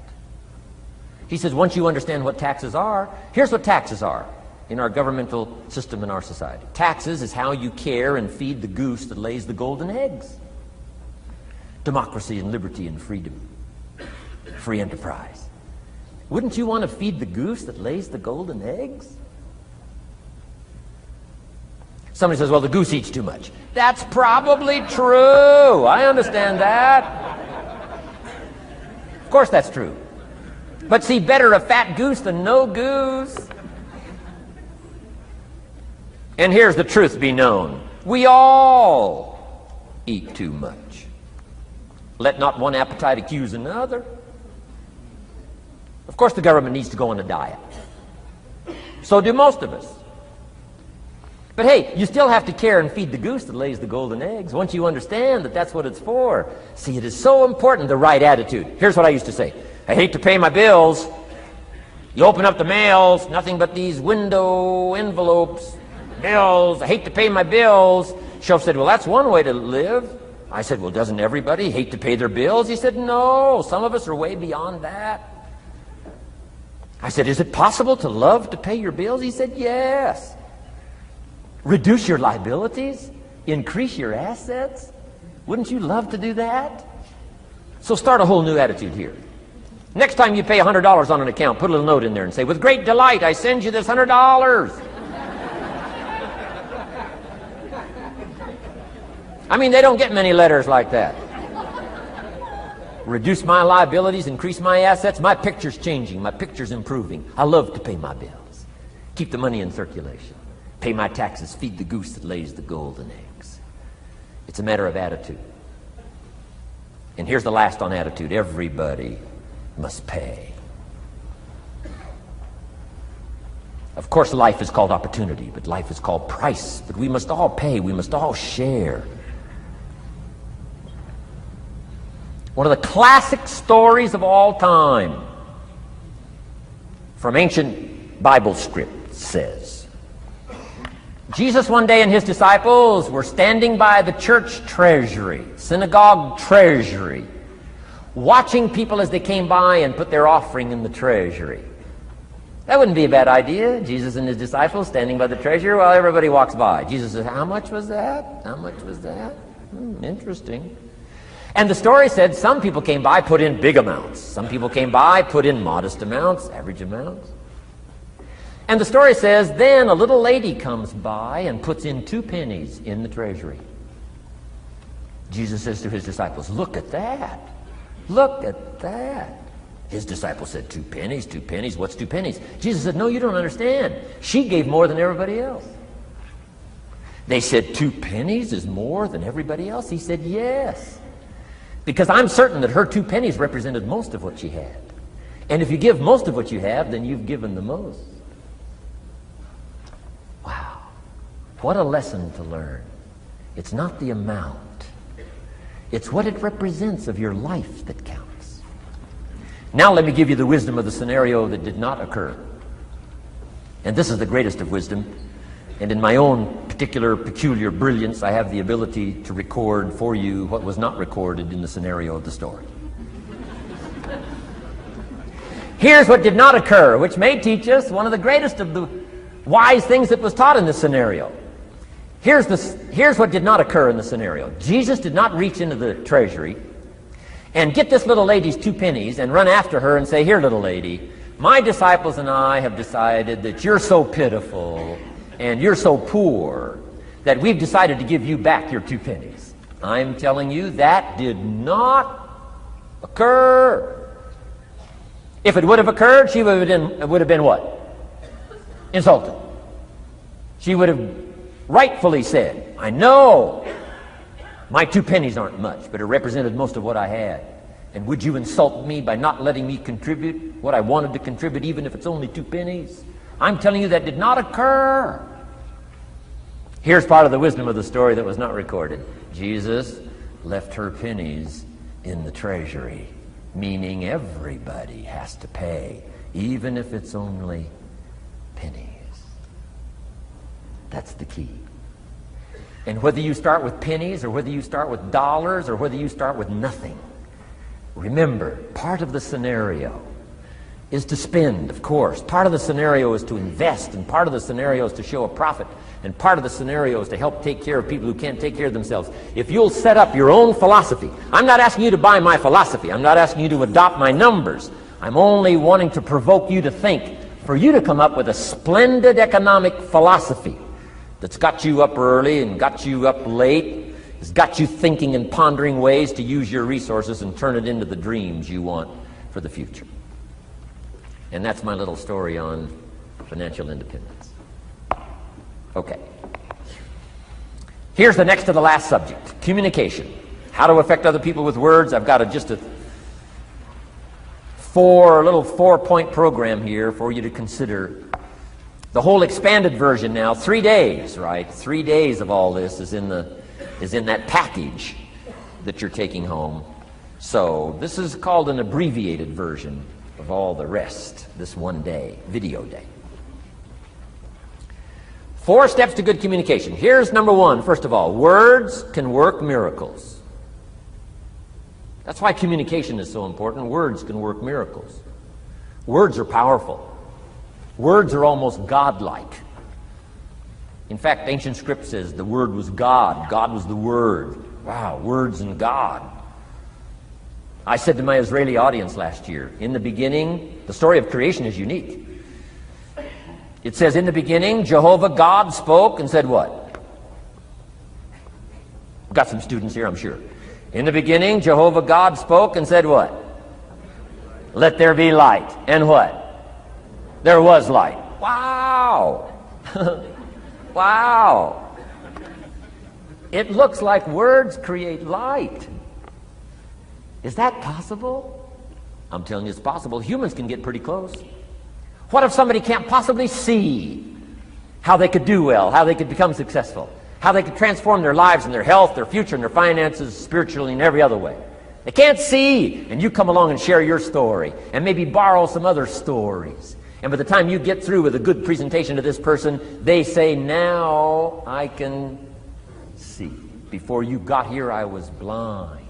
He says, once you understand what taxes are, here's what taxes are in our governmental system in our society. Taxes is how you care and feed the goose that lays the golden eggs. Democracy and liberty and freedom. Free enterprise. Wouldn't you want to feed the goose that lays the golden eggs? Somebody says, well, the goose eats too much. That's probably true. I understand that. Of course that's true. But see, better a fat goose than no goose. And here's the truth be known. We all eat too much. Let not one appetite accuse another. Of course the government needs to go on a diet. So do most of us. But hey, you still have to care and feed the goose that lays the golden eggs. Once you understand that that's what it's for. See, it is so important, the right attitude. Here's what I used to say. I hate to pay my bills. You open up the mails, nothing but these window envelopes, bills. I hate to pay my bills. Shoaff said, well, that's one way to live. I said, well, doesn't everybody hate to pay their bills? He said, no, some of us are way beyond that. I said, is it possible to love to pay your bills? He said, yes. Reduce your liabilities? Increase your assets? Wouldn't you love to do that? So start a whole new attitude here. Next time you pay $100 on an account, put a little note in there and say, with great delight, I send you this $100. I mean, they don't get many letters like that. Reduce my liabilities, increase my assets. My picture's changing. My picture's improving. I love to pay my bills. Keep the money in circulation. Pay my taxes. Feed the goose that lays the golden eggs. It's a matter of attitude. And here's the last on attitude. Everybody must pay. Of course, life is called opportunity, but life is called price. But we must all pay. We must all share. One of the classic stories of all time from ancient Bible script says, Jesus one day and his disciples were standing by the church treasury, synagogue treasury, watching people as they came by and put their offering in the treasury. That wouldn't be a bad idea. Jesus and his disciples standing by the treasury while everybody walks by. Jesus says, how much was that? How much was that? Interesting. And the story said some people came by, put in big amounts. Some people came by, put in modest amounts, average amounts. And the story says, then a little lady comes by and puts in 2 pennies in the treasury. Jesus says to his disciples, look at that. Look at that. His disciples said, 2 pennies, 2 pennies. What's 2 pennies? Jesus said, no, you don't understand. She gave more than everybody else. They said, 2 pennies is more than everybody else? He said, yes. Because I'm certain that her 2 pennies represented most of what she had. And if you give most of what you have, then you've given the most. Wow. What a lesson to learn. It's not the amount. It's what it represents of your life that counts. Now let me give you the wisdom of the scenario that did not occur. And this is the greatest of wisdom. And in my own particular, peculiar brilliance, I have the ability to record for you what was not recorded in the scenario of the story. Here's what did not occur, which may teach us one of the greatest of the wise things that was taught in this scenario. Here's what did not occur in the scenario. Jesus did not reach into the treasury and get this little lady's 2 pennies and run after her and say, here, little lady, my disciples and I have decided that you're so pitiful and you're so poor that we've decided to give you back your 2 pennies. I'm telling you, that did not occur. If it would have occurred, she would have been what? Insulted. She would have rightfully said, I know my 2 pennies aren't much, but it represented most of what I had. And would you insult me by not letting me contribute what I wanted to contribute, even if it's only 2 pennies? I'm telling you that did not occur. Here's part of the wisdom of the story that was not recorded. Jesus left her pennies in the treasury, meaning everybody has to pay, even if it's only pennies. That's the key. And whether you start with pennies or whether you start with dollars or whether you start with nothing, remember, part of the scenario is to spend, of course. Part of the scenario is to invest, and part of the scenario is to show a profit, and part of the scenario is to help take care of people who can't take care of themselves. If you'll set up your own philosophy, I'm not asking you to buy my philosophy. I'm not asking you to adopt my numbers. I'm only wanting to provoke you to think, for you to come up with a splendid economic philosophy that's got you up early and got you up late, has got you thinking and pondering ways to use your resources and turn it into the dreams you want for the future. And that's my little story on financial independence. Okay. Here's the next to the last subject, communication. How to affect other people with words. I've got just a little 4-point program here for you to consider The whole expanded version now, 3 days, right? 3 days of all this is in that package that you're taking home. So this is called an abbreviated version of all the rest, this one day, video day. 4 steps to good communication. Here's number 1, first of all, words can work miracles. That's why communication is so important. Words can work miracles. Words are powerful. Words are almost godlike. In fact, ancient script says the Word was God. God was the Word. Wow, words and God. I said to my Israeli audience last year, in the beginning, the story of creation is unique. It says, in the beginning, Jehovah God spoke and said what? We've got some students here, I'm sure. In the beginning, Jehovah God spoke and said what? Let there be light. And what? There was light. Wow! Wow! It looks like words create light. Is that possible? I'm telling you it's possible. Humans can get pretty close. What if somebody can't possibly see how they could do well, how they could become successful, how they could transform their lives and their health, their future, and their finances, spiritually and every other way? They can't see, and you come along and share your story, and maybe borrow some other stories. And by the time you get through with a good presentation to this person, they say, now I can see. Before you got here, I was blind.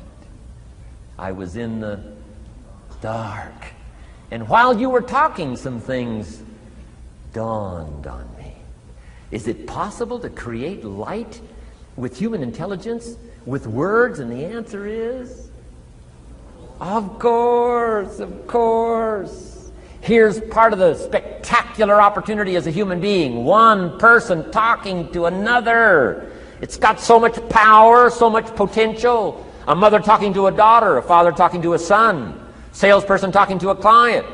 I was in the dark. And while you were talking, some things dawned on me. Is it possible to create light with human intelligence, with words? And the answer is, of course, of course. Here's part of the spectacular opportunity as a human being. One person talking to another. It's got so much power, so much potential. A mother talking to a daughter, a father talking to a son, salesperson talking to a client.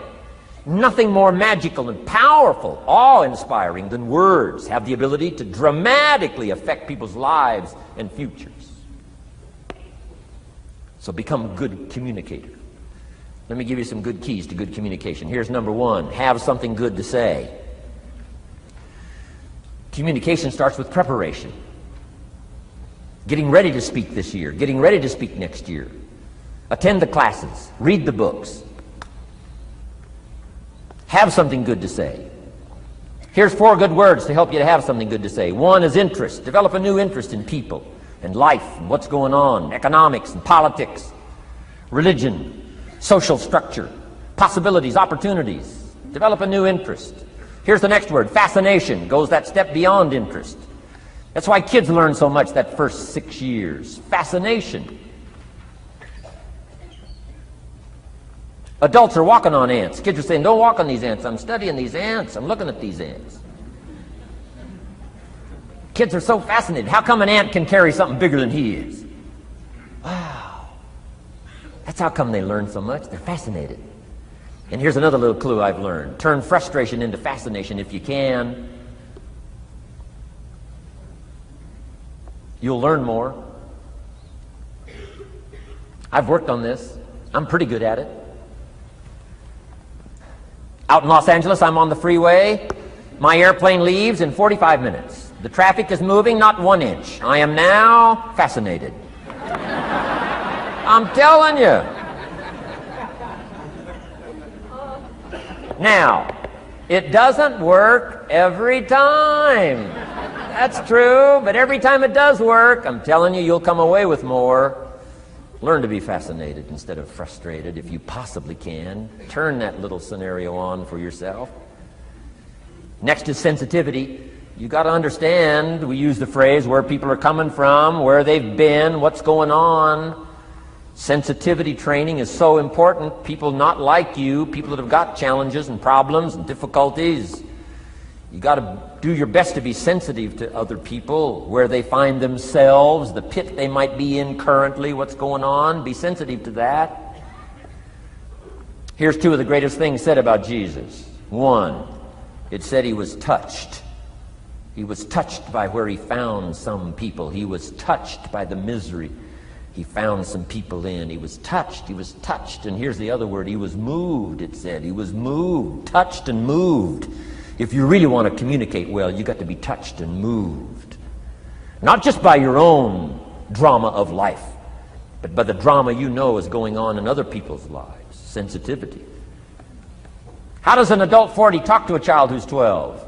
Nothing more magical and powerful, awe-inspiring than words have the ability to dramatically affect people's lives and futures. So become a good communicator. Let me give you some good keys to good communication. Here's number 1, have something good to say. Communication starts with preparation. Getting ready to speak this year, getting ready to speak next year. Attend the classes, read the books. Have something good to say. Here's 4 good words to help you to have something good to say. 1 is interest. Develop a new interest in people and life and what's going on, economics and politics, religion, social structure, possibilities, opportunities. Develop a new interest. Here's the next word, fascination. Goes that step beyond interest. That's why kids learn so much that first 6 years. Fascination. Adults are walking on ants. Kids are saying, don't walk on these ants. I'm studying these ants. I'm looking at these ants. Kids are so fascinated. How come an ant can carry something bigger than he is? Wow. That's how come they learn so much. They're fascinated. And here's another little clue I've learned. Turn frustration into fascination if you can. You'll learn more. I've worked on this. I'm pretty good at it. Out in Los Angeles, I'm on the freeway. My airplane leaves in 45 minutes. The traffic is moving not 1 inch. I am now fascinated. I'm telling you. Now, it doesn't work every time. That's true, but every time it does work, I'm telling you, you'll come away with more. Learn to be fascinated instead of frustrated if you possibly can. Turn that little scenario on for yourself. Next is sensitivity. You got to understand, we use the phrase where people are coming from, where they've been, what's going on. Sensitivity training is so important. People not like you, people that have got challenges and problems and difficulties, you got to do your best to be sensitive to other people, where they find themselves, the pit they might be in currently, what's going on. Be sensitive to that. Here's 2 of the greatest things said about Jesus. 1, it said he was touched. He was touched by where he found some people. He was touched by the misery he found some people in. He was touched. He was touched. And here's the other word. He was moved, it said. He was moved, touched and moved. If you really want to communicate well, you've got to be touched and moved. Not just by your own drama of life, but by the drama you know is going on in other people's lives. Sensitivity. How does an adult 40 talk to a child who's 12?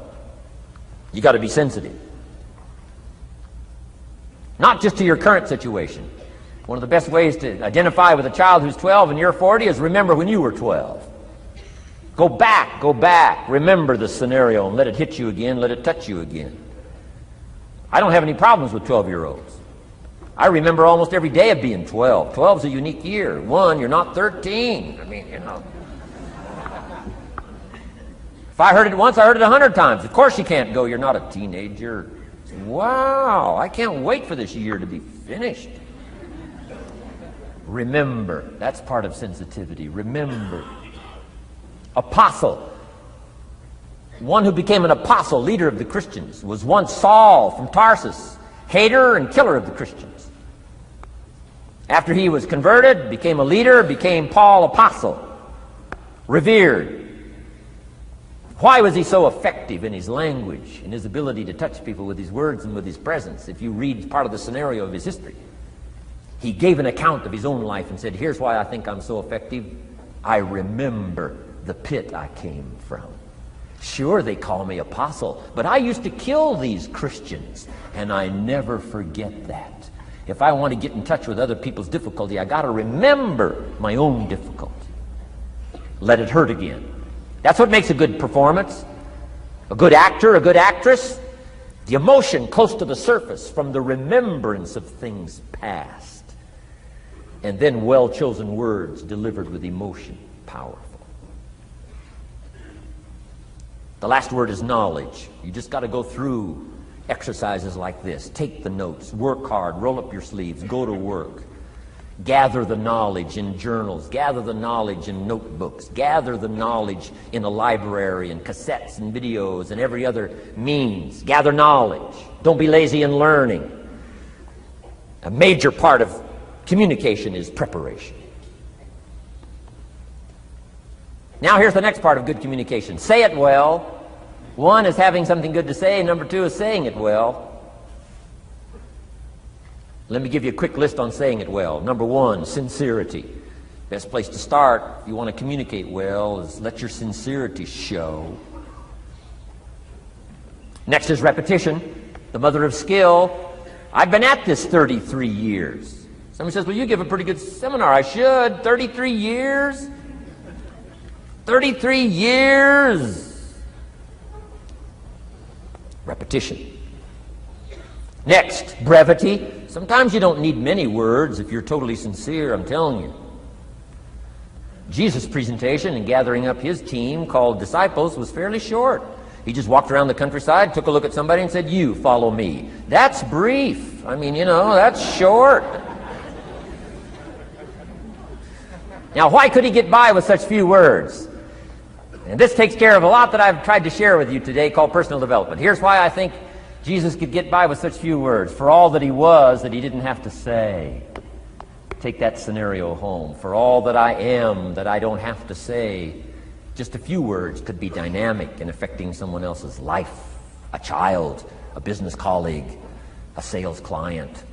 You got to be sensitive. Not just to your current situation. One of the best ways to identify with a child who's 12 and you're 40 is remember when you were 12. Go back, remember the scenario and let it hit you again, let it touch you again. I don't have any problems with 12-year-olds. I remember almost every day of being 12. 12's a unique year. One, you're not 13. I mean, you know. If I heard it once, I heard it 100 times. Of course you can't go, you're not a teenager. Wow, I can't wait for this year to be finished. Remember, that's part of sensitivity. Remember. Apostle. One who became an apostle, leader of the Christians, was once Saul from Tarsus, hater and killer of the Christians. After he was converted, became a leader, became Paul apostle, revered. Why was he so effective in his language, in his ability to touch people with his words and with his presence? If you read part of the scenario of his history, he gave an account of his own life and said, here's why I think I'm so effective. I remember the pit I came from. Sure, they call me apostle, but I used to kill these Christians, and I never forget that. If I want to get in touch with other people's difficulty, I got to remember my own difficulty. Let it hurt again. That's what makes a good performance. A good actor, a good actress. The emotion close to the surface from the remembrance of things past. And then well-chosen words delivered with emotion. Powerful. The last word is knowledge. You just got to go through exercises like this. Take the notes. Work hard. Roll up your sleeves. Go to work. Gather the knowledge in journals. Gather the knowledge in notebooks. Gather the knowledge in a library and cassettes and videos and every other means. Gather knowledge. Don't be lazy in learning. A major part of communication is preparation. Now here's the next part of good communication. Say it well. One is having something good to say. Number two is saying it well. Let me give you a quick list on saying it well. Number one, sincerity. Best place to start if you want to communicate well is let your sincerity show. Next is repetition, the mother of skill. I've been at this 33 years. Somebody says, well, you give a pretty good seminar. I should. 33 years? 33 years. Repetition. Next, brevity. Sometimes you don't need many words if you're totally sincere, I'm telling you. Jesus' presentation in gathering up his team called disciples was fairly short. He just walked around the countryside, took a look at somebody and said, you follow me. That's brief. I mean, you know, that's short. Now, why could he get by with such few words? And this takes care of a lot that I've tried to share with you today called personal development. Here's why I think Jesus could get by with such few words. For all that he was, that he didn't have to say. Take that scenario home. For all that I am, that I don't have to say. Just a few words could be dynamic in affecting someone else's life. A child, a business colleague, a sales client.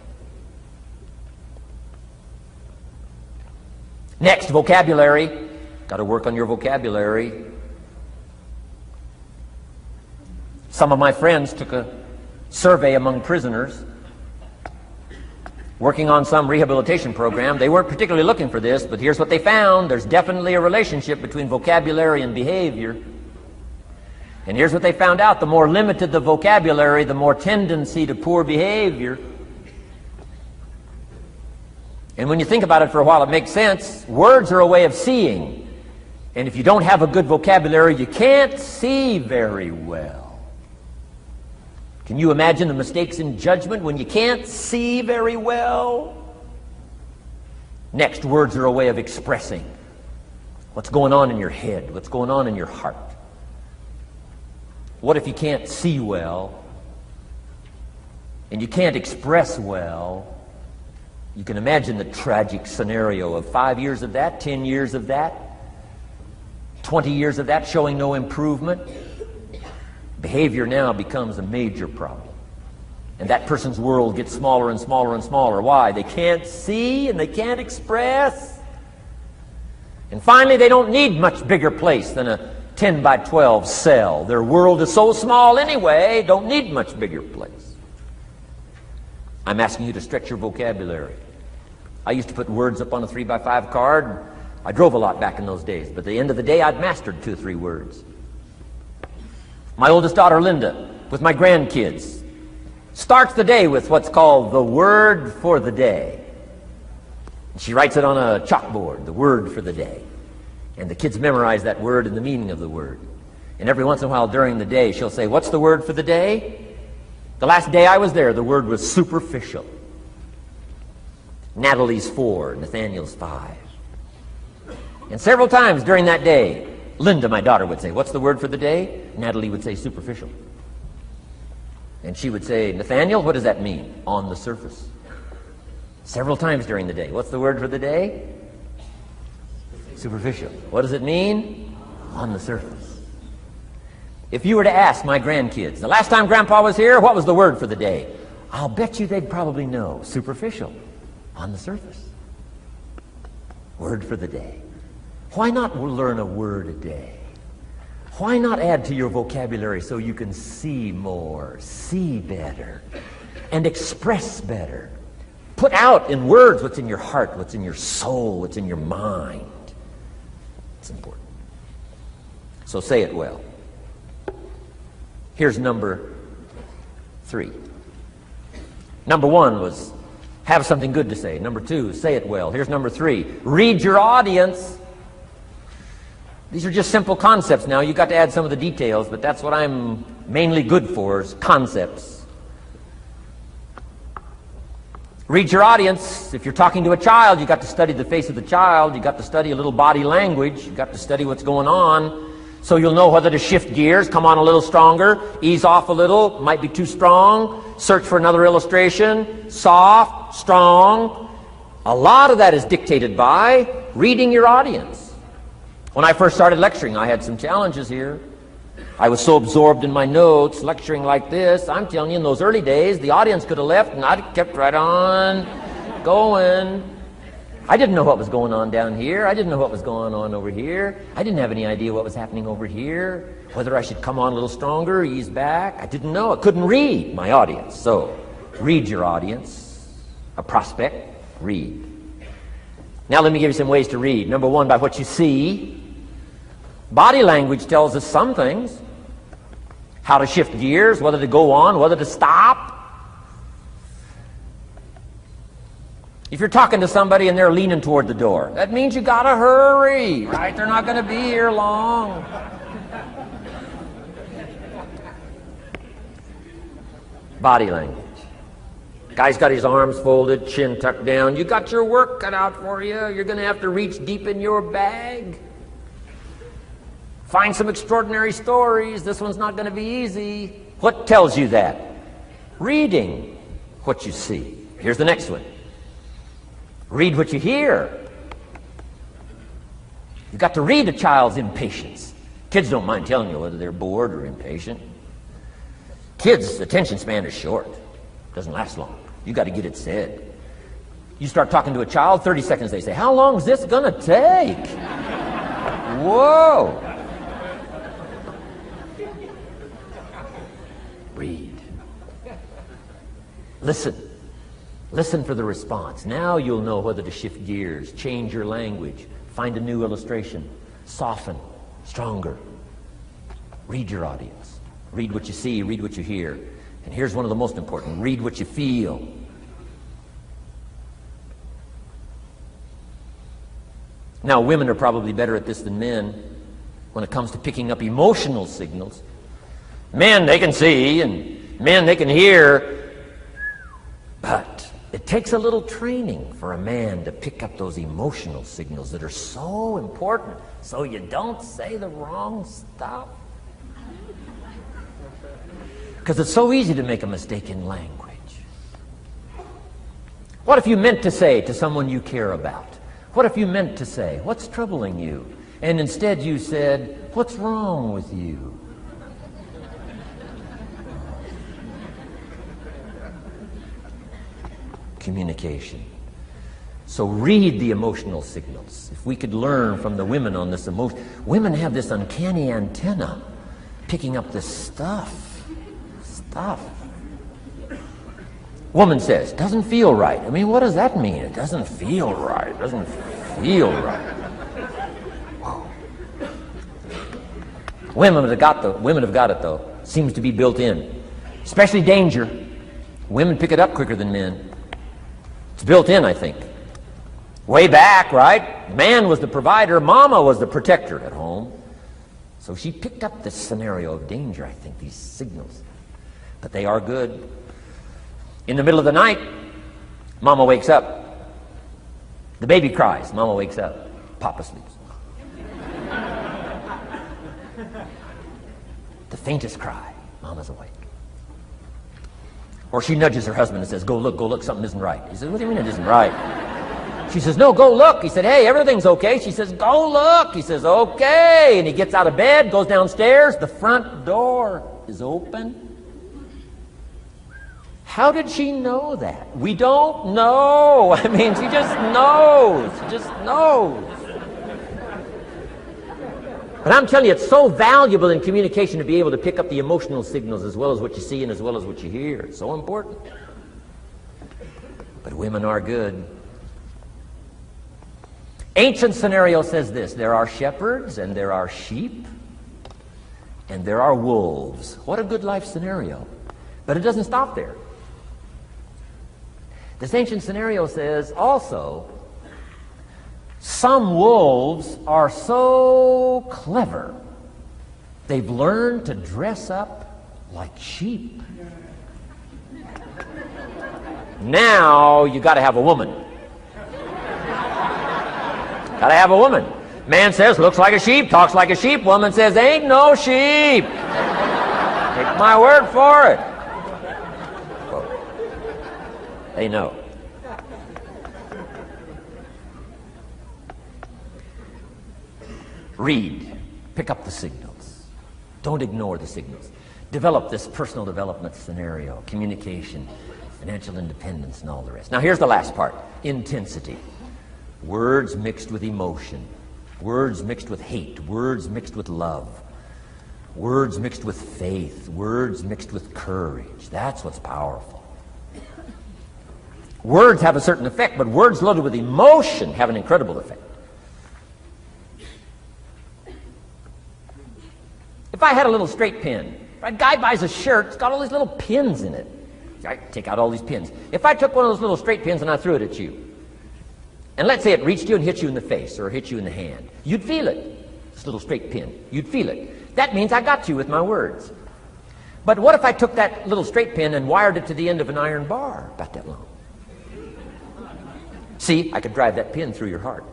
Next, vocabulary. Got to work on your vocabulary. Some of my friends took a survey among prisoners working on some rehabilitation program. They weren't particularly looking for this, but here's what they found. There's definitely a relationship between vocabulary and behavior. And here's what they found out. The more limited the vocabulary, the more tendency to poor behavior. And when you think about it for a while, it makes sense. Words are a way of seeing. And if you don't have a good vocabulary, you can't see very well. Can you imagine the mistakes in judgment when you can't see very well? Next, words are a way of expressing what's going on in your head, what's going on in your heart. What if you can't see well and you can't express well? You can imagine the tragic scenario of 5 years of that, 10 years of that, 20 years of that showing no improvement. Behavior now becomes a major problem. And that person's world gets smaller and smaller and smaller. Why? They can't see and they can't express. And finally, they don't need much bigger place than a 10 by 12 cell. Their world is so small anyway, don't need much bigger place. I'm asking you to stretch your vocabulary. I used to put words up on a 3 by 5 card. I drove a lot back in those days, but at the end of the day, I'd mastered 2 or 3 words. My oldest daughter, Linda, with my grandkids, starts the day with what's called the word for the day. She writes it on a chalkboard, the word for the day. And the kids memorize that word and the meaning of the word. And every once in a while during the day, she'll say, "What's the word for the day?" The last day I was there, the word was superficial. Natalie's 4, Nathaniel's 5. And several times during that day, Linda, my daughter, would say, "What's the word for the day?" Natalie would say, "Superficial." And she would say, "Nathaniel, what does that mean?" "On the surface." Several times during the day. "What's the word for the day?" Superficial. "What does it mean?" "On the surface." If you were to ask my grandkids, "The last time Grandpa was here, what was the word for the day?" I'll bet you they'd probably know. Superficial. On the surface. Word for the day. Why not learn a word a day? Why not add to your vocabulary so you can see more, see better, and express better? Put out in words what's in your heart, what's in your soul, what's in your mind. It's important. So say it well. Here's number 3. Number 1 was have something good to say. Number 2, say it well. Here's number 3. Read your audience. These are just simple concepts now. You've got to add some of the details, but that's what I'm mainly good for, is concepts. Read your audience. If you're talking to a child, you've got to study the face of the child. You've got to study a little body language. You've got to study what's going on so you'll know whether to shift gears, come on a little stronger, ease off a little, might be too strong, search for another illustration, soft, strong. A lot of that is dictated by reading your audience. When I first started lecturing, I had some challenges here. I was so absorbed in my notes, lecturing like this. I'm telling you, in those early days, the audience could have left and I'd kept right on going. I didn't know what was going on down here. I didn't know what was going on over here. I didn't have any idea what was happening over here, whether I should come on a little stronger, ease back. I didn't know. I couldn't read my audience. So, read your audience. A prospect, read. Now let me give you some ways to read. Number 1, by what you see. Body language tells us some things. How to shift gears, whether to go on, whether to stop. If you're talking to somebody and they're leaning toward the door, that means you gotta hurry, right? They're not gonna be here long. Body language. Guy's got his arms folded, chin tucked down. You got your work cut out for you. You're gonna have to reach deep in your bag. Find some extraordinary stories. This one's not going to be easy. What tells you that? Reading what you see. Here's the next one. Read what you hear. You've got to read a child's impatience. Kids don't mind telling you whether they're bored or impatient. Kids' attention span is short. Doesn't last long. You've got to get it said. You start talking to a child, 30 seconds they say, "How long is this going to take?" Whoa. Read. Listen. Listen for the response. Now you'll know whether to shift gears, change your language, find a new illustration, soften, stronger. Read your audience. Read what you see, read what you hear. And here's one of the most important. Read what you feel. Now, women are probably better at this than men when it comes to picking up emotional signals. Men, they can see, and men, they can hear. But it takes a little training for a man to pick up those emotional signals that are so important so you don't say the wrong stuff. Because it's so easy to make a mistake in language. What if you meant to say to someone you care about? What if you meant to say, "What's troubling you?" And instead you said, "What's wrong with you?" communication. So read the emotional signals. If we could learn from the women on this emotion. Women have this uncanny antenna picking up this stuff. Woman says, doesn't feel right. I mean, what does that mean? It doesn't feel right. It doesn't feel right. Whoa. Women have got it though. Seems to be built in. Especially danger. Women pick it up quicker than men. It's built in, I think. Way back, right? Man was the provider, mama was the protector at home. So she picked up this scenario of danger, I think, these signals. But they are good. In the middle of the night, mama wakes up. The baby cries, mama wakes up. Papa sleeps. The faintest cry, mama's awake. Or she nudges her husband and says, go look, something isn't right. He says, what do you mean it isn't right? She says, no, go look. He said, hey, everything's okay. She says, go look. He says, okay. And he gets out of bed, goes downstairs. The front door is open. How did she know that? We don't know. I mean, she just knows. She just knows. But I'm telling you, it's so valuable in communication to be able to pick up the emotional signals as well as what you see and as well as what you hear. It's so important. But women are good. Ancient scenario says this: there are shepherds and there are sheep and there are wolves. What a good life scenario. But it doesn't stop there. This ancient scenario says also, some wolves are so clever, they've learned to dress up like sheep. Now you got to have a woman. Got to have a woman. Man says, looks like a sheep, talks like a sheep. Woman says, ain't no sheep. Take my word for it. They know. Read. Pick up the signals. Don't ignore the signals. Develop this personal development scenario, communication, financial independence, and all the rest. Now here's the last part. Intensity. Words mixed with emotion. Words mixed with hate. Words mixed with love. Words mixed with faith. Words mixed with courage. That's what's powerful. Words have a certain effect, but words loaded with emotion have an incredible effect. If I had a little straight pin, if a guy buys a shirt, it's got all these little pins in it. I take out all these pins. If I took one of those little straight pins and I threw it at you, and let's say it reached you and hit you in the face or hit you in the hand, you'd feel it. This little straight pin, you'd feel it. That means I got you with my words. But what if I took that little straight pin and wired it to the end of an iron bar, about that long? See, I could drive that pin through your heart.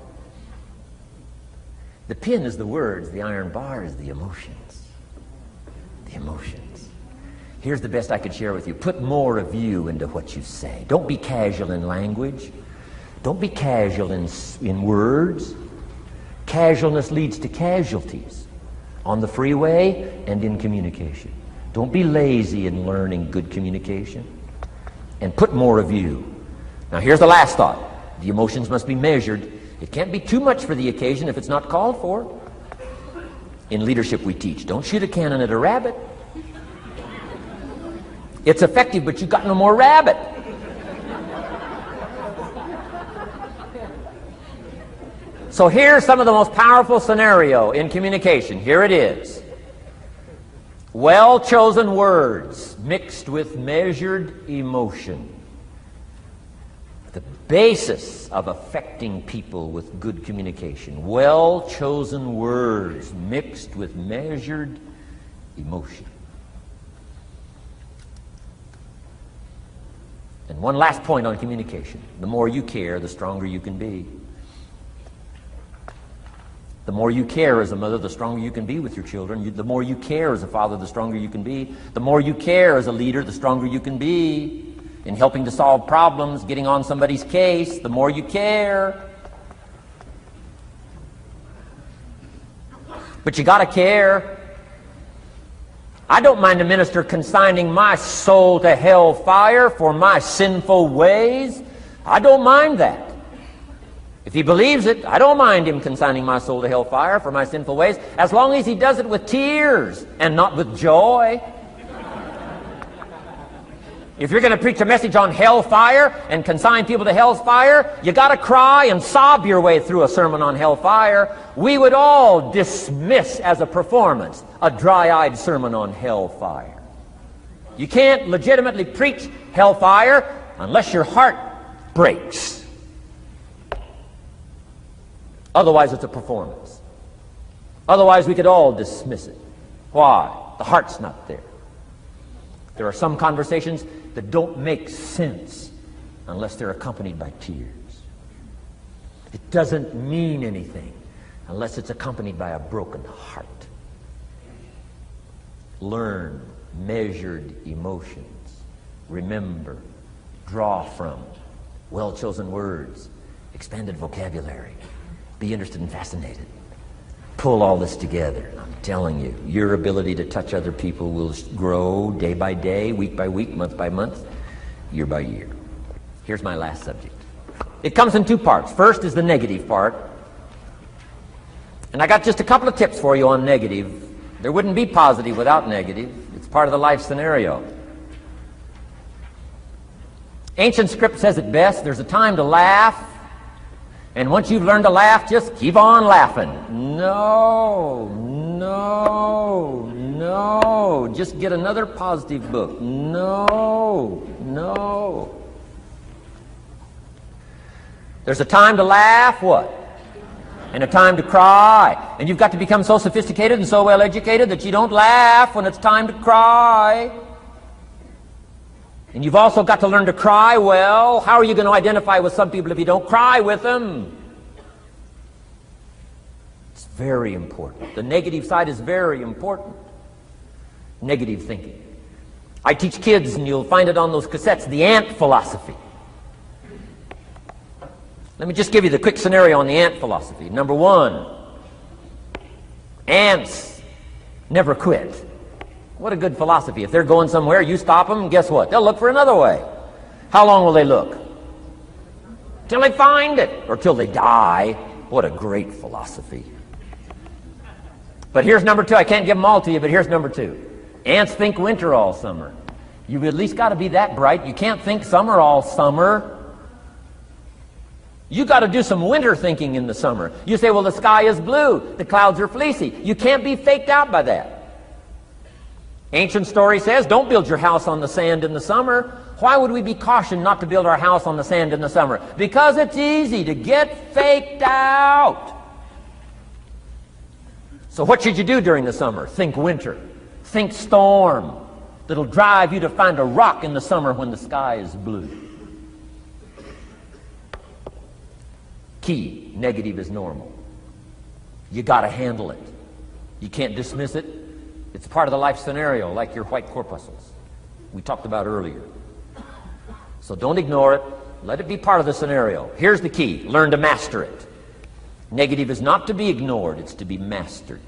The pin is the words, the iron bar is the emotions. The emotions. Here's the best I could share with you. Put more of you into what you say. Don't be casual in language. Don't be casual in words. Casualness leads to casualties on the freeway and in communication. Don't be lazy in learning good communication. And put more of you. Now here's the last thought. The emotions must be measured. It can't be too much for the occasion if it's not called for. In leadership we teach, don't shoot a cannon at a rabbit. It's effective, but you got no more rabbit. So here's some of the most powerful scenario in communication. Here it is. Well-chosen words mixed with measured emotion. The basis of affecting people with good communication. Well-chosen words mixed with measured emotion. And one last point on communication. The more you care, the stronger you can be. The more you care as a mother, the stronger you can be with your children. The more you care as a father, the stronger you can be. The more you care as a leader, the stronger you can be. In helping to solve problems, getting on somebody's case, the more you care. But you gotta care. I don't mind a minister consigning my soul to hell fire for my sinful ways, I don't mind that. If he believes it, I don't mind him consigning my soul to hellfire for my sinful ways, as long as he does it with tears and not with joy. If you're going to preach a message on hellfire and consign people to hell's fire, you got to cry and sob your way through a sermon on hellfire. We would all dismiss as a performance a dry-eyed sermon on hellfire. You can't legitimately preach hellfire unless your heart breaks. Otherwise, it's a performance. Otherwise, we could all dismiss it. Why? The heart's not there. There are some conversations that don't make sense unless they're accompanied by tears. It doesn't mean anything unless it's accompanied by a broken heart. Learn measured emotions. Remember, draw from well-chosen words, expanded vocabulary. Be interested and fascinated. Pull all this together. I'm telling you, your ability to touch other people will grow day by day, week by week, month by month, year by year. Here's my last subject. It comes in two parts. First is the negative part. And I got just a couple of tips for you on negative. There wouldn't be positive without negative. It's part of the life scenario. Ancient script says it best. There's a time to laugh. And once you've learned to laugh, just keep on laughing. No. Just get another positive book. No. There's a time to laugh, what? And a time to cry. And you've got to become so sophisticated and so well educated that you don't laugh when it's time to cry. And you've also got to learn to cry well. How are you going to identify with some people if you don't cry with them? It's very important. The negative side is very important. Negative thinking. I teach kids, and you'll find it on those cassettes, the ant philosophy. Let me just give you the quick scenario on the ant philosophy. Number one, ants never quit. What a good philosophy. If they're going somewhere, you stop them, guess what? They'll look for another way. How long will they look? Till they find it, or till they die. What a great philosophy. But here's number two. I can't give them all to you, but here's number two. Ants think winter all summer. You've at least got to be that bright. You can't think summer all summer. You got to do some winter thinking in the summer. You say, well, the sky is blue, the clouds are fleecy. You can't be faked out by that. Ancient story says, don't build your house on the sand in the summer. Why would we be cautioned not to build our house on the sand in the summer? Because it's easy to get faked out. So what should you do during the summer? Think winter. Think storm. That'll drive you to find a rock in the summer when the sky is blue. Key, negative is normal. You got to handle it. You can't dismiss it. It's part of the life scenario, like your white corpuscles we talked about earlier. So don't ignore it. Let it be part of the scenario. Here's the key. Learn to master it. Negative is not to be ignored. It's to be mastered.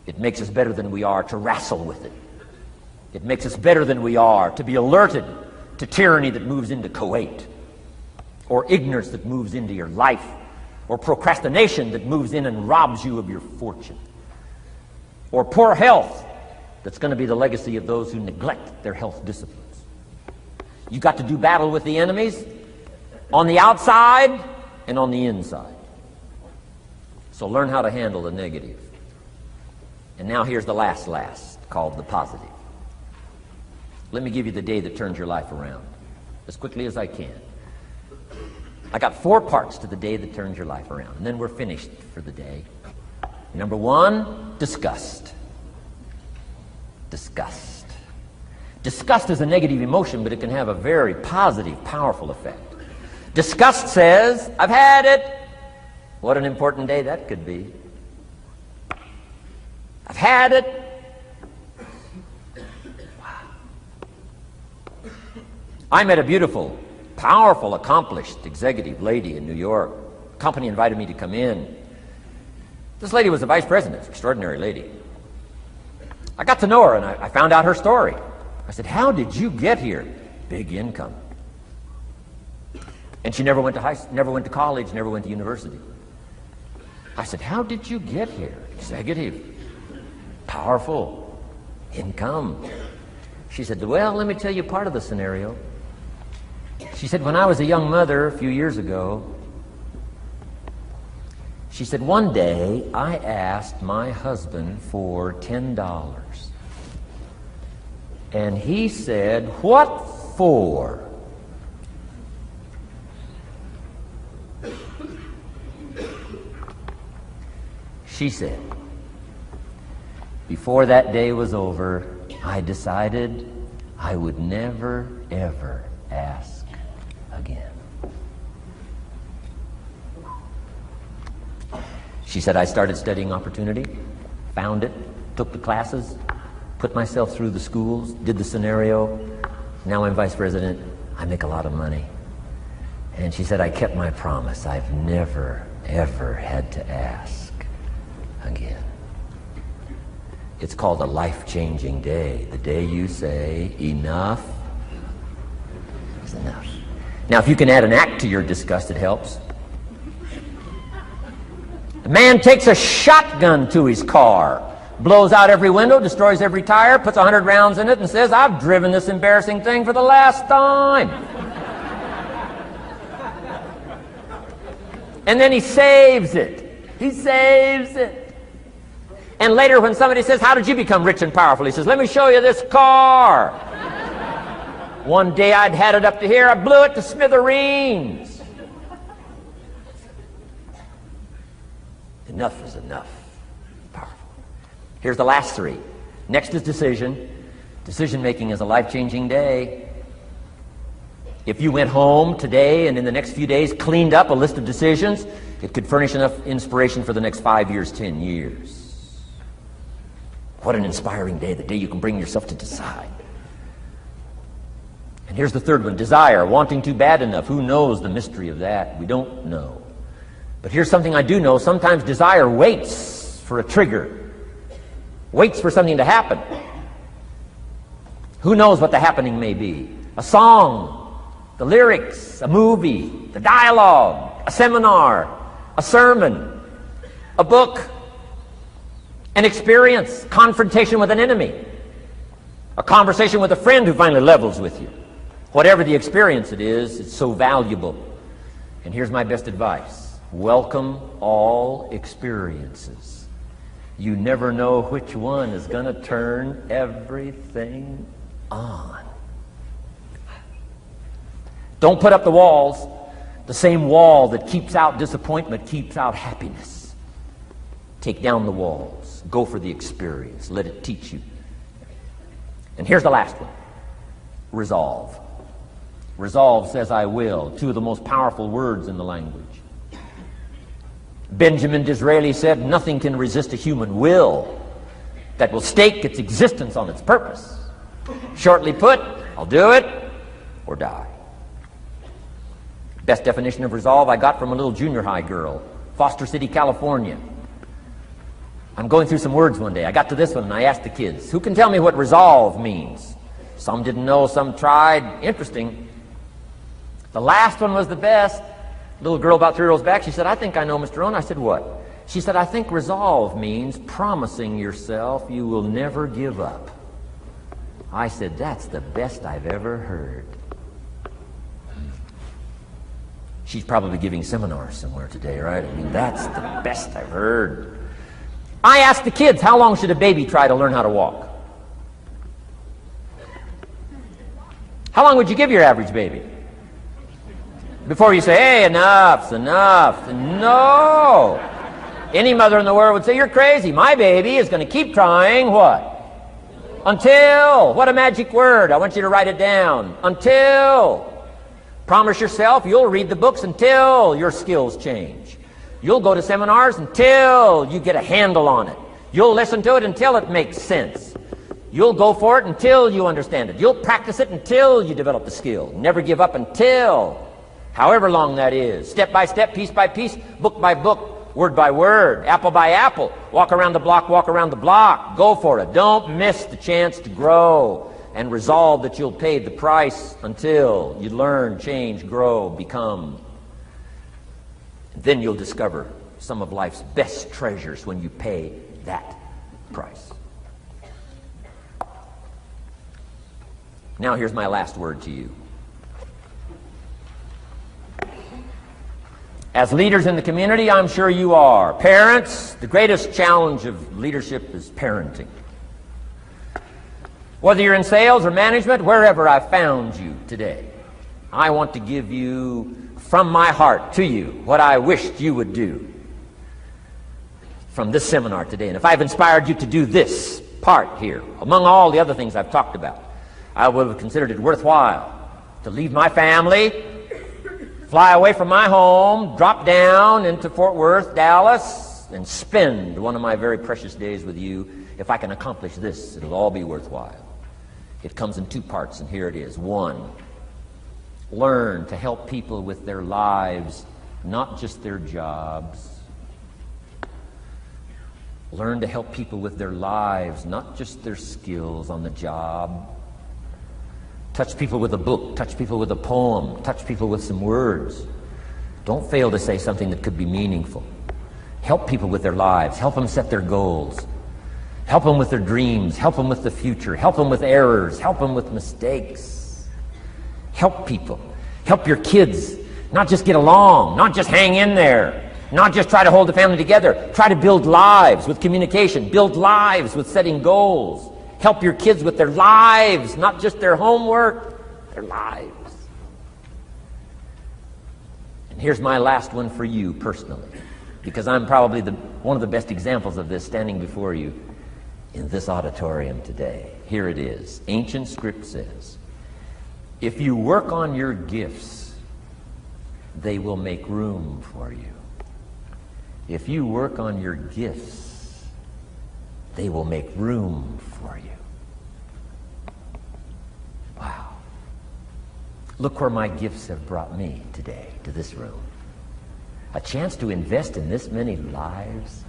It makes us better than we are to wrestle with it. It makes us better than we are to be alerted to tyranny that moves into Kuwait, or ignorance that moves into your life, or procrastination that moves in and robs you of your fortune, or poor health that's going to be the legacy of those who neglect their health disciplines. You got to do battle with the enemies on the outside and on the inside. So learn how to handle the negative. And now here's the last, called the positive. Let me give you the day that turns your life around, as quickly as I can. I got 4 parts to the day that turns your life around, and then we're finished for the day. Number 1, disgust. Disgust. Disgust is a negative emotion, but it can have a very positive, powerful effect. Disgust says, I've had it. What an important day that could be. I've had it. Wow. I met a beautiful, powerful, accomplished executive lady in New York. The company invited me to come in. This lady was the vice president, extraordinary lady. I got to know her, and I found out her story. I said, how did you get here? Big income. And she never went to college, never went to university. I said, how did you get here? Executive, powerful, income. She said, well, let me tell you part of the scenario. She said, when I was a young mother a few years ago, she said, one day I asked my husband for $10. And he said, what for? She said, before that day was over, I decided I would never, ever ask again. She said, I started studying opportunity, found it, took the classes, put myself through the schools, did the scenario. Now I'm vice president. I make a lot of money. And she said, I kept my promise. I've never, ever had to ask again. It's called a life-changing day. The day you say, enough is enough. Now, if you can add an act to your disgust, it helps. A man takes a shotgun to his car, blows out every window, destroys every tire, puts 100 rounds in it, and says, I've driven this embarrassing thing for the last time. And then he saves it. He saves it. And later when somebody says, how did you become rich and powerful? He says, let me show you this car. One day I'd had it up to here, I blew it to smithereens. Enough is enough. Powerful. Here's the last three. Next is decision. Decision making is a life-changing day. If you went home today and in the next few days cleaned up a list of decisions, it could furnish enough inspiration for the next 5 years, 10 years. What an inspiring day, the day you can bring yourself to decide. And here's the third one, desire, wanting to bad enough. Who knows the mystery of that? We don't know. But here's something I do know. Sometimes desire waits for a trigger, waits for something to happen. Who knows what the happening may be? A song, the lyrics, a movie, the dialogue, a seminar, a sermon, a book, an experience, confrontation with an enemy, a conversation with a friend who finally levels with you. Whatever the experience it is, it's so valuable. And here's my best advice. Welcome all experiences. You never know which one is going to turn everything on. Don't put up the walls. The same wall that keeps out disappointment keeps out happiness. Take down the walls. Go for the experience. Let it teach you. And here's the last one. Resolve. Resolve says I will. Two of the most powerful words in the language. Benjamin Disraeli said, nothing can resist a human will that will stake its existence on its purpose. Shortly put, I'll do it or die. Best definition of resolve I got from a little junior high girl, Foster City, California. I'm going through some words one day. I got to this one and I asked the kids, who can tell me what resolve means? Some didn't know, some tried. Interesting. The last one was the best. Little girl about 3 rows back, she said, I think I know, Mr. Rohn. I said, what? She said, I think resolve means promising yourself you will never give up. I said, that's the best I've ever heard. She's probably giving seminars somewhere today, right? I mean, that's the best I've heard. I asked the kids, how long should a baby try to learn how to walk? How long would you give your average baby? Before you say, hey, enough's enough. No. Any mother in the world would say, you're crazy. My baby is going to keep trying what? Until. What a magic word. I want you to write it down. Until. Promise yourself you'll read the books until your skills change. You'll go to seminars until you get a handle on it. You'll listen to it until it makes sense. You'll go for it until you understand it. You'll practice it until you develop the skill. Never give up until, however long that is. Step by step, piece by piece, book by book, word by word, apple by apple. Walk around the block, walk around the block. Go for it. Don't miss the chance to grow. and resolve that you'll pay the price until you learn, change, grow, become. Then you'll discover some of life's best treasures when you pay that price. Now here's my last word to you. As leaders in the community, I'm sure you are. Parents, the greatest challenge of leadership is parenting. Whether you're in sales or management, wherever I've found you today, I want to give you, from my heart to you, what I wished you would do from this seminar today. And if I've inspired you to do this part here, among all the other things I've talked about, I would have considered it worthwhile to leave my family, fly away from my home, drop down into Fort Worth, Dallas, and spend one of my very precious days with you. If I can accomplish this, it'll all be worthwhile. It comes in two parts, and here it is. One, learn to help people with their lives, not just their jobs. Learn to help people with their lives, not just their skills on the job. Touch people with a book, touch people with a poem, touch people with some words. Don't fail to say something that could be meaningful. Help people with their lives, help them set their goals. Help them with their dreams, help them with the future, help them with errors, help them with mistakes. Help people. Help your kids not just get along, not just hang in there, not just try to hold the family together. Try to build lives with communication, build lives with setting goals. Help your kids with their lives, not just their homework, their lives. And here's my last one for you personally, because I'm probably one of the best examples of this standing before you in this auditorium today. Here it is. Ancient script says, if you work on your gifts, they will make room for you. If you work on your gifts, they will make room for you. Wow. Look where my gifts have brought me today, to this room. A chance to invest in this many lives.